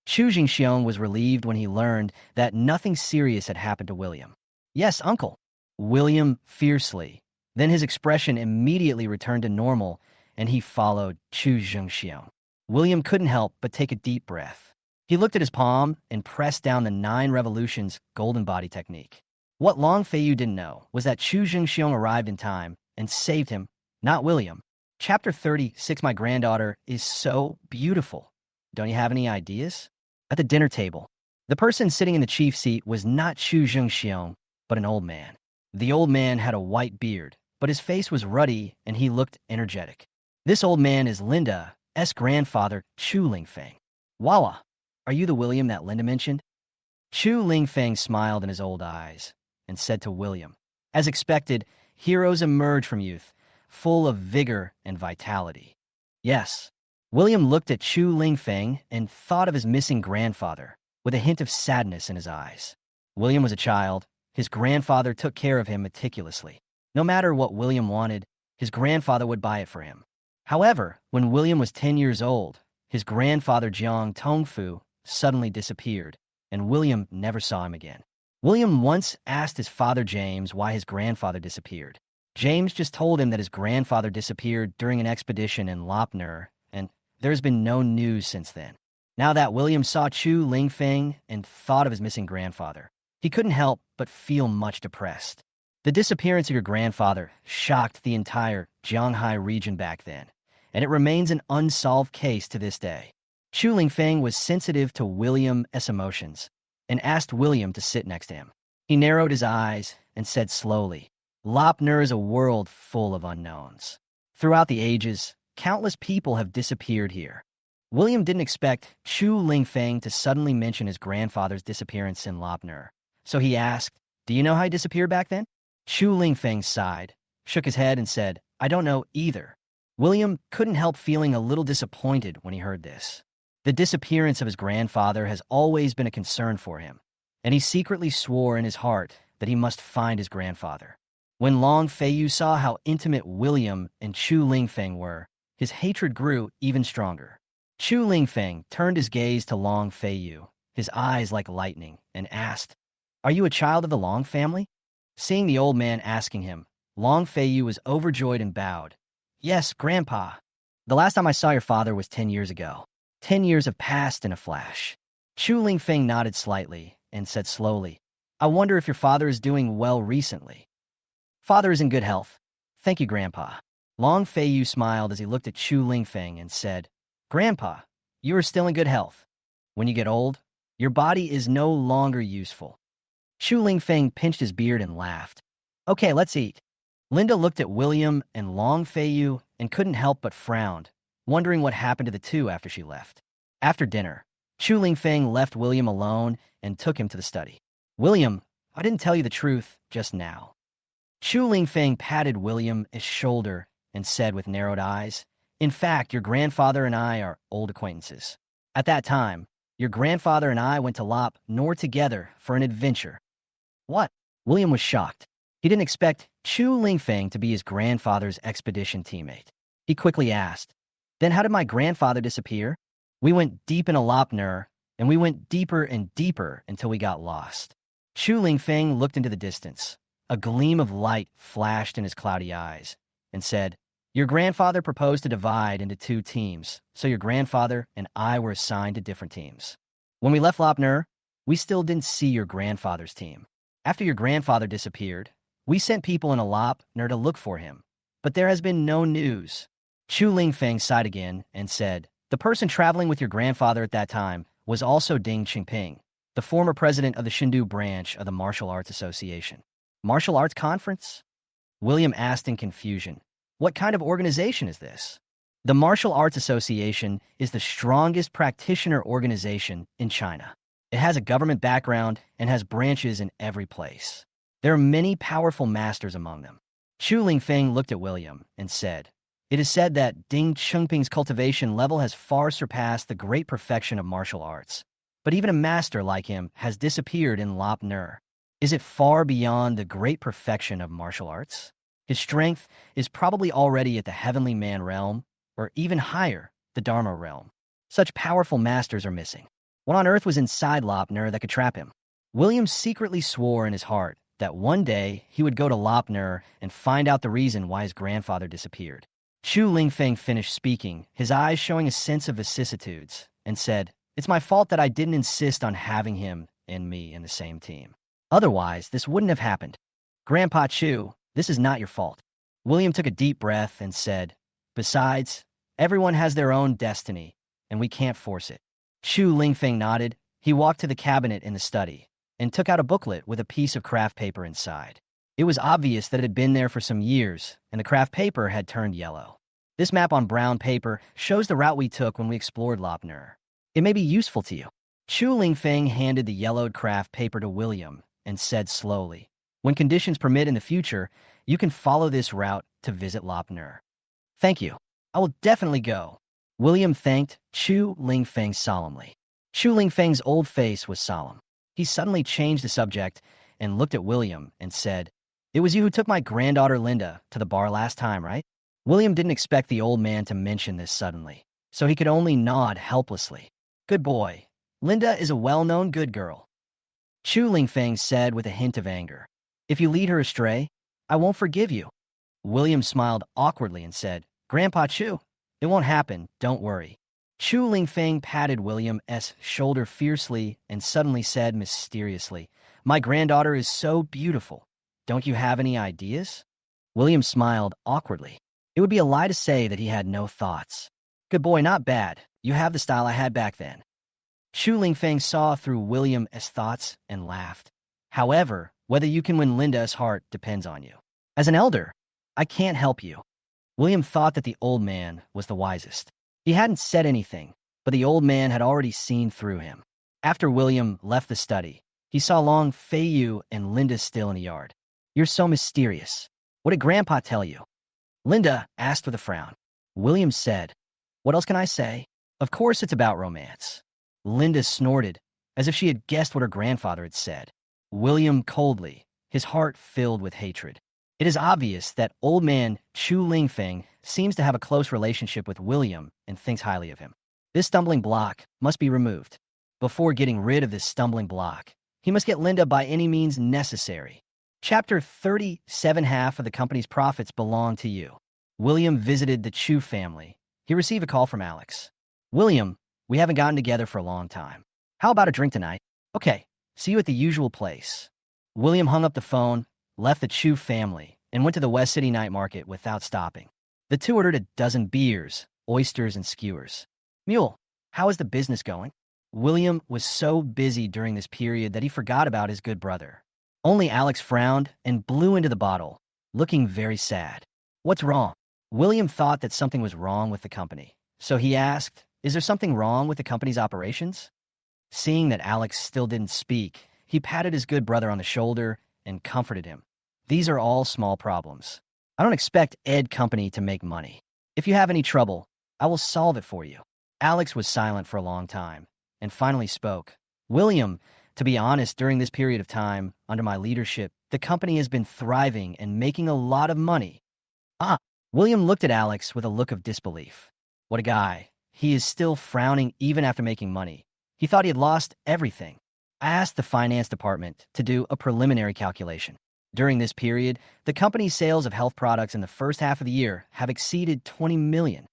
Chu Jingxiong was relieved when he learned that nothing serious had happened to William. "Yes, Uncle." William fiercely. Then his expression immediately returned to normal, and he followed Chu Jingxiong. William couldn't help but take a deep breath. He looked at his palm and pressed down the 9 revolutions golden body technique. What Long Feiyu didn't know was that Chu Jingxiong arrived in time and saved him, not William. Chapter 36, My granddaughter is so beautiful. Don't you have any ideas? At the dinner table, the person sitting in the chief seat was not Chu Jingxiong, but an old man. The old man had a white beard, but his face was ruddy and he looked energetic. This old man is Linda's grandfather, Chu Lingfeng. "Wawa, are you the William that Linda mentioned?" Chu Lingfeng smiled in his old eyes and said to William, "As expected, heroes emerge from youth, full of vigor and vitality." "Yes." William looked at Chu Lingfeng and thought of his missing grandfather, with a hint of sadness in his eyes. William was a child. His grandfather took care of him meticulously. No matter what William wanted, his grandfather would buy it for him. However, when William was 10 years old, his grandfather Jiang Tongfu suddenly disappeared, and William never saw him again. William once asked his father James why his grandfather disappeared. James just told him that his grandfather disappeared during an expedition in Lopner, and there's been no news since then. Now that William saw Chu Lingfeng and thought of his missing grandfather, he couldn't help but feel much depressed. The disappearance of your grandfather shocked the entire Jianghai region back then, and it remains an unsolved case to this day. Chu Lingfeng was sensitive to William's emotions and asked William to sit next to him. He narrowed his eyes and said slowly, "Lopner is a world full of unknowns. Throughout the ages, countless people have disappeared here." William didn't expect Chu Lingfeng to suddenly mention his grandfather's disappearance in Lopner, so he asked, "Do you know how he disappeared back then?" Chu Lingfeng sighed, shook his head, and said, "I don't know either." William couldn't help feeling a little disappointed when he heard this. The disappearance of his grandfather has always been a concern for him, and he secretly swore in his heart that he must find his grandfather. When Long Feiyu saw how intimate William and Chu Lingfeng were, his hatred grew even stronger. Chu Lingfeng turned his gaze to Long Feiyu, his eyes like lightning, and asked, "Are you a child of the Long family?" Seeing the old man asking him, Long Feiyu was overjoyed and bowed. "Yes, Grandpa. The last time I saw your father was 10 years ago. 10 years have passed in a flash." Chu Lingfeng nodded slightly and said slowly, "I wonder if your father is doing well recently." "Father is in good health. Thank you, Grandpa." Long Feiyu smiled as he looked at Chu Lingfeng and said, "Grandpa, you are still in good health. When you get old, your body is no longer useful." Chu Lingfeng pinched his beard and laughed. "Okay, let's eat." Linda looked at William and Long Feiyu and couldn't help but frowned, wondering what happened to the two after she left. After dinner, Chu Lingfeng left William alone and took him to the study. "William, I didn't tell you the truth just now." Chu Lingfeng patted William's shoulder and said with narrowed eyes, "In fact, your grandfather and I are old acquaintances. At that time, your grandfather and I went to Lop Nor together for an adventure." "What?" William was shocked. He didn't expect Chu Lingfeng to be his grandfather's expedition teammate. He quickly asked, "Then how did my grandfather disappear?" "We went deep into Lopner, and we went deeper and deeper until we got lost." Chu Lingfeng looked into the distance. A gleam of light flashed in his cloudy eyes and said, "Your grandfather proposed to divide into 2 teams, so your grandfather and I were assigned to different teams. When we left Lopner, we still didn't see your grandfather's team. After your grandfather disappeared, we sent people in a Lopner to look for him, but there has been no news. Chu Lingfeng sighed again and said, the person traveling with your grandfather at that time was also Ding Qingping, the former president of the Shindu branch of the Martial Arts Association. Martial Arts Conference? William asked in confusion. What kind of organization is this? The Martial Arts Association is the strongest practitioner organization in China. It has a government background and has branches in every place. There are many powerful masters among them. Chu Lingfeng looked at William and said, it is said that Ding Qingping's cultivation level has far surpassed the great perfection of martial arts. But even a master like him has disappeared in Lopner. Is it far beyond the great perfection of martial arts? His strength is probably already at the heavenly man realm, or even higher, the Dharma realm. Such powerful masters are missing. What on earth was inside Lopner that could trap him? William secretly swore in his heart that one day he would go to Lopner and find out the reason why his grandfather disappeared. Chu Lingfeng finished speaking, his eyes showing a sense of vicissitudes, and said, it's my fault that I didn't insist on having him and me in the same team. Otherwise, this wouldn't have happened. Grandpa Chu, this is not your fault. William took a deep breath and said, besides, everyone has their own destiny, and we can't force it. Chu Lingfeng nodded. He walked to the cabinet in the study and took out a booklet with a piece of craft paper inside. It was obvious that it had been there for some years, and the craft paper had turned yellow. This map on brown paper shows the route we took when we explored Lopner. It may be useful to you. Chu Lingfeng handed the yellowed craft paper to William and said slowly, when conditions permit in the future, you can follow this route to visit Lopner. Thank you. I will definitely go. William thanked Chu Lingfeng solemnly. Chu Lingfeng's old face was solemn. He suddenly changed the subject and looked at William and said, it was you who took my granddaughter Linda to the bar last time, right? William didn't expect the old man to mention this suddenly, so he could only nod helplessly. Good boy. Linda is a well-known good girl. Chu Lingfeng said with a hint of anger, if you lead her astray, I won't forgive you. William smiled awkwardly and said, Grandpa Chu, it won't happen, don't worry. Chu Lingfeng patted William's shoulder fiercely and suddenly said mysteriously, my granddaughter is so beautiful. Don't you have any ideas? William smiled awkwardly. It would be a lie to say that he had no thoughts. Good boy, not bad. You have the style I had back then. Chu Lingfeng saw through William's thoughts and laughed. However, whether you can win Linda's heart depends on you. As an elder, I can't help you. William thought that the old man was the wisest. He hadn't said anything, but the old man had already seen through him. After William left the study, he saw Long Fei Yu and Linda still in the yard. You're so mysterious. What did Grandpa tell you? Linda asked with a frown. William said, what else can I say? Of course it's about romance. Linda snorted, as if she had guessed what her grandfather had said. William coldly, his heart filled with hatred. It is obvious that old man Chu Lingfeng seems to have a close relationship with William and thinks highly of him. This stumbling block must be removed. Before getting rid of this stumbling block, he must get Linda by any means necessary. Chapter 37. Half of the company's profits belong to you. William visited the Chu family. He received a call from Alex. William, we haven't gotten together for a long time. How about a drink tonight? Okay, see you at the usual place. William hung up the phone, left the Chu family, and went to the West City night market without stopping. The two ordered a dozen beers, oysters, and skewers. Mule, how is the business going? William was so busy during this period that he forgot about his good brother. Only Alex frowned and blew into the bottle, looking very sad. What's wrong? William thought that something was wrong with the company, so he asked, is there something wrong with the company's operations? Seeing that Alex still didn't speak, he patted his good brother on the shoulder and comforted him. These are all small problems. I don't expect Ed Company to make money. If you have any trouble, I will solve it for you. Alex was silent for a long time and finally spoke. William, to be honest, during this period of time, under my leadership, the company has been thriving and making a lot of money. William looked at Alex with a look of disbelief. What a guy. He is still frowning even after making money. He thought he had lost everything. I asked the finance department to do a preliminary calculation. During this period, the company's sales of health products in the first half of the year have exceeded 20 million.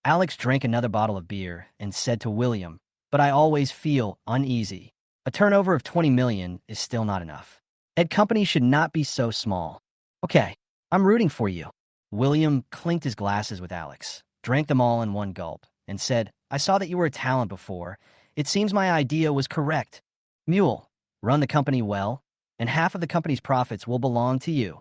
Alex drank another bottle of beer and said to William, but I always feel uneasy. A turnover of 20 million is still not enough. Ed Company should not be so small. Okay, I'm rooting for you. William clinked his glasses with Alex, drank them all in one gulp, and said, I saw that you were a talent before. It seems my idea was correct. Mule, run the company well, and half of the company's profits will belong to you.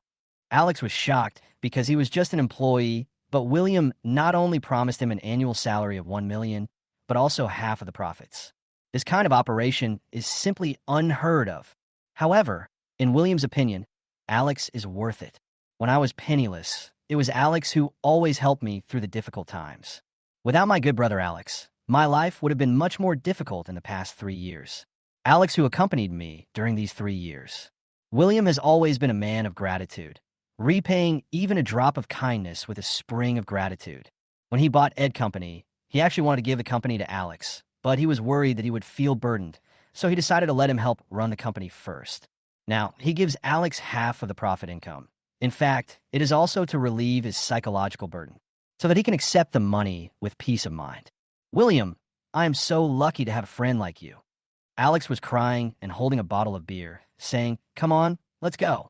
Alex was shocked because he was just an employee, but William not only promised him an annual salary of 1 million, but also half of the profits. This kind of operation is simply unheard of. However, in William's opinion, Alex is worth it. When I was penniless, it was Alex who always helped me through the difficult times. Without my good brother Alex, my life would have been much more difficult in the past 3 years. Alex, who accompanied me during these 3 years. William has always been a man of gratitude, repaying even a drop of kindness with a spring of gratitude. When he bought Ed Company, he actually wanted to give the company to Alex, but he was worried that he would feel burdened, so he decided to let him help run the company first. Now, he gives Alex half of the profit income. In fact, it is also to relieve his psychological burden, so that he can accept the money with peace of mind. William, I am so lucky to have a friend like you. Alex was crying and holding a bottle of beer, saying, Come on, let's go.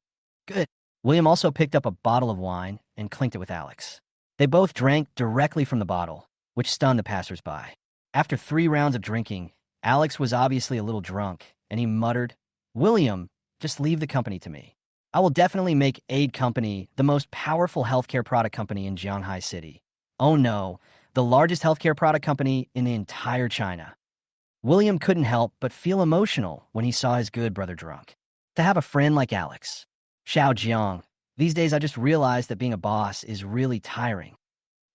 Good. William also picked up a bottle of wine and clinked it with Alex. They both drank directly from the bottle, which stunned the passersby. After 3 rounds of drinking, Alex was obviously a little drunk, and he muttered, William, just leave the company to me. I will definitely make Aid Company the most powerful healthcare product company in Shanghai City. Oh no, the largest healthcare product company in the entire China. William couldn't help but feel emotional when he saw his good brother drunk. To have a friend like Alex. Xiao Jiang, these days I just realized that being a boss is really tiring.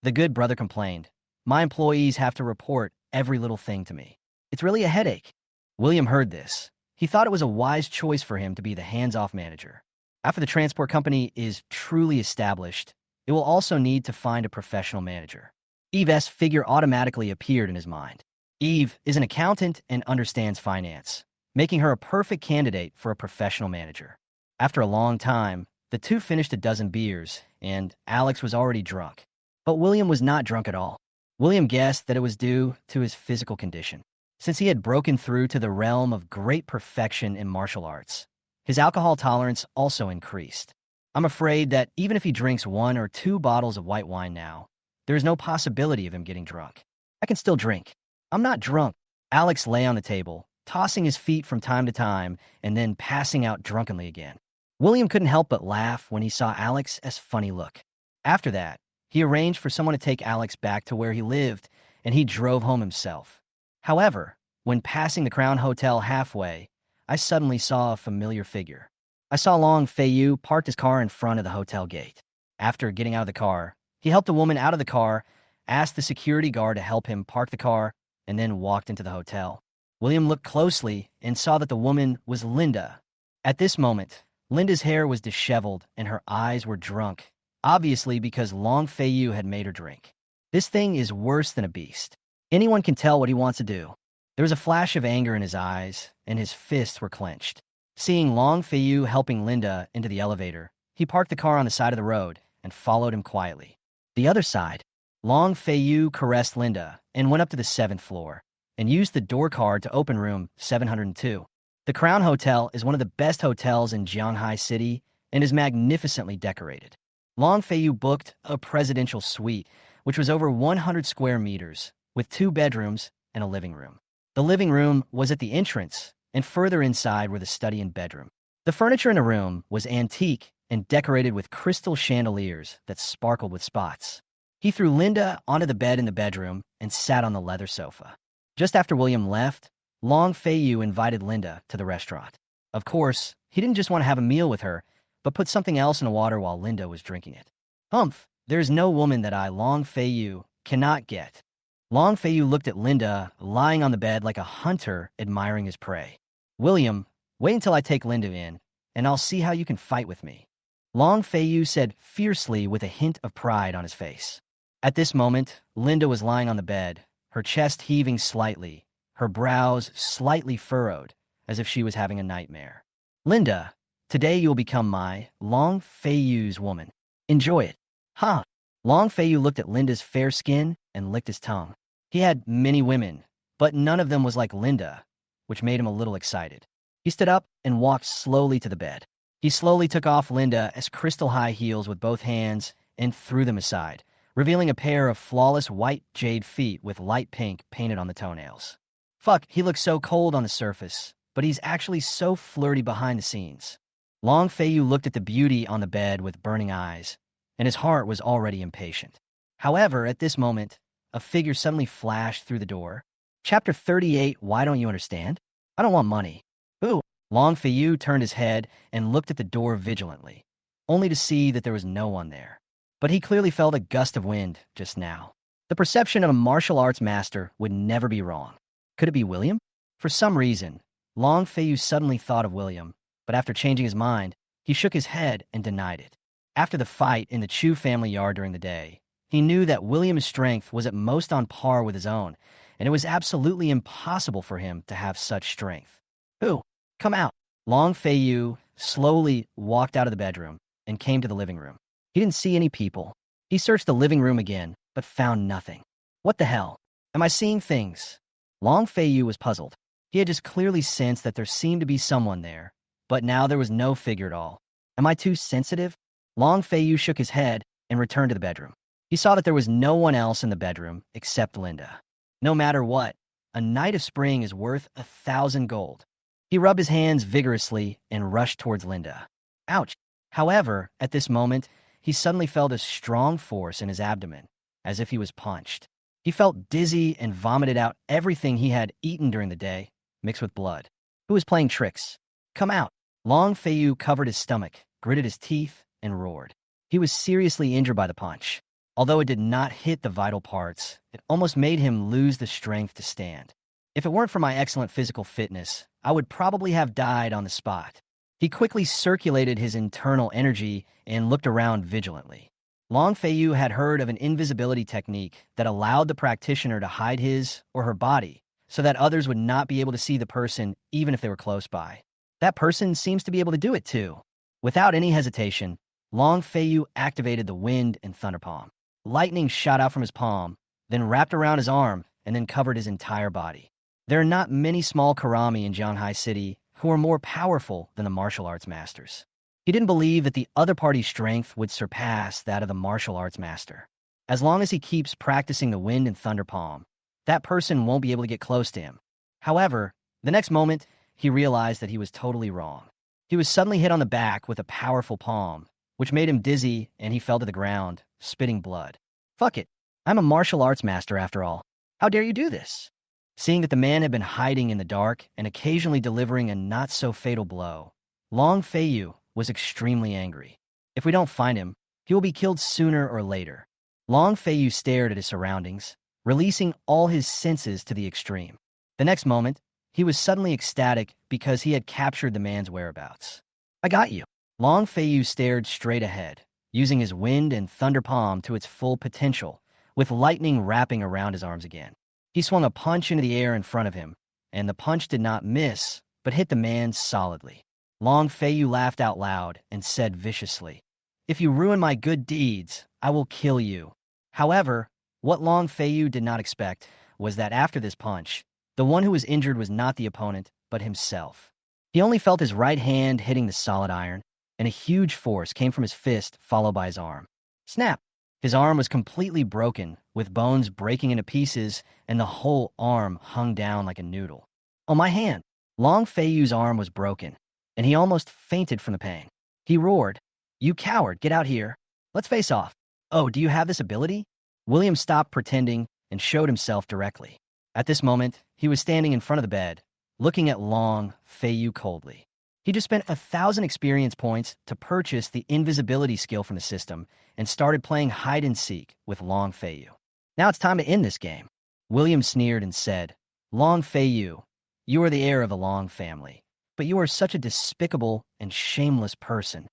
The good brother complained, My employees have to report every little thing to me. It's really a headache. William heard this. He thought it was a wise choice for him to be the hands-off manager. After the transport company is truly established, it will also need to find a professional manager. Eve's figure automatically appeared in his mind. Eve is an accountant and understands finance, making her a perfect candidate for a professional manager. After a long time, the two finished a dozen beers, and Alex was already drunk. But William was not drunk at all. William guessed that it was due to his physical condition, since he had broken through to the realm of great perfection in martial arts. His alcohol tolerance also increased. I'm afraid that even if he drinks 1 or 2 bottles of white wine now, there is no possibility of him getting drunk. I can still drink. I'm not drunk. Alex lay on the table, tossing his feet from time to time and then passing out drunkenly again. William couldn't help but laugh when he saw Alex's funny look. After that, he arranged for someone to take Alex back to where he lived, and he drove home himself. However, when passing the Crown Hotel halfway, I suddenly saw a familiar figure. I saw Long Feiyu parked his car in front of the hotel gate. After getting out of the car, he helped a woman out of the car, asked the security guard to help him park the car, and then walked into the hotel. William looked closely and saw that the woman was Linda. At this moment, Linda's hair was disheveled and her eyes were drunk, obviously because Long Feiyu had made her drink. This thing is worse than a beast. Anyone can tell what he wants to do. There was a flash of anger in his eyes, and his fists were clenched. Seeing Long Feiyu helping Linda into the elevator, he parked the car on the side of the road and followed him quietly. The other side, Long Feiyu caressed Linda and went up to the 7th floor and used the door card to open room 702. The Crown Hotel is one of the best hotels in Shanghai City and is magnificently decorated. Long Feiyu booked a presidential suite, which was over 100 square meters, with 2 bedrooms and a living room. The living room was at the entrance, and further inside were the study and bedroom. The furniture in the room was antique and decorated with crystal chandeliers that sparkled with spots. He threw Linda onto the bed in the bedroom and sat on the leather sofa. Just after William left, Long Feiyu invited Linda to the restaurant. Of course, he didn't just want to have a meal with her, but put something else in the water while Linda was drinking it. Humph, there's no woman that I, Long Feiyu, cannot get. Long Feiyu looked at Linda lying on the bed like a hunter admiring his prey. William, wait until I take Linda in, and I'll see how you can fight with me. Long Feiyu said fiercely with a hint of pride on his face. At this moment, Linda was lying on the bed, her chest heaving slightly, her brows slightly furrowed, as if she was having a nightmare. Linda, today you'll become my Long Feiyu's woman. Enjoy it. Huh. Long Feiyu looked at Linda's fair skin and licked his tongue. He had many women, but none of them was like Linda, which made him a little excited. He stood up and walked slowly to the bed. He slowly took off Linda's crystal-high heels with both hands and threw them aside, revealing a pair of flawless white jade feet with light pink painted on the toenails. Fuck, he looks so cold on the surface, but he's actually so flirty behind the scenes. Long Feiyu looked at the beauty on the bed with burning eyes, and his heart was already impatient. However, at this moment, a figure suddenly flashed through the door. Chapter 38, Why Don't You Understand? I don't want money. Ooh. Long Feiyu turned his head and looked at the door vigilantly, only to see that there was no one there. But he clearly felt a gust of wind just now. The perception of a martial arts master would never be wrong. Could it be William? For some reason, Long Feiyu suddenly thought of William, but after changing his mind, he shook his head and denied it. After the fight in the Chu family yard during the day, he knew that William's strength was at most on par with his own, and it was absolutely impossible for him to have such strength. Who? Come out. Long Feiyu slowly walked out of the bedroom and came to the living room. He didn't see any people. He searched the living room again, but found nothing. What the hell? Am I seeing things? Long Feiyu was puzzled. He had just clearly sensed that there seemed to be someone there, but now there was no figure at all. Am I too sensitive? Long Feiyu shook his head and returned to the bedroom. He saw that there was no one else in the bedroom except Linda. No matter what, a night of spring is worth 1,000 gold. He rubbed his hands vigorously and rushed towards Linda. Ouch! However, at this moment, he suddenly felt a strong force in his abdomen, as if he was punched. He felt dizzy and vomited out everything he had eaten during the day, mixed with blood. Who was playing tricks? Come out! Long Feiyu covered his stomach, gritted his teeth, and roared. He was seriously injured by the punch. Although it did not hit the vital parts, it almost made him lose the strength to stand. If it weren't for my excellent physical fitness, I would probably have died on the spot. He quickly circulated his internal energy and looked around vigilantly. Long Feiyu had heard of an invisibility technique that allowed the practitioner to hide his or her body so that others would not be able to see the person even if they were close by. That person seems to be able to do it too. Without any hesitation, Long Feiyu activated the wind and thunder palm. Lightning shot out from his palm, then wrapped around his arm and then covered his entire body. There are not many small karami in Jianghai City who are more powerful than the martial arts masters. He didn't believe that the other party's strength would surpass that of the martial arts master. As long as he keeps practicing the wind and thunder palm, that person won't be able to get close to him. However, the next moment, he realized that he was totally wrong. He was suddenly hit on the back with a powerful palm, which made him dizzy and he fell to the ground, spitting blood. Fuck it. I'm a martial arts master after all. How dare you do this? Seeing that the man had been hiding in the dark and occasionally delivering a not-so-fatal blow, Long Feiyu was extremely angry. If we don't find him, he will be killed sooner or later. Long Feiyu stared at his surroundings, releasing all his senses to the extreme. The next moment, he was suddenly ecstatic because he had captured the man's whereabouts. I got you. Long Feiyu stared straight ahead, using his wind and thunder palm to its full potential, with lightning wrapping around his arms again. He swung a punch into the air in front of him, and the punch did not miss, but hit the man solidly. Long Feiyu laughed out loud and said viciously, "If you ruin my good deeds, I will kill you." However, what Long Feiyu did not expect was that after this punch, the one who was injured was not the opponent, but himself. He only felt his right hand hitting the solid iron, and a huge force came from his fist, followed by his arm. Snap! His arm was completely broken, with bones breaking into pieces, and the whole arm hung down like a noodle. Oh, my hand! Long Feiyu's arm was broken, and he almost fainted from the pain. He roared, "You coward, get out here. Let's face off." "Oh, do you have this ability?" William stopped pretending and showed himself directly. At this moment, he was standing in front of the bed, looking at Long Feiyu coldly. He just spent 1,000 experience points to purchase the invisibility skill from the system and started playing hide-and-seek with Long Feiyu. Now it's time to end this game. William sneered and said, "Long Feiyu, you are the heir of the Long family, but you are such a despicable and shameless person."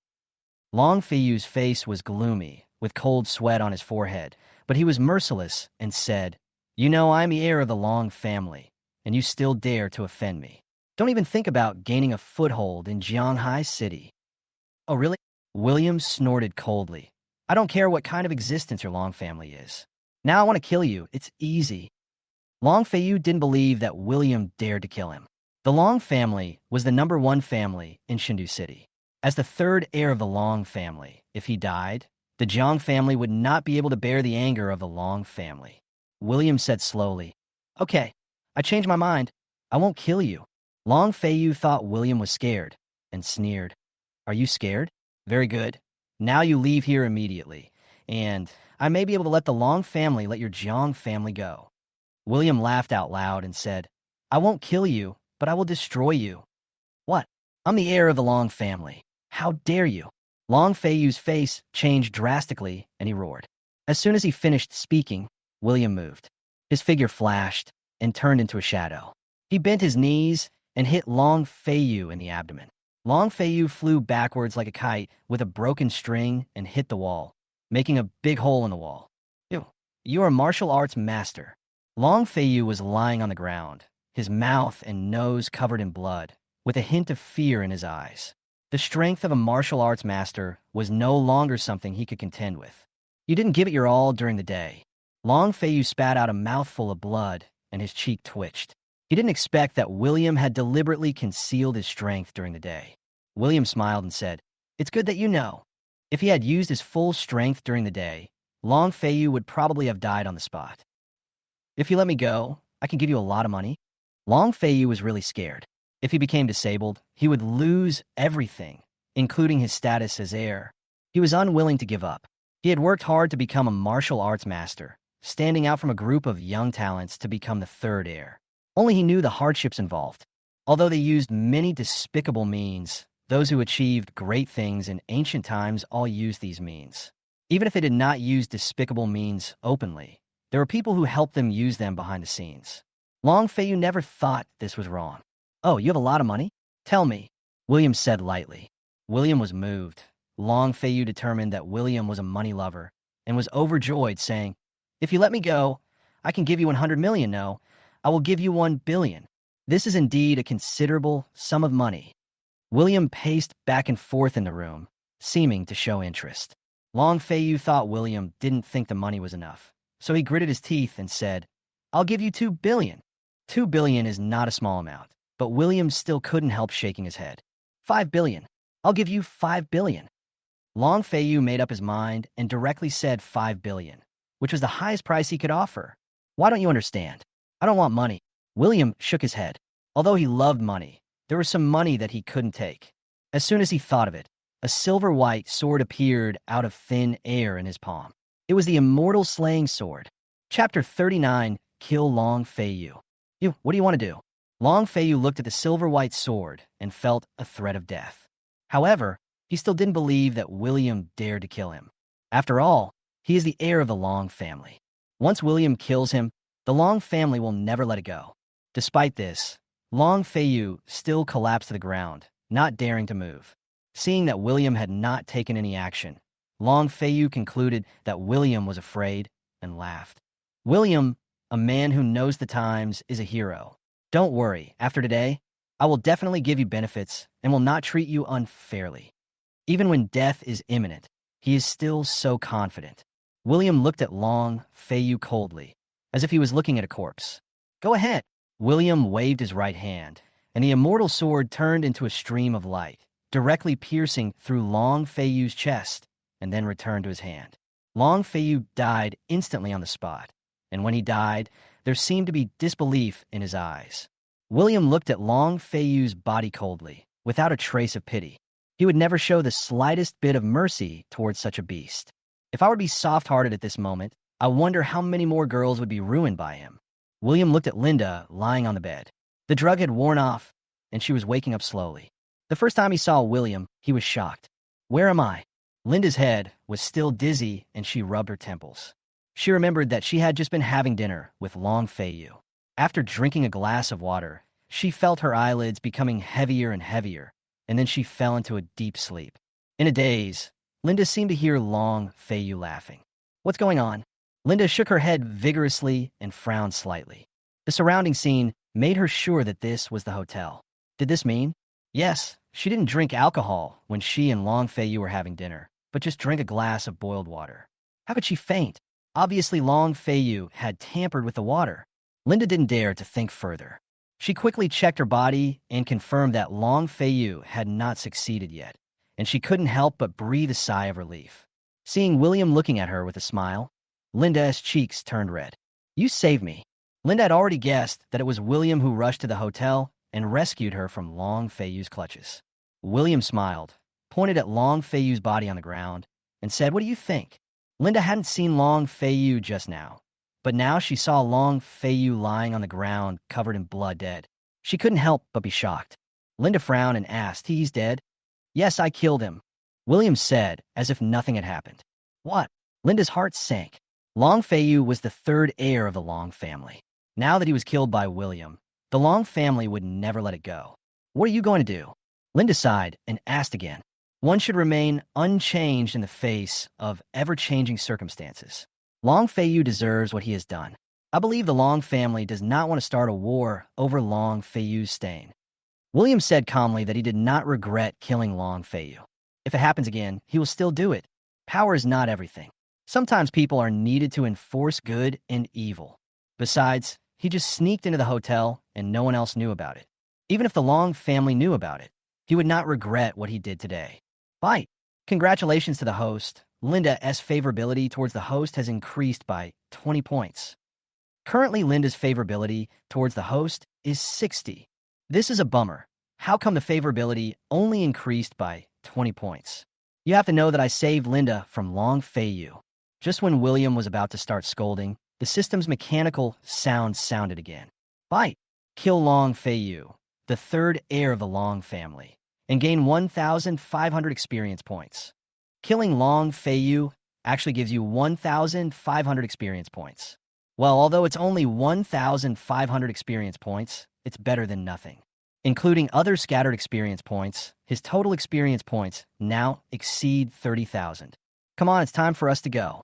Long Feiyu's face was gloomy, with cold sweat on his forehead, but he was merciless and said, "You know I'm the heir of the Long family, and you still dare to offend me. Don't even think about gaining a foothold in Jianghai City." "Oh, really?" William snorted coldly. "I don't care what kind of existence your Long family is. Now I want to kill you. It's easy." Long Feiyu didn't believe that William dared to kill him. The Long family was the #1 family in Shindu City. As the third heir of the Long family, if he died, the Jiang family would not be able to bear the anger of the Long family. William said slowly, "Okay, I changed my mind. I won't kill you." Long Feiyu thought William was scared and sneered. "Are you scared? Very good. Now you leave here immediately, and I may be able to let the Long family let your Jiang family go." William laughed out loud and said, "I won't kill you, but I will destroy you." "What? I'm the heir of the Long family. How dare you?" Long Feiyu's face changed drastically, and he roared. As soon as he finished speaking, William moved. His figure flashed and turned into a shadow. He bent his knees and hit Long Feiyu in the abdomen. Long Feiyu flew backwards like a kite with a broken string and hit the wall, making a big hole in the wall. "Ew, you are a martial arts master." Long Feiyu was lying on the ground, his mouth and nose covered in blood, with a hint of fear in his eyes. The strength of a martial arts master was no longer something he could contend with. "You didn't give it your all during the day." Long Feiyu spat out a mouthful of blood, and his cheek twitched. He didn't expect that William had deliberately concealed his strength during the day. William smiled and said, "It's good that you know." If he had used his full strength during the day, Long Feiyu would probably have died on the spot. "If you let me go, I can give you a lot of money." Long Feiyu was really scared. If he became disabled, he would lose everything, including his status as heir. He was unwilling to give up. He had worked hard to become a martial arts master, standing out from a group of young talents to become the third heir. Only he knew the hardships involved. Although they used many despicable means, those who achieved great things in ancient times all used these means. Even if they did not use despicable means openly, there were people who helped them use them behind the scenes. Long Feiyu never thought this was wrong. "Oh, you have a lot of money? Tell me," William said lightly. William was moved. Long Feiyu determined that William was a money lover and was overjoyed, saying, "If you let me go, I can give you 100 million. No, I will give you 1 billion. This is indeed a considerable sum of money." William paced back and forth in the room, seeming to show interest. Long Feiyu thought William didn't think the money was enough, so he gritted his teeth and said, "I'll give you 2 billion. 2 billion is not a small amount, but William still couldn't help shaking his head. 5 billion. I'll give you 5 billion. Long Feiyu made up his mind and directly said 5 billion, which was the highest price he could offer. "Why don't you understand? I don't want money." William shook his head. Although he loved money, there was some money that he couldn't take. As soon as he thought of it, a silver-white sword appeared out of thin air in his palm. It was the immortal slaying sword. Chapter 39, Kill Long Feiyu. What do you want to do?" Long Feiyu looked at the silver-white sword and felt a threat of death. However, he still didn't believe that William dared to kill him. After all, he is the heir of the Long family. Once William kills him, the Long family will never let it go. Despite this, Long Feiyu still collapsed to the ground, not daring to move. Seeing that William had not taken any action, Long Feiyu concluded that William was afraid and laughed. "William, a man who knows the times, is a hero. Don't worry, after today, I will definitely give you benefits and will not treat you unfairly." Even when death is imminent, he is still so confident. William looked at Long Feiyu coldly, as if he was looking at a corpse. "Go ahead." William waved his right hand, and the immortal sword turned into a stream of light, directly piercing through Long Feiyu's chest, and then returned to his hand. Long Feiyu died instantly on the spot, and when he died, there seemed to be disbelief in his eyes. William looked at Long Feiyu's body coldly, without a trace of pity. He would never show the slightest bit of mercy towards such a beast. If I were to be soft-hearted at this moment, I wonder how many more girls would be ruined by him. William looked at Linda lying on the bed. The drug had worn off, and she was waking up slowly. The first time he saw William, he was shocked. "Where am I?" Linda's head was still dizzy, and she rubbed her temples. She remembered that she had just been having dinner with Long Feiyu. After drinking a glass of water, she felt her eyelids becoming heavier and heavier, and then she fell into a deep sleep. In a daze, Linda seemed to hear Long Feiyu laughing. "What's going on?" Linda shook her head vigorously and frowned slightly. The surrounding scene made her sure that this was the hotel. Did this mean? Yes, she didn't drink alcohol when she and Long Feiyu were having dinner, but just drank a glass of boiled water. How could she faint? Obviously, Long Feiyu had tampered with the water. Linda didn't dare to think further. She quickly checked her body and confirmed that Long Feiyu had not succeeded yet, and she couldn't help but breathe a sigh of relief. Seeing William looking at her with a smile, Linda's cheeks turned red. You saved me. Linda had already guessed that it was William who rushed to the hotel and rescued her from Long Feiyu's clutches. William smiled, pointed at Long Feiyu's body on the ground, and said, "What do you think?" Linda hadn't seen Long Feiyu just now, but now she saw Long Feiyu lying on the ground covered in blood dead. She couldn't help but be shocked. Linda frowned and asked, "He's dead?" "Yes, I killed him," William said, as if nothing had happened. "What?" Linda's heart sank. Long Feiyu was the third heir of the Long family. Now that he was killed by William, the Long family would never let it go. "What are you going to do?" Linda sighed and asked again. One should remain unchanged in the face of ever-changing circumstances. Long Feiyu deserves what he has done. I believe the Long family does not want to start a war over Long Feiyu's stain. William said calmly that he did not regret killing Long Feiyu. If it happens again, he will still do it. Power is not everything. Sometimes people are needed to enforce good and evil. Besides, he just sneaked into the hotel and no one else knew about it. Even if the Long family knew about it, he would not regret what he did today. Fight! Congratulations to the host. Linda's favorability towards the host has increased by 20 points. Currently, Linda's favorability towards the host is 60. This is a bummer. How come the favorability only increased by 20 points? You have to know that I saved Linda from Long Feiyu. Just when William was about to start scolding, the system's mechanical sound sounded again. Fight! Kill Long Feiyu, the third heir of the Long family, and gain 1,500 experience points. Killing Long Feiyu actually gives you 1,500 experience points. Well, although it's only 1,500 experience points, it's better than nothing. Including other scattered experience points, his total experience points now exceed 30,000. Come on, it's time for us to go.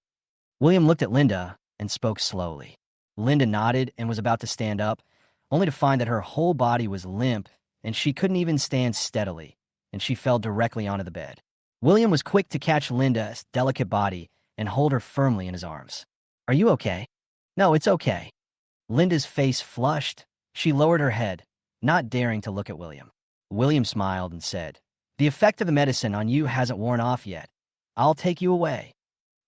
William looked at Linda and spoke slowly. Linda nodded and was about to stand up, only to find that her whole body was limp and she couldn't even stand steadily, and she fell directly onto the bed. William was quick to catch Linda's delicate body and hold her firmly in his arms. Are you okay? No, it's okay. Linda's face flushed. She lowered her head, not daring to look at William. William smiled and said, "The effect of the medicine on you hasn't worn off yet. I'll take you away."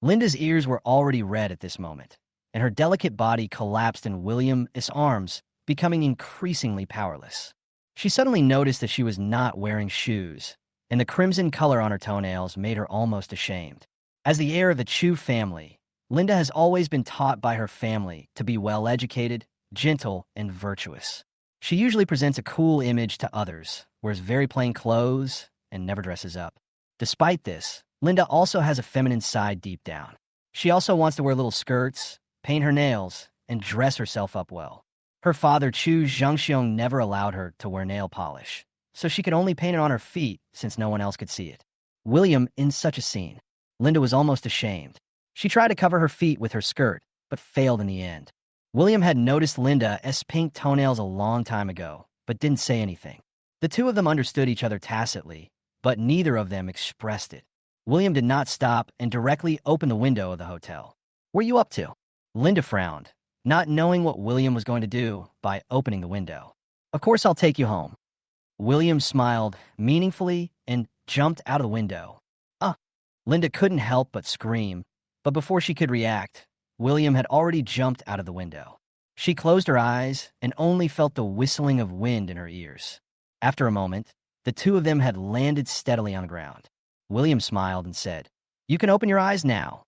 Linda's ears were already red at this moment, and her delicate body collapsed in William's arms, becoming increasingly powerless. She suddenly noticed that she was not wearing shoes, and the crimson color on her toenails made her almost ashamed. As the heir of the Chu family, Linda has always been taught by her family to be well-educated, gentle, and virtuous. She usually presents a cool image to others, wears very plain clothes, and never dresses up. Despite this, Linda also has a feminine side deep down. She also wants to wear little skirts, paint her nails, and dress herself up well. Her father, Chu Zhangxiong, never allowed her to wear nail polish, so she could only paint it on her feet since no one else could see it. William in such a scene. Linda was almost ashamed. She tried to cover her feet with her skirt, but failed in the end. William had noticed Linda's pink toenails a long time ago, but didn't say anything. The two of them understood each other tacitly, but neither of them expressed it. William did not stop and directly opened the window of the hotel. "What are you up to?" Linda frowned, not knowing what William was going to do by opening the window. "Of course I'll take you home." William smiled meaningfully and jumped out of the window. "Ah!" Linda couldn't help but scream, but before she could react, William had already jumped out of the window. She closed her eyes and only felt the whistling of wind in her ears. After a moment, the two of them had landed steadily on the ground. William smiled and said, "You can open your eyes now."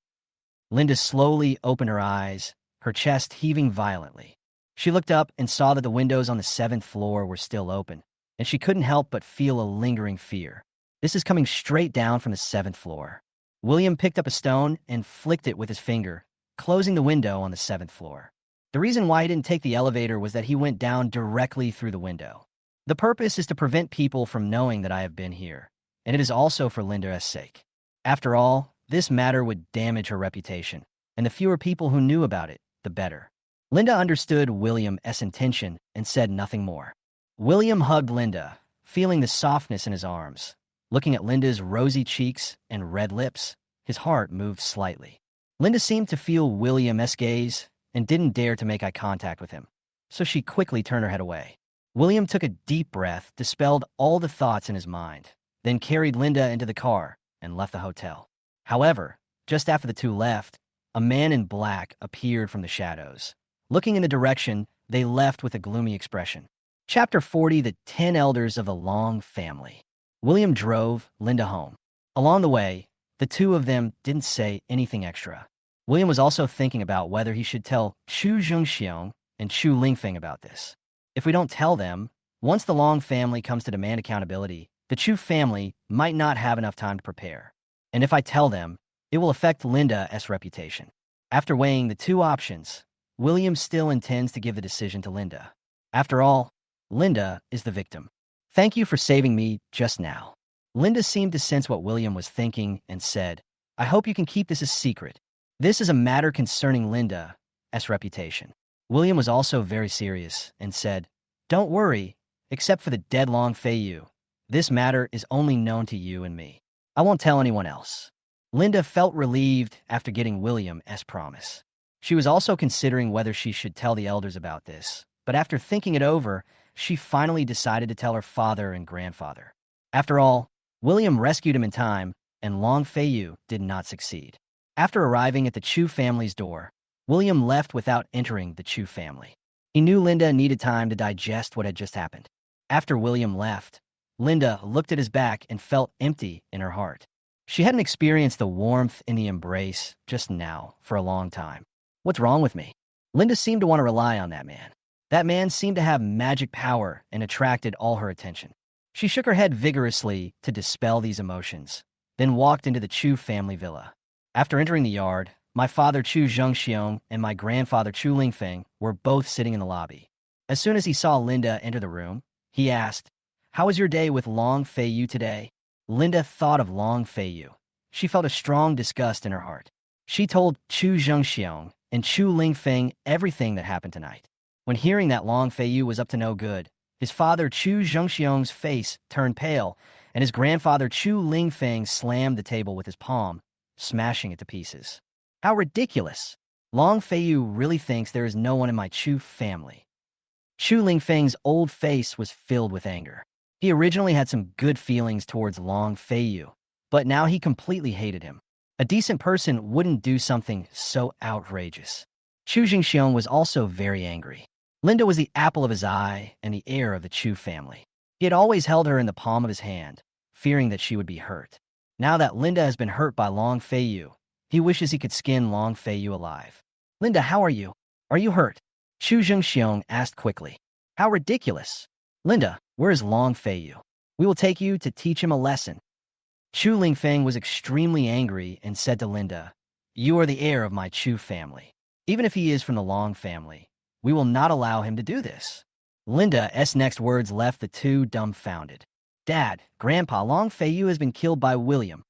Linda slowly opened her eyes, her chest heaving violently. She looked up and saw that the windows on the 7th floor were still open, and she couldn't help but feel a lingering fear. This is coming straight down from the 7th floor. William picked up a stone and flicked it with his finger, closing the window on the 7th floor. The reason why he didn't take the elevator was that he went down directly through the window. The purpose is to prevent people from knowing that I have been here, and it is also for Linda's sake. After all, this matter would damage her reputation, and the fewer people who knew about it, the better. Linda understood William's intention and said nothing more. William hugged Linda, feeling the softness in his arms. Looking at Linda's rosy cheeks and red lips, his heart moved slightly. Linda seemed to feel William's gaze and didn't dare to make eye contact with him, so she quickly turned her head away. William took a deep breath, dispelled all the thoughts in his mind, then carried Linda into the car and left the hotel. However, just after the two left, a man in black appeared from the shadows. Looking in the direction, they left with a gloomy expression. Chapter 40, The 10 Elders of the Long Family. William drove Linda home. Along the way, the two of them didn't say anything extra. William was also thinking about whether he should tell Chu Zhengxiong and Chu Lingfeng about this. If we don't tell them, once the Long family comes to demand accountability, the Chu family might not have enough time to prepare. And if I tell them, it will affect Linda's reputation. After weighing the two options, William still intends to give the decision to Linda. After all, Linda is the victim. Thank you for saving me just now. Linda seemed to sense what William was thinking and said, I hope you can keep this a secret. This is a matter concerning Linda's reputation. William was also very serious and said, Don't worry, except for the dead Long Feiyu. This matter is only known to you and me. I won't tell anyone else. Linda felt relieved after getting William's promise. She was also considering whether she should tell the elders about this, but after thinking it over, she finally decided to tell her father and grandfather. After all, William rescued him in time, and Long Feiyu did not succeed. After arriving at the Chu family's door, William left without entering the Chu family. He knew Linda needed time to digest what had just happened. After William left, Linda looked at his back and felt empty in her heart. She hadn't experienced the warmth in the embrace just now for a long time. What's wrong with me? Linda seemed to want to rely on that man. That man seemed to have magic power and attracted all her attention. She shook her head vigorously to dispel these emotions, then walked into the Chu family villa. After entering the yard, my father Chu Zhengxiong and my grandfather Chu Lingfeng were both sitting in the lobby. As soon as he saw Linda enter the room, he asked, How was your day with Long Feiyu today? Linda thought of Long Feiyu. She felt a strong disgust in her heart. She told Chu Zhengxiong and Chu Lingfeng everything that happened tonight. When hearing that Long Feiyu was up to no good, his father Chu Zhengxiong's face turned pale, and his grandfather Chu Lingfeng slammed the table with his palm, smashing it to pieces. How ridiculous! Long Feiyu really thinks there is no one in my Chu family. Chu Lingfeng's old face was filled with anger. He originally had some good feelings towards Long Feiyu, but now he completely hated him. A decent person wouldn't do something so outrageous. Chu Zhengxiong was also very angry. Linda was the apple of his eye and the heir of the Chu family. He had always held her in the palm of his hand, fearing that she would be hurt. Now that Linda has been hurt by Long Feiyu, he wishes he could skin Long Feiyu alive. Linda, how are you? Are you hurt? Chu Zhengxiong asked quickly. How ridiculous! Linda, where is Long Feiyu? We will take you to teach him a lesson. Chu Lingfeng was extremely angry and said to Linda, You are the heir of my Chu family. Even if he is from the Long family, we will not allow him to do this. Linda's next words left the two dumbfounded. Dad, Grandpa, Long Feiyu has been killed by William.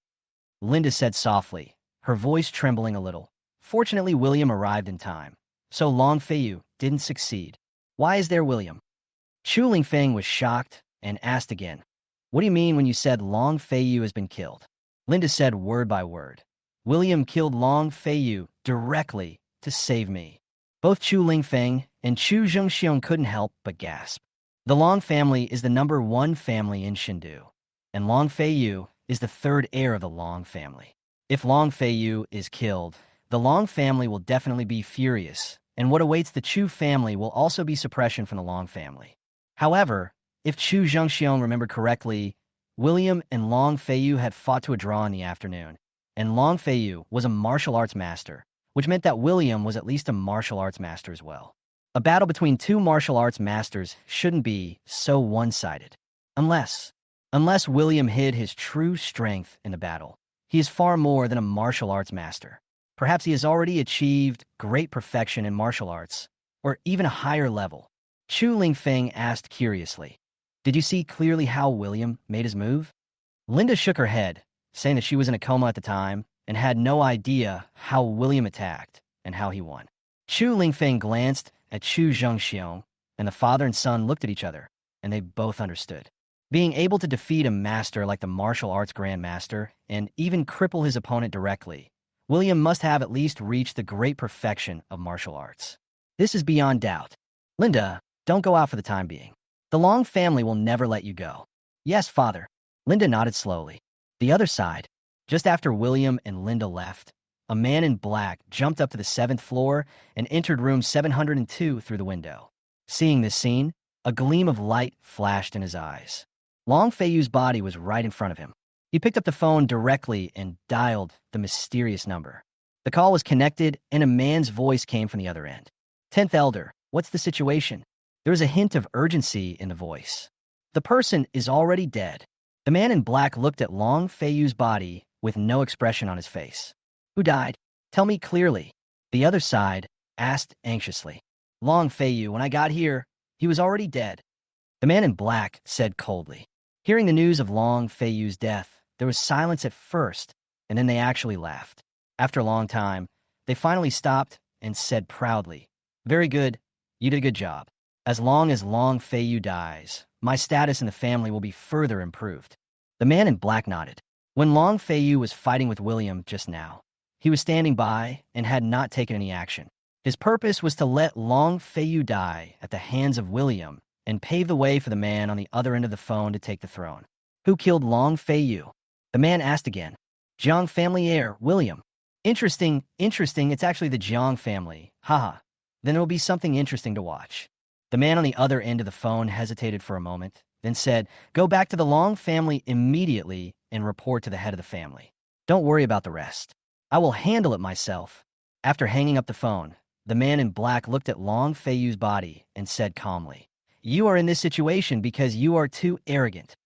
Linda said softly, her voice trembling a little. Fortunately, William arrived in time, so Long Feiyu didn't succeed. Why is there William? Chu Lingfeng was shocked and asked again, What do you mean when you said Long Feiyu has been killed? Linda said word by word, William killed Long Feiyu directly to save me. Both Chu Lingfeng and Chu Zhengxiong couldn't help but gasp. The Long family is the #1 family in Shindu, and Long Feiyu is the third heir of the Long family. If Long Feiyu is killed, the Long family will definitely be furious, and what awaits the Chu family will also be suppression from the Long family. However, if Chu Zhengxiong remembered correctly, William and Long Feiyu had fought to a draw in the afternoon, and Long Feiyu was a martial arts master, which meant that William was at least a martial arts master as well. A battle between two martial arts masters shouldn't be so one-sided. Unless William hid his true strength in the battle. He is far more than a martial arts master. Perhaps he has already achieved great perfection in martial arts, or even a higher level. Chu Lingfeng asked curiously, Did you see clearly how William made his move? Linda shook her head, saying that she was in a coma at the time and had no idea how William attacked and how he won. Chu Lingfeng glanced at Chu Zhengxiong, and the father and son looked at each other, and they both understood. Being able to defeat a master like the martial arts grandmaster and even cripple his opponent directly, William must have at least reached the great perfection of martial arts. This is beyond doubt. Linda, don't go out for the time being. The Long family will never let you go. Yes, father. Linda nodded slowly. The other side. Just after William and Linda left, a man in black jumped up to the 7th floor and entered room 702 through the window. Seeing this scene, a gleam of light flashed in his eyes. Long Feiyu's body was right in front of him. He picked up the phone directly and dialed the mysterious number. The call was connected, and a man's voice came from the other end. 10th Elder, what's the situation? There was a hint of urgency in the voice. The person is already dead. The man in black looked at Long Feiyu's body with no expression on his face. Who died? Tell me clearly. The other side asked anxiously. Long Feiyu, when I got here, he was already dead. The man in black said coldly. Hearing the news of Long Feiyu's death, there was silence at first, and then they actually laughed. After a long time, they finally stopped and said proudly, Very good, you did a good job. As long as Long Feiyu dies, my status in the family will be further improved. The man in black nodded. When Long Feiyu was fighting with William just now, he was standing by and had not taken any action. His purpose was to let Long Feiyu die at the hands of William and pave the way for the man on the other end of the phone to take the throne. Who killed Long Feiyu? The man asked again. Jiang family heir, William. Interesting, it's actually the Jiang family. Haha. Then it will be something interesting to watch. The man on the other end of the phone hesitated for a moment, then said, Go back to the Long family immediately and report to the head of the family. Don't worry about the rest. I will handle it myself. After hanging up the phone, the man in black looked at Long Feiyu's body and said calmly, You are in this situation because you are too arrogant.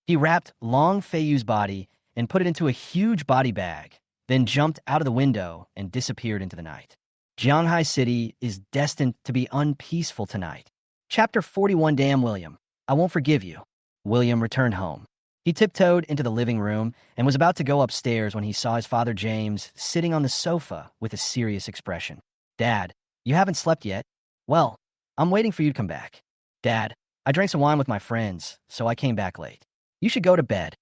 He wrapped Long Feiyu's body and put it into a huge body bag, then jumped out of the window and disappeared into the night. Jianghai City is destined to be unpeaceful tonight. Chapter 41. Damn, William. I won't forgive you. William returned home. He tiptoed into the living room and was about to go upstairs when he saw his father James sitting on the sofa with a serious expression. Dad, you haven't slept yet? Well, I'm waiting for you to come back. Dad, I drank some wine with my friends, so I came back late. You should go to bed.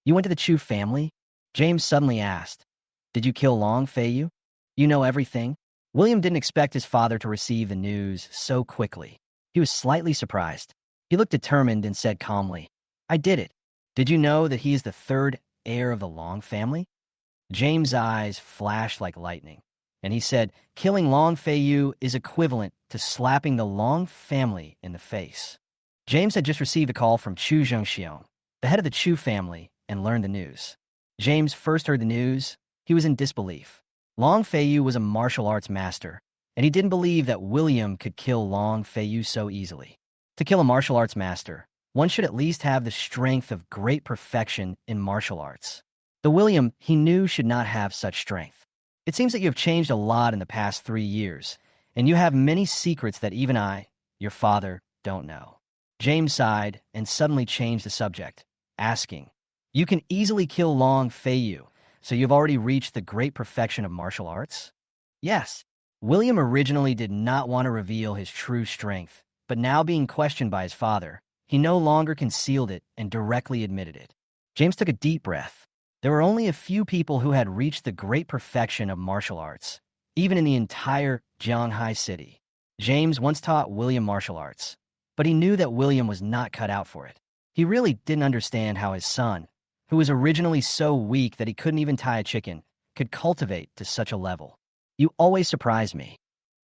You went to the Chu family? James suddenly asked. Did you kill Long Feiyu? You know everything? William didn't expect his father to receive the news so quickly. He was slightly surprised. He looked determined and said calmly, I did it. Did you know that he is the 3rd heir of the Long family? James' eyes flashed like lightning, and he said, Killing Long Feiyu is equivalent to slapping the Long family in the face. James had just received a call from Chu Zhengxiong, the head of the Chu family, and learned the news. James first heard the news. He was in disbelief. Long Feiyu was a martial arts master, and he didn't believe that William could kill Long Feiyu so easily. To kill a martial arts master, one should at least have the strength of great perfection in martial arts. The William he knew should not have such strength. It seems that you have changed a lot in the past 3 years, and you have many secrets that even I, your father, don't know. James sighed and suddenly changed the subject, asking, You can easily kill Long Feiyu, so you've already reached the great perfection of martial arts? Yes. William originally did not want to reveal his true strength, but now being questioned by his father, he no longer concealed it and directly admitted it. James took a deep breath. There were only a few people who had reached the great perfection of martial arts, even in the entire Jianghai City. James once taught William martial arts, but he knew that William was not cut out for it. He really didn't understand how his son, who was originally so weak that he couldn't even tie a chicken, could cultivate to such a level. You always surprise me,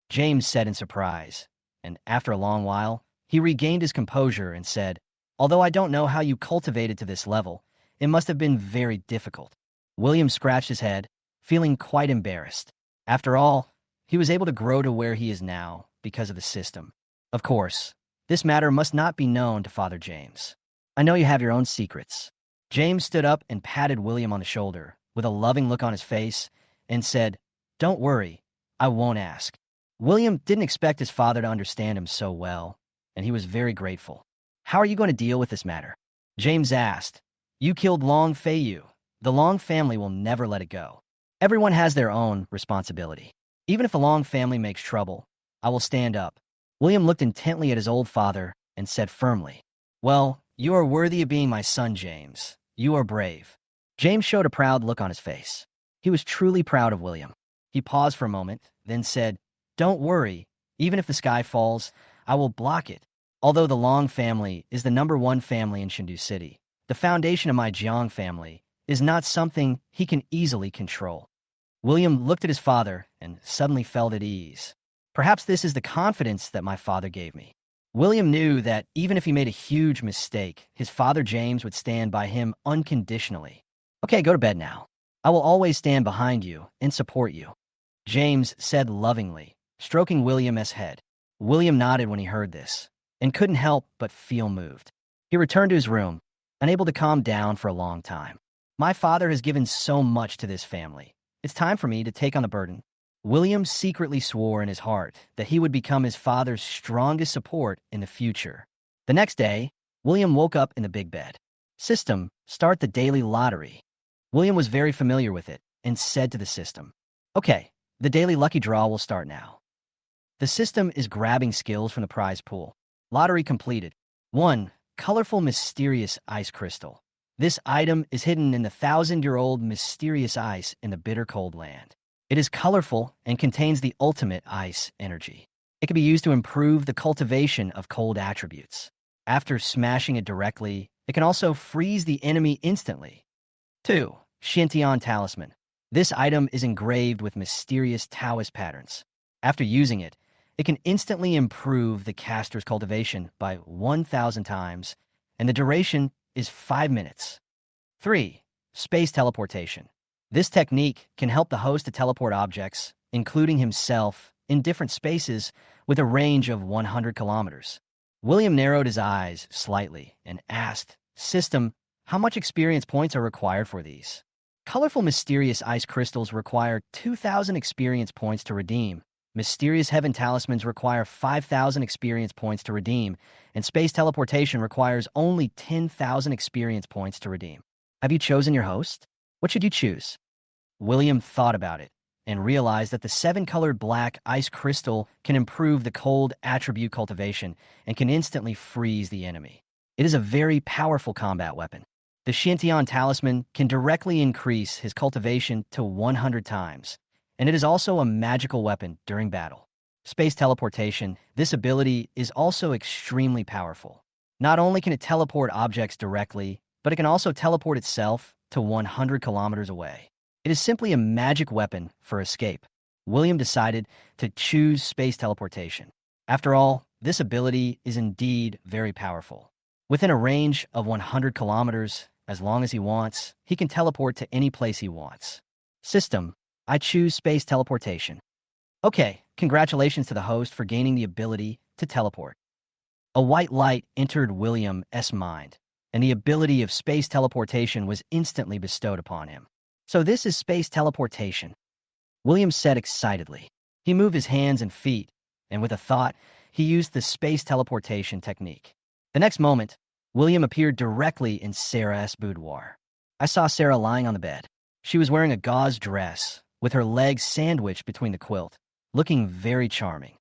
James said in surprise, and after a long while, he regained his composure and said, Although I don't know how you cultivated to this level, it must have been very difficult. William scratched his head, feeling quite embarrassed. After all, he was able to grow to where he is now because of the system. Of course, this matter must not be known to Father James. I know you have your own secrets. James stood up and patted William on the shoulder with a loving look on his face and said, Don't worry, I won't ask. William didn't expect his father to understand him so well, and he was very grateful. How are you going to deal with this matter? James asked. You killed Long Feiyu. The Long family will never let it go. Everyone has their own responsibility. Even if the Long family makes trouble, I will stand up. William looked intently at his old father and said firmly, Well, you are worthy of being my son, James. You are brave. James showed a proud look on his face. He was truly proud of William. He paused for a moment, then said, Don't worry. Even if the sky falls, I will block it. Although the Long family is the #1 family in Shindu City, the foundation of my Jiang family is not something he can easily control. William looked at his father and suddenly felt at ease. Perhaps this is the confidence that my father gave me. William knew that even if he made a huge mistake, his father James would stand by him unconditionally. Okay, go to bed now. I will always stand behind you and support you, James said lovingly, stroking William's head. William nodded when he heard this and couldn't help but feel moved. He returned to his room, unable to calm down for a long time. My father has given so much to this family. It's time for me to take on the burden. William secretly swore in his heart that he would become his father's strongest support in the future. The next day, William woke up in the big bed. System, start the daily lottery. William was very familiar with it and said to the system, okay, the daily lucky draw will start now. The system is grabbing skills from the prize pool. Lottery completed. 1. Colorful mysterious ice crystal. This item is hidden in the 1,000-year-old mysterious ice in the bitter cold land. It is colorful and contains the ultimate ice energy. It can be used to improve the cultivation of cold attributes. After smashing it directly, it can also freeze the enemy instantly. 2. Shintian Talisman. This item is engraved with mysterious Taoist patterns. After using it, it can instantly improve the caster's cultivation by 1,000 times, and the duration is 5 minutes. 3. Space Teleportation. This technique can help the host to teleport objects, including himself, in different spaces with a range of 100 kilometers. William narrowed his eyes slightly and asked, System, how much experience points are required for these? Colorful mysterious ice crystals require 2,000 experience points to redeem. Mysterious Heaven Talismans require 5,000 experience points to redeem, and Space Teleportation requires only 10,000 experience points to redeem. Have you chosen your host? What should you choose? William thought about it and realized that the 7-colored black ice crystal can improve the cold attribute cultivation and can instantly freeze the enemy. It is a very powerful combat weapon. The Shintian Talisman can directly increase his cultivation to 100 times, and it is also a magical weapon during battle. Space Teleportation, this ability is also extremely powerful. Not only can it teleport objects directly, but it can also teleport itself to 100 kilometers away. It is simply a magic weapon for escape. William decided to choose Space Teleportation. After all, this ability is indeed very powerful. Within a range of 100 kilometers, as long as he wants, he can teleport to any place he wants. System, I choose Space Teleportation. Okay, congratulations to the host for gaining the ability to teleport. A white light entered William's mind, and the ability of Space Teleportation was instantly bestowed upon him. So this is Space Teleportation, William said excitedly. He moved his hands and feet, and with a thought, he used the Space Teleportation technique. The next moment, William appeared directly in Sarah's boudoir. I saw Sarah lying on the bed. She was wearing a gauze dress, with her legs sandwiched between the quilt, looking very charming.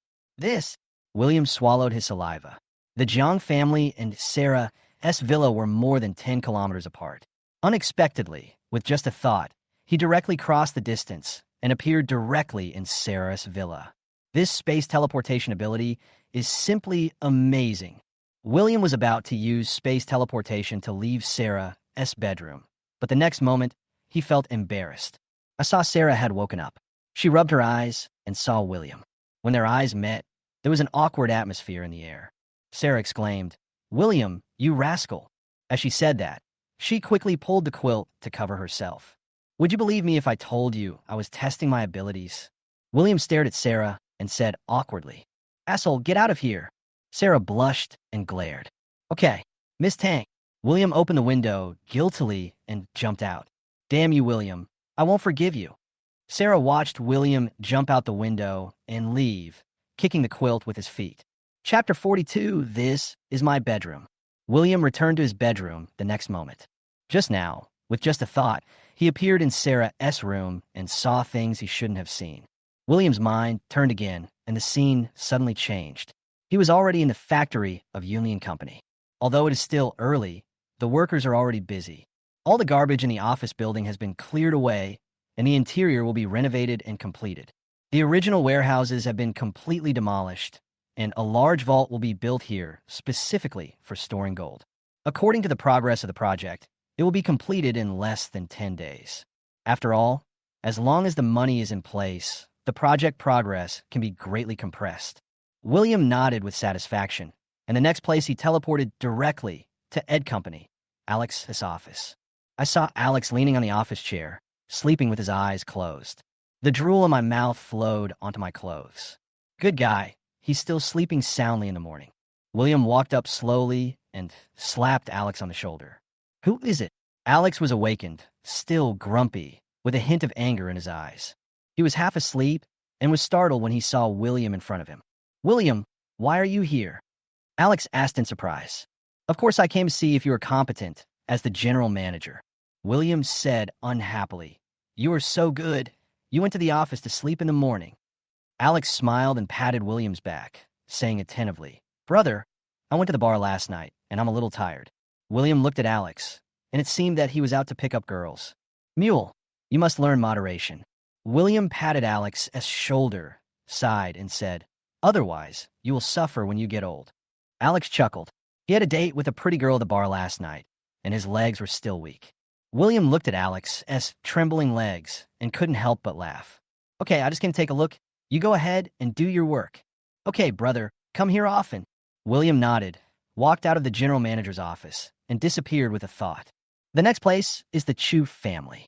William swallowed his saliva. The Jiang family and Sarah's villa were more than 10 kilometers apart. Unexpectedly, with just a thought, he directly crossed the distance and appeared directly in Sarah's villa. This space teleportation ability is simply amazing. William was about to use space teleportation to leave Sarah's bedroom, but the next moment, he felt embarrassed. I saw Sarah had woken up. She rubbed her eyes and saw William. When their eyes met, there was an awkward atmosphere in the air. Sarah exclaimed, "William, you rascal." As she said that, she quickly pulled the quilt to cover herself. "Would you believe me if I told you I was testing my abilities?" William stared at Sarah and said awkwardly, "Asshole, get out of here." Sarah blushed and glared. "Okay, Miss Tang." William opened the window guiltily and jumped out. "Damn you, William. I won't forgive you." Sarah watched William jump out the window and leave, kicking the quilt with his feet. Chapter 42, This is My Bedroom. William returned to his bedroom the next moment. Just now, with just a thought, he appeared in Sarah's room and saw things he shouldn't have seen. William's mind turned again, and the scene suddenly changed. He was already in the factory of Union Company. Although it is still early, the workers are already busy. All the garbage in the office building has been cleared away, and the interior will be renovated and completed. The original warehouses have been completely demolished, and a large vault will be built here specifically for storing gold. According to the progress of the project, it will be completed in less than 10 days. After all, as long as the money is in place, the project progress can be greatly compressed. William nodded with satisfaction, and the next place he teleported directly to Ed Company, Alex's office. I saw Alex leaning on the office chair, sleeping with his eyes closed. The drool in my mouth flowed onto my clothes. Good guy, he's still sleeping soundly in the morning. William walked up slowly and slapped Alex on the shoulder. Who is it? Alex was awakened, still grumpy, with a hint of anger in his eyes. He was half asleep and was startled when he saw William in front of him. William, why are you here? Alex asked in surprise. Of course I came to see if you were competent as the general manager. William said unhappily. You are so good. You went to the office to sleep in the morning. Alex smiled and patted William's back, saying attentively, Brother, I went to the bar last night, and I'm a little tired. William looked at Alex, and it seemed that he was out to pick up girls. Mule, you must learn moderation. William patted Alex's shoulder, sighed, and said, Otherwise, you will suffer when you get old. Alex chuckled. He had a date with a pretty girl at the bar last night, and his legs were still weak. William looked at Alex's trembling legs and couldn't help but laugh. Okay, I just came to take a look. You go ahead and do your work. Okay, brother, come here often. William nodded, walked out of the general manager's office, and disappeared with a thought. The next place is the Chu family.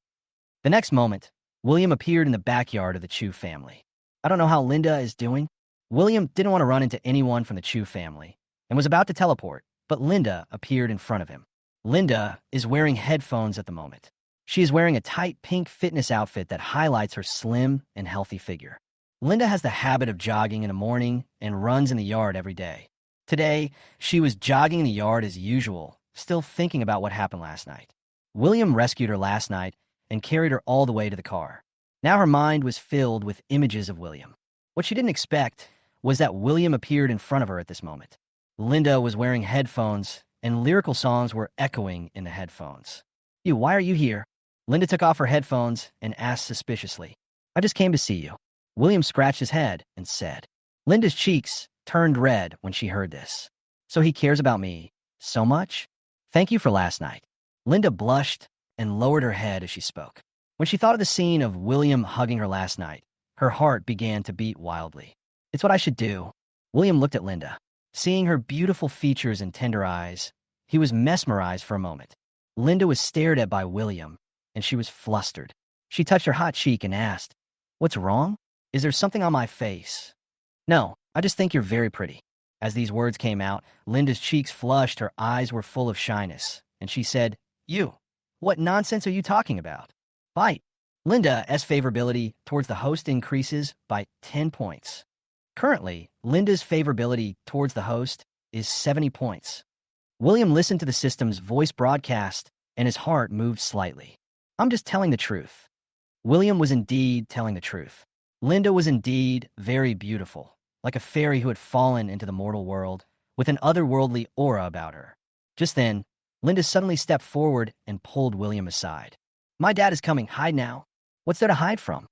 The next moment, William appeared in the backyard of the Chu family. I don't know how Linda is doing. William didn't want to run into anyone from the Chu family and was about to teleport, but Linda appeared in front of him. Linda is wearing headphones at the moment. She is wearing a tight pink fitness outfit that highlights her slim and healthy figure. Linda has the habit of jogging in the morning and runs in the yard every day. Today, she was jogging in the yard as usual, still thinking about what happened last night. William rescued her last night and carried her all the way to the car. Now her mind was filled with images of William. What she didn't expect was that William appeared in front of her at this moment. Linda was wearing headphones, and lyrical songs were echoing in the headphones. Why are you here? Linda took off her headphones and asked suspiciously. I just came to see you. William scratched his head and said. Linda's cheeks turned red when she heard this. So he cares about me so much? Thank you for last night. Linda blushed and lowered her head as she spoke. When she thought of the scene of William hugging her last night, her heart began to beat wildly. It's what I should do. William looked at Linda. Seeing her beautiful features and tender eyes, he was mesmerized for a moment. Linda was stared at by William, and she was flustered. She touched her hot cheek and asked, What's wrong? Is there something on my face? No, I just think you're very pretty. As these words came out, Linda's cheeks flushed, her eyes were full of shyness, and she said, You, what nonsense are you talking about? Bite. Linda's favorability towards the host increases by 10 points. Currently, Linda's favorability towards the host is 70 points. William listened to the system's voice broadcast, and his heart moved slightly. I'm just telling the truth. William was indeed telling the truth. Linda was indeed very beautiful, like a fairy who had fallen into the mortal world, with an otherworldly aura about her. Just then, Linda suddenly stepped forward and pulled William aside. My dad is coming. Hide now. What's there to hide from?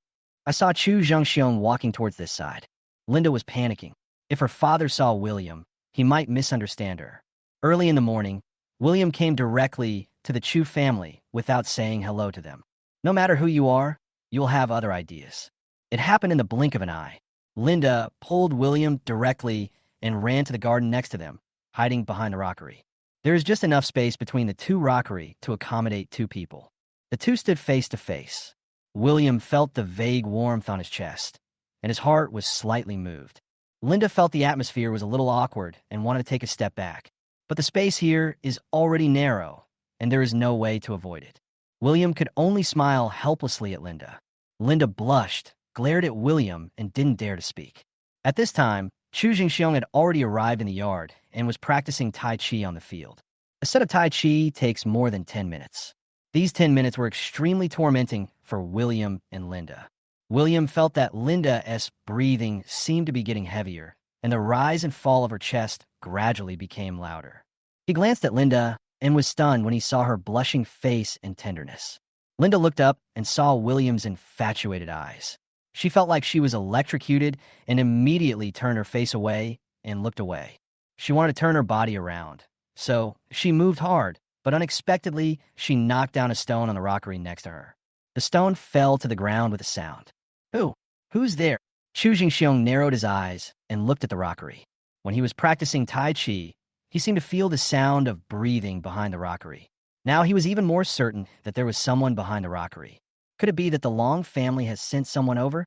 I saw Chu Zhengxiong walking towards this side. Linda was panicking. If her father saw William, he might misunderstand her. Early in the morning, William came directly to the Chu family without saying hello to them. No matter who you are, you'll have other ideas. It happened in the blink of an eye. Linda pulled William directly and ran to the garden next to them, hiding behind the rockery. There is just enough space between the two rockery to accommodate two people. The two stood face to face. William felt the vague warmth on his chest, and his heart was slightly moved. Linda felt the atmosphere was a little awkward and wanted to take a step back. But the space here is already narrow, and there is no way to avoid it. William could only smile helplessly at Linda. Linda blushed, glared at William, and didn't dare to speak. At this time, Chu Jingxiong had already arrived in the yard and was practicing Tai Chi on the field. A set of Tai Chi takes more than 10 minutes. These 10 minutes were extremely tormenting for William and Linda. William felt that Linda's breathing seemed to be getting heavier, and the rise and fall of her chest gradually became louder. He glanced at Linda and was stunned when he saw her blushing face and tenderness. Linda looked up and saw William's infatuated eyes. She felt like she was electrocuted and immediately turned her face away and looked away. She wanted to turn her body around. So she moved hard, but unexpectedly, she knocked down a stone on the rockery next to her. The stone fell to the ground with a sound. Who? Who's there? Chu Jingxiong narrowed his eyes and looked at the rockery. When he was practicing Tai Chi, he seemed to feel the sound of breathing behind the rockery. Now he was even more certain that there was someone behind the rockery. Could it be that the Long family has sent someone over?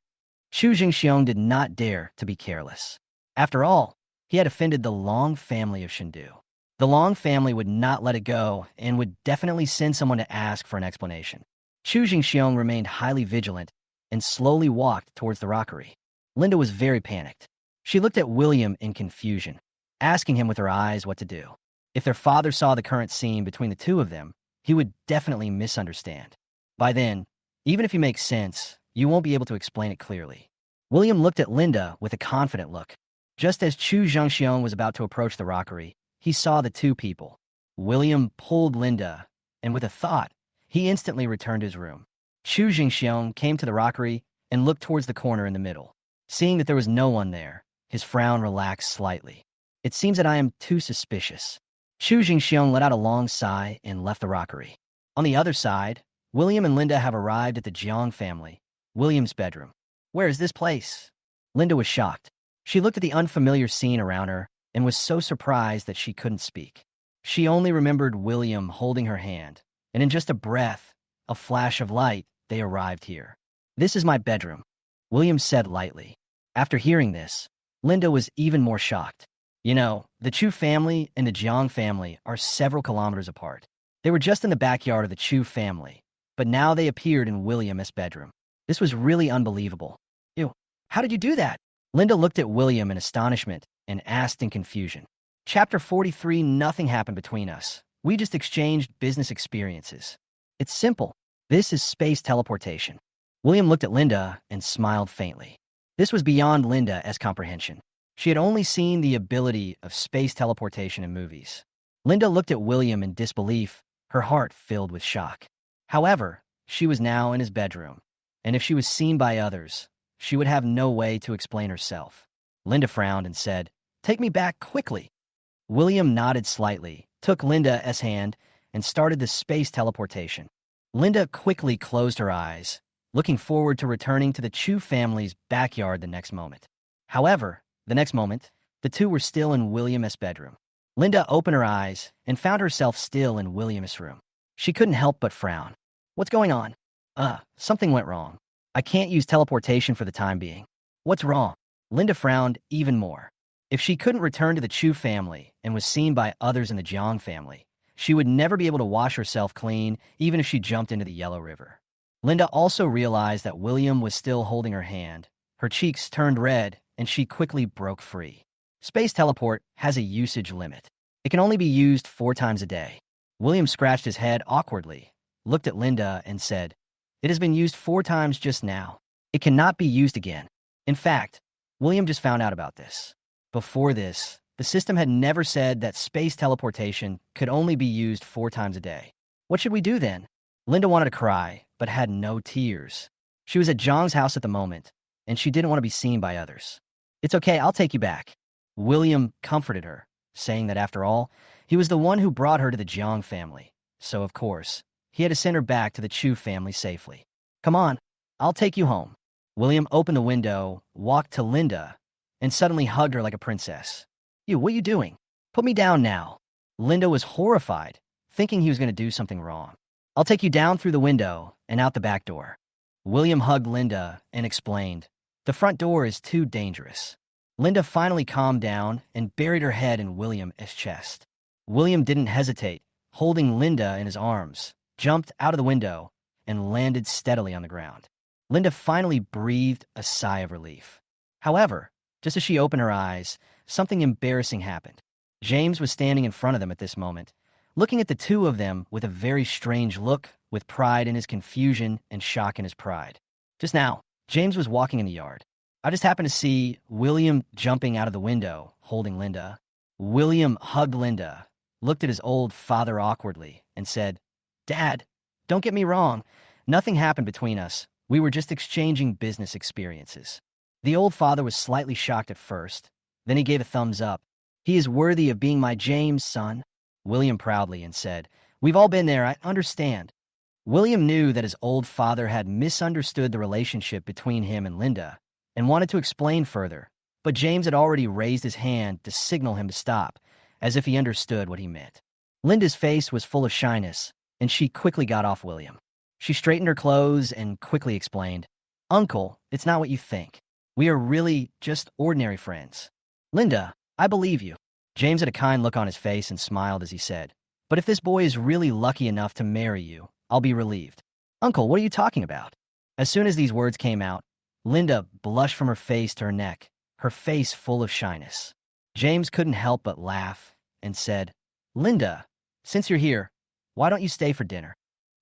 Chu Jingxiong did not dare to be careless. After all, he had offended the Long family of Shindu. The Long family would not let it go and would definitely send someone to ask for an explanation. Chu Jingxiong remained highly vigilant and slowly walked towards the rockery. Linda was very panicked. She looked at William in confusion, asking him with her eyes what to do. If their father saw the current scene between the two of them, he would definitely misunderstand. By then, even if you make sense, you won't be able to explain it clearly. William looked at Linda with a confident look. Just as Chu Jingxiong was about to approach the rockery, he saw the two people. William pulled Linda, and with a thought, he instantly returned to his room. Chu Jingxiong came to the rockery and looked towards the corner in the middle. Seeing that there was no one there, his frown relaxed slightly. It seems that I am too suspicious. Chu Jingxiong let out a long sigh and left the rockery. On the other side, William and Linda have arrived at the Jiang family, William's bedroom. Where is this place? Linda was shocked. She looked at the unfamiliar scene around her and was so surprised that she couldn't speak. She only remembered William holding her hand, and in just a breath, a flash of light, they arrived here. This is my bedroom, William said lightly. After hearing this, Linda was even more shocked. You know, the Chu family and the Jiang family are several kilometers apart. They were just in the backyard of the Chu family, but now they appeared in William's bedroom. This was really unbelievable. Ew, how did you do that? Linda looked at William in astonishment and asked in confusion. Chapter 43, nothing happened between us. We just exchanged business experiences. It's simple. This is space teleportation. William looked at Linda and smiled faintly. This was beyond Linda's comprehension. She had only seen the ability of space teleportation in movies. Linda looked at William in disbelief, her heart filled with shock. However, she was now in his bedroom, and if she was seen by others, she would have no way to explain herself. Linda frowned and said, "Take me back quickly." William nodded slightly, took Linda's hand, and started the space teleportation. Linda quickly closed her eyes, looking forward to returning to the Chu family's backyard the next moment. However, the next moment, the two were still in William's bedroom. Linda opened her eyes and found herself still in William's room. She couldn't help but frown. What's going on? Something went wrong. I can't use teleportation for the time being. What's wrong? Linda frowned even more. If she couldn't return to the Chu family and was seen by others in the Jiang family, she would never be able to wash herself clean even if she jumped into the Yellow River. Linda also realized that William was still holding her hand. Her cheeks turned red, and she quickly broke free. Space teleport has a usage limit. It can only be used 4 times a day. William scratched his head awkwardly, looked at Linda, and said, "It has been used 4 times just now. It cannot be used again." In fact, William just found out about this. Before this, the system had never said that space teleportation could only be used 4 times a day. What should we do then? Linda wanted to cry, but had no tears. She was at Zhang's house at the moment, and she didn't want to be seen by others. "It's okay, I'll take you back." William comforted her, saying that after all, he was the one who brought her to the Jiang family. So, of course, he had to send her back to the Chu family safely. "Come on, I'll take you home." William opened the window, walked to Linda, and suddenly hugged her like a princess. What are you doing? Put me down now." Linda was horrified, thinking he was going to do something wrong. "I'll take you down through the window and out the back door." William hugged Linda and explained, "The front door is too dangerous." Linda finally calmed down and buried her head in William's chest. William didn't hesitate, holding Linda in his arms, jumped out of the window, and landed steadily on the ground. Linda finally breathed a sigh of relief. However, just as she opened her eyes, something embarrassing happened. James was standing in front of them at this moment, looking at the two of them with a very strange look, with pride in his confusion and shock in his pride. Just now, James was walking in the yard. I just happened to see William jumping out of the window, holding Linda. William hugged Linda, looked at his old father awkwardly, and said, "Dad, don't get me wrong. Nothing happened between us. We were just exchanging business experiences." The old father was slightly shocked at first, Then he gave a thumbs up. "He is worthy of being my James' son," William proudly, and said, "We've all been there, I understand." William knew that his old father had misunderstood the relationship between him and Linda and wanted to explain further, but James had already raised his hand to signal him to stop, as if he understood what he meant. Linda's face was full of shyness, and she quickly got off William. She straightened her clothes and quickly explained, "Uncle, it's not what you think. We are really just ordinary friends." "Linda, I believe you." James had a kind look on his face and smiled as he said, "But if this boy is really lucky enough to marry you, I'll be relieved." "Uncle, what are you talking about?" As soon as these words came out, Linda blushed from her face to her neck, her face full of shyness. James couldn't help but laugh and said, "Linda, since you're here, why don't you stay for dinner?"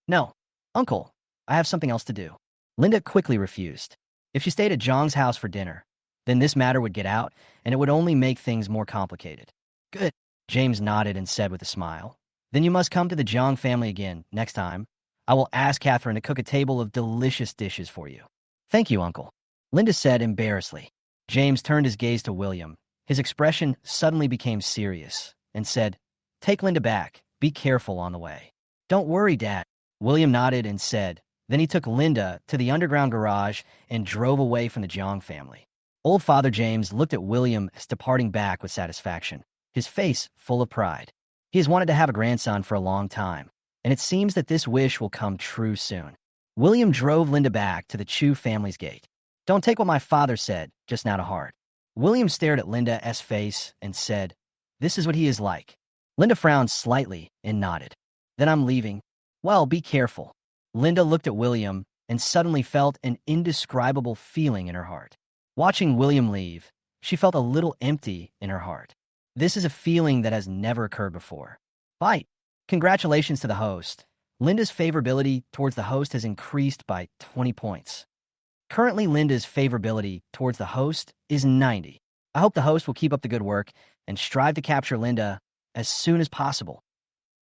"No, Uncle, I have something else to do." Linda quickly refused. If she stayed at Zhang's house for dinner, then this matter would get out, and it would only make things more complicated. "Good," James nodded and said with a smile. "Then you must come to the Zhang family again next time. I will ask Catherine to cook a table of delicious dishes for you." "Thank you, Uncle," Linda said embarrassedly. James turned his gaze to William. His expression suddenly became serious and said, "Take Linda back. Be careful on the way." "Don't worry, Dad." William nodded and said. Then he took Linda to the underground garage and drove away from the Zhang family. Old Father James looked at William as departing back with satisfaction, his face full of pride. He has wanted to have a grandson for a long time, and it seems that this wish will come true soon. William drove Linda back to the Chu family's gate. "Don't take what my father said just now to heart." William stared at Linda's face and said, "This is what he is like." Linda frowned slightly and nodded. "Then I'm leaving." "Well, be careful." Linda looked at William and suddenly felt an indescribable feeling in her heart. Watching William leave, she felt a little empty in her heart. This is a feeling that has never occurred before. Bye. Congratulations to the host. Linda's favorability towards the host has increased by 20 points. Currently, Linda's favorability towards the host is 90. I hope the host will keep up the good work and strive to capture Linda as soon as possible.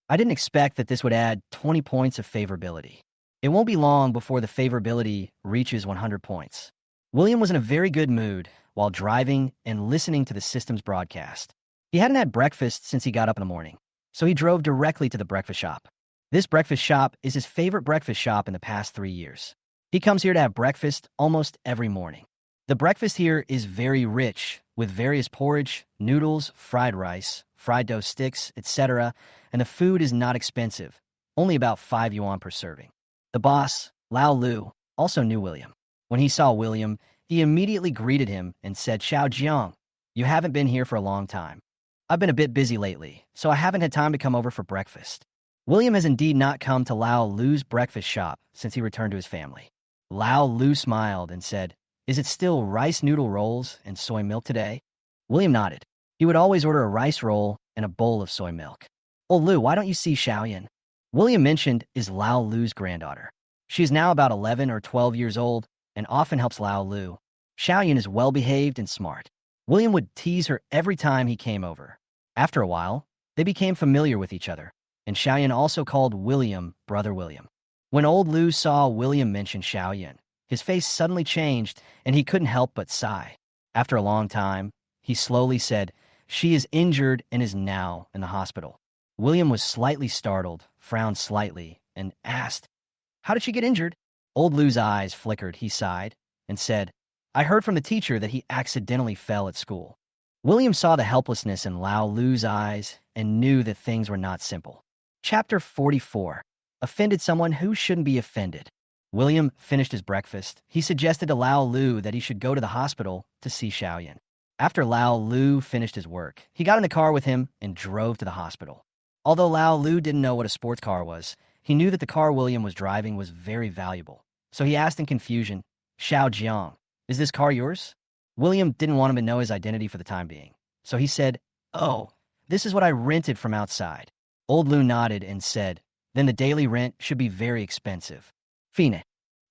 I didn't expect that this would add 20 points of favorability. It won't be long before the favorability reaches 100 points. William was in a very good mood while driving and listening to the system's broadcast. He hadn't had breakfast since he got up in the morning, so he drove directly to the breakfast shop. This breakfast shop is his favorite breakfast shop in the past 3 years. He comes here to have breakfast almost every morning. The breakfast here is very rich, with various porridge, noodles, fried rice, fried dough sticks, etc., and the food is not expensive, only about 5 yuan per serving. The boss, Lao Lu, also knew William. When he saw William, he immediately greeted him and said, "Xiao Jiang, you haven't been here for a long time. I've been a bit busy lately, so I haven't had time to come over for breakfast." William has indeed not come to Lao Lu's breakfast shop since he returned to his family. Lao Lu smiled and said, "Is it still rice noodle rolls and soy milk today?" William nodded. He would always order a rice roll and a bowl of soy milk. "Oh, Lu, why don't you see Xiaoyan?" William mentioned is Lao Lu's granddaughter. She is now about 11 or 12 years old and often helps Lao Lu. Xiaoyan is well-behaved and smart. William would tease her every time he came over. After a while, they became familiar with each other, and Xiaoyan also called William Brother William. When old Lu saw William mention Xiaoyan, his face suddenly changed and he couldn't help but sigh. After a long time, he slowly said, "She is injured and is now in the hospital." William was slightly startled, frowned slightly, and asked, "How did she get injured?" Old Lu's eyes flickered. He sighed and said, "I heard from the teacher that he accidentally fell at school." William saw the helplessness in Lao Lu's eyes and knew that things were not simple. Chapter 44. Offended someone who shouldn't be offended. William finished his breakfast. He suggested to Lao Lu that he should go to the hospital to see Xiaoyan. After Lao Lu finished his work, he got in the car with him and drove to the hospital. Although Lao Lu didn't know what a sports car was, he knew that the car William was driving was very valuable. So he asked in confusion, "Xiao Jiang, is this car yours?" William didn't want him to know his identity for the time being. So he said, "Oh, this is what I rented from outside." Old Lu nodded and said, "Then the daily rent should be very expensive." Fine.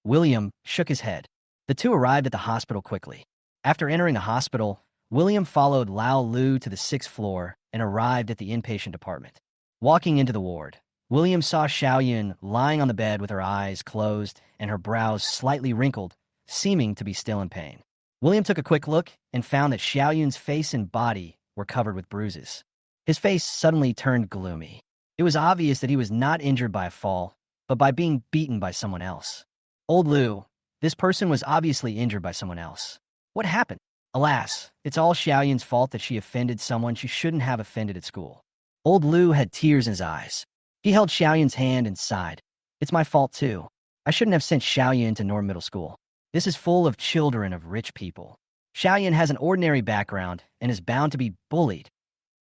William shook his head. The two arrived at the hospital quickly. After entering the hospital, William followed Lao Lu to the 6th floor and arrived at the inpatient department. Walking into the ward, William saw Xiaoyan lying on the bed with her eyes closed and her brows slightly wrinkled, seeming to be still in pain. William took a quick look and found that Xiaoyun's face and body were covered with bruises. His face suddenly turned gloomy. It was obvious that he was not injured by a fall, but by being beaten by someone else. Old Lu, this person was obviously injured by someone else. What happened? Alas, it's all Xiaoyun's fault that she offended someone she shouldn't have offended at school. Old Lu had tears in his eyes. He held Xiaoyun's hand and sighed. It's my fault too. I shouldn't have sent Xiaoyun to Norm Middle School. This is full of children of rich people. Xiaoyun has an ordinary background and is bound to be bullied.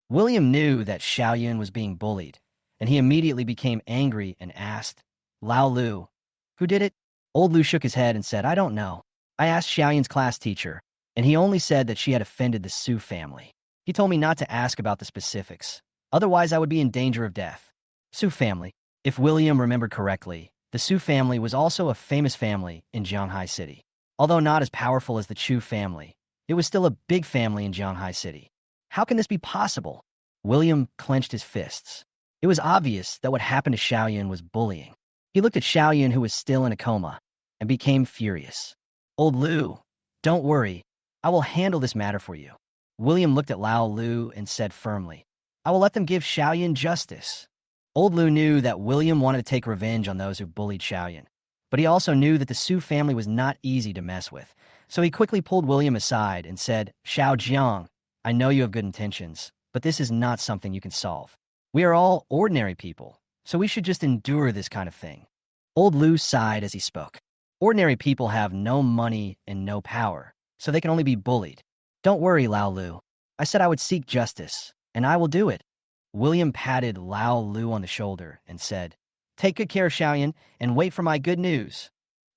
William knew that Xiaoyun was being bullied, and he immediately became angry and asked, Lao Lu, who did it? Old Lu shook his head and said, I don't know. I asked Xiaoyun's class teacher, and he only said that she had offended the Sue family. He told me not to ask about the specifics. Otherwise, I would be in danger of death. Sue family. If William remembered correctly, the Sue family was also a famous family in Jianghai City. Although not as powerful as the Chu family, it was still a big family in Jianghai City. How can this be possible? William clenched his fists. It was obvious that what happened to Xiaoyun was bullying. He looked at Xiaoyun, who was still in a coma, and became furious. Old Lu, don't worry. I will handle this matter for you. William looked at Lao Lu and said firmly, I will let them give Xiaoyun justice. Old Lu knew that William wanted to take revenge on those who bullied Xiaoyun, but he also knew that the Sue family was not easy to mess with, so he quickly pulled William aside and said, Xiao Jiang, I know you have good intentions, but this is not something you can solve. We are all ordinary people, so we should just endure this kind of thing. Old Lu sighed as he spoke. Ordinary people have no money and no power, so they can only be bullied. Don't worry, Lao Lu. I said I would seek justice, and I will do it. William patted Lao Lu on the shoulder and said, Take good care, Xiaoyun, and wait for my good news.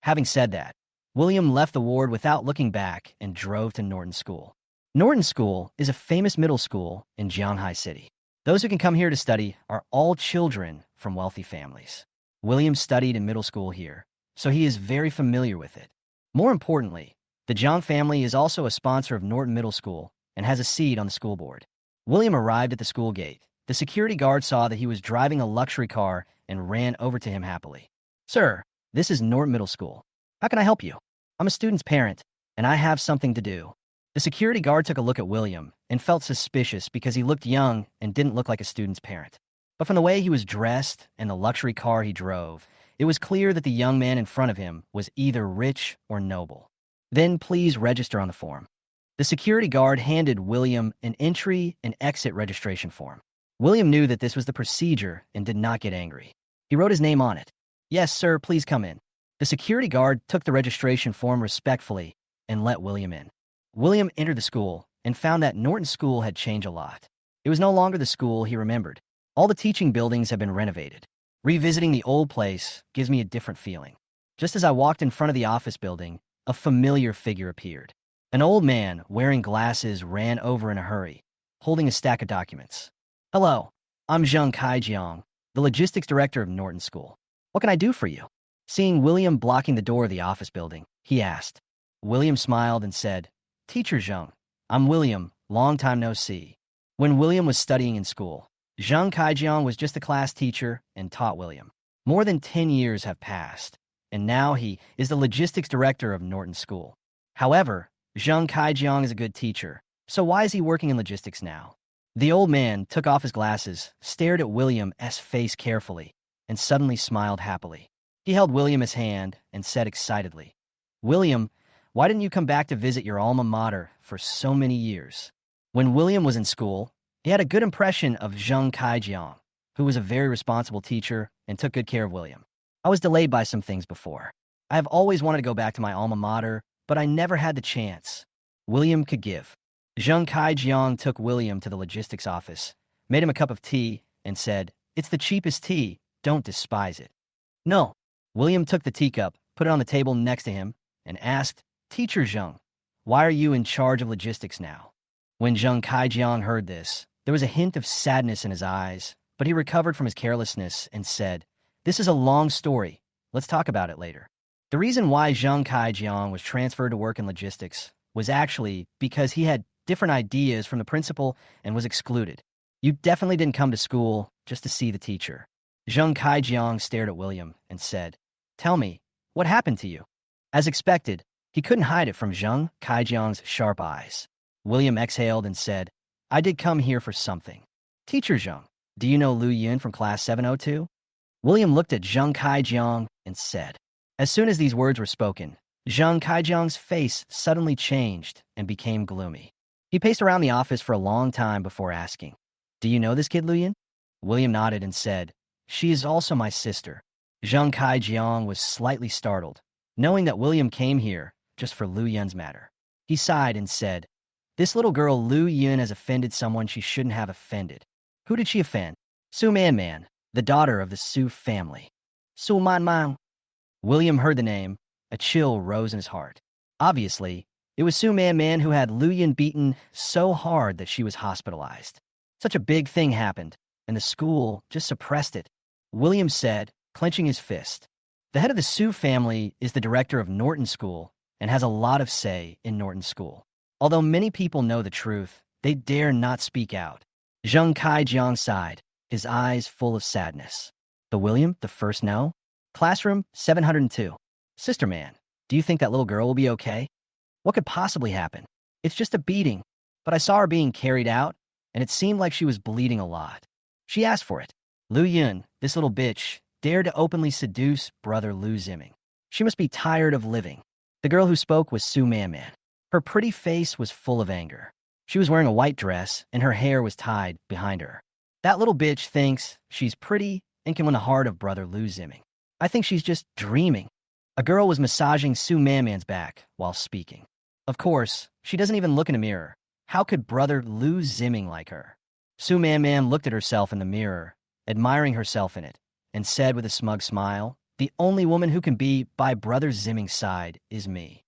Having said that, William left the ward without looking back and drove to Norton School. Norton School is a famous middle school in Jianghai City. Those who can come here to study are all children from wealthy families. William studied in middle school here, so he is very familiar with it. More importantly, the Jiang family is also a sponsor of Norton Middle School and has a seat on the school board. William arrived at the school gate. The security guard saw that he was driving a luxury car and ran over to him happily. Sir, this is Norton Middle School. How can I help you? I'm a student's parent, and I have something to do. The security guard took a look at William and felt suspicious because he looked young and didn't look like a student's parent. But from the way he was dressed and the luxury car he drove, it was clear that the young man in front of him was either rich or noble. Then please register on the form. The security guard handed William an entry and exit registration form. William knew that this was the procedure and did not get angry. He wrote his name on it. Yes, sir, please come in. The security guard took the registration form respectfully and let William in. William entered the school and found that Norton School had changed a lot. It was no longer the school he remembered. All the teaching buildings have been renovated. Revisiting the old place gives me a different feeling. Just as I walked in front of the office building, a familiar figure appeared. An old man wearing glasses ran over in a hurry, holding a stack of documents. Hello, I'm Zheng Kaijiang, the logistics director of Norton School. What can I do for you? Seeing William blocking the door of the office building, he asked. William smiled and said, Teacher Zheng, I'm William, long time no see. When William was studying in school, Zheng Kaijiang was just a class teacher and taught William. More than 10 years have passed, and now he is the logistics director of Norton School. However, Zheng Kaijiang is a good teacher, so why is he working in logistics now? The old man took off his glasses, stared at William's face carefully, and suddenly smiled happily. He held William's hand and said excitedly, William, why didn't you come back to visit your alma mater for so many years? When William was in school, he had a good impression of Zheng Kaijiang, who was a very responsible teacher and took good care of William. I was delayed by some things before. I have always wanted to go back to my alma mater, but I never had the chance. William could give. Zheng Kaijiang took William to the logistics office, made him a cup of tea, and said, It's the cheapest tea, don't despise it. No. William took the teacup, put it on the table next to him, and asked, Teacher Zheng, why are you in charge of logistics now? When Zheng Kaijiang heard this, there was a hint of sadness in his eyes, but he recovered from his carelessness and said, This is a long story. Let's talk about it later. The reason why Zheng Kaijiang was transferred to work in logistics was actually because he had different ideas from the principal and was excluded. You definitely didn't come to school just to see the teacher. Zheng Kaijiang stared at William and said, Tell me, what happened to you? As expected, He couldn't hide it from Zheng Kaijiang's sharp eyes. William exhaled and said, I did come here for something. Teacher Zheng, do you know Lu Yun from class 702? William looked at Zheng Kaijiang and said. As soon as these words were spoken, Zheng Kaijiang's face suddenly changed and became gloomy. He paced around the office for a long time before asking, Do you know this kid, Lu Yun? William nodded and said, She is also my sister. Zheng Kaijiang was slightly startled, knowing that William came here just for Lu Yun's matter. He sighed and said, This little girl Lu Yun has offended someone she shouldn't have offended. Who did she offend? Su Man, the daughter of the Su family. Su Man. William heard the name. A chill rose in his heart. Obviously, it was Su Man who had Lu Yun beaten so hard that she was hospitalized. Such a big thing happened, and the school just suppressed it. William said, clenching his fist. The head of the Su family is the director of Norton School and has a lot of say in Norton School. Although many people know the truth, they dare not speak out. Zheng Kaijiang sighed, his eyes full of sadness. The William, the first no? Classroom 702. Sister Man, do you think that little girl will be okay? What could possibly happen? It's just a beating, but I saw her being carried out, and it seemed like she was bleeding a lot. She asked for it. Lu Yun, this little bitch, dared to openly seduce brother Lu Ziming. She must be tired of living. The girl who spoke was Su Man. Her pretty face was full of anger. She was wearing a white dress, and her hair was tied behind her. That little bitch thinks she's pretty and can win the heart of brother Lu Ziming. I think she's just dreaming. A girl was massaging Su Man's back while speaking. Of course, she doesn't even look in a mirror. How could brother Lu Ziming like her? Su Man looked at herself in the mirror, admiring herself in it, and said with a smug smile, The only woman who can be by brother Ziming's side is me.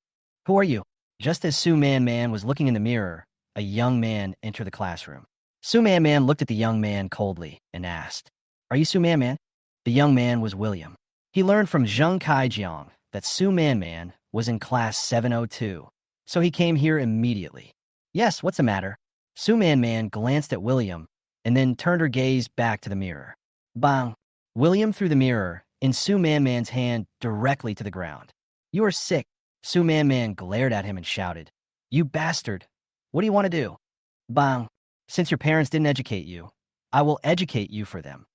Who are you? Just as Su Man was looking in the mirror, a young man entered the classroom. Su Man looked at the young man coldly and asked, Are you Su Man? The young man was William. He learned from Zheng Kaijiang that Su Man was in class 702, so he came here immediately. Yes, what's the matter? Su Man glanced at William and then turned her gaze back to the mirror. Bang! William threw the mirror in Su Man's hand directly to the ground. You are sick. Su Man glared at him and shouted, You bastard! What do you want to do? Bang! Since your parents didn't educate you, I will educate you for them.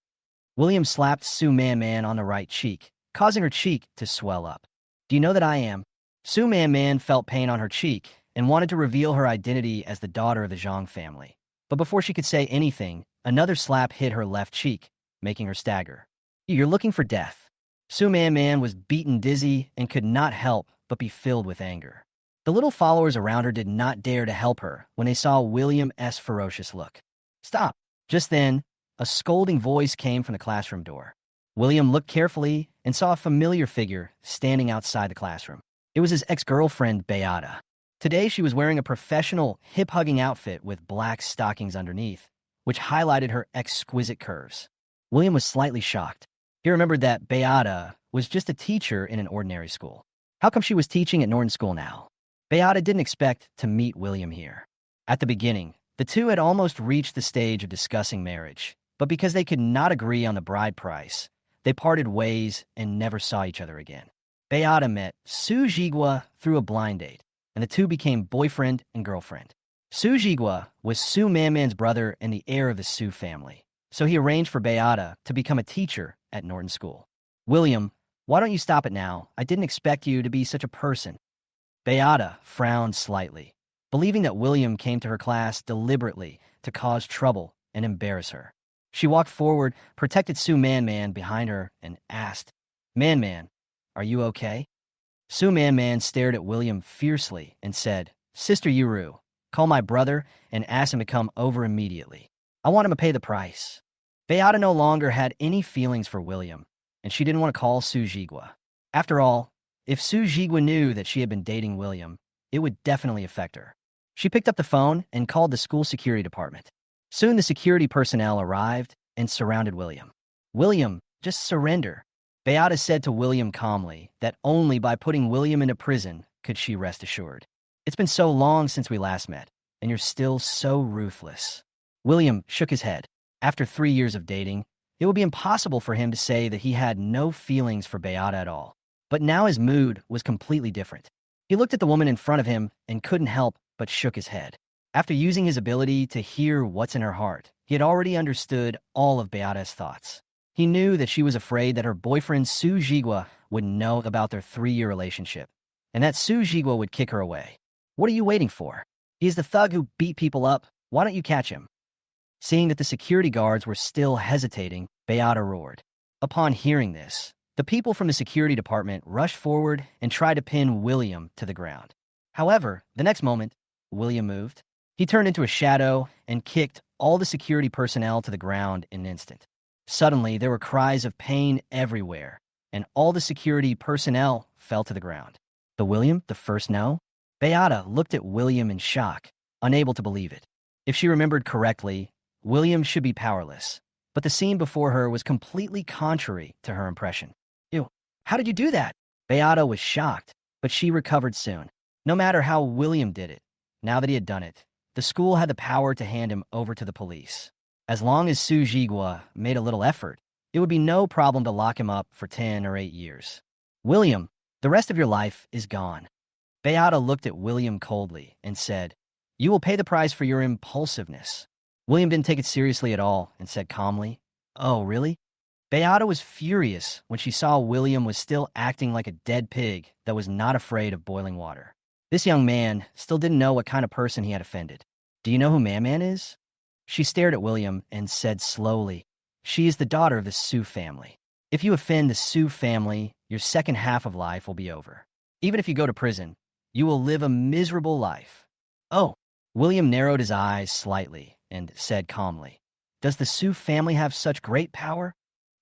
William slapped Su Man on the right cheek, causing her cheek to swell up. Do you know that I am? Su Man felt pain on her cheek and wanted to reveal her identity as the daughter of the Zhang family. But before she could say anything, another slap hit her left cheek, making her stagger. You're looking for death. Su Man was beaten dizzy and could not help but be filled with anger. The little followers around her did not dare to help her when they saw William's ferocious look. Stop! Just then, a scolding voice came from the classroom door. William looked carefully and saw a familiar figure standing outside the classroom. It was his ex-girlfriend, Beata. Today, she was wearing a professional, hip-hugging outfit with black stockings underneath, which highlighted her exquisite curves. William was slightly shocked. He remembered that Beata was just a teacher in an ordinary school. How come she was teaching at Norton School now? Beata didn't expect to meet William here. At the beginning, the two had almost reached the stage of discussing marriage, but because they could not agree on the bride price, they parted ways and never saw each other again. Beata met Su Jigua through a blind date, and the two became boyfriend and girlfriend. Su Jigua was Su Man's brother and the heir of the Su family, so he arranged for Beata to become a teacher at Norton School. William, why don't you stop it now? I didn't expect you to be such a person. Beata frowned slightly, believing that William came to her class deliberately to cause trouble and embarrass her. She walked forward, protected Su Man behind her, and asked, Man, are you okay? Su Man stared at William fiercely and said, Sister Yuru, call my brother and ask him to come over immediately. I want him to pay the price. Beata no longer had any feelings for William, and she didn't want to call Su Jigua. After all, if Su Jigua knew that she had been dating William, it would definitely affect her. She picked up the phone and called the school security department. Soon the security personnel arrived and surrounded William. William, just surrender. Beata said to William calmly that only by putting William into prison could she rest assured. It's been so long since we last met, and you're still so ruthless. William shook his head. After 3 years of dating, it would be impossible for him to say that he had no feelings for Beata at all. But now his mood was completely different. He looked at the woman in front of him and couldn't help but shook his head. After using his ability to hear what's in her heart, he had already understood all of Beata's thoughts. He knew that she was afraid that her boyfriend Su Jigwa would know about their 3-year relationship, and that Su Jigwa would kick her away. What are you waiting for? He is the thug who beat people up. Why don't you catch him? Seeing that the security guards were still hesitating, Beata roared. Upon hearing this, the people from the security department rushed forward and tried to pin William to the ground. However, the next moment, William moved. He turned into a shadow and kicked all the security personnel to the ground in an instant. Suddenly, there were cries of pain everywhere, and all the security personnel fell to the ground. The William, the first no? Beata looked at William in shock, unable to believe it. If she remembered correctly, William should be powerless, but the scene before her was completely contrary to her impression. Ew, how did you do that? Beata was shocked, but she recovered soon. No matter how William did it, now that he had done it, the school had the power to hand him over to the police. As long as Su Jigwa made a little effort, it would be no problem to lock him up for 10 or 8 years. William, the rest of your life is gone. Beata looked at William coldly and said, "You will pay the price for your impulsiveness." William didn't take it seriously at all and said calmly, "Oh, really?" Beata was furious when she saw William was still acting like a dead pig that was not afraid of boiling water. This young man still didn't know what kind of person he had offended. "Do you know who Man is?" She stared at William and said slowly, "She is the daughter of the Sue family. If you offend the Sue family, your second half of life will be over. Even if you go to prison, you will live a miserable life." "Oh." William narrowed his eyes slightly and said calmly, "Does the Sue family have such great power?"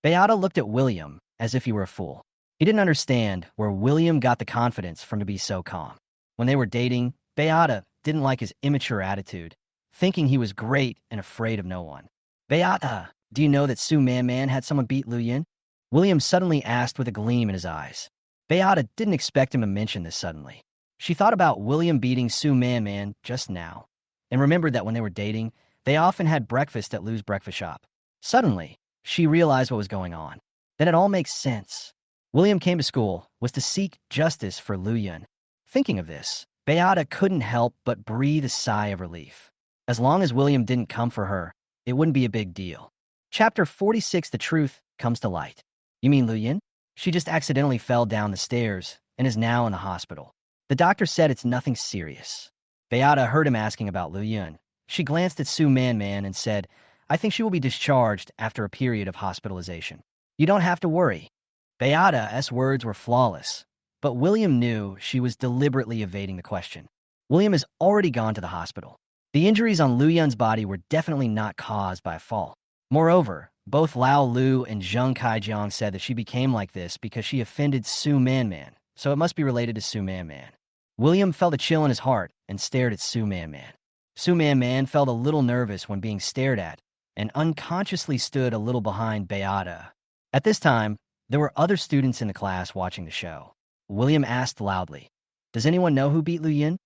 Beata looked at William as if he were a fool. He didn't understand where William got the confidence from to be so calm. When they were dating, Beata didn't like his immature attitude, thinking he was great and afraid of no one. "Beata, do you know that Su Man had someone beat Lu Yin?" William suddenly asked with a gleam in his eyes. Beata didn't expect him to mention this suddenly. She thought about William beating Su Man just now, and remembered that when they were dating, they often had breakfast at Lu's breakfast shop. Suddenly, she realized what was going on. Then it all makes sense. William came to school was to seek justice for Lu Yin. Thinking of this, Beata couldn't help but breathe a sigh of relief. As long as William didn't come for her, it wouldn't be a big deal. Chapter 46, The Truth Comes to Light. "You mean Lu Yin? She just accidentally fell down the stairs and is now in the hospital. The doctor said it's nothing serious." Beata heard him asking about Lu Yin. She glanced at Su Man and said, "I think she will be discharged after a period of hospitalization. You don't have to worry." Beata's words were flawless, but William knew she was deliberately evading the question. William has already gone to the hospital. The injuries on Lu Yun's body were definitely not caused by a fall. Moreover, both Lao Lu and Zheng Kaijiang said that she became like this because she offended Su Man, so it must be related to Su Man. William felt a chill in his heart and stared at Su Man. Su Man felt a little nervous when being stared at and unconsciously stood a little behind Beata. At this time, there were other students in the class watching the show. William asked loudly, "Does anyone know who beat Lu Yin?"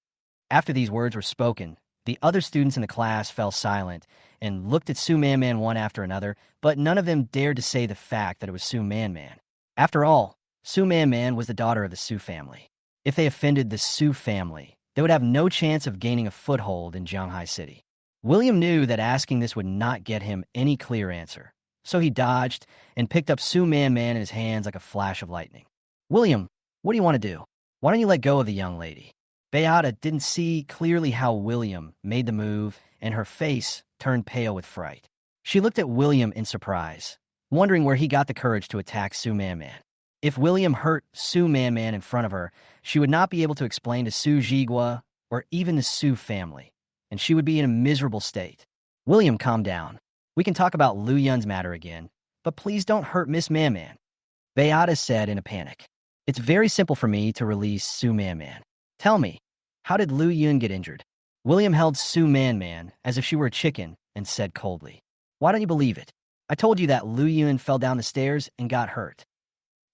After these words were spoken, the other students in the class fell silent and looked at Su Man one after another, but none of them dared to say the fact that it was Su Man. After all, Su Man was the daughter of the Su family. If they offended the Su family, they would have no chance of gaining a foothold in Shanghai City. William knew that asking this would not get him any clear answer, so he dodged and picked up Su Man in his hands like a flash of lightning. "William, what do you want to do? Why don't you let go of the young lady?" Beata didn't see clearly how William made the move, and her face turned pale with fright. She looked at William in surprise, wondering where he got the courage to attack Su Man. If William hurt Su Man in front of her, she would not be able to explain to Su Jigwa or even the Su family, and she would be in a miserable state. "William, calm down. We can talk about Lu Yun's matter again, but please don't hurt Miss Man," Beata said in a panic. "It's very simple for me to release Su Man. Tell me, how did Lu Yun get injured?" William held Su Man as if she were a chicken and said coldly, "Why don't you believe it? I told you that Lu Yun fell down the stairs and got hurt."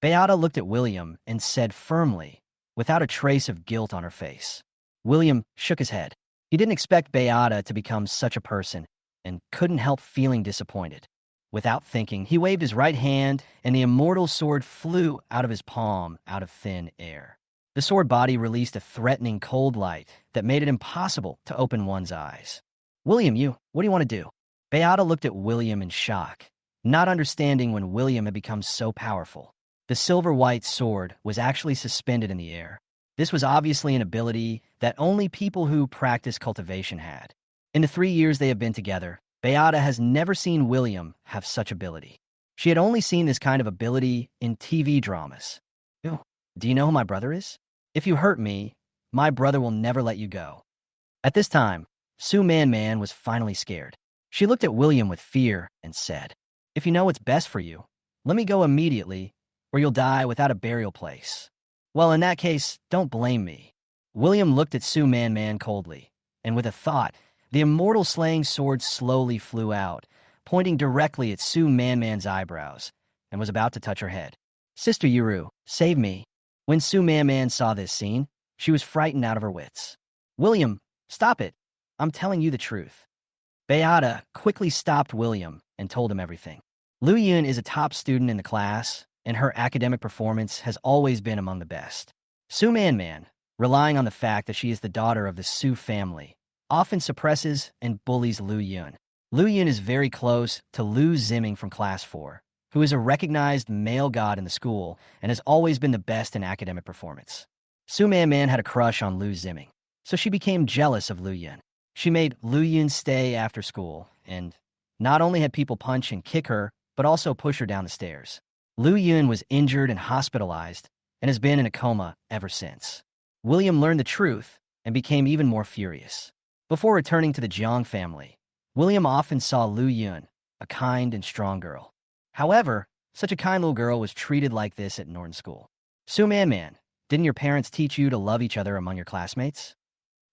Beata looked at William and said firmly, without a trace of guilt on her face. William shook his head. He didn't expect Beata to become such a person and couldn't help feeling disappointed. Without thinking, he waved his right hand and the immortal sword flew out of his palm out of thin air. The sword body released a threatening cold light that made it impossible to open one's eyes. William, what do you want to do? Beata looked at William in shock, not understanding when William had become so powerful. The silver-white sword was actually suspended in the air. This was obviously an ability that only people who practice cultivation had. In the 3 years they have been together, Beata has never seen William have such ability. She had only seen this kind of ability in TV dramas. Ew, do you know who my brother is? If you hurt me, my brother will never let you go. At this time, Sue Man was finally scared. She looked at William with fear and said, "If you know what's best for you, let me go immediately, or you'll die without a burial place." "Well, in that case, don't blame me." William looked at Sue Man coldly, and with a thought, the immortal slaying sword slowly flew out, pointing directly at Sue Man's eyebrows, and was about to touch her head. "Sister Yuru, save me." When Sue Man saw this scene, she was frightened out of her wits. "William, stop it. I'm telling you the truth." Beata quickly stopped William and told him everything. Lu Yun is a top student in the class, and her academic performance has always been among the best. Sue Man, relying on the fact that she is the daughter of the Sue family, often suppresses and bullies Lu Yun. Lu Yun is very close to Lu Ziming from Class 4, who is a recognized male god in the school and has always been the best in academic performance. Sue Man had a crush on Lu Ziming, so she became jealous of Lu Yun. She made Lu Yun stay after school, and not only had people punch and kick her, but also push her down the stairs. Lu Yun was injured and hospitalized, and has been in a coma ever since. William learned the truth and became even more furious. Before returning to the Jiang family, William often saw Lu Yun, a kind and strong girl. However, such a kind little girl was treated like this at Norton School. "Sue Man, didn't your parents teach you to love each other among your classmates?"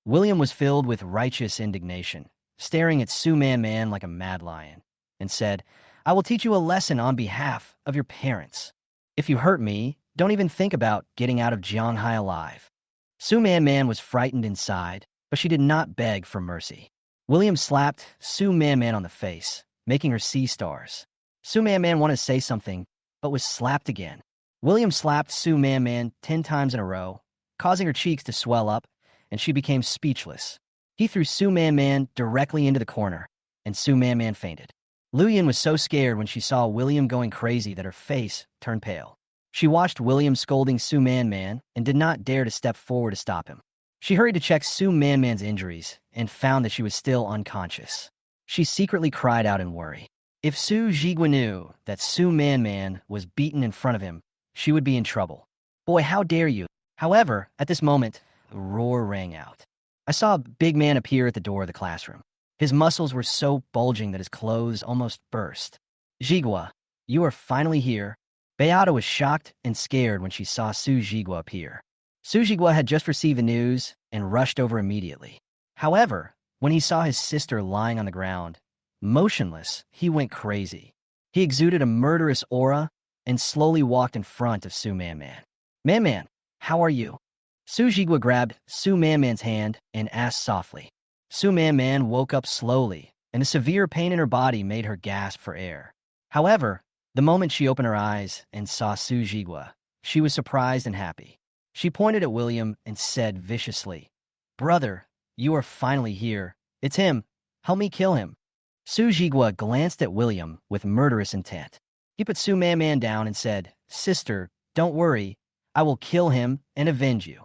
William was filled with righteous indignation, staring at Sue Man like a mad lion, and said, "I will teach you a lesson on behalf of your parents. If you hurt me, don't even think about getting out of Jianghai alive." Sue Man was frightened inside, but she did not beg for mercy. William slapped Sue Man on the face, making her see stars. Sue Man wanted to say something, but was slapped again. William slapped Sue Man 10 times in a row, causing her cheeks to swell up, and she became speechless. He threw Sue Man directly into the corner, and Sue Man fainted. Lu Yun was so scared when she saw William going crazy that her face turned pale. She watched William scolding Sue Man and did not dare to step forward to stop him. She hurried to check Sue Man's injuries and found that she was still unconscious. She secretly cried out in worry. If Su Jigua knew that Sue Man was beaten in front of him, she would be in trouble. "Boy, how dare you!" However, at this moment, a roar rang out. I saw a big man appear at the door of the classroom. His muscles were so bulging that his clothes almost burst. "Jigua, you are finally here." Beata was shocked and scared when she saw Su Jigua appear. Su Jigua had just received the news and rushed over immediately. However, when he saw his sister lying on the ground, motionless, he went crazy. He exuded a murderous aura and slowly walked in front of Sue Man. Man, how are you?" Su Jigua grabbed Sue Man's hand and asked softly. Sue Man woke up slowly, and the severe pain in her body made her gasp for air. However, the moment she opened her eyes and saw Su Jigua, she was surprised and happy. She pointed at William and said viciously, "Brother, you are finally here. It's him. Help me kill him." Su Jigua glanced at William with murderous intent. He put Sue Man down and said, "Sister, don't worry. I will kill him and avenge you."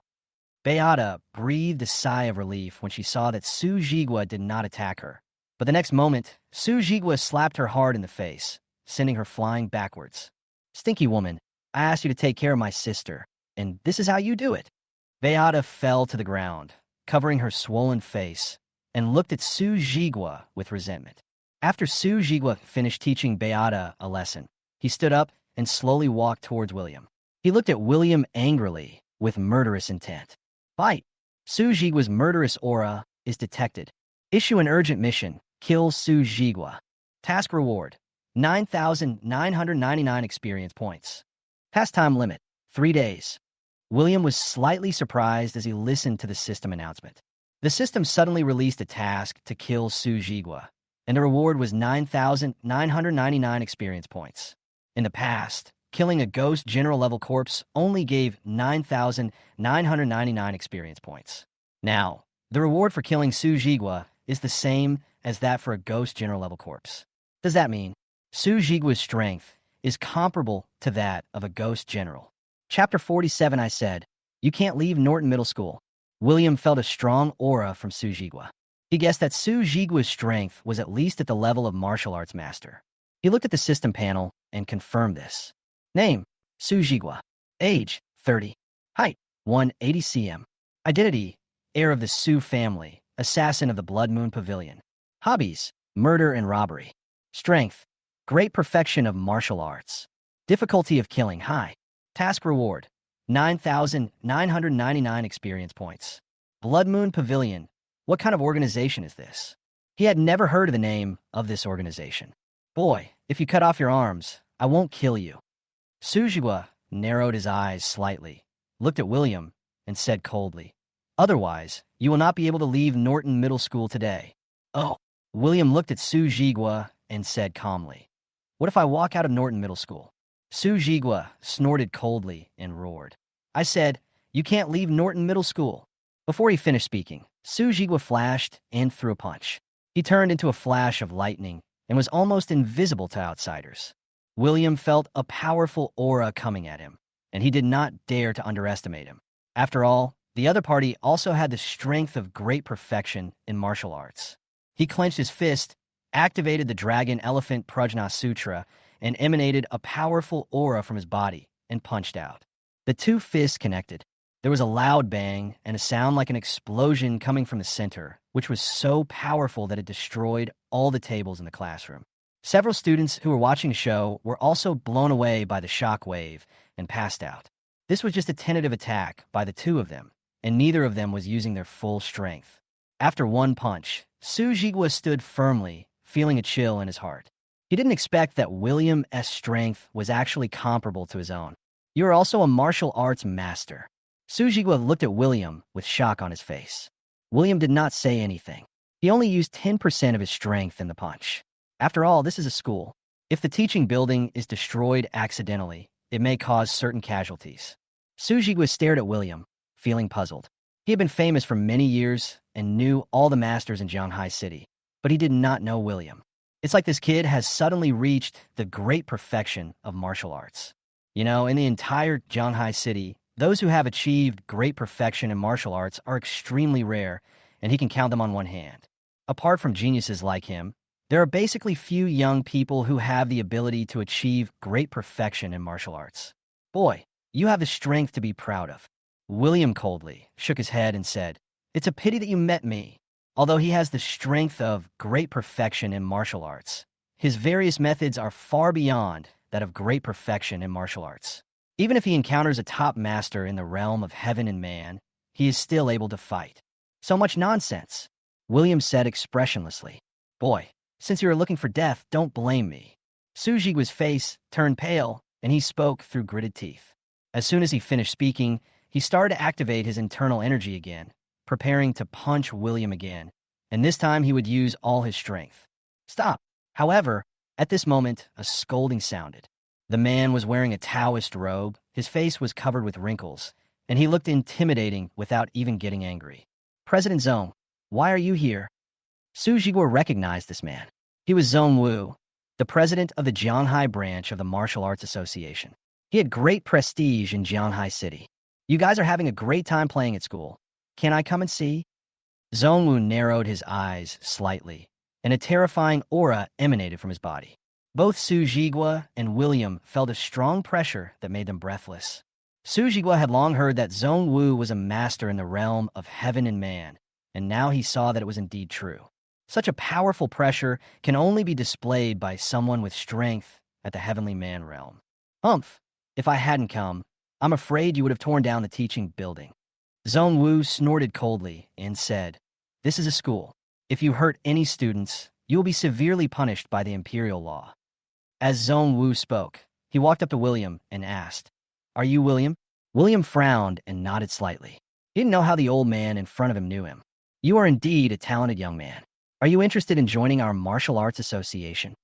Beata breathed a sigh of relief when she saw that Su Jigua did not attack her. But the next moment, Su Jigua slapped her hard in the face, sending her flying backwards. "Stinky woman, I asked you to take care of my sister, and this is how you do it." Beata fell to the ground, covering her swollen face, and looked at Su Jigua with resentment. After Su Jigua finished teaching Beata a lesson, he stood up and slowly walked towards William. He looked at William angrily, with murderous intent. "Fight!" Su Jigua's murderous aura is detected. Issue an urgent mission. Kill Su Jigua. Task reward: 9,999 experience points. Pastime limit: 3 days. William was slightly surprised as he listened to the system announcement. The system suddenly released a task to kill Su Jigua, and the reward was 9,999 experience points. In the past, killing a ghost general-level corpse only gave 9,999 experience points. Now, the reward for killing Su Jigua is the same as that for a ghost general-level corpse. Does that mean Su Jigua's strength is comparable to that of a ghost general? Chapter 47, I said, you can't leave Norton Middle School. William felt a strong aura from Su Jigua. He guessed that Su Jigua's strength was at least at the level of martial arts master. He looked at the system panel and confirmed this. Name, Su Jigua. Age, 30. Height, 180 cm. Identity, heir of the Su family, assassin of the Blood Moon Pavilion. Hobbies, murder and robbery. Strength, great perfection of martial arts. Difficulty of killing, high. Task reward, 9,999 experience points. Blood Moon Pavilion. What kind of organization is this? He had never heard of the name of this organization. Boy, if you cut off your arms, I won't kill you. Su Jigua narrowed his eyes slightly, looked at William, and said coldly, otherwise, you will not be able to leave Norton Middle School today. Oh. William looked at Su Jigua and said calmly, what if I walk out of Norton Middle School? Su Jigua snorted coldly and roared. I said, you can't leave Norton Middle School. Before he finished speaking, Su Jigua flashed and threw a punch. He turned into a flash of lightning and was almost invisible to outsiders. William felt a powerful aura coming at him, and he did not dare to underestimate him. After all, the other party also had the strength of great perfection in martial arts. He clenched his fist, activated the Dragon Elephant Prajna Sutra, and emanated a powerful aura from his body and punched out. The two fists connected. There was a loud bang and a sound like an explosion coming from the center, which was so powerful that it destroyed all the tables in the classroom. Several students who were watching the show were also blown away by the shock wave and passed out. This was just a tentative attack by the two of them, and neither of them was using their full strength. After one punch, Su Jigua stood firmly, feeling a chill in his heart. He didn't expect that William's strength was actually comparable to his own. You are also a martial arts master. Su Jigua looked at William with shock on his face. William did not say anything. He only used 10% of his strength in the punch. After all, this is a school. If the teaching building is destroyed accidentally, it may cause certain casualties. Su Jigua stared at William, feeling puzzled. He had been famous for many years and knew all the masters in Jianghai City, but he did not know William. It's like this kid has suddenly reached the great perfection of martial arts. You know, in the entire Jianghai City, those who have achieved great perfection in martial arts are extremely rare, and he can count them on one hand. Apart from geniuses like him, there are basically few young people who have the ability to achieve great perfection in martial arts. Boy, you have the strength to be proud of. William coldly shook his head and said, it's a pity that you met me. Although he has the strength of great perfection in martial arts, his various methods are far beyond that of great perfection in martial arts. Even if he encounters a top master in the realm of heaven and man, he is still able to fight. So much nonsense, William said expressionlessly. Boy, since you are looking for death, don't blame me. Su Jigua's face turned pale, and he spoke through gritted teeth. As soon as he finished speaking, he started to activate his internal energy again, preparing to punch William again, and this time he would use all his strength. Stop. However, at this moment, a scolding sounded. The man was wearing a Taoist robe, his face was covered with wrinkles, and he looked intimidating without even getting angry. President Zhong, why are you here? Su Jigua recognized this man. He was Zhong Wu, the president of the Jianghai branch of the Martial Arts Association. He had great prestige in Jianghai City. You guys are having a great time playing at school. Can I come and see? Zhong Wu narrowed his eyes slightly, and a terrifying aura emanated from his body. Both Su Jigua and William felt a strong pressure that made them breathless. Su Jigua had long heard that Zhong Wu was a master in the realm of heaven and man, and now he saw that it was indeed true. Such a powerful pressure can only be displayed by someone with strength at the heavenly man realm. Humph, if I hadn't come, I'm afraid you would have torn down the teaching building. Zhong Wu snorted coldly and said, this is a school. If you hurt any students, you will be severely punished by the imperial law. As Zhong Wu spoke, he walked up to William and asked, are you William? William frowned and nodded slightly. He didn't know how the old man in front of him knew him. You are indeed a talented young man. Are you interested in joining our martial arts association?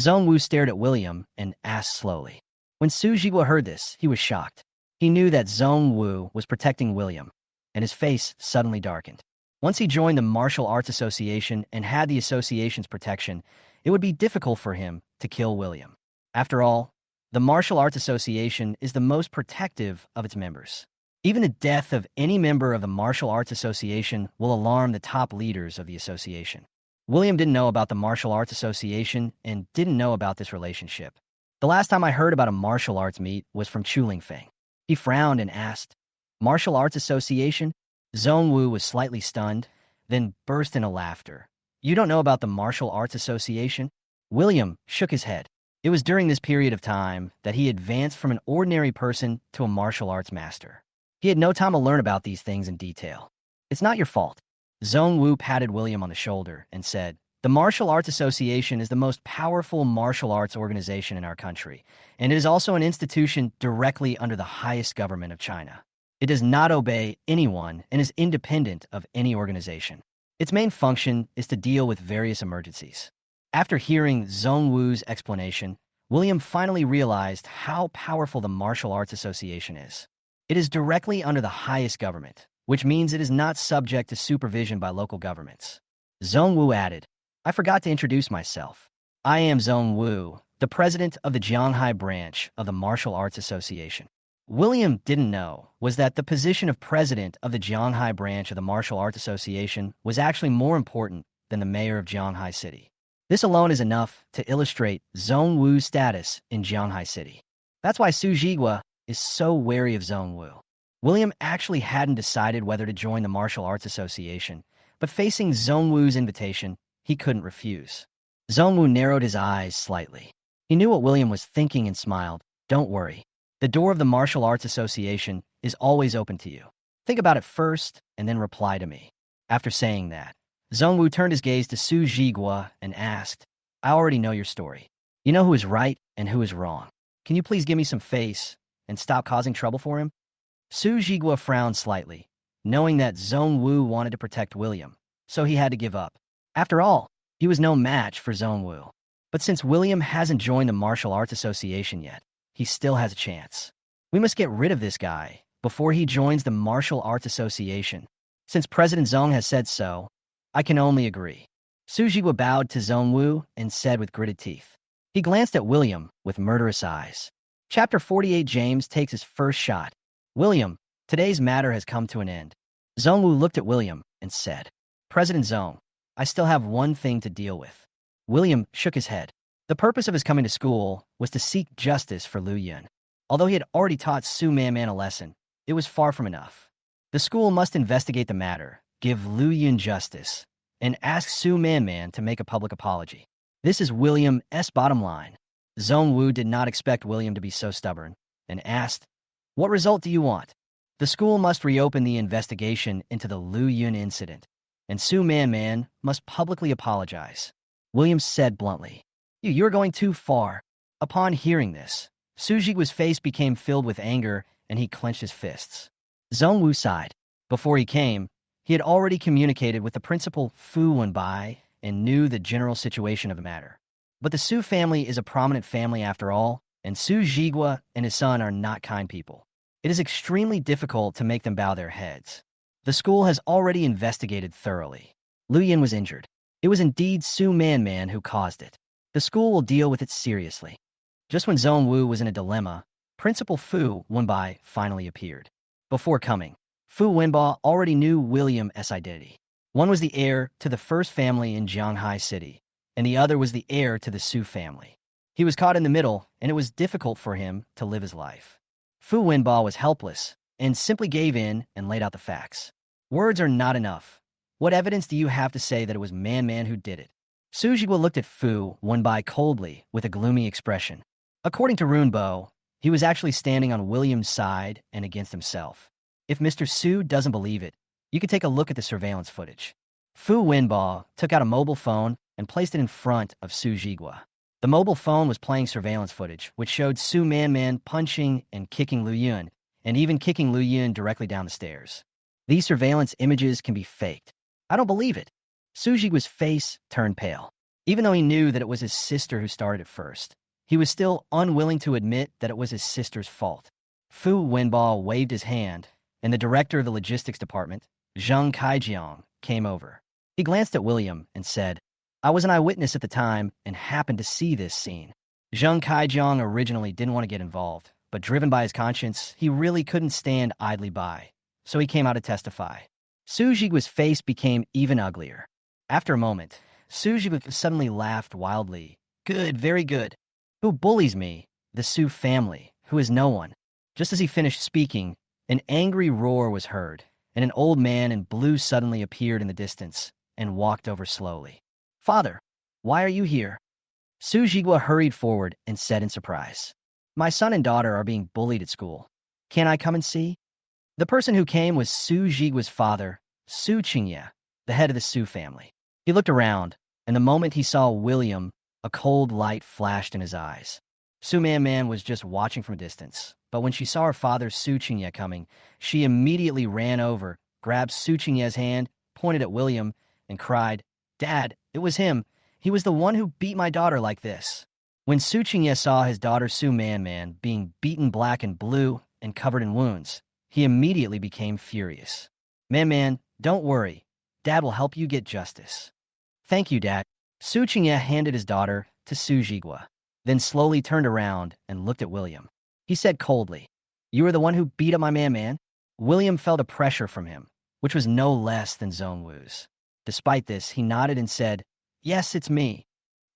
Zhong Wu stared at William and asked slowly. When Su Jigwa heard this, he was shocked. He knew that Zhong Wu was protecting William, and his face suddenly darkened. Once he joined the Martial Arts Association and had the association's protection, it would be difficult for him to kill William. After all, the Martial Arts Association is the most protective of its members. Even the death of any member of the Martial Arts Association will alarm the top leaders of the association. William didn't know about the Martial Arts Association and didn't know about this relationship. The last time I heard about a martial arts meet was from Chu Lingfeng. He frowned and asked, "Martial Arts Association?" Zhong Wu was slightly stunned, then burst into laughter. "You don't know about the Martial Arts Association?" William shook his head. It was during this period of time that he advanced from an ordinary person to a martial arts master. He had no time to learn about these things in detail. "It's not your fault." Zhong Wu patted William on the shoulder and said, "The Martial Arts Association is the most powerful martial arts organization in our country, and it is also an institution directly under the highest government of China. It does not obey anyone and is independent of any organization. Its main function is to deal with various emergencies." After hearing Zhong Wu's explanation, William finally realized how powerful the Martial Arts Association is. It is directly under the highest government, which means it is not subject to supervision by local governments. Zhong Wu added, "I forgot to introduce myself. I am Zhong Wu, the president of the Jianghai branch of the Martial Arts Association." William didn't know was that the position of president of the Jianghai branch of the Martial Arts Association was actually more important than the mayor of Jianghai City. This alone is enough to illustrate Zhong Wu's status in Jianghai City. That's why Su Jigwa is so wary of Zhong Wu. William actually hadn't decided whether to join the Martial Arts Association, but facing Zhong Wu's invitation, he couldn't refuse. Zhong Wu narrowed his eyes slightly. He knew what William was thinking and smiled. "Don't worry. The door of the Martial Arts Association is always open to you. Think about it first and then reply to me." After saying that, Zhong Wu turned his gaze to Su Jigwa and asked, "I already know your story. You know who is right and who is wrong. Can you please give me some face and stop causing trouble for him?" Su Jigwa frowned slightly, knowing that Zhong Wu wanted to protect William, so he had to give up. After all, he was no match for Zhong Wu. But since William hasn't joined the Martial Arts Association yet, he still has a chance. We must get rid of this guy before he joins the Martial Arts Association. Since President Zhong has said so, I can only agree. Su Jigwa bowed to Zhong Wu and said with gritted teeth. He glanced at William with murderous eyes. Chapter 48. James takes his first shot. "William, today's matter has come to an end." Zhong Wu looked at William and said, "President Zhong, I still have one thing to deal with." William shook his head. The purpose of his coming to school was to seek justice for Lu Yun. Although he had already taught Su Man a lesson, it was far from enough. The school must investigate the matter, give Lu Yun justice, and ask Su Man to make a public apology. This is William's bottom line. Zhong Wu did not expect William to be so stubborn, and asked, "What result do you want?" "The school must reopen the investigation into the Lu Yun incident, and Su Man must publicly apologize." William said bluntly, You're going too far." Upon hearing this, Su Jigwa's face became filled with anger, and he clenched his fists. Zhong Wu sighed. Before he came, he had already communicated with the principal Fu Wenbai and knew the general situation of the matter. But the Su family is a prominent family after all, and Su Jigwa and his son are not kind people. It is extremely difficult to make them bow their heads. The school has already investigated thoroughly. Lu Yun was injured. It was indeed Su Man who caused it. The school will deal with it seriously. Just when Zhong Wu was in a dilemma, Principal Fu Wenbai finally appeared. Before coming, Fu Wenbai already knew William's identity. One was the heir to the first family in Jianghai City, and the other was the heir to the Su family. He was caught in the middle, and it was difficult for him to live his life. Fu Wenbai was helpless and simply gave in and laid out the facts. Words are not enough. What evidence do you have to say that it was Man who did it? Su Jigwa looked at Fu Wenbai coldly with a gloomy expression. According to Runbo, he was actually standing on William's side and against himself. If Mr. Su doesn't believe it, you can take a look at the surveillance footage. Fu Wenbai took out a mobile phone and placed it in front of Su Jigwa. The mobile phone was playing surveillance footage, which showed Su Man punching and kicking Lu Yun, and even kicking Lu Yun directly down the stairs. These surveillance images can be faked. I don't believe it. Su Jigwa's face turned pale. Even though he knew that it was his sister who started it first, He was still unwilling to admit that it was his sister's fault. Fu Wenbao waved his hand, and the director of the logistics department, Zheng Kaijiang, came over. He glanced at William and said, "I was an eyewitness at the time and happened to see this scene." Zheng Kaijiang originally didn't want to get involved, but driven by his conscience, he really couldn't stand idly by, so he came out to testify. Su Jigua's face became even uglier. After a moment, Su Jigua suddenly laughed wildly. "Good, very good. Who bullies me? The Su family, who is no one." Just as he finished speaking, an angry roar was heard, and an old man in blue suddenly appeared in the distance and walked over slowly. "Father, why are you here?" Su Jigua hurried forward and said in surprise, "My son and daughter are being bullied at school. Can I come and see?" The person who came was Su Jigua's father, Su Qingye, the head of the Su family. He looked around, and the moment he saw William, a cold light flashed in his eyes. Su Man was just watching from a distance, but when she saw her father Su Qingye coming, she immediately ran over, grabbed Su Qingye's hand, pointed at William, and cried, "Dad, it was him. He was the one who beat my daughter like this." When Su Qingye saw his daughter Su Man being beaten black and blue and covered in wounds, he immediately became furious. Man, don't worry. Dad will help you get justice." "Thank you, Dad." Su Qingye handed his daughter to Su Jigua, then slowly turned around and looked at William. He said coldly, "You are the one who beat up my man?" William felt a pressure from him, which was no less than Zhongwu's. Despite this, he nodded and said, "Yes, it's me."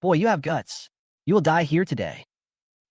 "Boy, you have guts. You will die here today."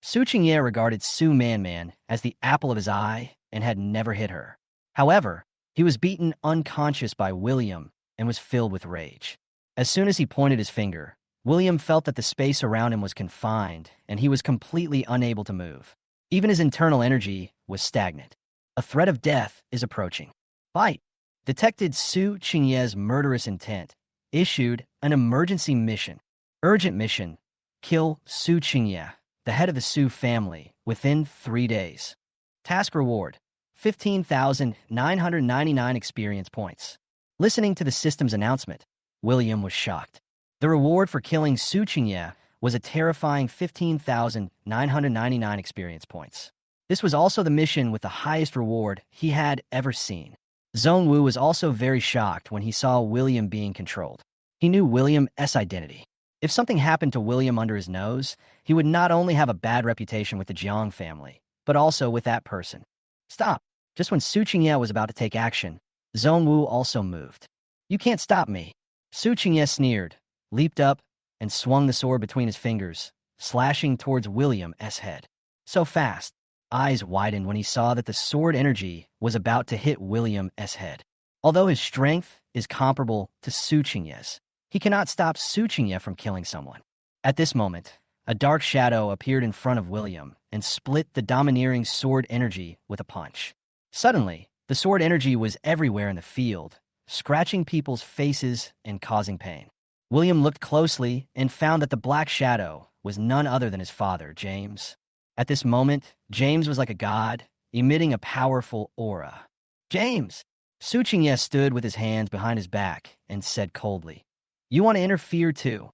Su Qingye regarded Su Man as the apple of his eye and had never hit her. However, he was beaten unconscious by William and was filled with rage. As soon as he pointed his finger, William felt that the space around him was confined and he was completely unable to move. Even his internal energy was stagnant. A threat of death is approaching. Fight! Detected Su Qingye's murderous intent, issued an emergency mission. Urgent mission: kill Su Qingye, the head of the Su family, within 3 days. Task reward: 15,999 experience points. Listening to the system's announcement, William was shocked. The reward for killing Su Qingye was a terrifying 15,999 experience points. This was also the mission with the highest reward he had ever seen. Zhongwu was also very shocked when he saw William being controlled. He knew William's identity. If something happened to William under his nose, he would not only have a bad reputation with the Jiang family, but also with that person. Stop! Just when Su Qingye was about to take action, Zhongwu also moved. "You can't stop me." Su Qingye sneered, leaped up, and swung the sword between his fingers, slashing towards William's head. So fast, eyes widened when he saw that the sword energy was about to hit William's head. Although his strength is comparable to Su Qingye's, he cannot stop Su Qingye from killing someone. At this moment, a dark shadow appeared in front of William and split the domineering sword energy with a punch. Suddenly, the sword energy was everywhere in the field, scratching people's faces and causing pain. William looked closely and found that the black shadow was none other than his father, James. At this moment, James was like a god, emitting a powerful aura. "James!" Su Qingye stood with his hands behind his back and said coldly, "You want to interfere too?"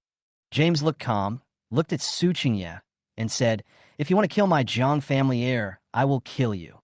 James looked calm, looked at Su Qingye, and said, "If you want to kill my Jiang family heir, I will kill you."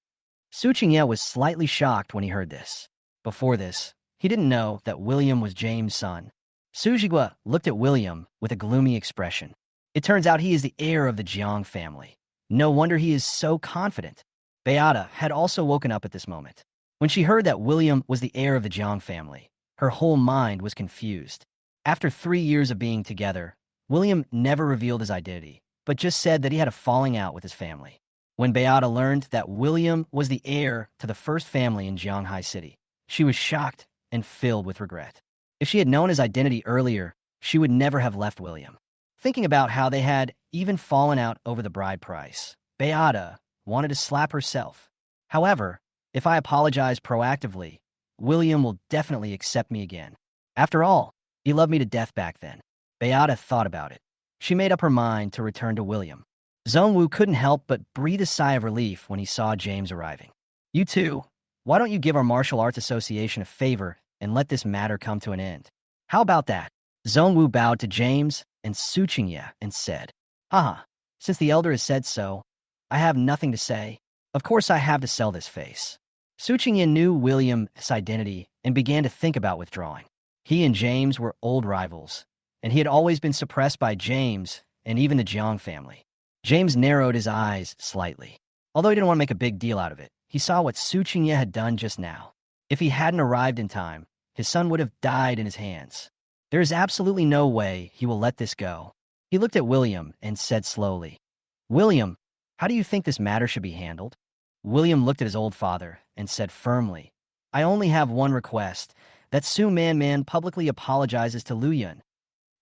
Su Qingye was slightly shocked when he heard this. Before this, he didn't know that William was James' son. Su Jigua looked at William with a gloomy expression. It turns out he is the heir of the Jiang family. No wonder he is so confident. Beata had also woken up at this moment. When she heard that William was the heir of the Jiang family, her whole mind was confused. After 3 years of being together, William never revealed his identity, but just said that he had a falling out with his family. When Beata learned that William was the heir to the first family in Jianghai City, she was shocked and filled with regret. If she had known his identity earlier, she would never have left William. Thinking about how they had even fallen out over the bride price, Beata wanted to slap herself. However, if I apologize proactively, William will definitely accept me again. After all, he loved me to death back then. Beata thought about it. She made up her mind to return to William. Zhongwu couldn't help but breathe a sigh of relief when he saw James arriving. "You two, why don't you give our martial arts association a favor and let this matter come to an end? How about that?" Zhongwu bowed to James and Su Qingye and said, "Haha, Since the elder has said so, I have nothing to say. Of course I have to sell this face. Su Qingyan knew William's identity and began to think about withdrawing. He and James were old rivals, and he had always been suppressed by James and even the Jiang family. James narrowed his eyes slightly. Although he didn't want to make a big deal out of it, he saw what Su Qingyan had done just now. If he hadn't arrived in time, his son would have died in his hands. There is absolutely no way he will let this go. He looked at William and said slowly, "William, how do you think this matter should be handled?" William looked at his old father and said firmly, "I only have one request, that Su Man publicly apologizes to Lu Yun."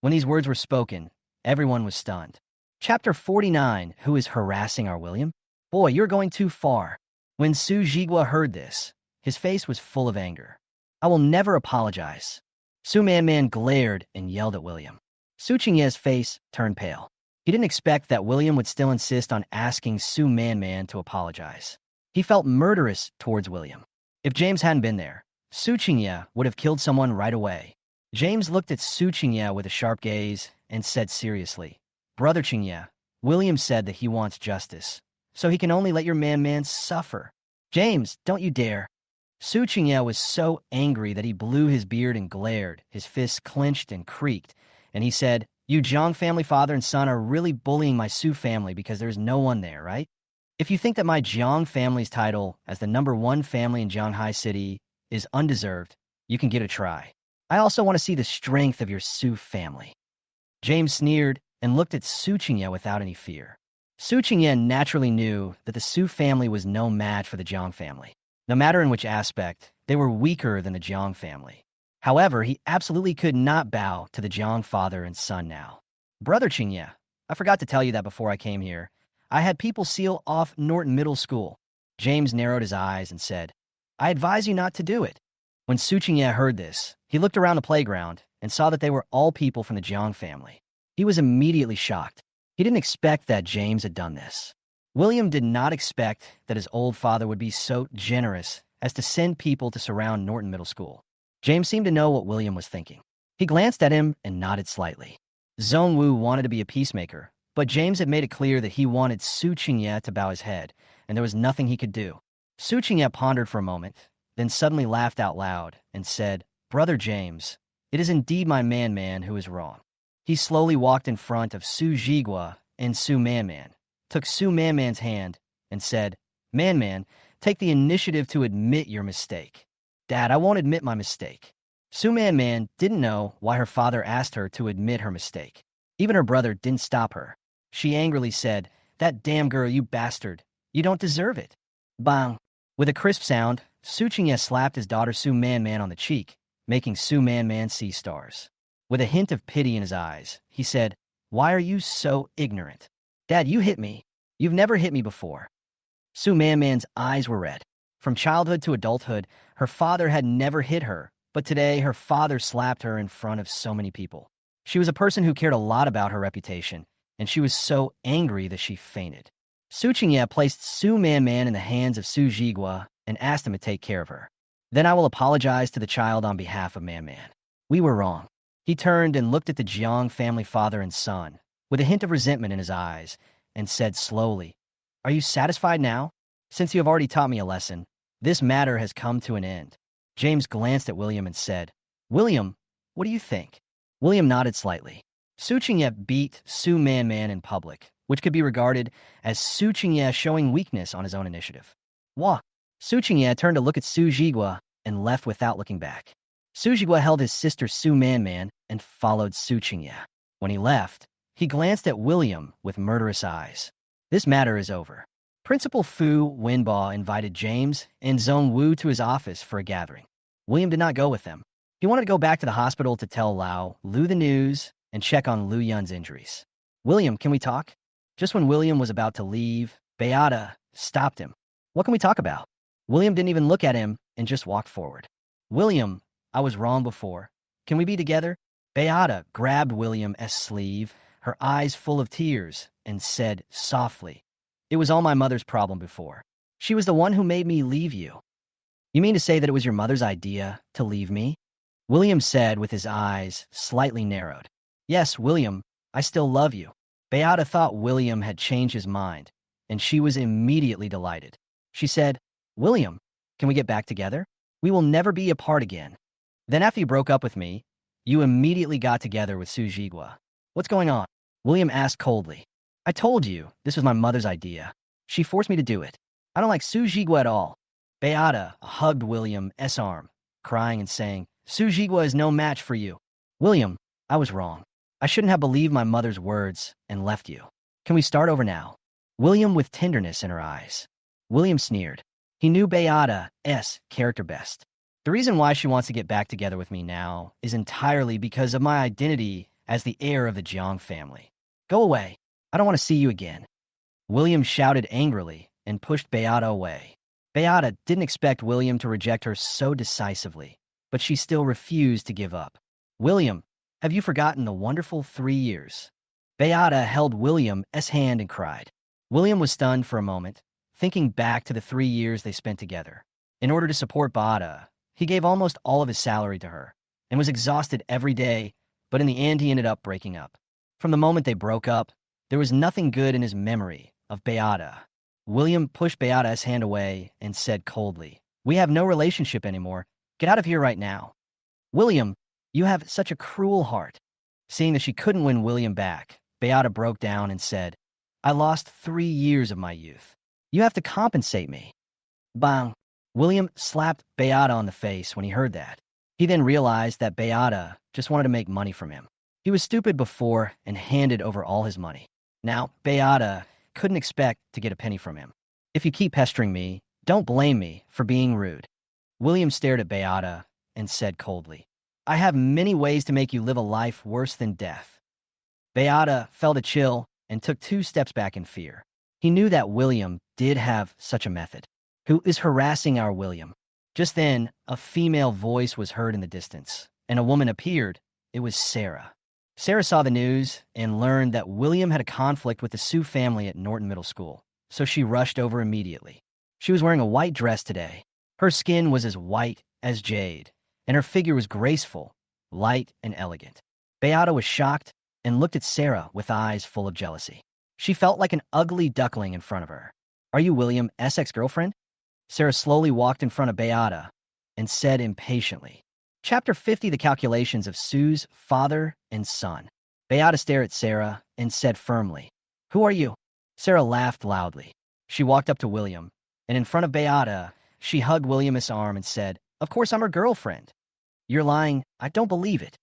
When these words were spoken, everyone was stunned. Chapter 49, Who is harassing our William? Boy, you're going too far. When Su Jigua heard this, his face was full of anger. I will never apologize. Su Man glared and yelled at William. Su Qingye's face turned pale. He didn't expect that William would still insist on asking Su Man to apologize. He felt murderous towards William. If James hadn't been there, Su Qingye would have killed someone right away. James looked at Su Qingye with a sharp gaze and said seriously, "Brother Qingye, William said that he wants justice, so he can only let your man suffer." "James, don't you dare." Su Qingye was so angry that he blew his beard and glared, his fists clenched and creaked, and he said, "You Jiang family father and son are really bullying my Su family because there's no one there, right? If you think that my Jiang family's title as the #1 family in Jianghai City is undeserved, you can get a try. I also want to see the strength of your Su family." James sneered and looked at Su Qingye without any fear. Su Qingye naturally knew that the Su family was no match for the Jiang family. No matter in which aspect, they were weaker than the Jiang family. However, he absolutely could not bow to the Jiang father and son now. "Brother Qingye, I forgot to tell you that before I came here. I had people seal off Norton Middle School." James narrowed his eyes and said, "I advise you not to do it." When Su Qingye heard this, he looked around the playground and saw that they were all people from the Jiang family. He was immediately shocked. He didn't expect that James had done this. William did not expect that his old father would be so generous as to send people to surround Norton Middle School. James seemed to know what William was thinking. He glanced at him and nodded slightly. Zhongwu wanted to be a peacemaker, but James had made it clear that he wanted Su Qingye to bow his head, and there was nothing he could do. Su Qingye pondered for a moment, then suddenly laughed out loud and said, "Brother James, it is indeed my man who is wrong." He slowly walked in front of Su Jigua and Su Man, took Su Man's hand, and said, Man, take the initiative to admit your mistake." "Dad, I won't admit my mistake." Su Man didn't know why her father asked her to admit her mistake. Even her brother didn't stop her. She angrily said, "That damn girl, you bastard. You don't deserve it." Bang! With a crisp sound, Su Qingye slapped his daughter Su Man on the cheek, making Su Man see stars. With a hint of pity in his eyes, he said, "Why are you so ignorant? Dad, you hit me. You've never hit me before." Su Man's eyes were red. From childhood to adulthood, her father had never hit her, but today her father slapped her in front of so many people. She was a person who cared a lot about her reputation, and she was so angry that she fainted. Su Qingye placed Su Man in the hands of Su Jigua and asked him to take care of her. "Then I will apologize to the child on behalf of Man. We were wrong." He turned and looked at the Jiang family father and son, with a hint of resentment in his eyes, and said slowly, "Are you satisfied now? Since you have already taught me a lesson, this matter has come to an end." James glanced at William and said, "William, what do you think?" William nodded slightly. Su Qingye beat Su Man in public, which could be regarded as Su Qingye showing weakness on his own initiative. Wah! Su Qingye turned to look at Su Jigua and left without looking back. Su Jigua held his sister Su Man and followed Su Qingye. When he left, he glanced at William with murderous eyes. "This matter is over." Principal Fu Wenba invited James and Zhong Wu to his office for a gathering. William did not go with them. He wanted to go back to the hospital to tell Lu the news and check on Lu Yun's injuries. "William, can we talk?" Just when William was about to leave, Beata stopped him. "What can we talk about?" William didn't even look at him and just walked forward. "William, I was wrong before. Can we be together?" Beata grabbed William's sleeve, her eyes full of tears, and said softly, "It was all my mother's problem before. She was the one who made me leave you." "You mean to say that it was your mother's idea to leave me?" William said with his eyes slightly narrowed. "Yes, William, I still love you. Beata thought William had changed his mind, and she was immediately delighted. She said, "William, can we get back together? We will never be apart again." Then after you broke up with me, you immediately got together with Su Jigua. What's going on? William asked coldly. I told you, this was my mother's idea. She forced me to do it. I don't like Su Jigua at all. Beata hugged William's arm, crying and saying, Su Jigua is no match for you. William, I was wrong. I shouldn't have believed my mother's words and left you. Can we start over now? William with tenderness in her eyes. William sneered. He knew Beata's character best. The reason why she wants to get back together with me now is entirely because of my identity as the heir of the Jiang family. Go away. I don't want to see you again. William shouted angrily and pushed Beata away. Beata didn't expect William to reject her so decisively, but she still refused to give up. William, have you forgotten the wonderful 3 years? Beata held William's hand and cried. William was stunned for a moment, thinking back to the 3 years they spent together. In order to support Beata, he gave almost all of his salary to her and was exhausted every day, but in the end he ended up breaking up. From the moment they broke up, there was nothing good in his memory of Beata. William pushed Beata's hand away and said coldly, We have no relationship anymore. Get out of here right now. William, you have such a cruel heart. Seeing that she couldn't win William back, Beata broke down and said, I lost 3 years of my youth. You have to compensate me. Bang. William slapped Beata on the face when he heard that. He then realized that Beata just wanted to make money from him. He was stupid before and handed over all his money. Now, Beata couldn't expect to get a penny from him. If you keep pestering me, don't blame me for being rude. William stared at Beata and said coldly, I have many ways to make you live a life worse than death. Beata felt a chill and took 2 steps back in fear. He knew that William did have such a method. Who is harassing our William? Just then, a female voice was heard in the distance, and a woman appeared. It was Sarah. Sarah saw the news and learned that William had a conflict with the Sue family at Norton Middle School, so she rushed over immediately. She was wearing a white dress today. Her skin was as white as jade, and her figure was graceful, light, and elegant. Beata was shocked and looked at Sarah with eyes full of jealousy. She felt like an ugly duckling in front of her. Are you William's ex-girlfriend? Sarah slowly walked in front of Beata and said impatiently, Chapter 50, The Calculations of Sue's Father and Son. Beata stared at Sarah and said firmly, Who are you? Sarah laughed loudly. She walked up to William, and in front of Beata, she hugged William's arm and said, Of course I'm her girlfriend. You're lying. I don't believe it.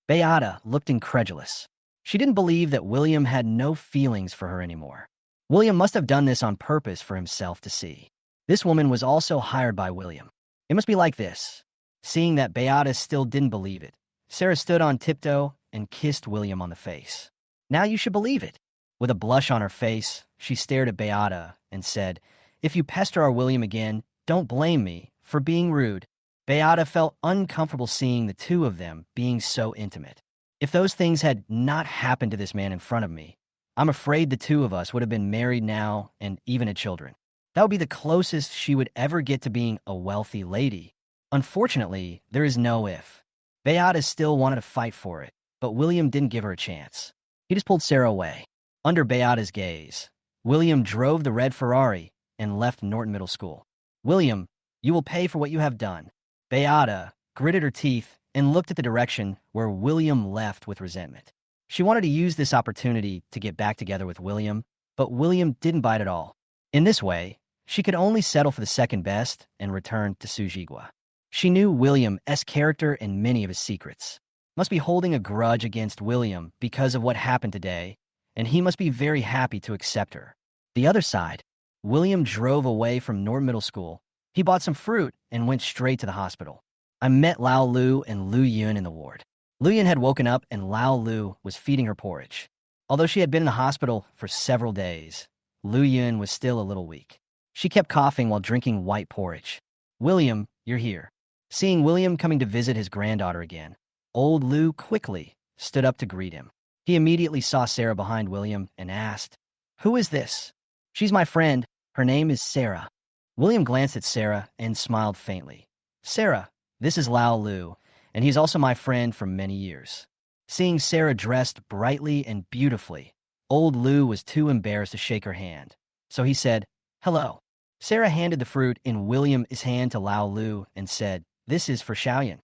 Beata looked incredulous. She didn't believe that William had no feelings for her anymore. William must have done this on purpose for himself to see. This woman was also hired by William. It must be like this. Seeing that Beata still didn't believe it, Sarah stood on tiptoe and kissed William on the face. Now you should believe it. With a blush on her face, she stared at Beata and said, If you pester our William again, don't blame me for being rude. Beata felt uncomfortable seeing the two of them being so intimate. If those things had not happened to this man in front of me, I'm afraid the two of us would have been married now and even had children. That would be the closest she would ever get to being a wealthy lady. Unfortunately, there is no if. Beata still wanted to fight for it, but William didn't give her a chance. He just pulled Sarah away. Under Beata's gaze, William drove the red Ferrari and left Norton Middle School. William, you will pay for what you have done. Beata gritted her teeth and looked at the direction where William left with resentment. She wanted to use this opportunity to get back together with William, but William didn't bite at all. In this way, she could only settle for the second best and return to Su Jigua. She knew William's character and many of his secrets. Must be holding a grudge against William because of what happened today, and he must be very happy to accept her. The other side, William drove away from Norton Middle School. He bought some fruit and went straight to the hospital. I met Lao Lu and Lu Yun in the ward. Lu Yun had woken up and Lao Lu was feeding her porridge. Although she had been in the hospital for several days, Lu Yun was still a little weak. She kept coughing while drinking white porridge. William, you're here. Seeing William coming to visit his granddaughter again, old Lu quickly stood up to greet him. He immediately saw Sarah behind William and asked, Who is this? She's my friend. Her name is Sarah. William glanced at Sarah and smiled faintly. Sarah, this is Lao Lu, and he's also my friend for many years. Seeing Sarah dressed brightly and beautifully, Old Lu was too embarrassed to shake her hand, so he said, "Hello." Sarah handed the fruit in William's hand to Lao Lu and said, "This is for Xiaoyan."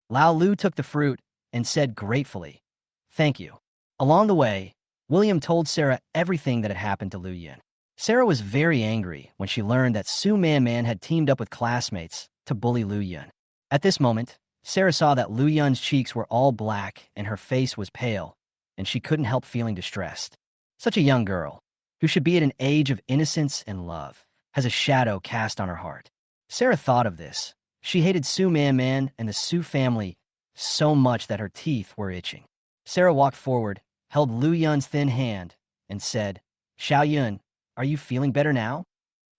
Lao Lu took the fruit and said gratefully, "Thank you." Along the way, William told Sarah everything that had happened to Lu Yun. Sarah was very angry when she learned that Su Man had teamed up with classmates to bully Lu Yun. At this moment, Sarah saw that Lu Yun's cheeks were all black and her face was pale, and she couldn't help feeling distressed. Such a young girl, who should be at an age of innocence and love, has a shadow cast on her heart. Sarah thought of this. She hated Su Man and the Su family so much that her teeth were itching. Sarah walked forward, held Lu Yun's thin hand, and said, "Xiao Yun, are you feeling better now?"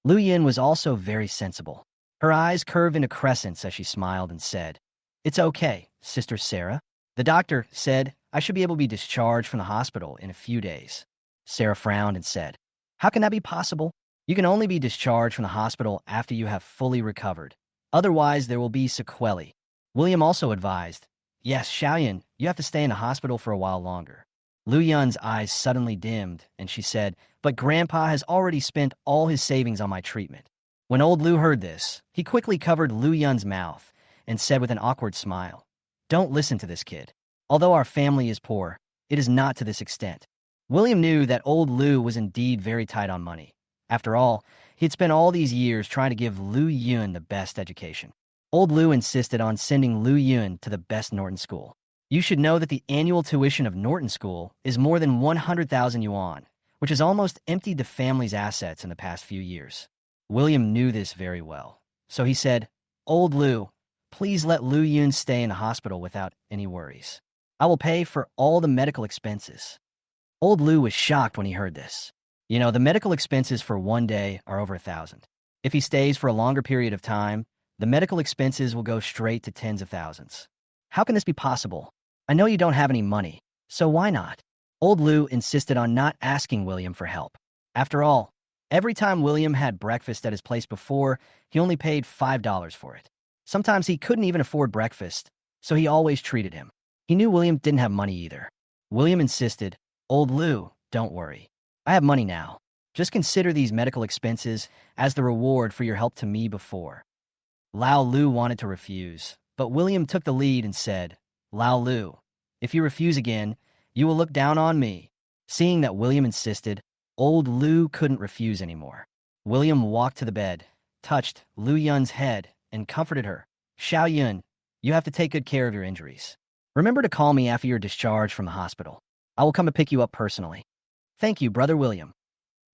Lu Yun was also very sensible. Her eyes curved into crescents as she smiled and said, "It's okay, Sister Sarah. The doctor said I should be able to be discharged from the hospital in a few days." Sarah frowned and said, "How can that be possible? You can only be discharged from the hospital after you have fully recovered. Otherwise, there will be sequelae." William also advised, "Yes, Xiaoyan, you have to stay in the hospital for a while longer." Lu Yun's eyes suddenly dimmed, and she said, "But Grandpa has already spent all his savings on my treatment." When old Lu heard this, he quickly covered Lu Yun's mouth and said with an awkward smile, "Don't listen to this kid. Although our family is poor, it is not to this extent." William knew that old Lu was indeed very tight on money. After all, he had spent all these years trying to give Lu Yun the best education. Old Lu insisted on sending Lu Yun to the best Norton school. You should know that the annual tuition of Norton School is more than 100,000 yuan, which has almost emptied the family's assets in the past few years. William knew this very well, so he said, "Old Lu, please let Lu Yun stay in the hospital without any worries. I will pay for all the medical expenses." Old Lu was shocked when he heard this. You know, the medical expenses for one day are over 1,000. If he stays for a longer period of time, the medical expenses will go straight to tens of thousands. How can this be possible? I know you don't have any money, so why not? Old Lu insisted on not asking William for help. After all, every time William had breakfast at his place before, he only paid $5 for it. Sometimes he couldn't even afford breakfast, so he always treated him. He knew William didn't have money either. William insisted, "Old Lu, don't worry. I have money now. Just consider these medical expenses as the reward for your help to me before." Lao Lu wanted to refuse, but William took the lead and said, "Lao Lu, if you refuse again, you will look down on me." Seeing that William insisted, old Lu couldn't refuse anymore. William walked to the bed, touched Lu Yun's head, and comforted her. "Xiao Yun, you have to take good care of your injuries. Remember to call me after you're discharged from the hospital. I will come to pick you up personally." "Thank you, Brother William."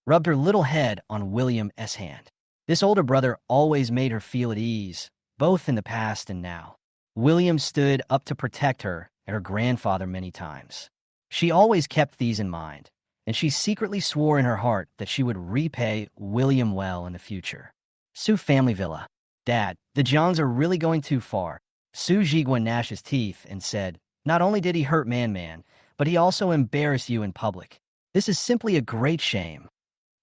Rubbed her little head on William's hand. This older brother always made her feel at ease, both in the past and now. William stood up to protect her and her grandfather many times. She always kept these in mind, and she secretly swore in her heart that she would repay William well in the future. Su family villa. "Dad, the Jiangs are really going too far." Su Jiguan gnashed his teeth and said, "Not only did he hurt Man, but he also embarrassed you in public. This is simply a great shame."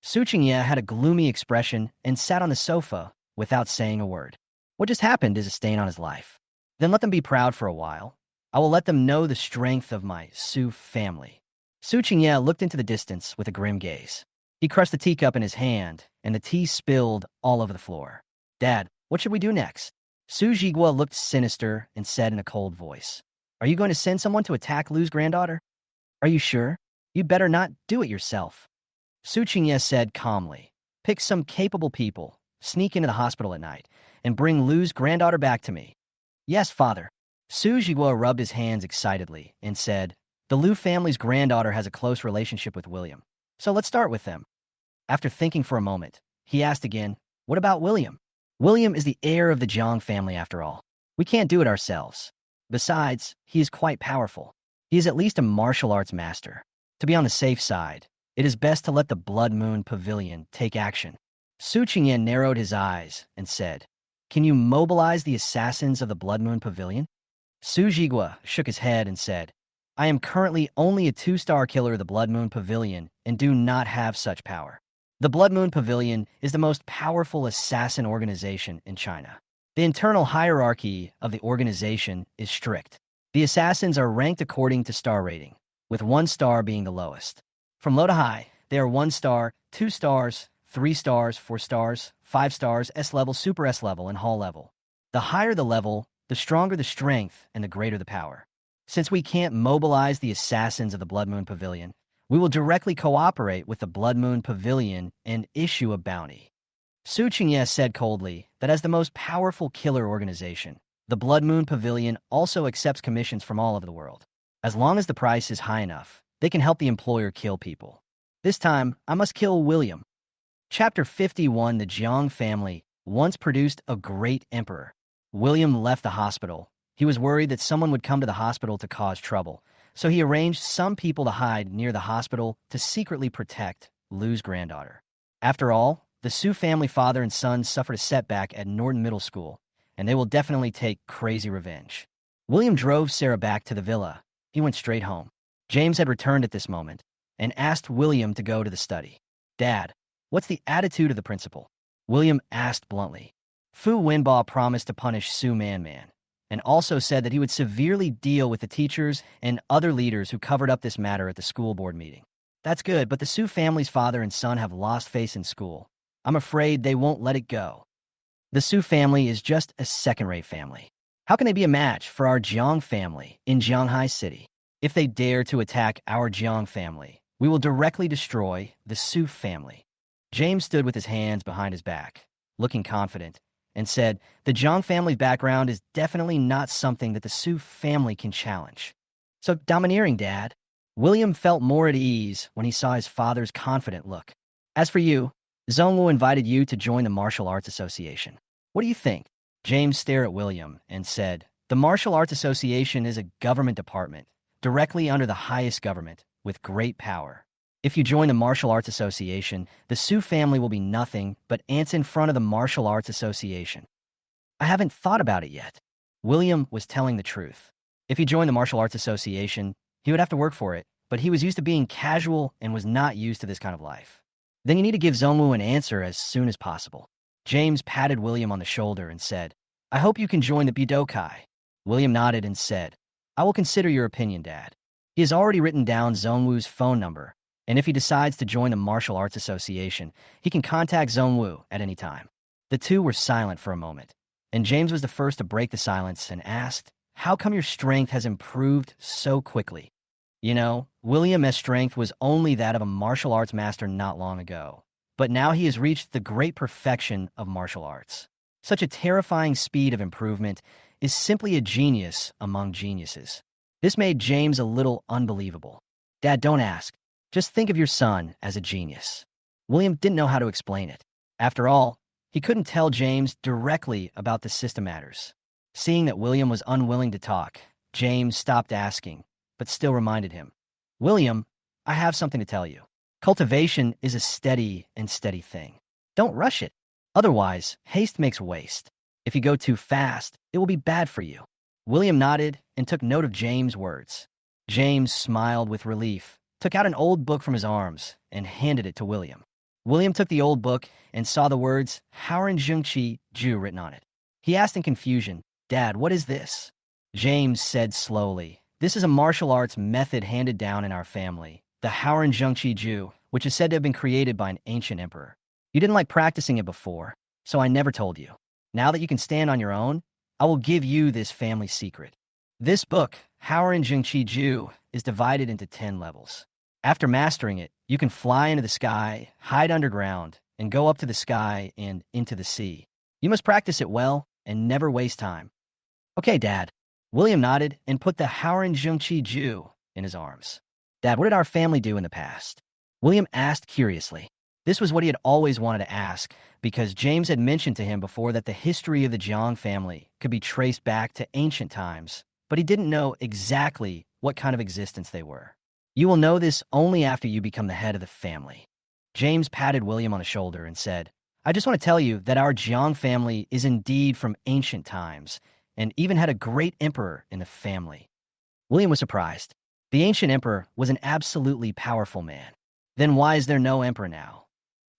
Su Qingye had a gloomy expression and sat on the sofa without saying a word. "What just happened is a stain on his life. Then let them be proud for a while. I will let them know the strength of my Su family." Su Qingye looked into the distance with a grim gaze. He crushed the teacup in his hand, and the tea spilled all over the floor. "Dad, what should we do next?" Su Jigua looked sinister and said in a cold voice, "Are you going to send someone to attack Lu's granddaughter?" "Are you sure? You'd better not do it yourself." Su Qingye said calmly, "Pick some capable people, sneak into the hospital at night, and bring Lu's granddaughter back to me." "Yes, father." Su Jigua rubbed his hands excitedly and said, "The Lu family's granddaughter has a close relationship with William, so let's start with them." After thinking for a moment, he asked again, "What about William?" "William is the heir of the Jiang family after all. We can't do it ourselves. Besides, he is quite powerful. He is at least a martial arts master. To be on the safe side, it is best to let the Blood Moon Pavilion take action." Su Qingyan narrowed his eyes and said, "Can you mobilize the assassins of the Blood Moon Pavilion?" Su Jigua shook his head and said, "I am currently only a 2-star killer of the Blood Moon Pavilion and do not have such power. The Blood Moon Pavilion is the most powerful assassin organization in China. The internal hierarchy of the organization is strict. The assassins are ranked according to star rating, with 1 star being the lowest. From low to high, they are 1 star, 2 stars, 3 stars, 4 stars, 5 stars, S level, super S level, and hall level. The higher the level, the stronger the strength and the greater the power. Since we can't mobilize the assassins of the Blood Moon Pavilion, we will directly cooperate with the Blood Moon Pavilion and issue a bounty. Su Qingye said coldly that as the most powerful killer organization, the Blood Moon Pavilion also accepts commissions from all over the world. As long as the price is high enough, they can help the employer kill people. This time, I must kill William. Chapter 51. The Jiang family once produced a great emperor. William left the hospital. He was worried that someone would come to the hospital to cause trouble, so he arranged some people to hide near the hospital to secretly protect Lu's granddaughter. After all, the Su family father and son suffered a setback at Norton Middle School, and they will definitely take crazy revenge. William drove Sarah back to the villa. He went straight home. James had returned at this moment and asked William to go to the study. "Dad, what's the attitude of the principal?" William asked bluntly. Fu Wenba promised to punish Su Man, and also said that he would severely deal with the teachers and other leaders who covered up this matter at the school board meeting. "That's good, but the Su family's father and son have lost face in school. I'm afraid they won't let it go. The Su family is just a second-rate family. How can they be a match for our Jiang family in Jianghai City? If they dare to attack our Jiang family, we will directly destroy the Su family." James stood with his hands behind his back, looking confident, and said, "The Jiang family's background is definitely not something that the Su family can challenge." "So domineering, Dad." William felt more at ease when he saw his father's confident look. "As for you, Zhongwu invited you to join the Martial Arts Association. What do you think?" James stared at William and said, "The Martial Arts Association is a government department, directly under the highest government, with great power. If you join the Martial Arts Association, the Su family will be nothing but ants in front of the Martial Arts Association." "I haven't thought about it yet." William was telling the truth. If he joined the Martial Arts Association, he would have to work for it, but he was used to being casual and was not used to this kind of life. "Then you need to give Zhongwu an answer as soon as possible." James patted William on the shoulder and said, "I hope you can join the Budokai." William nodded and said, "I will consider your opinion, Dad." He has already written down Zhongwu's phone number, and if he decides to join the Martial Arts Association, he can contact Zhongwu at any time. The two were silent for a moment, and James was the first to break the silence and asked, "How come your strength has improved so quickly?" "You know, William's strength was only that of a martial arts master not long ago, but now he has reached the great perfection of martial arts. Such a terrifying speed of improvement is simply a genius among geniuses." This made James a little unbelievable. "Dad, don't ask. Just think of your son as a genius." William didn't know how to explain it. After all, he couldn't tell James directly about the system matters. Seeing that William was unwilling to talk, James stopped asking, but still reminded him, "William, I have something to tell you. Cultivation is a steady thing. Don't rush it. Otherwise, haste makes waste. If you go too fast, it will be bad for you." William nodded and took note of James' words. James smiled with relief, took out an old book from his arms, and handed it to William. William took the old book and saw the words Haoren Zhengqi Ju written on it. He asked in confusion, "Dad, what is this?" James said slowly, "This is a martial arts method handed down in our family, the Haoren Zhengqi Ju, which is said to have been created by an ancient emperor. You didn't like practicing it before, so I never told you. Now that you can stand on your own, I will give you this family secret. This book, Haoren Zhengqi Ju, is divided into 10 levels. After mastering it, you can fly into the sky, hide underground, and go up to the sky and into the sea. You must practice it well and never waste time." "Okay, Dad." William nodded and put the Haoren Zhengqi Ju in his arms. "Dad, what did our family do in the past?" William asked curiously. This was what he had always wanted to ask, because James had mentioned to him before that the history of the Jiang family could be traced back to ancient times, but he didn't know exactly what kind of existence they were. "You will know this only after you become the head of the family." James patted William on the shoulder and said, "I just want to tell you that our Jiang family is indeed from ancient times, and even had a great emperor in the family." William was surprised. The ancient emperor was an absolutely powerful man. Then why is there no emperor now?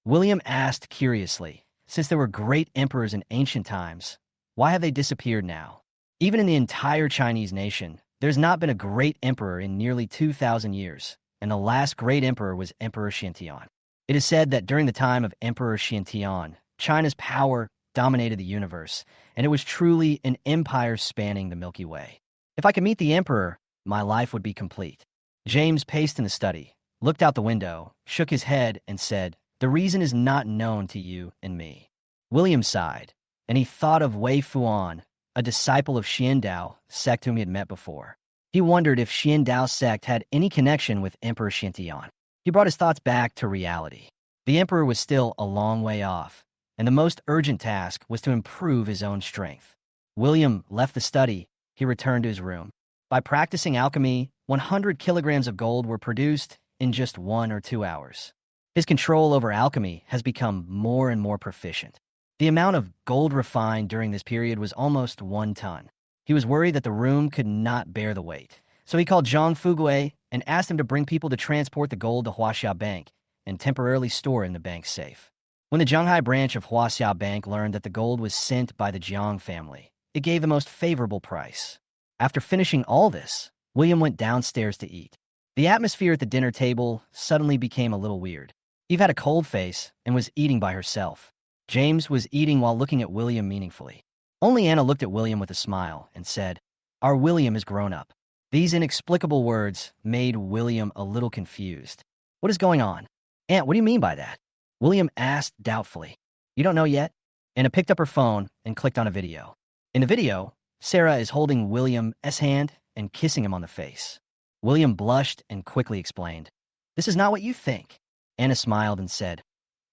William asked curiously, since there were great emperors in ancient times, why have they disappeared now? Even in the entire Chinese nation, there's not been a great emperor in nearly 2,000 years, and the last great emperor was Emperor Xiantian. It is said that during the time of Emperor Xiantian, China's power dominated the universe, and it was truly an empire spanning the Milky Way. If I could meet the emperor, my life would be complete. James paced in the study, looked out the window, shook his head, and said, "The reason is not known to you and me." William sighed, and he thought of Wei Fuan, a disciple of Xiandao, sect whom he had met before. He wondered if Xiandao's sect had any connection with Emperor Xiantian. He brought his thoughts back to reality. The emperor was still a long way off, and the most urgent task was to improve his own strength. William left the study. He returned to his room. By practicing alchemy, 100 kilograms of gold were produced in just 1 or 2 hours. His control over alchemy has become more and more proficient. The amount of gold refined during this period was almost 1 ton. He was worried that the room could not bear the weight, so he called Zhang Fugui and asked him to bring people to transport the gold to Huaxia Bank and temporarily store it in the bank's safe. When the Zhanghai branch of Huaxia Bank learned that the gold was sent by the Jiang family, it gave the most favorable price. After finishing all this, William went downstairs to eat. The atmosphere at the dinner table suddenly became a little weird. Eve had a cold face and was eating by herself. James was eating while looking at William meaningfully. Only Anna looked at William with a smile and said, "Our William is grown up." These inexplicable words made William a little confused. "What is going on? Aunt, what do you mean by that?" William asked doubtfully. "You don't know yet?" Anna picked up her phone and clicked on a video. In the video, Sarah is holding William's hand and kissing him on the face. William blushed and quickly explained, "This is not what you think." Anna smiled and said,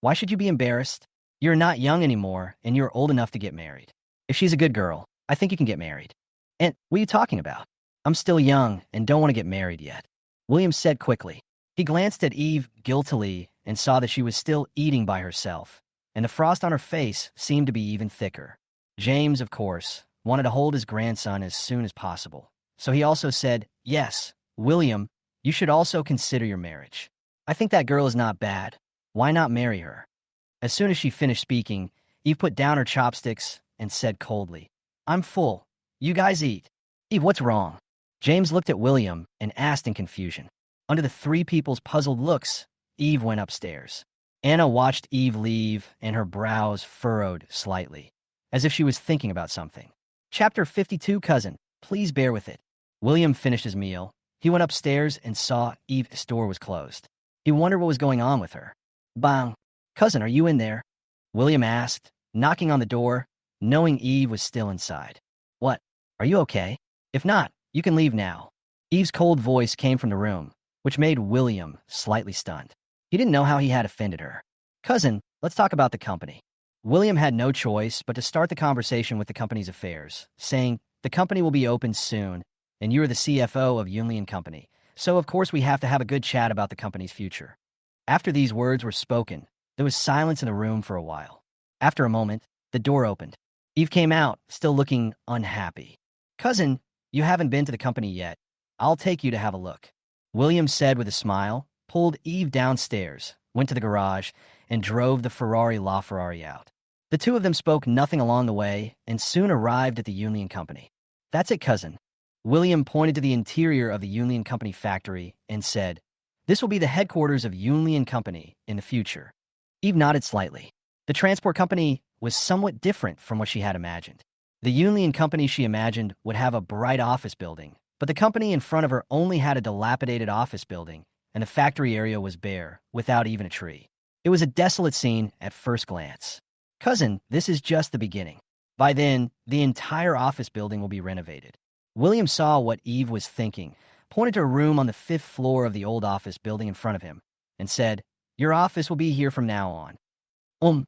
"Why should you be embarrassed? You're not young anymore, and you're old enough to get married. If she's a good girl, I think you can get married." "And what are you talking about? I'm still young and don't want to get married yet," William said quickly. He glanced at Eve guiltily and saw that she was still eating by herself, and the frost on her face seemed to be even thicker. James, of course, wanted to hold his grandson as soon as possible, so he also said, "Yes, William, you should also consider your marriage. I think that girl is not bad. Why not marry her?" As soon as she finished speaking, Eve put down her chopsticks and said coldly, "I'm full. You guys eat." "Eve, what's wrong?" James looked at William and asked in confusion. Under the three people's puzzled looks, Eve went upstairs. Anna watched Eve leave, and her brows furrowed slightly, as if she was thinking about something. Chapter 52, Cousin. Please bear with it. William finished his meal. He went upstairs and saw Eve's door was closed. He wondered what was going on with her. "Bang. Cousin, are you in there?" William asked, knocking on the door, knowing Eve was still inside. "What? Are you okay? If not, you can leave now." Eve's cold voice came from the room, which made William slightly stunned. He didn't know how he had offended her. "Cousin, let's talk about the company." William had no choice but to start the conversation with the company's affairs, saying, "The company will be open soon, and you're the CFO of Yunli & Company, so of course we have to have a good chat about the company's future." After these words were spoken, there was silence in the room for a while. After a moment, the door opened. Eve came out, still looking unhappy. "Cousin, you haven't been to the company yet. I'll take you to have a look." William said with a smile, pulled Eve downstairs, went to the garage, and drove the Ferrari LaFerrari out. The two of them spoke nothing along the way and soon arrived at the Yunli & Company. "That's it, cousin." William pointed to the interior of the Yunli & Company factory and said, "This will be the headquarters of Yunli & Company in the future." Eve nodded slightly. The transport company was somewhat different from what she had imagined. The Yunli & Company she imagined would have a bright office building, but the company in front of her only had a dilapidated office building, and the factory area was bare, without even a tree. It was a desolate scene at first glance. "Cousin, this is just the beginning. By then, the entire office building will be renovated." William saw what Eve was thinking, pointed to a room on the 5th floor of the old office building in front of him, and said, "Your office will be here from now on."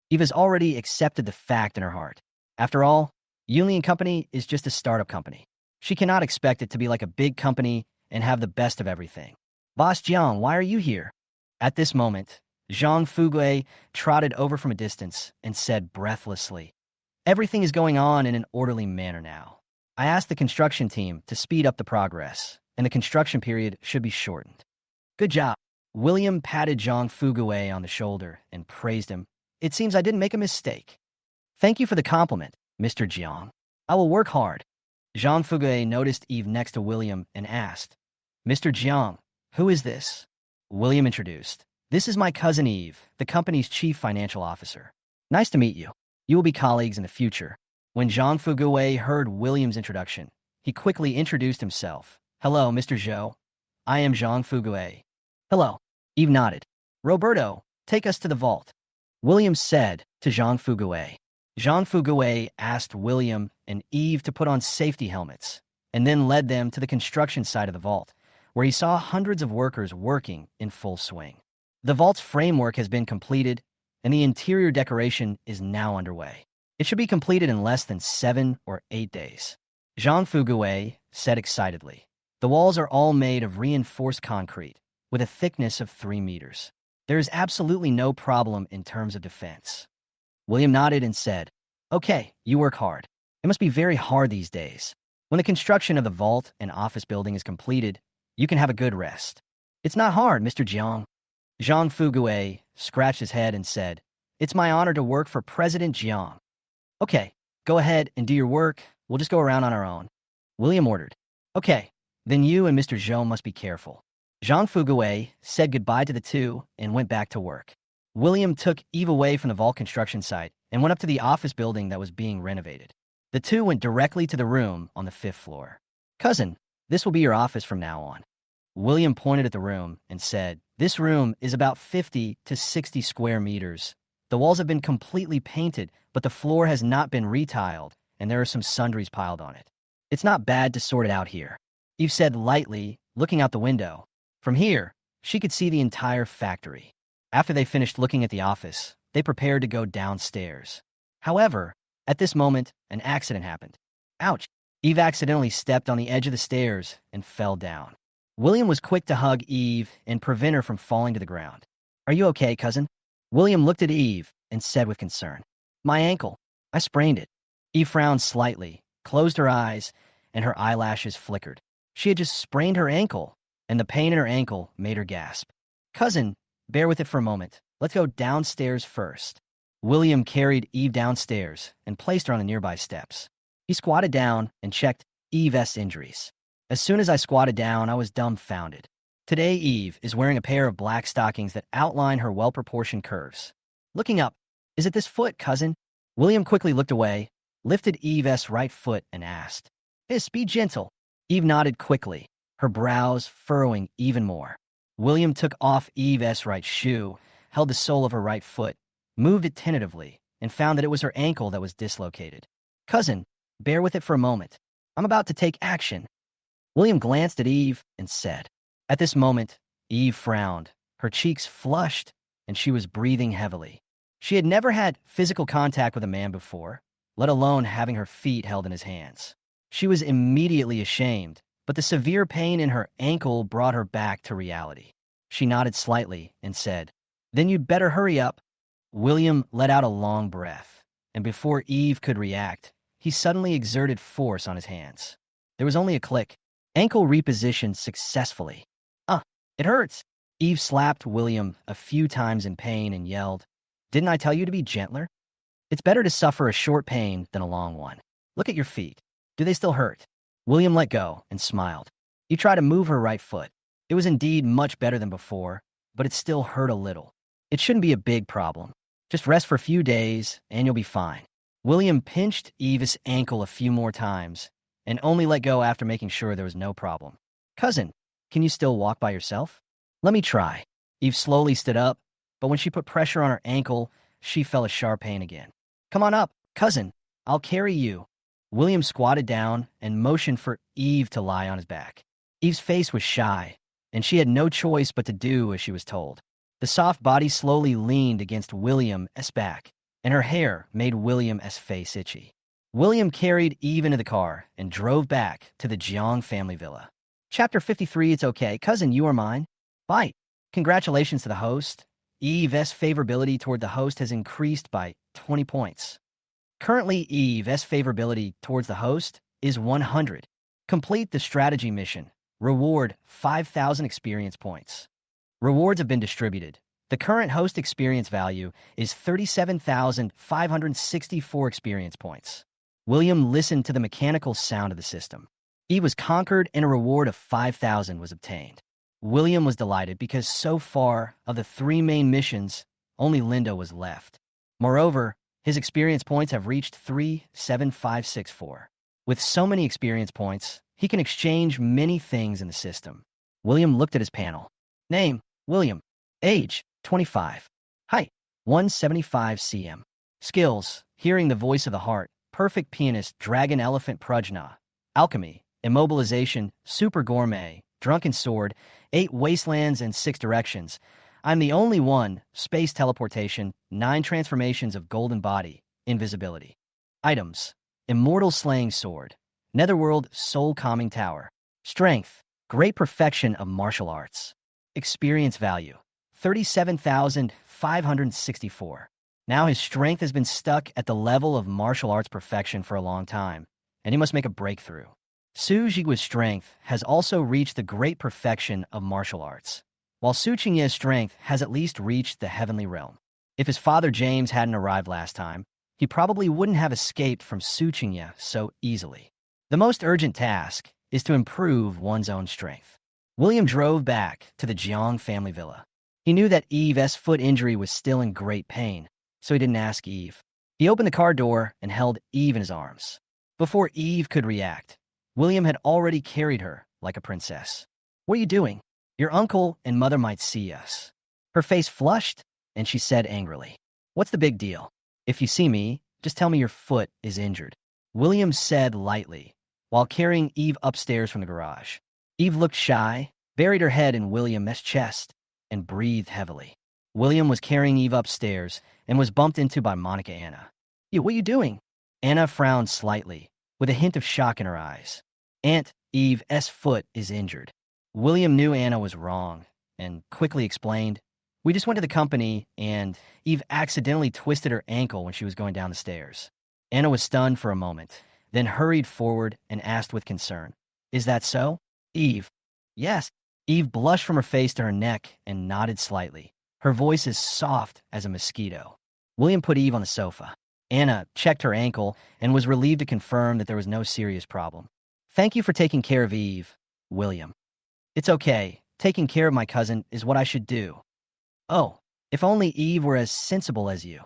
Eve has already accepted the fact in her heart. After all, Yunli & Company is just a startup company. She cannot expect it to be like a big company and have the best of everything. "Boss Jiang, why are you here?" At this moment, Zhang Fugui trotted over from a distance and said breathlessly, "Everything is going on in an orderly manner now. I asked the construction team to speed up the progress, and the construction period should be shortened." "Good job." William patted Zhang Fugui on the shoulder and praised him. "It seems I didn't make a mistake." "Thank you for the compliment, Mr. Jiang. I will work hard." Zhang Fugui noticed Eve next to William and asked, "Mr. Jiang, Who is this? William introduced. This is my cousin Eve, the company's chief financial officer. Nice to meet you. You will be colleagues in the future. When Zhang Fugui heard William's introduction, he quickly introduced himself. Hello, Mr. Zhou. I am Zhang Fugui. Hello. Eve nodded. Roberto, take us to the vault. William said to Zhang Fugui. Zhang Fugui asked William and Eve to put on safety helmets, and then led them to the construction site of the vault, where he saw hundreds of workers working in full swing. The vault's framework has been completed, and the interior decoration is now underway. It should be completed in less than 7 or 8 days. Zhang Fugui said excitedly. The walls are all made of reinforced concrete, with a thickness of 3 meters. There is absolutely no problem in terms of defense. William nodded and said, Okay, you work hard. It must be very hard these days. When the construction of the vault and office building is completed, you can have a good rest. It's not hard, Mr. Jiang. Zhang Fugui scratched his head and said, It's my honor to work for President Jiang. Okay, go ahead and do your work. We'll just go around on our own. William ordered. Okay, then you and Mr. Zhou must be careful. Zhang Fugui said goodbye to the two and went back to work. William took Eve away from the vault construction site and went up to the office building that was being renovated. The two went directly to the room on the 5th floor. Cousin, this will be your office from now on. William pointed at the room and said, This room is about 50 to 60 square meters. The walls have been completely painted, but the floor has not been retiled, and there are some sundries piled on it. It's not bad to sort it out here, Eve said lightly, looking out the window. From here, she could see the entire factory. After they finished looking at the office, they prepared to go downstairs. However, at this moment, an accident happened. Ouch! Eve accidentally stepped on the edge of the stairs and fell down. William was quick to hug Eve and prevent her from falling to the ground. Are you okay, cousin? William looked at Eve and said with concern, My ankle. I sprained it. Eve frowned slightly, closed her eyes, and her eyelashes flickered. She had just sprained her ankle, and the pain in her ankle made her gasp. Cousin, bear with it for a moment. Let's go downstairs first. William carried Eve downstairs and placed her on the nearby steps. He squatted down and checked Eve's injuries. As soon as I squatted down, I was dumbfounded. Today, Eve is wearing a pair of black stockings that outline her well-proportioned curves. Looking up, Is it this foot, cousin? William quickly looked away, lifted Eve's right foot, and asked, Miss, be gentle. Eve nodded quickly, her brows furrowing even more. William took off Eve's right shoe, held the sole of her right foot, moved it tentatively, and found that it was her ankle that was dislocated. Cousin, bear with it for a moment. I'm about to take action. William glanced at Eve and said. At this moment, Eve frowned, her cheeks flushed, and she was breathing heavily. She had never had physical contact with a man before, let alone having her feet held in his hands. She was immediately ashamed, but the severe pain in her ankle brought her back to reality. She nodded slightly and said, Then you'd better hurry up. William let out a long breath, and before Eve could react, he suddenly exerted force on his hands. There was only a click. Ankle repositioned successfully. It hurts. Eve slapped William a few times in pain and yelled, Didn't I tell you to be gentler? It's better to suffer a short pain than a long one. Look at your feet. Do they still hurt? William let go and smiled. He tried to move her right foot. It was indeed much better than before, but it still hurt a little. It shouldn't be a big problem. Just rest for a few days, and you'll be fine. William pinched Eve's ankle a few more times, and only let go after making sure there was no problem. Cousin, can you still walk by yourself? Let me try. Eve slowly stood up, but when she put pressure on her ankle, she felt a sharp pain again. Come on up, cousin. I'll carry you. William squatted down and motioned for Eve to lie on his back. Eve's face was shy, and she had no choice but to do as she was told. The soft body slowly leaned against William's back, and her hair made William's face itchy. William carried Eve into the car and drove back to the Jiang family villa. Chapter 53, It's okay, cousin, you are mine. Bye. Congratulations to the host. Eve's favorability toward the host has increased by 20 points. Currently, Eve's favorability towards the host is 100. Complete the strategy mission. Reward 5,000 experience points. Rewards have been distributed. The current host experience value is 37,564 experience points. William listened to the mechanical sound of the system. Eve was conquered and a reward of 5,000 was obtained. William was delighted because so far of the three main missions, only Linda was left. Moreover, his experience points have reached 37564. With so many experience points, he can exchange many things in the system. William looked at his panel. Name, William. Age, 25. Height, 175 cm. Skills, hearing the voice of the heart, perfect pianist, dragon elephant prajna. Alchemy, immobilization, super gourmet, drunken sword, 8 wastelands and 6 directions. I'm the only one, space teleportation, 9 transformations of golden body, invisibility. Items, immortal slaying sword, netherworld soul calming tower. Strength, great perfection of martial arts. Experience value, 37,564. Now his strength has been stuck at the level of martial arts perfection for a long time, and he must make a breakthrough. Su Jigua's strength has also reached the great perfection of martial arts, while Su Qingye's strength has at least reached the heavenly realm. If his father James hadn't arrived last time, he probably wouldn't have escaped from Su Qingye so easily. The most urgent task is to improve one's own strength. William drove back to the Jiang family villa. He knew that Eve's foot injury was still in great pain, so he didn't ask Eve. He opened the car door and held Eve in his arms. Before Eve could react, William had already carried her like a princess. What are you doing? Your uncle and mother might see us. Her face flushed, and she said angrily, What's the big deal? If you see me, just tell me your foot is injured. William said lightly, while carrying Eve upstairs from the garage. Eve looked shy, buried her head in William's chest, and breathed heavily. William was carrying Eve upstairs and was bumped into by Monica Anna. What are you doing? Anna frowned slightly, with a hint of shock in her eyes. Aunt Eve's foot is injured. William knew Anna was wrong and quickly explained, We just went to the company and Eve accidentally twisted her ankle when she was going down the stairs. Anna was stunned for a moment, then hurried forward and asked with concern, Is that so? Eve. Yes. Eve blushed from her face to her neck and nodded slightly. Her voice as soft as a mosquito. William put Eve on the sofa. Anna checked her ankle and was relieved to confirm that there was no serious problem. Thank you for taking care of Eve, William. It's okay. Taking care of my cousin is what I should do. Oh, if only Eve were as sensible as you.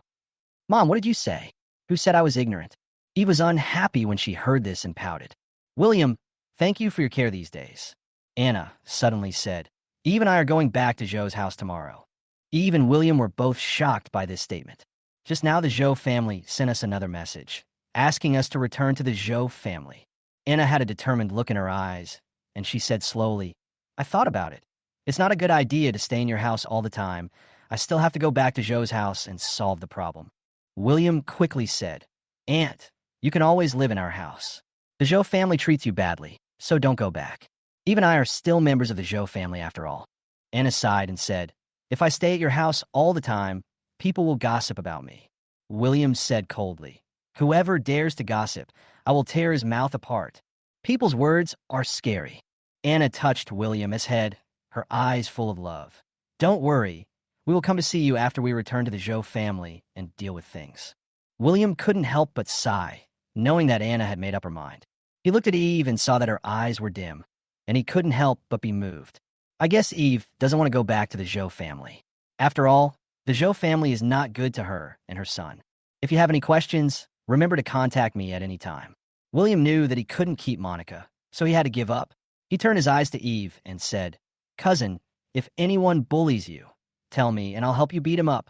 Mom, what did you say? Who said I was ignorant? Eve was unhappy when she heard this and pouted. William, thank you for your care these days. Anna suddenly said, Eve and I are going back to Zhou's house tomorrow. Eve and William were both shocked by this statement. Just now the Zhou family sent us another message, asking us to return to the Zhou family. Anna had a determined look in her eyes, and she said slowly, I thought about it. It's not a good idea to stay in your house all the time. I still have to go back to Zhou's house and solve the problem. William quickly said, Aunt, you can always live in our house. The Zhou family treats you badly, so don't go back. Eve and I are still members of the Zhou family after all. Anna sighed and said, If I stay at your house all the time, people will gossip about me. William said coldly, Whoever dares to gossip, I will tear his mouth apart. People's words are scary. Anna touched William's head, her eyes full of love. Don't worry. We will come to see you after we return to the Zhou family and deal with things. William couldn't help but sigh, knowing that Anna had made up her mind. He looked at Eve and saw that her eyes were dim, and he couldn't help but be moved. I guess Eve doesn't want to go back to the Zhou family. After all, the Zhou family is not good to her and her son. If you have any questions, remember to contact me at any time. William knew that he couldn't keep Monica, so he had to give up. He turned his eyes to Eve and said, Cousin, if anyone bullies you, tell me and I'll help you beat him up.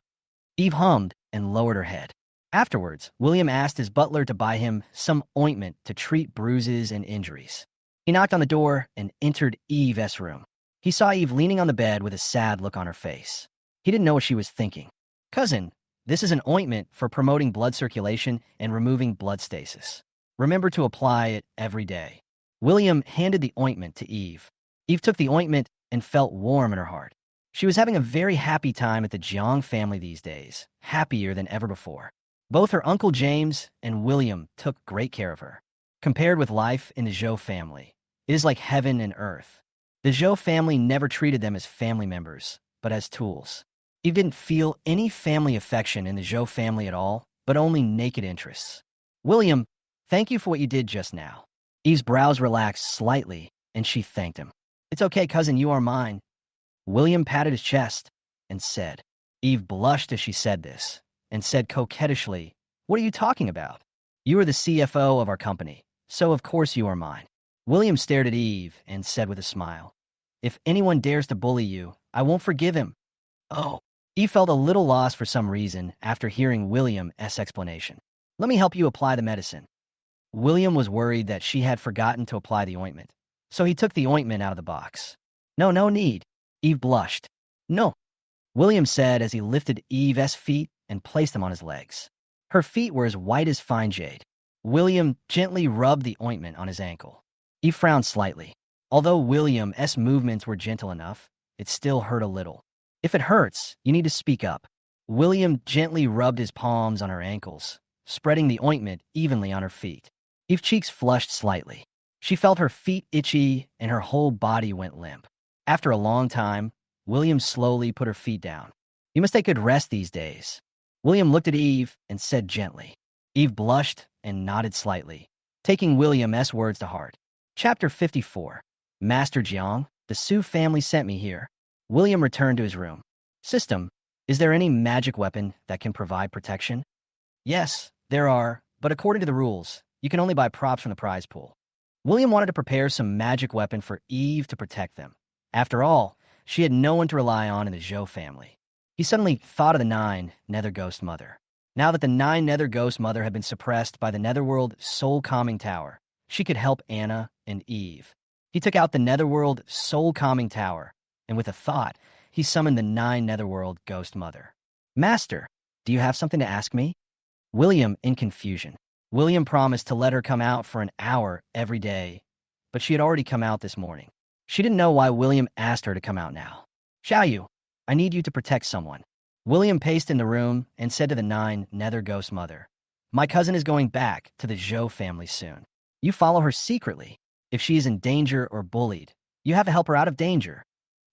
Eve hummed and lowered her head. Afterwards, William asked his butler to buy him some ointment to treat bruises and injuries. He knocked on the door and entered Eve's room. He saw Eve leaning on the bed with a sad look on her face. He didn't know what she was thinking. Cousin, this is an ointment for promoting blood circulation and removing blood stasis. Remember to apply it every day. William handed the ointment to Eve. Eve took the ointment and felt warm in her heart. She was having a very happy time at the Jiang family these days, happier than ever before. Both her Uncle James and William took great care of her. Compared with life in the Zhou family, it is like heaven and earth. The Zhou family never treated them as family members, but as tools. Eve didn't feel any family affection in the Zhou family at all, but only naked interests. William, thank you for what you did just now. Eve's brows relaxed slightly, and she thanked him. It's okay, cousin, you are mine. William patted his chest and said. Eve blushed as she said this and said coquettishly, "What are you talking about? You are the CFO of our company, so of course you are mine." William stared at Eve and said with a smile, "If anyone dares to bully you, I won't forgive him." Oh. Eve felt a little lost for some reason after hearing William's explanation. "Let me help you apply the medicine." William was worried that she had forgotten to apply the ointment, so he took the ointment out of the box. "No, no need." Eve blushed. "No," William said as he lifted Eve's feet and placed them on his legs. Her feet were as white as fine jade. William gently rubbed the ointment on his ankle. Eve frowned slightly. Although William's movements were gentle enough, it still hurt a little. "If it hurts, you need to speak up." William gently rubbed his palms on her ankles, spreading the ointment evenly on her feet. Eve's cheeks flushed slightly. She felt her feet itchy and her whole body went limp. After a long time, William slowly put her feet down. "You must take good rest these days." William looked at Eve and said gently. Eve blushed and nodded slightly, taking William's words to heart. Chapter 54. Master Jiang, the Sue family sent me here. William returned to his room. "System, is there any magic weapon that can provide protection?" "Yes, there are, but according to the rules, you can only buy props from the prize pool." William wanted to prepare some magic weapon for Eve to protect them. After all, she had no one to rely on in the Zhou family. He suddenly thought of the 9 Nether Ghost Mother. Now that the 9 Nether Ghost Mother had been suppressed by the Netherworld Soul Calming Tower, she could help Anna and Eve. He took out the Netherworld Soul Calming Tower, and with a thought, he summoned the 9 Netherworld Ghost Mother. "Master, do you have something to ask me?" William in confusion. William promised to let her come out for an hour every day, but she had already come out this morning. She didn't know why William asked her to come out now. "Xiaoyu, I need you to protect someone." William paced in the room and said to the 9 Nether Ghost Mother, "My cousin is going back to the Zhou family soon. You follow her secretly. If she is in danger or bullied, you have to help her out of danger."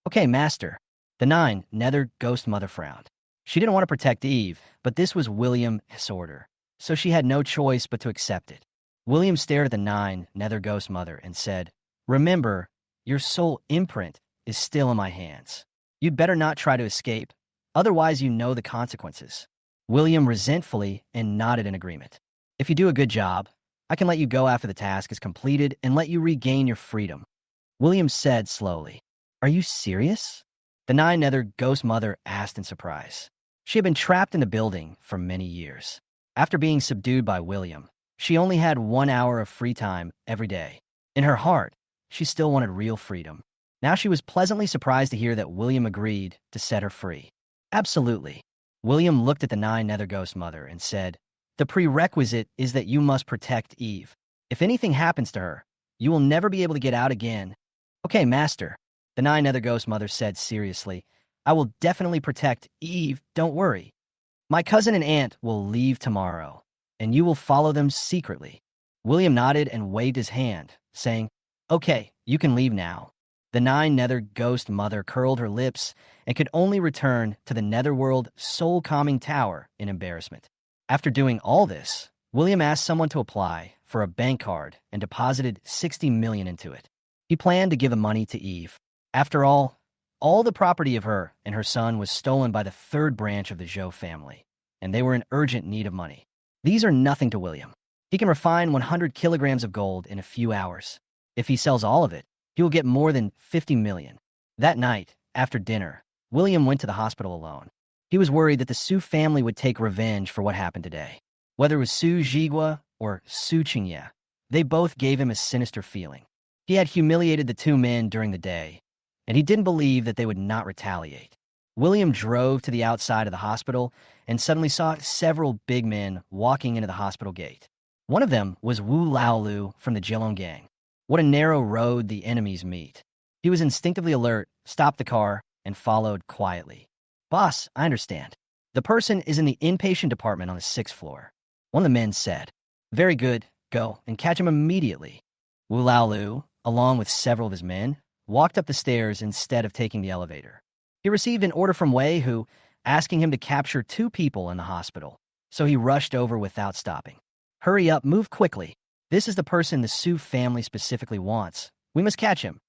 "Okay, Master." The 9 Nether Ghost Mother frowned. She didn't want to protect Eve, but this was William's order, so she had no choice but to accept it. William stared at the 9 Nether Ghost Mother and said, "Remember, your soul imprint is still in my hands. You'd better not try to escape, otherwise you know the consequences." William resentfully and nodded in agreement. "If you do a good job, I can let you go after the task is completed and let you regain your freedom." William said slowly. "Are you serious?" The 9 Nether Ghost Mother asked in surprise. She had been trapped in the building for many years. After being subdued by William, she only had 1 hour of free time every day. In her heart, she still wanted real freedom. Now she was pleasantly surprised to hear that William agreed to set her free. "Absolutely." William looked at the 9 Nether Ghost Mother and said, "The prerequisite is that you must protect Eve. If anything happens to her, you will never be able to get out again." "Okay, Master," the 9 Nether Ghost Mother said seriously. "I will definitely protect Eve, don't worry. My cousin and aunt will leave tomorrow, and you will follow them secretly." William nodded and waved his hand, saying, "Okay, you can leave now." The 9 Nether Ghost Mother curled her lips and could only return to the Netherworld Soul Calming Tower in embarrassment. After doing all this, William asked someone to apply for a bank card and deposited 60 million into it. He planned to give the money to Eve. After all the property of her and her son was stolen by the 3rd branch of the Zhou family, and they were in urgent need of money. These are nothing to William. He can refine 100 kilograms of gold in a few hours. If he sells all of it, he will get more than 50 million. That night, after dinner, William went to the hospital alone. He was worried that the Sue family would take revenge for what happened today. Whether it was Su Jigua or Su Qingye, they both gave him a sinister feeling. He had humiliated the 2 men during the day, and he didn't believe that they would not retaliate. William drove to the outside of the hospital and suddenly saw several big men walking into the hospital gate. One of them was Wu Laolu from the Jilong gang. What a narrow road the enemies meet. He was instinctively alert, stopped the car, and followed quietly. "Boss, I understand. The person is in the inpatient department on the 6th floor. One of the men said. "Very good. Go and catch him immediately." Wu Laolu, along with several of his men, walked up the stairs instead of taking the elevator. He received an order from Wei Hu asking him to capture 2 people in the hospital, so he rushed over without stopping. "Hurry up, move quickly. This is the person the Sue family specifically wants. We must catch him."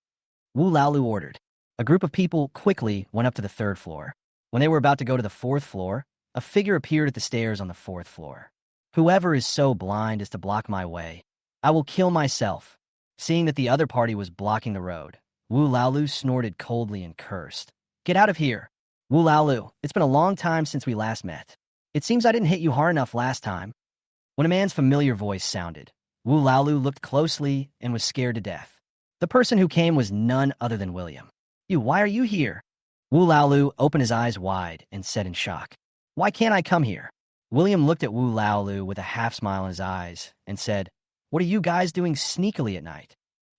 Wu Laolu ordered. A group of people quickly went up to the third floor. When they were about to go to the fourth floor, a figure appeared at the stairs on the fourth floor. Whoever is so blind as to block my way, I will kill myself. Seeing that the other party was blocking the road, Wu Laolu snorted coldly and cursed. Get out of here. Wu Laolu, it's been a long time since we last met. It seems I didn't hit you hard enough last time. When a man's familiar voice sounded, Wu Laolu looked closely and was scared to death. The person who came was none other than William. Why are you here? Wu Laolu opened his eyes wide and said in shock, Why can't I come here? William looked at Wu Laolu with a half smile in his eyes and said, What are you guys doing sneakily at night?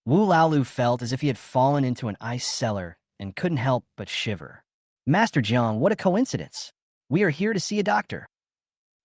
Wu Laolu felt as if he had fallen into an ice cellar and couldn't help but shiver. Master Jiang, what a coincidence. We are here to see a doctor.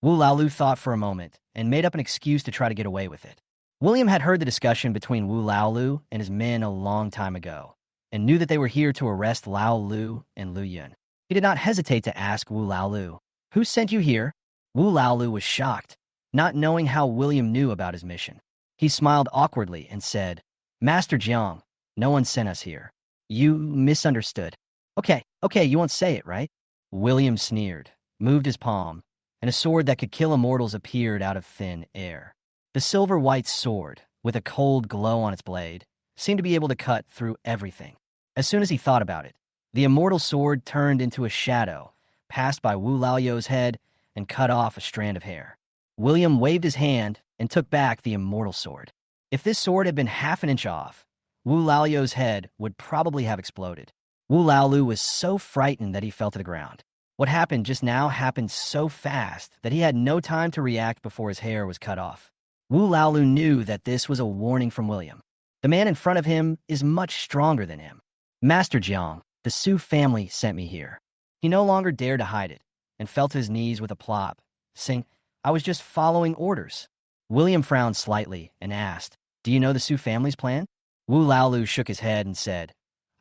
Wu Laolu thought for a moment and made up an excuse to try to get away with it. William had heard the discussion between Wu Laolu and his men a long time ago, and knew that they were here to arrest Lao Lu and Lu Yun. He did not hesitate to ask Wu Laolu, Who sent you here? Wu Laolu was shocked, not knowing how William knew about his mission. He smiled awkwardly and said, Master Jiang, no one sent us here. You misunderstood. Okay, you won't say it, right? William sneered, moved his palm, and a sword that could kill immortals appeared out of thin air. The silver-white sword, with a cold glow on its blade, seemed to be able to cut through everything. As soon as he thought about it, the immortal sword turned into a shadow, passed by Wu Laoyo's head, and cut off a strand of hair. William waved his hand and took back the immortal sword. If this sword had been half an inch off, Wu Laoyo's head would probably have exploded. Wu Laolu was so frightened that he fell to the ground. What happened just now happened so fast that he had no time to react before his hair was cut off. Wu Laolu knew that this was a warning from William. The man in front of him is much stronger than him. Master Jiang, the Sue family sent me here. He no longer dared to hide it, and fell to his knees with a plop, saying, I was just following orders. William frowned slightly and asked, Do you know the Sue family's plan? Wu Laolu shook his head and said,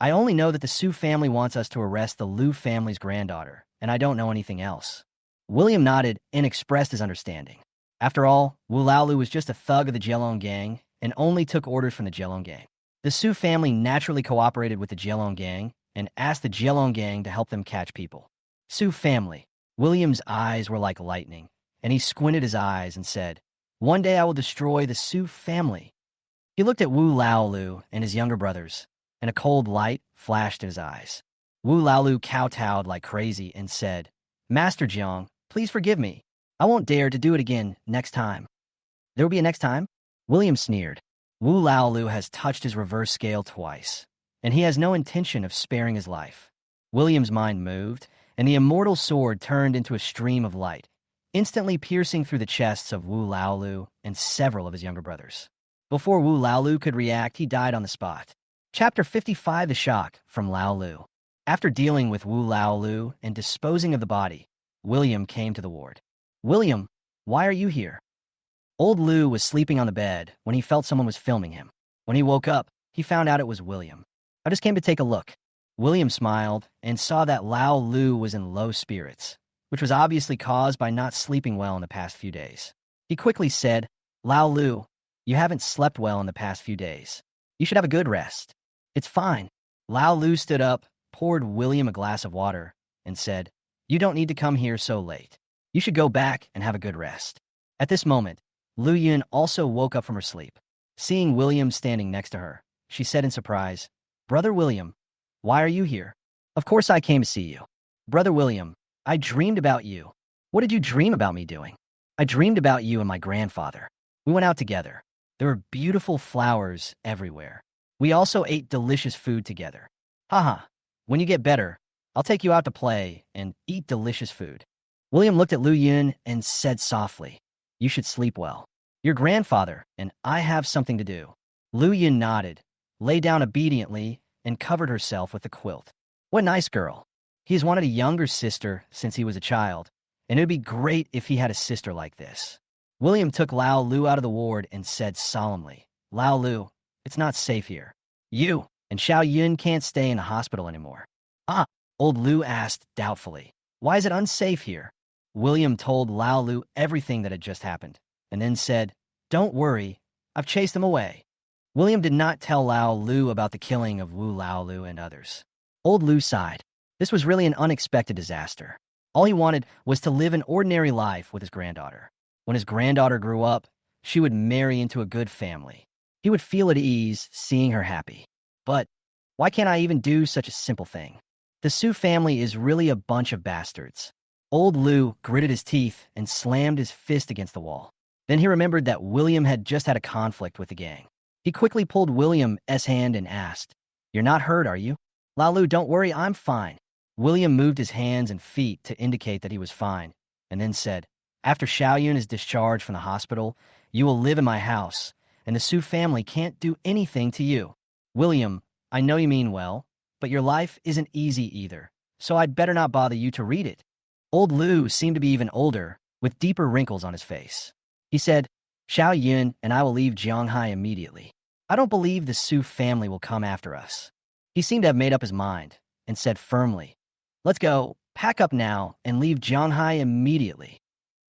I only know that the Sue family wants us to arrest the Lu family's granddaughter, and I don't know anything else. William nodded and expressed his understanding. After all, Wu Laolu was just a thug of the Jielong gang and only took orders from the Jielong gang. The Sue family naturally cooperated with the Jielong gang and asked the Jielong gang to help them catch people. Sue family. William's eyes were like lightning, and he squinted his eyes and said, One day I will destroy the Sue family. He looked at Wu Laolu and his younger brothers, and a cold light flashed in his eyes. Wu Laolu kowtowed like crazy and said, Master Jiang, please forgive me. I won't dare to do it again next time. There will be a next time? William sneered. Wu Laolu has touched his reverse scale twice, and he has no intention of sparing his life. William's mind moved, and the immortal sword turned into a stream of light, instantly piercing through the chests of Wu Laolu and several of his younger brothers. Before Wu Laolu could react, he died on the spot. Chapter 55, The Shock from Laolu. After dealing with Wu Laolu and disposing of the body, William came to the ward. William, why are you here? Old Lu was sleeping on the bed when he felt someone was filming him. When he woke up, he found out it was William. I just came to take a look. William smiled and saw that Lao Lu was in low spirits, which was obviously caused by not sleeping well in the past few days. He quickly said, Lao Lu, you haven't slept well in the past few days. You should have a good rest. It's fine. Lao Lu stood up, poured William a glass of water, and said, You don't need to come here so late. You should go back and have a good rest. At this moment, Lu Yun also woke up from her sleep. Seeing William standing next to her, she said in surprise, Brother William, why are you here? Of course I came to see you. Brother William, I dreamed about you. What did you dream about me doing? I dreamed about you and my grandfather. We went out together. There were beautiful flowers everywhere. We also ate delicious food together. Haha, when you get better, I'll take you out to play and eat delicious food. William looked at Lu Yun and said softly, You should sleep well. Your grandfather and I have something to do. Lu Yun nodded, lay down obediently, and covered herself with a quilt. What a nice girl. He has wanted a younger sister since he was a child, and it would be great if he had a sister like this. William took Lao Lu out of the ward and said solemnly, Lao Lu, it's not safe here. You and Xiao Yun can't stay in the hospital anymore. Ah, old Lu asked doubtfully, Why is it unsafe here? William told Lao Lu everything that had just happened, and then said, Don't worry, I've chased them away. William did not tell Lao Lu about the killing of Wu Lao Lu and others. Old Lu sighed. This was really an unexpected disaster. All he wanted was to live an ordinary life with his granddaughter. When his granddaughter grew up, she would marry into a good family. He would feel at ease seeing her happy. But why can't I even do such a simple thing? The Sue family is really a bunch of bastards. Old Lu gritted his teeth and slammed his fist against the wall. Then he remembered that William had just had a conflict with the gang. He quickly pulled William's hand and asked, "You're not hurt, are you?" "Lu, don't worry, I'm fine." William moved his hands and feet to indicate that he was fine, and then said, "After Xiaoyun is discharged from the hospital, you will live in my house, and the Sue family can't do anything to you." "William, I know you mean well, but your life isn't easy either, so I'd better not bother you to read it." Old Lu seemed to be even older, with deeper wrinkles on his face. He said, "Xiaoyun and I will leave Jianghai immediately. I don't believe the Sue family will come after us." He seemed to have made up his mind, and said firmly, "Let's go, pack up now, and leave Jianghai immediately."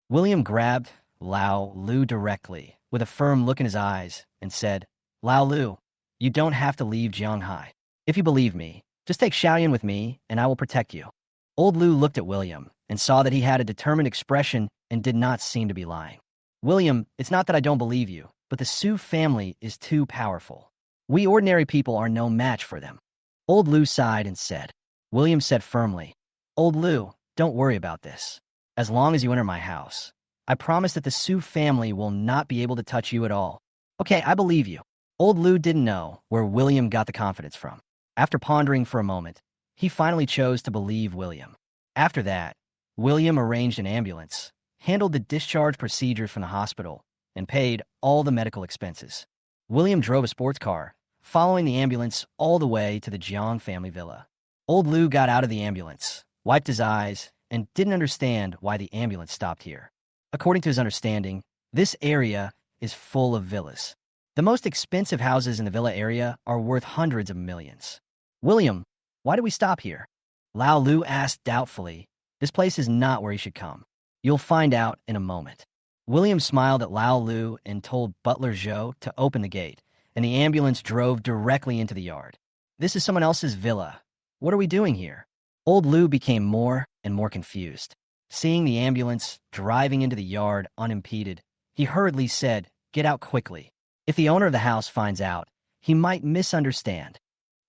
William grabbed Lao Lu directly, with a firm look in his eyes, and said, "Lao Lu, you don't have to leave Jianghai. If you believe me, just take Xiaoyun with me, and I will protect you." Old Lu looked at William, and saw that he had a determined expression and did not seem to be lying. "William, it's not that I don't believe you, but the Sue family is too powerful. We ordinary people are no match for them." Old Lu sighed and said. William said firmly, "Old Lu, don't worry about this. As long as you enter my house, I promise that the Sue family will not be able to touch you at all." "Okay, I believe you." Old Lu didn't know where William got the confidence from. After pondering for a moment, he finally chose to believe William. After that, William arranged an ambulance, handled the discharge procedures from the hospital, and paid all the medical expenses. William drove a sports car, following the ambulance all the way to the Jiang family villa. Old Lu got out of the ambulance, wiped his eyes, and didn't understand why the ambulance stopped here. According to his understanding, this area is full of villas. The most expensive houses in the villa area are worth hundreds of millions. "William, why do we stop here?" Lao Lu asked doubtfully. "This place is not where you should come. You'll find out in a moment." William smiled at Lao Lu and told Butler Zhou to open the gate, and the ambulance drove directly into the yard. "This is someone else's villa. What are we doing here?" Old Lu became more and more confused. Seeing the ambulance driving into the yard unimpeded, he hurriedly said, "Get out quickly. If the owner of the house finds out, he might misunderstand."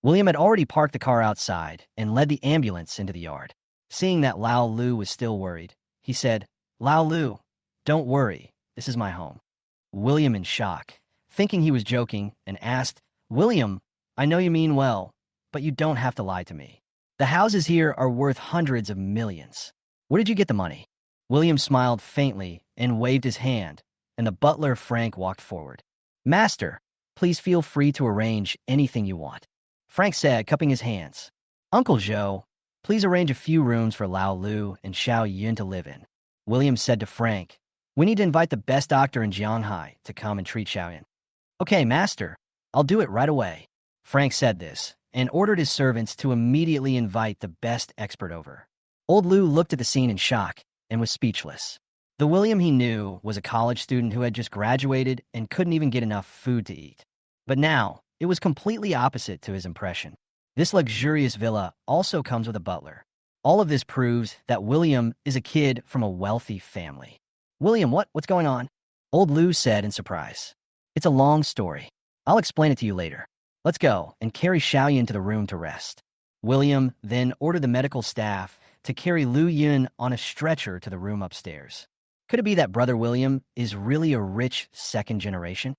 William had already parked the car outside and led the ambulance into the yard. Seeing that Lao Lu was still worried, he said, "Lao Lu, don't worry, this is my home." William in shock, thinking he was joking, and asked, "William, I know you mean well, but you don't have to lie to me. The houses here are worth hundreds of millions. Where did you get the money?" William smiled faintly and waved his hand, and the butler Frank walked forward. "Master, please feel free to arrange anything you want," Frank said, cupping his hands. "Uncle Zhou, please arrange a few rooms for Lao Lu and Xiao Yun to live in." William said to Frank, "We need to invite the best doctor in Jianghai to come and treat Xiao Yun." "Okay, master, I'll do it right away." Frank said this and ordered his servants to immediately invite the best expert over. Old Lu looked at the scene in shock and was speechless. The William he knew was a college student who had just graduated and couldn't even get enough food to eat. But now, it was completely opposite to his impression. This luxurious villa also comes with a butler. All of this proves that William is a kid from a wealthy family. "William, what's going on?" Old Lu said in surprise. "It's a long story. I'll explain it to you later. Let's go and carry Xiaoyun to the room to rest." William then ordered the medical staff to carry Lu Yun on a stretcher to the room upstairs. Could it be that Brother William is really a rich second generation?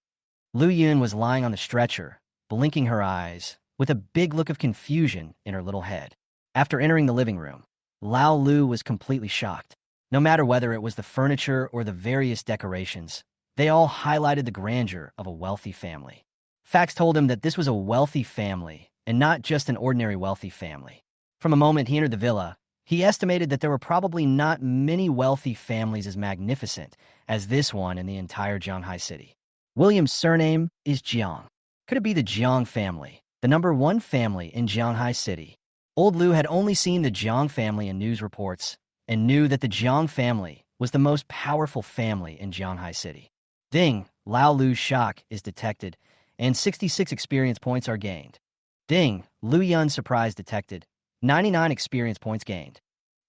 Lu Yun was lying on the stretcher, blinking her eyes, with a big look of confusion in her little head. After entering the living room, Lao Lu was completely shocked. No matter whether it was the furniture or the various decorations, they all highlighted the grandeur of a wealthy family. Facts told him that this was a wealthy family, and not just an ordinary wealthy family. From the moment he entered the villa, he estimated that there were probably not many wealthy families as magnificent as this one in the entire Jianghai city. William's surname is Jiang. Could it be the Jiang family, the #1 family in Jianghai city? Old Lu had only seen the Jiang family in news reports and knew that the Jiang family was the most powerful family in Jianghai city. Ding, Lao Lu's shock is detected, and 66 experience points are gained. Ding, Lu Yun's surprise detected, 99 experience points gained.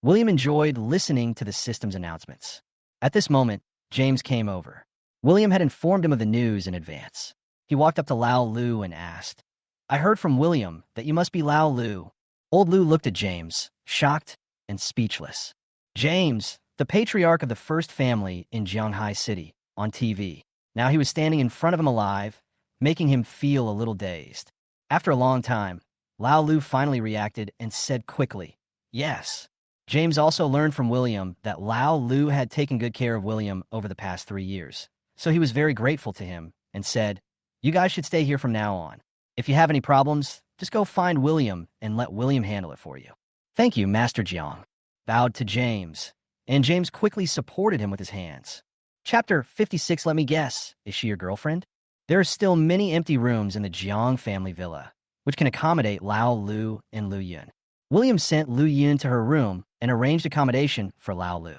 William enjoyed listening to the system's announcements. At this moment, James came over. William had informed him of the news in advance. He walked up to Lao Lu and asked, "I heard from William that you must be Lao Lu." Old Lu looked at James, shocked and speechless. James, the patriarch of the first family in Jianghai City, on TV. Now he was standing in front of him alive, making him feel a little dazed. After a long time, Lao Lu finally reacted and said quickly, "Yes." James also learned from William that Lao Lu had taken good care of William over the past 3 years, so he was very grateful to him and said, "You guys should stay here from now on. If you have any problems, just go find William and let William handle it for you." "Thank you, Master Jiang," bowed to James, and James quickly supported him with his hands. Chapter 56. Let me guess, is she your girlfriend? There are still many empty rooms in the Jiang family villa, which can accommodate Lao Lu and Lu Yun. William sent Lu Yun to her room and arranged accommodation for Lao Lu.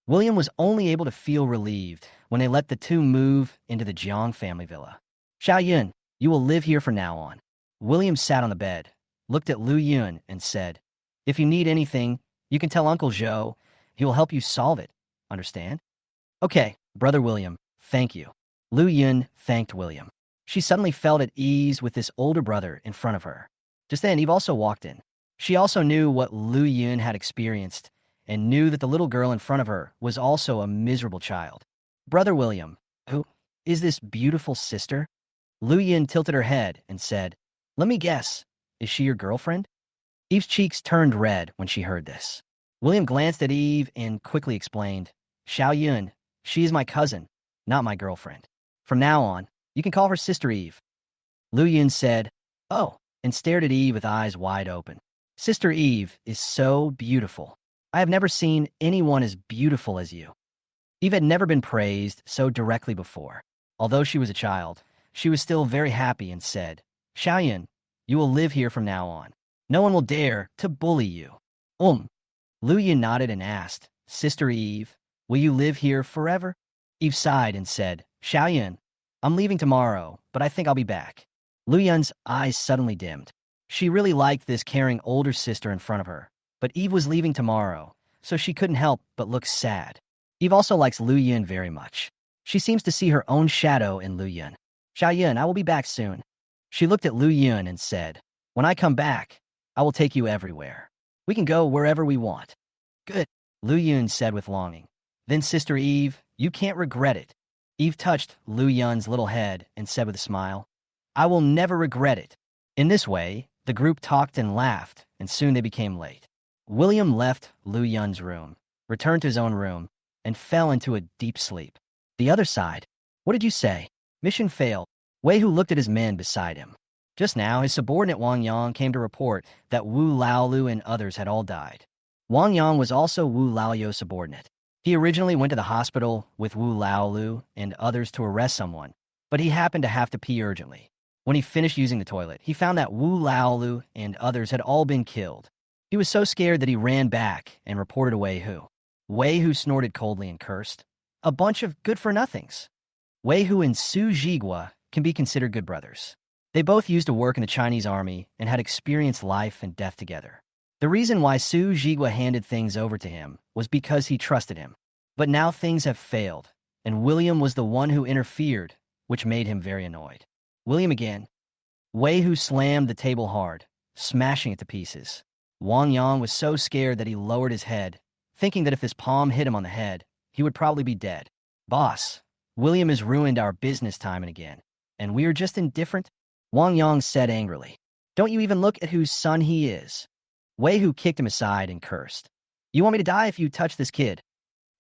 William was only able to feel relieved when they let the two move into the Jiang family villa. "Xiao Yun, you will live here from now on." William sat on the bed, looked at Lu Yun, and said, "If you need anything, you can tell Uncle Zhou. He will help you solve it. Understand?" "Okay, Brother William, thank you." Lu Yun thanked William. She suddenly felt at ease with this older brother in front of her. Just then, Eve also walked in. She also knew what Lu Yun had experienced and knew that the little girl in front of her was also a miserable child. "Brother William, who is this beautiful sister?" Lu Yun tilted her head and said, "Let me guess, is she your girlfriend?" Eve's cheeks turned red when she heard this. William glanced at Eve and quickly explained, "Xiao Yun, she is my cousin, not my girlfriend. From now on, you can call her Sister Eve." Lu Yun said, "Oh," and stared at Eve with eyes wide open. "Sister Eve is so beautiful. I have never seen anyone as beautiful as you." Eve had never been praised so directly before. Although she was a child, she was still very happy and said, "Xiaoyan, you will live here from now on. No one will dare to bully you." Lu Yun nodded and asked, "Sister Eve, will you live here forever?" Eve sighed and said, "Xiaoyan, I'm leaving tomorrow, but I think I'll be back." Lu Yun's eyes suddenly dimmed. She really liked this caring older sister in front of her, but Eve was leaving tomorrow, so she couldn't help but look sad. Eve also likes Lu Yun very much. She seems to see her own shadow in Lu Yun. "Xiao Yun, I will be back soon." She looked at Lu Yun and said, "When I come back, I will take you everywhere. We can go wherever we want." "Good," Lu Yun said with longing. "Then, Sister Eve, you can't regret it." Eve touched Lu Yun's little head and said with a smile, "I will never regret it." In this way, the group talked and laughed, and soon they became late. William left Lu Yun's room, returned to his own room, and fell into a deep sleep. The other side. "What did you say?" Mission failed. Wei Hu looked at his men beside him. Just now, his subordinate Wang Yang came to report that Wu Laolu and others had all died. Wang Yang was also Wu Laoyu's subordinate. He originally went to the hospital with Wu Laolu and others to arrest someone, but he happened to have to pee urgently. When he finished using the toilet, he found that Wu Laolu and others had all been killed. He was so scared that he ran back and reported to Wei Hu. Wei Hu snorted coldly and cursed. "A bunch of good-for-nothings." Wei Hu and Su Jigua can be considered good brothers. They both used to work in the Chinese army and had experienced life and death together. The reason why Su Jigua handed things over to him was because he trusted him. But now things have failed, and William was the one who interfered, which made him very annoyed. "William again." Wei Hu slammed the table hard, smashing it to pieces. Wang Yang was so scared that he lowered his head, thinking that if his palm hit him on the head, he would probably be dead. "Boss, William has ruined our business time and again, and we are just indifferent," Wang Yang said angrily. "Don't you even look at whose son he is." Wei Hu kicked him aside and cursed. "You want me to die if you touch this kid?"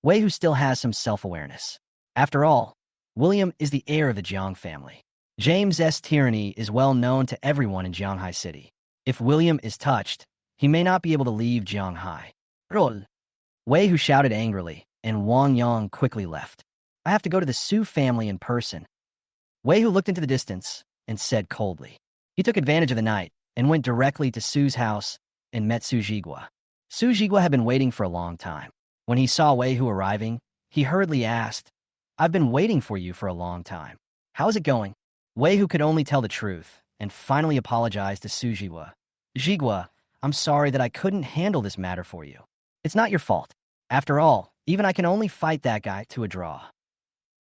Wei Hu still has some self-awareness. After all, William is the heir of the Jiang family. James's tyranny is well known to everyone in Jianghai City. If William is touched, he may not be able to leave Jianghai. "Roll!" Wei Hu shouted angrily, and Wang Yang quickly left. "I have to go to the Su family in person." Wei Hu looked into the distance and said coldly. He took advantage of the night and went directly to Su's house and met Su Jigua. Su Jigua had been waiting for a long time. When he saw Wei Hu arriving, he hurriedly asked, "I've been waiting for you for a long time. How is it going?" Wei Hu could only tell the truth and finally apologized to Su Jigua. "Jigua, I'm sorry that I couldn't handle this matter for you. It's not your fault. After all, even I can only fight that guy to a draw."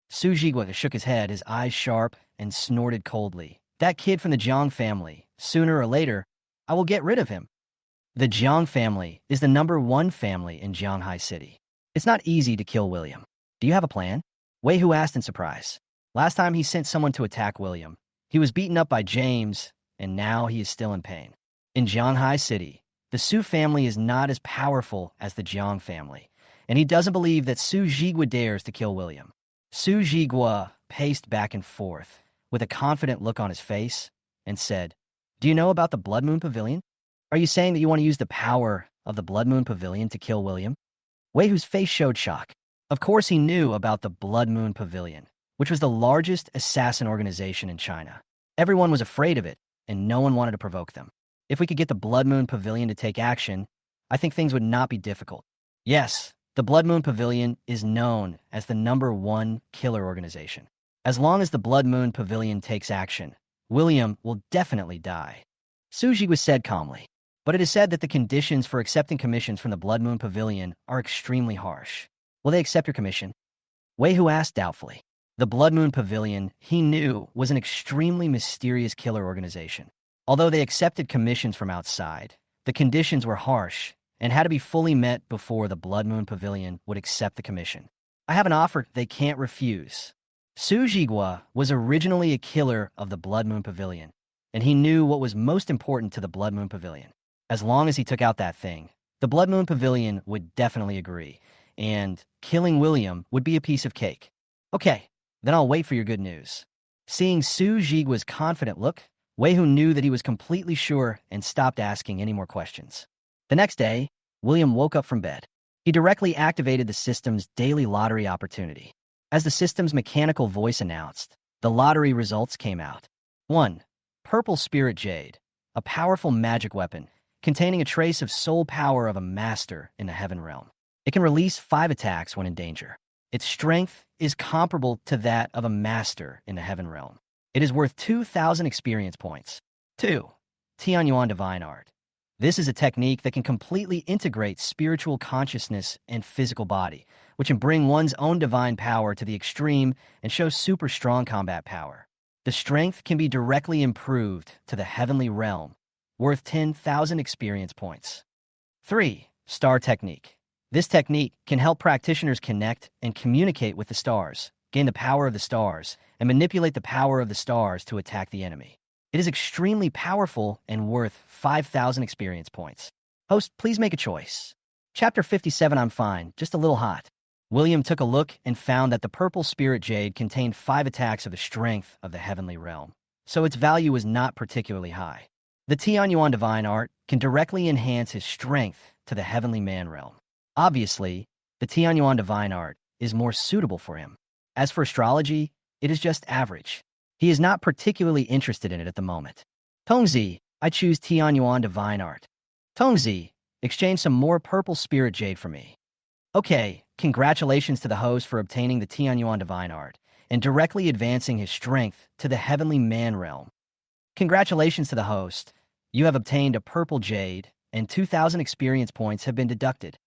Su Jigwa shook his head, his eyes sharp, and snorted coldly. "That kid from the Jiang family. Sooner or later, I will get rid of him." The Jiang family is the #1 family in Jianghai City. It's not easy to kill William. Do you have a plan? Wei Hu asked in surprise. Last time he sent someone to attack William, he was beaten up by James, and now he is still in pain. In Jianghai City, the Su family is not as powerful as the Jiang family, and he doesn't believe that Su Jigwa dares to kill William. Su Jigwa paced back and forth with a confident look on his face and said, "Do you know about the Blood Moon Pavilion? Are you saying that you want to use the power of the Blood Moon Pavilion to kill William?" Wei Hu's face showed shock. Of course he knew about the Blood Moon Pavilion, which was the largest assassin organization in China. Everyone was afraid of it, and no one wanted to provoke them. If we could get the Blood Moon Pavilion to take action, I think things would not be difficult. Yes, the Blood Moon Pavilion is known as the #1 killer organization. As long as the Blood Moon Pavilion takes action, William will definitely die. Suji was said calmly, but it is said that the conditions for accepting commissions from the Blood Moon Pavilion are extremely harsh. Will they accept your commission? Wei Hu asked doubtfully. The Blood Moon Pavilion, he knew, was an extremely mysterious killer organization. Although they accepted commissions from outside, the conditions were harsh and had to be fully met before the Blood Moon Pavilion would accept the commission. I have an offer they can't refuse. Su Jigwa was originally a killer of the Blood Moon Pavilion, and he knew what was most important to the Blood Moon Pavilion. As long as he took out that thing, the Blood Moon Pavilion would definitely agree, and killing William would be a piece of cake. Okay, then I'll wait for your good news. Seeing Su Jigwa's confident look, Wei Hu knew that he was completely sure and stopped asking any more questions. The next day, William woke up from bed. He directly activated the system's daily lottery opportunity. As the system's mechanical voice announced, the lottery results came out. 1. Purple Spirit Jade, a powerful magic weapon containing a trace of soul power of a master in the Heaven Realm. It can release 5 attacks when in danger. Its strength is comparable to that of a master in the Heaven Realm. It is worth 2,000 experience points. 2. Tianyuan Divine Art. This is a technique that can completely integrate spiritual consciousness and physical body, which can bring one's own divine power to the extreme and show super strong combat power. The strength can be directly improved to the heavenly realm, worth 10,000 experience points. 3. Star Technique. This technique can help practitioners connect and communicate with the stars, gain the power of the stars, and manipulate the power of the stars to attack the enemy. It is extremely powerful and worth 5,000 experience points. Host, please make a choice. Chapter 57, I'm fine, just a little hot. William took a look and found that the Purple Spirit Jade contained 5 attacks of the strength of the heavenly realm, so its value was not particularly high. The Tianyuan Divine Art can directly enhance his strength to the heavenly man realm. Obviously, the Tianyuan Divine Art is more suitable for him. As for astrology, it is just average. He is not particularly interested in it at the moment. Tongzi, I choose Tianyuan Divine Art. Tongzi, exchange some more Purple Spirit Jade for me. Okay, congratulations to the host for obtaining the Tianyuan Divine Art and directly advancing his strength to the heavenly man realm. Congratulations to the host. You have obtained a Purple Jade, and 2,000 experience points have been deducted.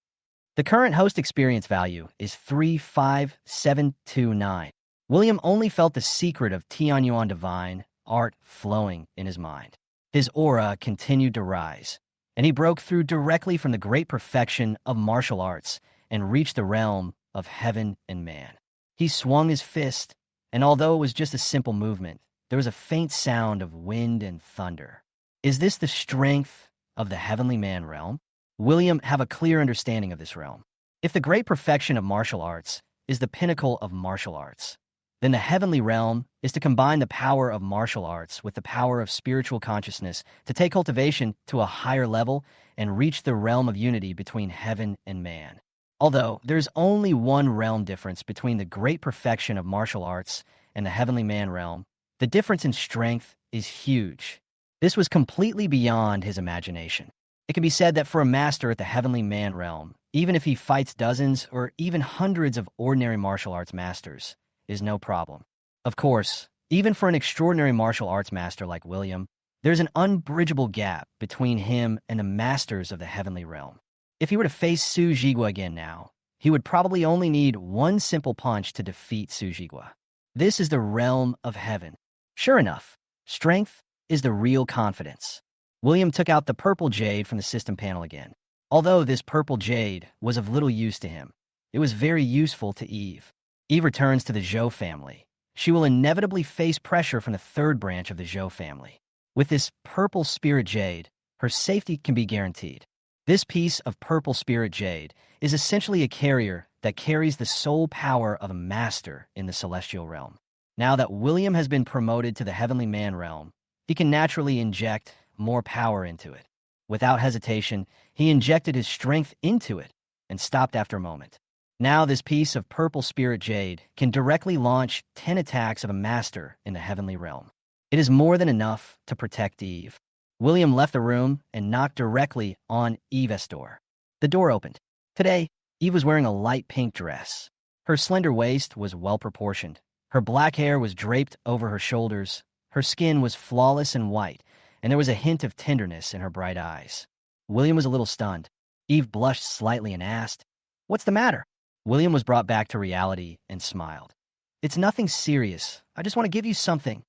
The current host experience value is 35729. William only felt the secret of Tianyuan Divine Art flowing in his mind. His aura continued to rise, and he broke through directly from the great perfection of martial arts and reached the realm of heaven and man. He swung his fist, and although it was just a simple movement, there was a faint sound of wind and thunder. Is this the strength of the heavenly man realm? William have a clear understanding of this realm. If the great perfection of martial arts is the pinnacle of martial arts, then the heavenly realm is to combine the power of martial arts with the power of spiritual consciousness to take cultivation to a higher level and reach the realm of unity between heaven and man. Although there's only one realm difference between the great perfection of martial arts and the heavenly man realm, the difference in strength is huge. This was completely beyond his imagination. It can be said that for a master at the heavenly man realm, even if he fights dozens or even hundreds of ordinary martial arts masters, is no problem. Of course, even for an extraordinary martial arts master like William, There's an unbridgeable gap between him and the masters of the heavenly realm. If he were to face Su Jigua again now, he would probably only need one simple punch to defeat Su Jigua. This is the realm of heaven. Sure enough, strength is the real confidence. William took out the purple jade from the system panel again. Although this purple jade was of little use to him, it was very useful to Eve. Eve returns to the Zhou family. She will inevitably face pressure from the third branch of the Zhou family. With this purple spirit jade, her safety can be guaranteed. This piece of purple spirit jade is essentially a carrier that carries the sole power of a master in the celestial realm. Now that William has been promoted to the heavenly man realm, he can naturally inject more power into it. Without hesitation, he injected his strength into it and stopped after a moment. Now this piece of purple spirit jade can directly launch 10 attacks of a master in the heavenly realm. It is more than enough to protect Eve. William left the room and knocked directly on Eve's door. The door opened. Today, Eve was wearing a light pink dress. Her slender waist was well proportioned. Her black hair was draped over her shoulders. Her skin was flawless and white, and there was a hint of tenderness in her bright eyes. William was a little stunned. Eve blushed slightly and asked, "What's the matter?" William was brought back to reality and smiled. "It's nothing serious. I just want to give you something."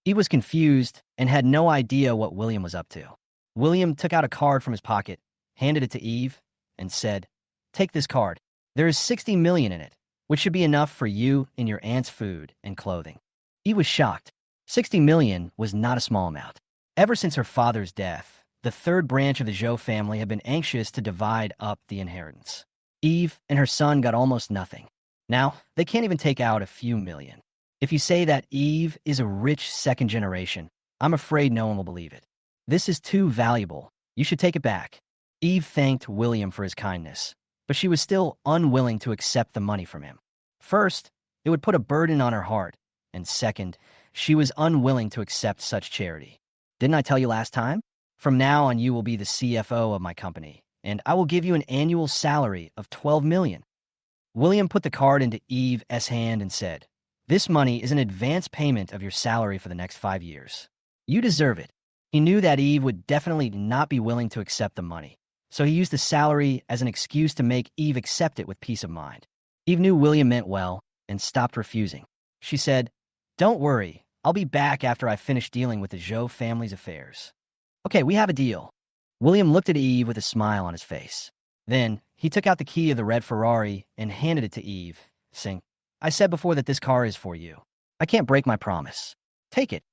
Eve was confused and had no idea what William was up to. William took out a card from his pocket, handed it to Eve, and said, "Take this card. There is 60 million in it, which should be enough for you and your aunt's food and clothing." Eve was shocked. 60 million was not a small amount. Ever since her father's death, the third branch of the Zhou family had been anxious to divide up the inheritance. Eve and her son got almost nothing. Now, they can't even take out a few million. If you say that Eve is a rich second generation, I'm afraid no one will believe it. This is too valuable. You should take it back. Eve thanked William for his kindness, but she was still unwilling to accept the money from him. First, it would put a burden on her heart, and second, she was unwilling to accept such charity. "Didn't I tell you last time? From now on, you will be the CFO of my company, and I will give you an annual salary of 12 million. William put the card into Eve's hand and said, "This money is an advance payment of your salary for the next 5 years. You deserve it." He knew that Eve would definitely not be willing to accept the money, so he used the salary as an excuse to make Eve accept it with peace of mind. Eve knew William meant well and stopped refusing. She said, "Don't worry, I'll be back after I finish dealing with the Zhou family's affairs." "Okay, we have a deal." William looked at Eve with a smile on his face. Then, he took out the key of the red Ferrari and handed it to Eve, saying, "I said before that this car is for you. I can't break my promise. Take it."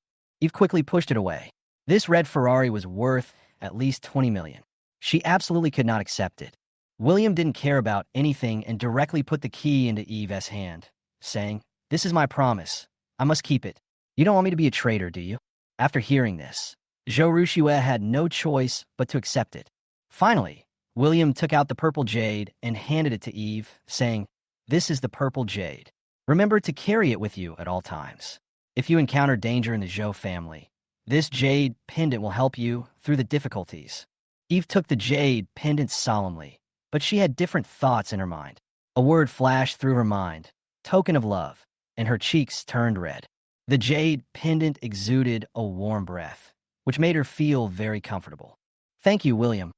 Eve quickly pushed it away. This red Ferrari was worth at least 20 million. She absolutely could not accept it. William didn't care about anything and directly put the key into Eve's hand, saying, "This is my promise. I must keep it. You don't want me to be a traitor, do you?" After hearing this, Zhou Rushue had no choice but to accept it. Finally, William took out the purple jade and handed it to Eve, saying, "This is the purple jade. Remember to carry it with you at all times. If you encounter danger in the Zhou family, this jade pendant will help you through the difficulties." Eve took the jade pendant solemnly, but she had different thoughts in her mind. A word flashed through her mind, "token of love," and her cheeks turned red. The jade pendant exuded a warm breath, which made her feel very comfortable. "Thank you, William."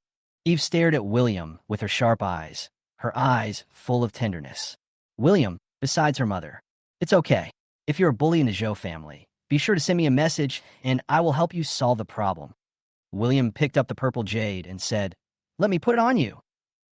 Eve stared at William with her sharp eyes, her eyes full of tenderness. William, besides her mother, "It's okay. If you're a bully in the Zhou family, be sure to send me a message and I will help you solve the problem." William picked up the purple jade and said, "Let me put it on you."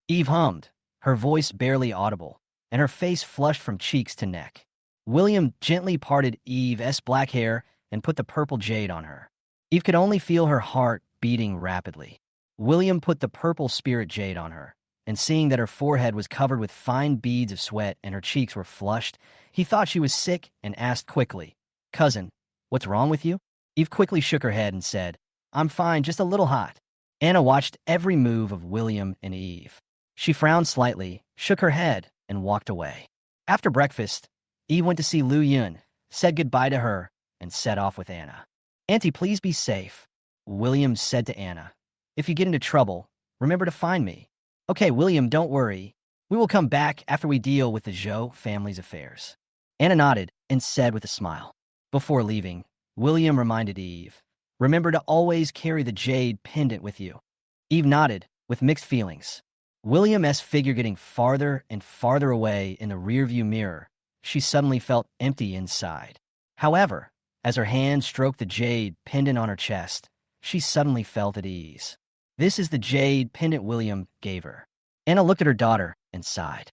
Eve hummed, her voice barely audible, and her face flushed from cheeks to neck. William gently parted Eve's black hair and put the purple jade on her. Eve could only feel her heart beating rapidly. William put the purple spirit jade on her, and seeing that her forehead was covered with fine beads of sweat and her cheeks were flushed, he thought she was sick and asked quickly, "Cousin, what's wrong with you?" Eve quickly shook her head and said, "I'm fine, just a little hot." Anna watched every move of William and Eve. She frowned slightly, shook her head, and walked away. After breakfast, Eve went to see Lu Yun, said goodbye to her, and set off with Anna. "Auntie, please be safe," William said to Anna. "If you get into trouble, remember to find me." "Okay, William, don't worry. We will come back after we deal with the Zhou family's affairs." Anna nodded and said with a smile. Before leaving, William reminded Eve, Remember to always carry the jade pendant with you." Eve nodded, with mixed feelings. William S. figure getting farther and farther away in the rearview mirror, she suddenly felt empty inside. However, as her hand stroked the jade pendant on her chest, she suddenly felt at ease. "This is the jade pendant William gave her." Anna looked at her daughter and sighed.